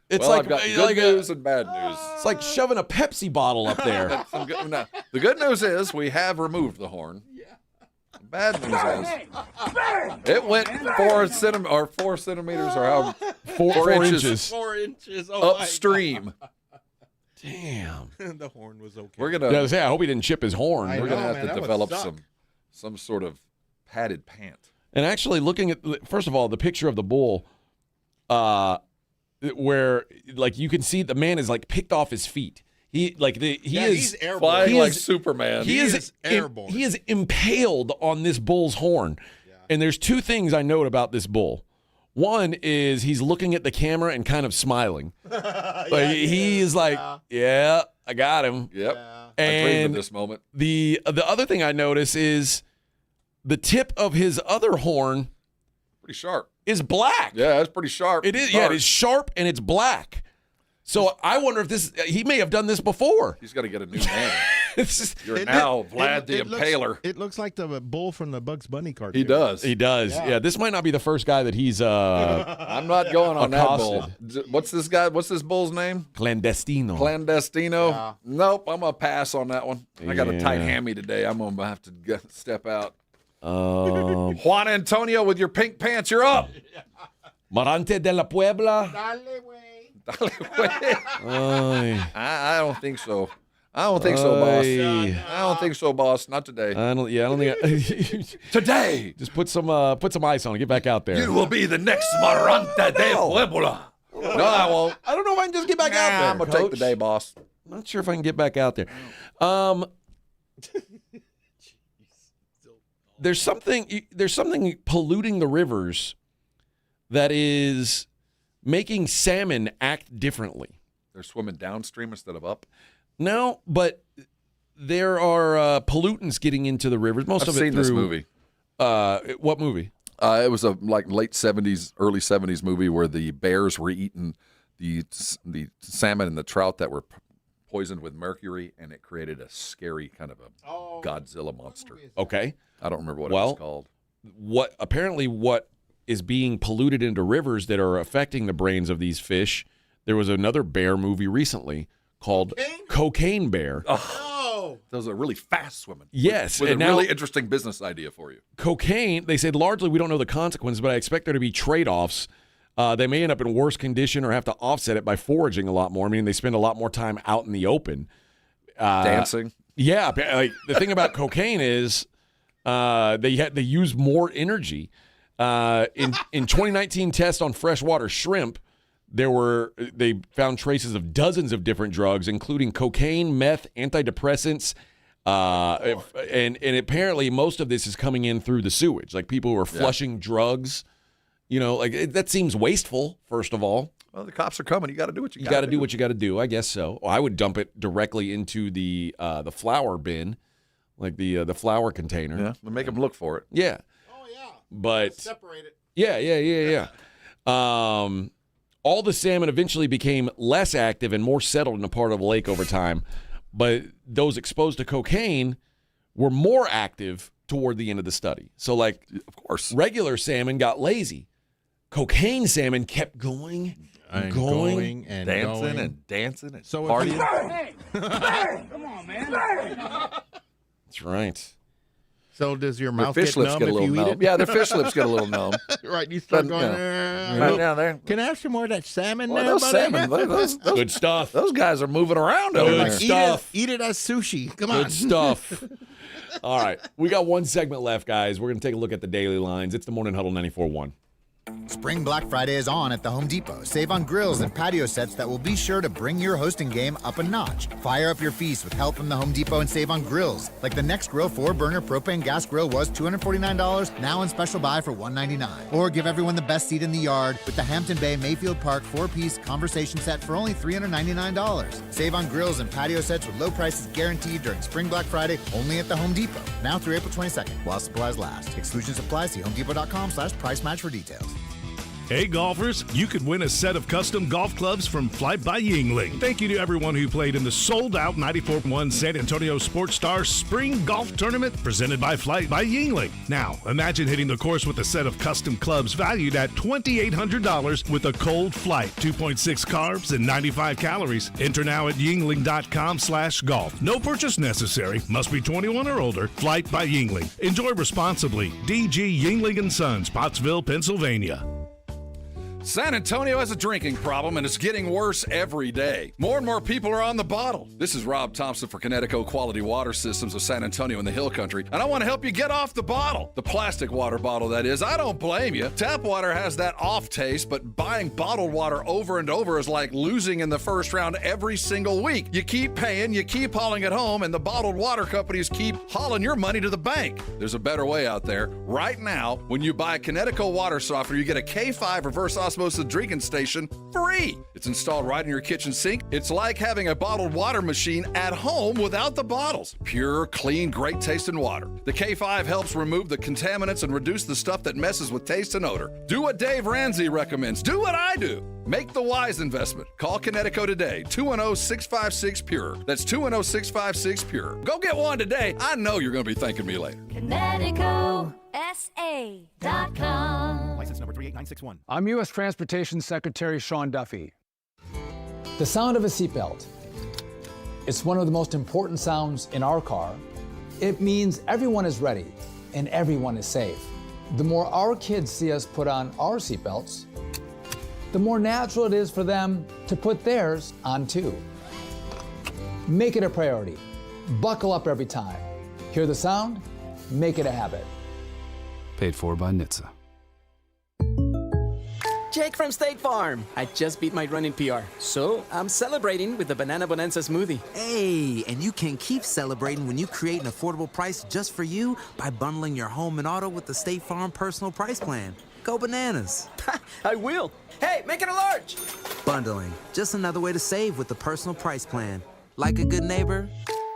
It's I've got good news and bad news. It's like shoving a Pepsi bottle up there. Now, the good news is we have removed the horn. Bad news is it went 4 centimeters or how 4 inches. 4 inches upstream. Damn. The horn was okay. We're gonna. I hope he didn't chip his horn. We're gonna have to develop some sort of padded pant. And actually, looking at first of all the picture of the bull, where you can see the man is picked off his feet. He's airborne. Flying like Superman. He is airborne. He is impaled on this bull's horn. Yeah. And there's 2 things I note about this bull. One is he's looking at the camera and kind of smiling. He's like, yeah, I got him. Yep. Yeah. I dreamed of this moment. The other thing I notice is the tip of his other horn pretty sharp. Is black. Yeah, it's pretty sharp. It is. Yeah, it is sharp and it's black. So I wonder if he may have done this before. He's got to get a new man. You're now Vlad the Impaler. It looks like the bull from the Bugs Bunny cartoon. He does. He does. Yeah. This might not be the first guy that he's I'm not going on that accosted. bull. What's this guy? What's this bull's name? Clandestino. Clandestino? Nope, I'm going to pass on that one. I got a tight Yeah. hammy today. I'm going to have to step out. Juan Antonio with your pink pants, you're up. Marante de la Puebla. I don't think so. I don't think so, boss. I don't think so, boss. Not today. I don't think today. Just put some ice on it. Get back out there. You will be the next Marante de Puebla. No, I won't. I don't know if I can just get back out there. I'm gonna take the day, boss. I'm not sure if I can get back out there. There's something polluting the rivers that is making salmon act differently. They're swimming downstream instead of up. No, but there are pollutants getting into the rivers. Most I've of it seen through this movie. What movie? It was a late 70s, early 70s movie where the bears were eating the salmon and the trout that were poisoned with mercury, and it created a scary kind of a Godzilla monster. Okay. I don't remember what it was called. What is being polluted into rivers that are affecting the brains of these fish? There was another bear movie recently called Cocaine Bear. Oh, those are really fast swimming. Yes, with and a now- really interesting business idea for you. Cocaine, they said largely we don't know the consequences, but I expect there to be trade-offs. They may end up in worse condition or have to offset it by foraging a lot more. I mean, they spend a lot more time out in the open. Dancing. Yeah. Like, the thing about cocaine is they use more energy. In 2019 tests on freshwater shrimp, they found traces of dozens of different drugs, including cocaine, meth, antidepressants, and apparently most of this is coming in through the sewage. Like people who are flushing drugs, that seems wasteful. First of all, well, the cops are coming. You got to do what you got to do. What you got to do. I guess so. Well, I would dump it directly into the flour bin, like the flour container. Yeah, and make them look for it. Yeah. Oh yeah. But separate it. Yeah. All the salmon eventually became less active and more settled in a part of the lake over time, but those exposed to cocaine were more active toward the end of the study. So, like, of course, regular salmon got lazy. Cocaine salmon kept going and going and dancing going. and dancing and So partying. Hey, come on, man. That's right. So does your Their mouth fish get lips numb get a if little you numb. eat it? Yeah, their fish lips get a little numb. Right, you start going. Right down there. Can I have some more of that salmon? Well, there, those buddy? salmon, those Good stuff. Those guys are moving around over Good there. stuff. Eat it as sushi. Come on. Good stuff. All right. We got one segment left, guys. We're going to take a look at the daily lines. It's the Morning Huddle 94.1. Spring Black Friday is on at the Home Depot. Save on grills and patio sets that will be sure to bring your hosting game up a notch. Fire up your feast with help from the Home Depot and save on grills. Like the Next Grill 4-burner propane gas grill was $249, now on special buy for $199. Or give everyone the best seat in the yard with the Hampton Bay Mayfield Park 4-piece conversation set for only $399. Save on grills and patio sets with low prices guaranteed during Spring Black Friday only at the Home Depot. Now through April 22nd, while supplies last. Exclusions apply. See homedepot.com/price match for details. Hey golfers, you could win a set of custom golf clubs from Flight by Yingling. Thank you to everyone who played in the sold-out 94.1 San Antonio Sports Star Spring Golf Tournament presented by Flight by Yingling. Now, imagine hitting the course with a set of custom clubs valued at $2,800 with a cold flight, 2.6 carbs and 95 calories. Enter now at yingling.com/golf. No purchase necessary. Must be 21 or older. Flight by Yingling. Enjoy responsibly. DG Yingling & Sons, Pottsville, Pennsylvania. San Antonio has a drinking problem, and it's getting worse every day. More and more people are on the bottle. This is Rob Thompson for Connecticut Quality Water Systems of San Antonio in the Hill Country, and I want to help you get off the bottle. The plastic water bottle, that is. I don't blame you. Tap water has that off taste, but buying bottled water over and over is like losing in the first round every single week. You keep paying, you keep hauling it home, and the bottled water companies keep hauling your money to the bank. There's a better way out there. Right now, when you buy Connecticut water softener, you get a K5 reverse osmosis osmosis drinking station free. It's installed right in your kitchen sink. It's like having a bottled water machine at home without the bottles. Pure, clean, great tasting water. The K5 helps remove the contaminants and reduce the stuff that messes with taste and odor. Do what Dave Ramsey recommends. Do what I do. Make the wise investment. Call Kinetico today, 210-656-PURE. That's 210-656-PURE. Go get one today. I know you're going to be thanking me later. KineticoSA.com. License number 38961. I'm U.S. Transportation Secretary Sean Duffy. The sound of a seatbelt. It's one of the most important sounds in our car. It means everyone is ready and everyone is safe. The more our kids see us put on our seatbelts, the more natural it is for them to put theirs on too. Make it a priority. Buckle up every time. Hear the sound? Make it a habit. Paid for by NHTSA. Jake from State Farm. I just beat my running PR, so I'm celebrating with the Banana Bonanza smoothie. Hey, and you can keep celebrating when you create an affordable price just for you by bundling your home and auto with the State Farm Personal Price Plan. Go bananas. I will. Hey, make it a large. Bundling, just another way to save with the Personal Price Plan. Like a good neighbor,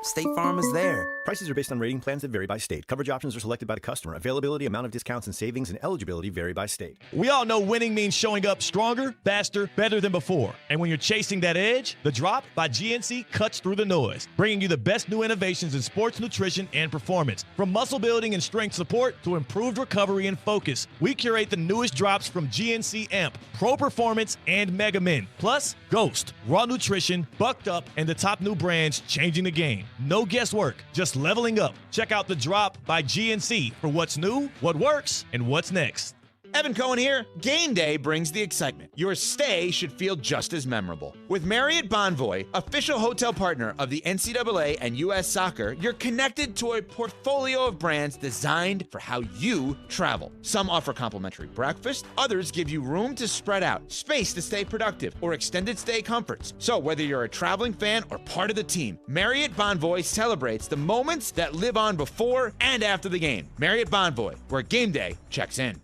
State Farm is there. Prices are based on rating plans that vary by state. Coverage options are selected by the customer. Availability, amount of discounts and savings, and eligibility vary by state. We all know winning means showing up stronger, faster, better than before. And when you're chasing that edge, the Drop by GNC cuts through the noise, bringing you the best new innovations in sports nutrition and performance. From muscle building and strength support to improved recovery and focus, we curate the newest drops from GNC Amp, Pro Performance, and Mega Min. Plus, Ghost, Raw Nutrition, Bucked Up, and the top new brands changing the game. No guesswork, just leveling up. Check out the Drop by GNC for what's new, what works, and what's next. Evan Cohen here. Game day brings the excitement. Your stay should feel just as memorable. With Marriott Bonvoy, official hotel partner of the NCAA and U.S. Soccer, you're connected to a portfolio of brands designed for how you travel. Some offer complimentary breakfast, others give you room to spread out, space to stay productive, or extended stay comforts. So whether you're a traveling fan or part of the team, Marriott Bonvoy celebrates the moments that live on before and after the game. Marriott Bonvoy, where game day checks in.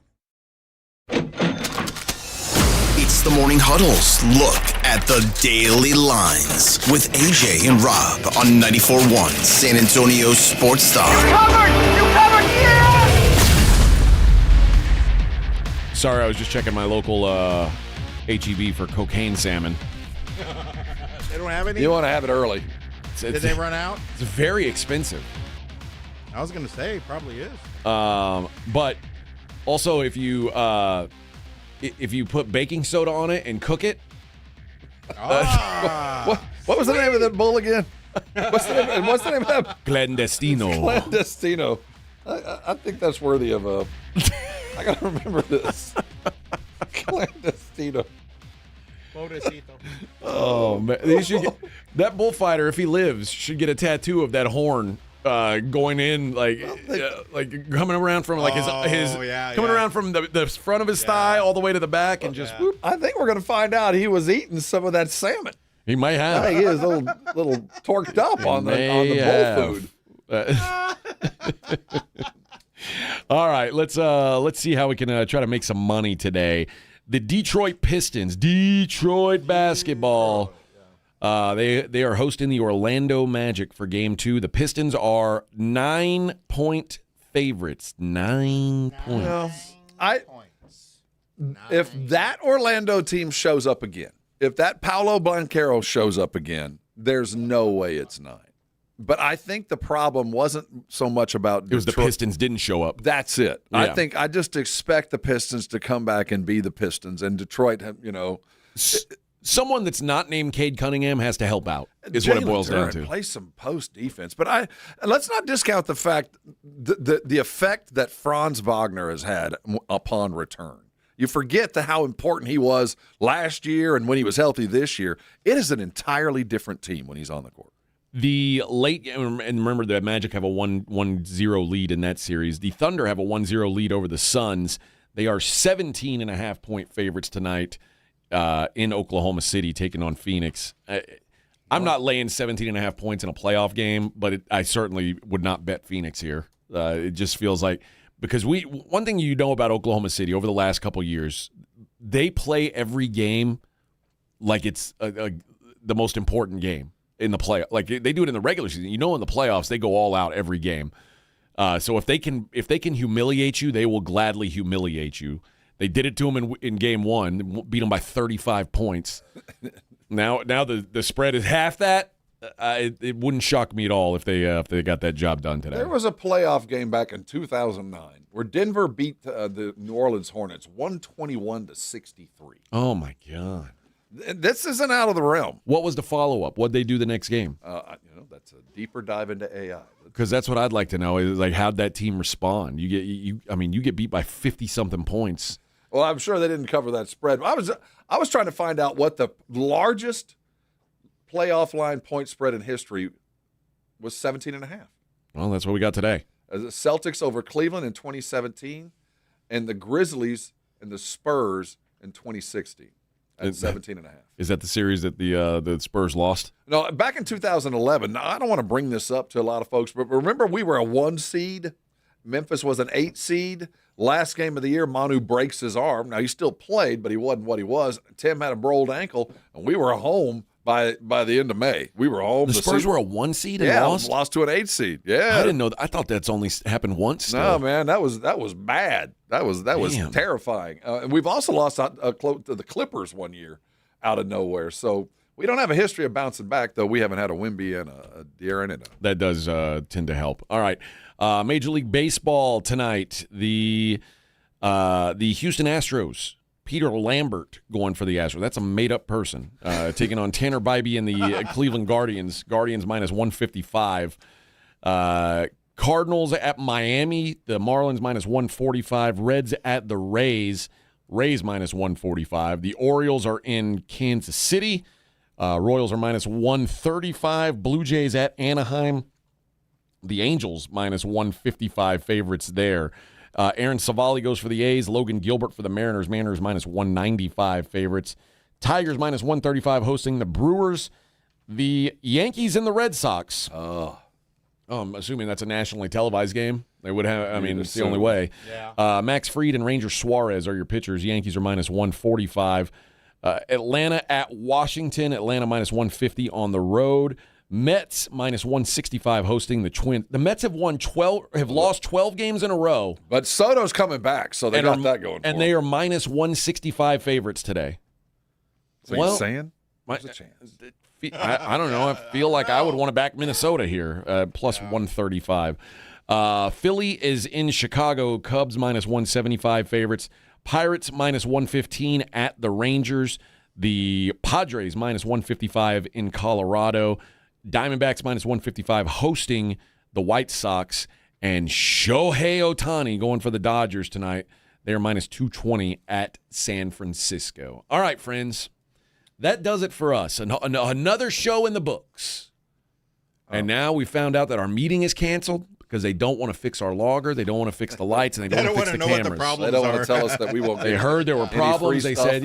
It's the Morning Huddle's look at the daily lines with AJ and Rob on 94.1 San Antonio Sports Star. You covered, yeah! Sorry, I was just checking my local HEB for cocaine salmon. They don't have any? You want to have it early. Did they run out? It's very expensive. I was going to say, probably is. But also, if you put baking soda on it and cook it. What was the name of that bull again? What's the name of that? Clandestino. Clandestino. I think that's worthy of a. I gotta remember this. Clandestino. Oh man, that bullfighter, if he lives, should get a tattoo of that horn. Going in like coming around from like around from the front of his thigh all the way to the back and just whoop. I think we're going to find out he was eating some of that salmon. He might have. I think he is a little torqued up on the bull food. All right, let's see how we can try to make some money today. The Detroit Pistons, Detroit basketball. They are hosting the Orlando Magic for Game 2. The Pistons are 9-point favorites. 9 points. If that Orlando team shows up again, if that Paolo Banchero shows up again, there's no way it's 9. But I think the problem wasn't so much about Detroit. It was the Pistons didn't show up. That's it. Yeah. I just expect the Pistons to come back and be the Pistons, and Detroit, someone that's not named Cade Cunningham has to help out, is what it boils down to. Play some post defense. But let's not discount the fact, the effect that Franz Wagner has had upon return. You forget how important he was last year and when he was healthy this year. It is an entirely different team when he's on the court. The late, and remember the Magic have a 1-0 lead in that series. The Thunder have a 1-0 lead over the Suns. They are 17.5-point favorites tonight. In Oklahoma City, taking on Phoenix. I'm not laying 17.5 points in a playoff game, but I certainly would not bet Phoenix here. It just feels like, because one thing you know about Oklahoma City over the last couple years, they play every game like it's the most important game in the play. Like they do it in the regular season. In the playoffs, they go all out every game. So if they can humiliate you, they will gladly humiliate you. They did it to them in game 1, beat them by 35 points. Now the spread is half that. It wouldn't shock me at all if they got that job done today. There was a playoff game back in 2009 where Denver beat the New Orleans Hornets 121-63. Oh my God! This isn't out of the realm. What was the follow-up? What'd they do the next game? That's a deeper dive into AI. Because that's what I'd like to know is like how'd that team respond? You get beat by 50-something points. Well, I'm sure they didn't cover that spread. I was trying to find out what the largest playoff line point spread in history was. 17.5. Well, that's what we got today. The Celtics over Cleveland in 2017, and the Grizzlies and the Spurs in 2016 at 17.5. Is that the series that the Spurs lost? No, back in 2011. Now, I don't want to bring this up to a lot of folks, but remember we were a 1 seed. Memphis was an 8 seed. Last game of the year, Manu breaks his arm. Now, he still played, but he wasn't what he was. Tim had a rolled ankle, and we were home by the end of May. We were home. The Spurs were a 1 seed and lost to an 8 seed. Yeah, I didn't know. I thought that's only happened once. No, man, that was bad. That was terrifying. And we've also lost to the Clippers 1 year out of nowhere. So we don't have a history of bouncing back, though. We haven't had a Wemby and a De'Aaron. That does tend to help. All right, Major League Baseball tonight. The Houston Astros. Peter Lambert going for the Astros. That's a made-up person. Taking on Tanner Bybee and the Cleveland Guardians. Guardians minus 155. Cardinals at Miami. The Marlins minus 145. Reds at the Rays. Rays minus 145. The Orioles are in Kansas City. Royals are minus 135. Blue Jays at Anaheim. The Angels minus 155 favorites there. Aaron Savali goes for the A's. Logan Gilbert for the Mariners. Mariners minus 195 favorites. Tigers minus 135 hosting the Brewers. The Yankees and the Red Sox. I'm assuming that's a nationally televised game. They would have. I mean, it's the only way. Yeah. Max Fried and Ranger Suarez are your pitchers. Yankees are minus 145. Atlanta at Washington. Atlanta minus 150 on the road. Mets minus 165 hosting the Twins. The Mets have lost 12 games in a row. But Soto's coming back, so they got that going for them. And they are minus 165 favorites today. So you're saying there's a chance? I don't know. I feel like I would want to back Minnesota here, plus 135. Philly is in Chicago. Cubs minus 175 favorites. Pirates minus 115 at the Rangers. The Padres minus 155 in Colorado. Diamondbacks minus 155 hosting the White Sox. And Shohei Ohtani going for the Dodgers tonight. They're minus 220 at San Francisco. All right, friends. That does it for us. Another show in the books. And now we found out that our meeting is canceled because they don't want to fix our logger. They don't want to fix the lights, and they don't want to fix the cameras. What the problems they don't want to tell us that we won't. They heard there were problems. They said,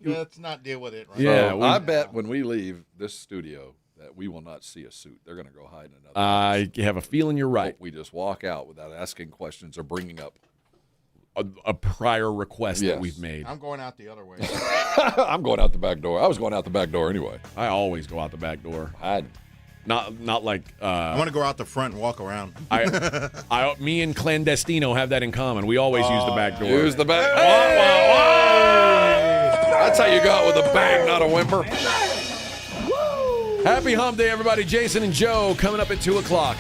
let's not deal with it. Right? Yeah, so I bet when we leave this studio that we will not see a suit. They're going to go hide in another I have a feeling you're right. We just walk out without asking questions or bringing up a prior request that we've made. I'm going out the other way. I'm going out the back door. I was going out the back door anyway. I always go out the back door. Not like I want to go out the front and walk around. Me and Clandestino have that in common. We always use the back door. Use the back. That's how you go out with a bang, not a whimper. Happy Hump Day, everybody. Jason and Joe coming up at 2 o'clock.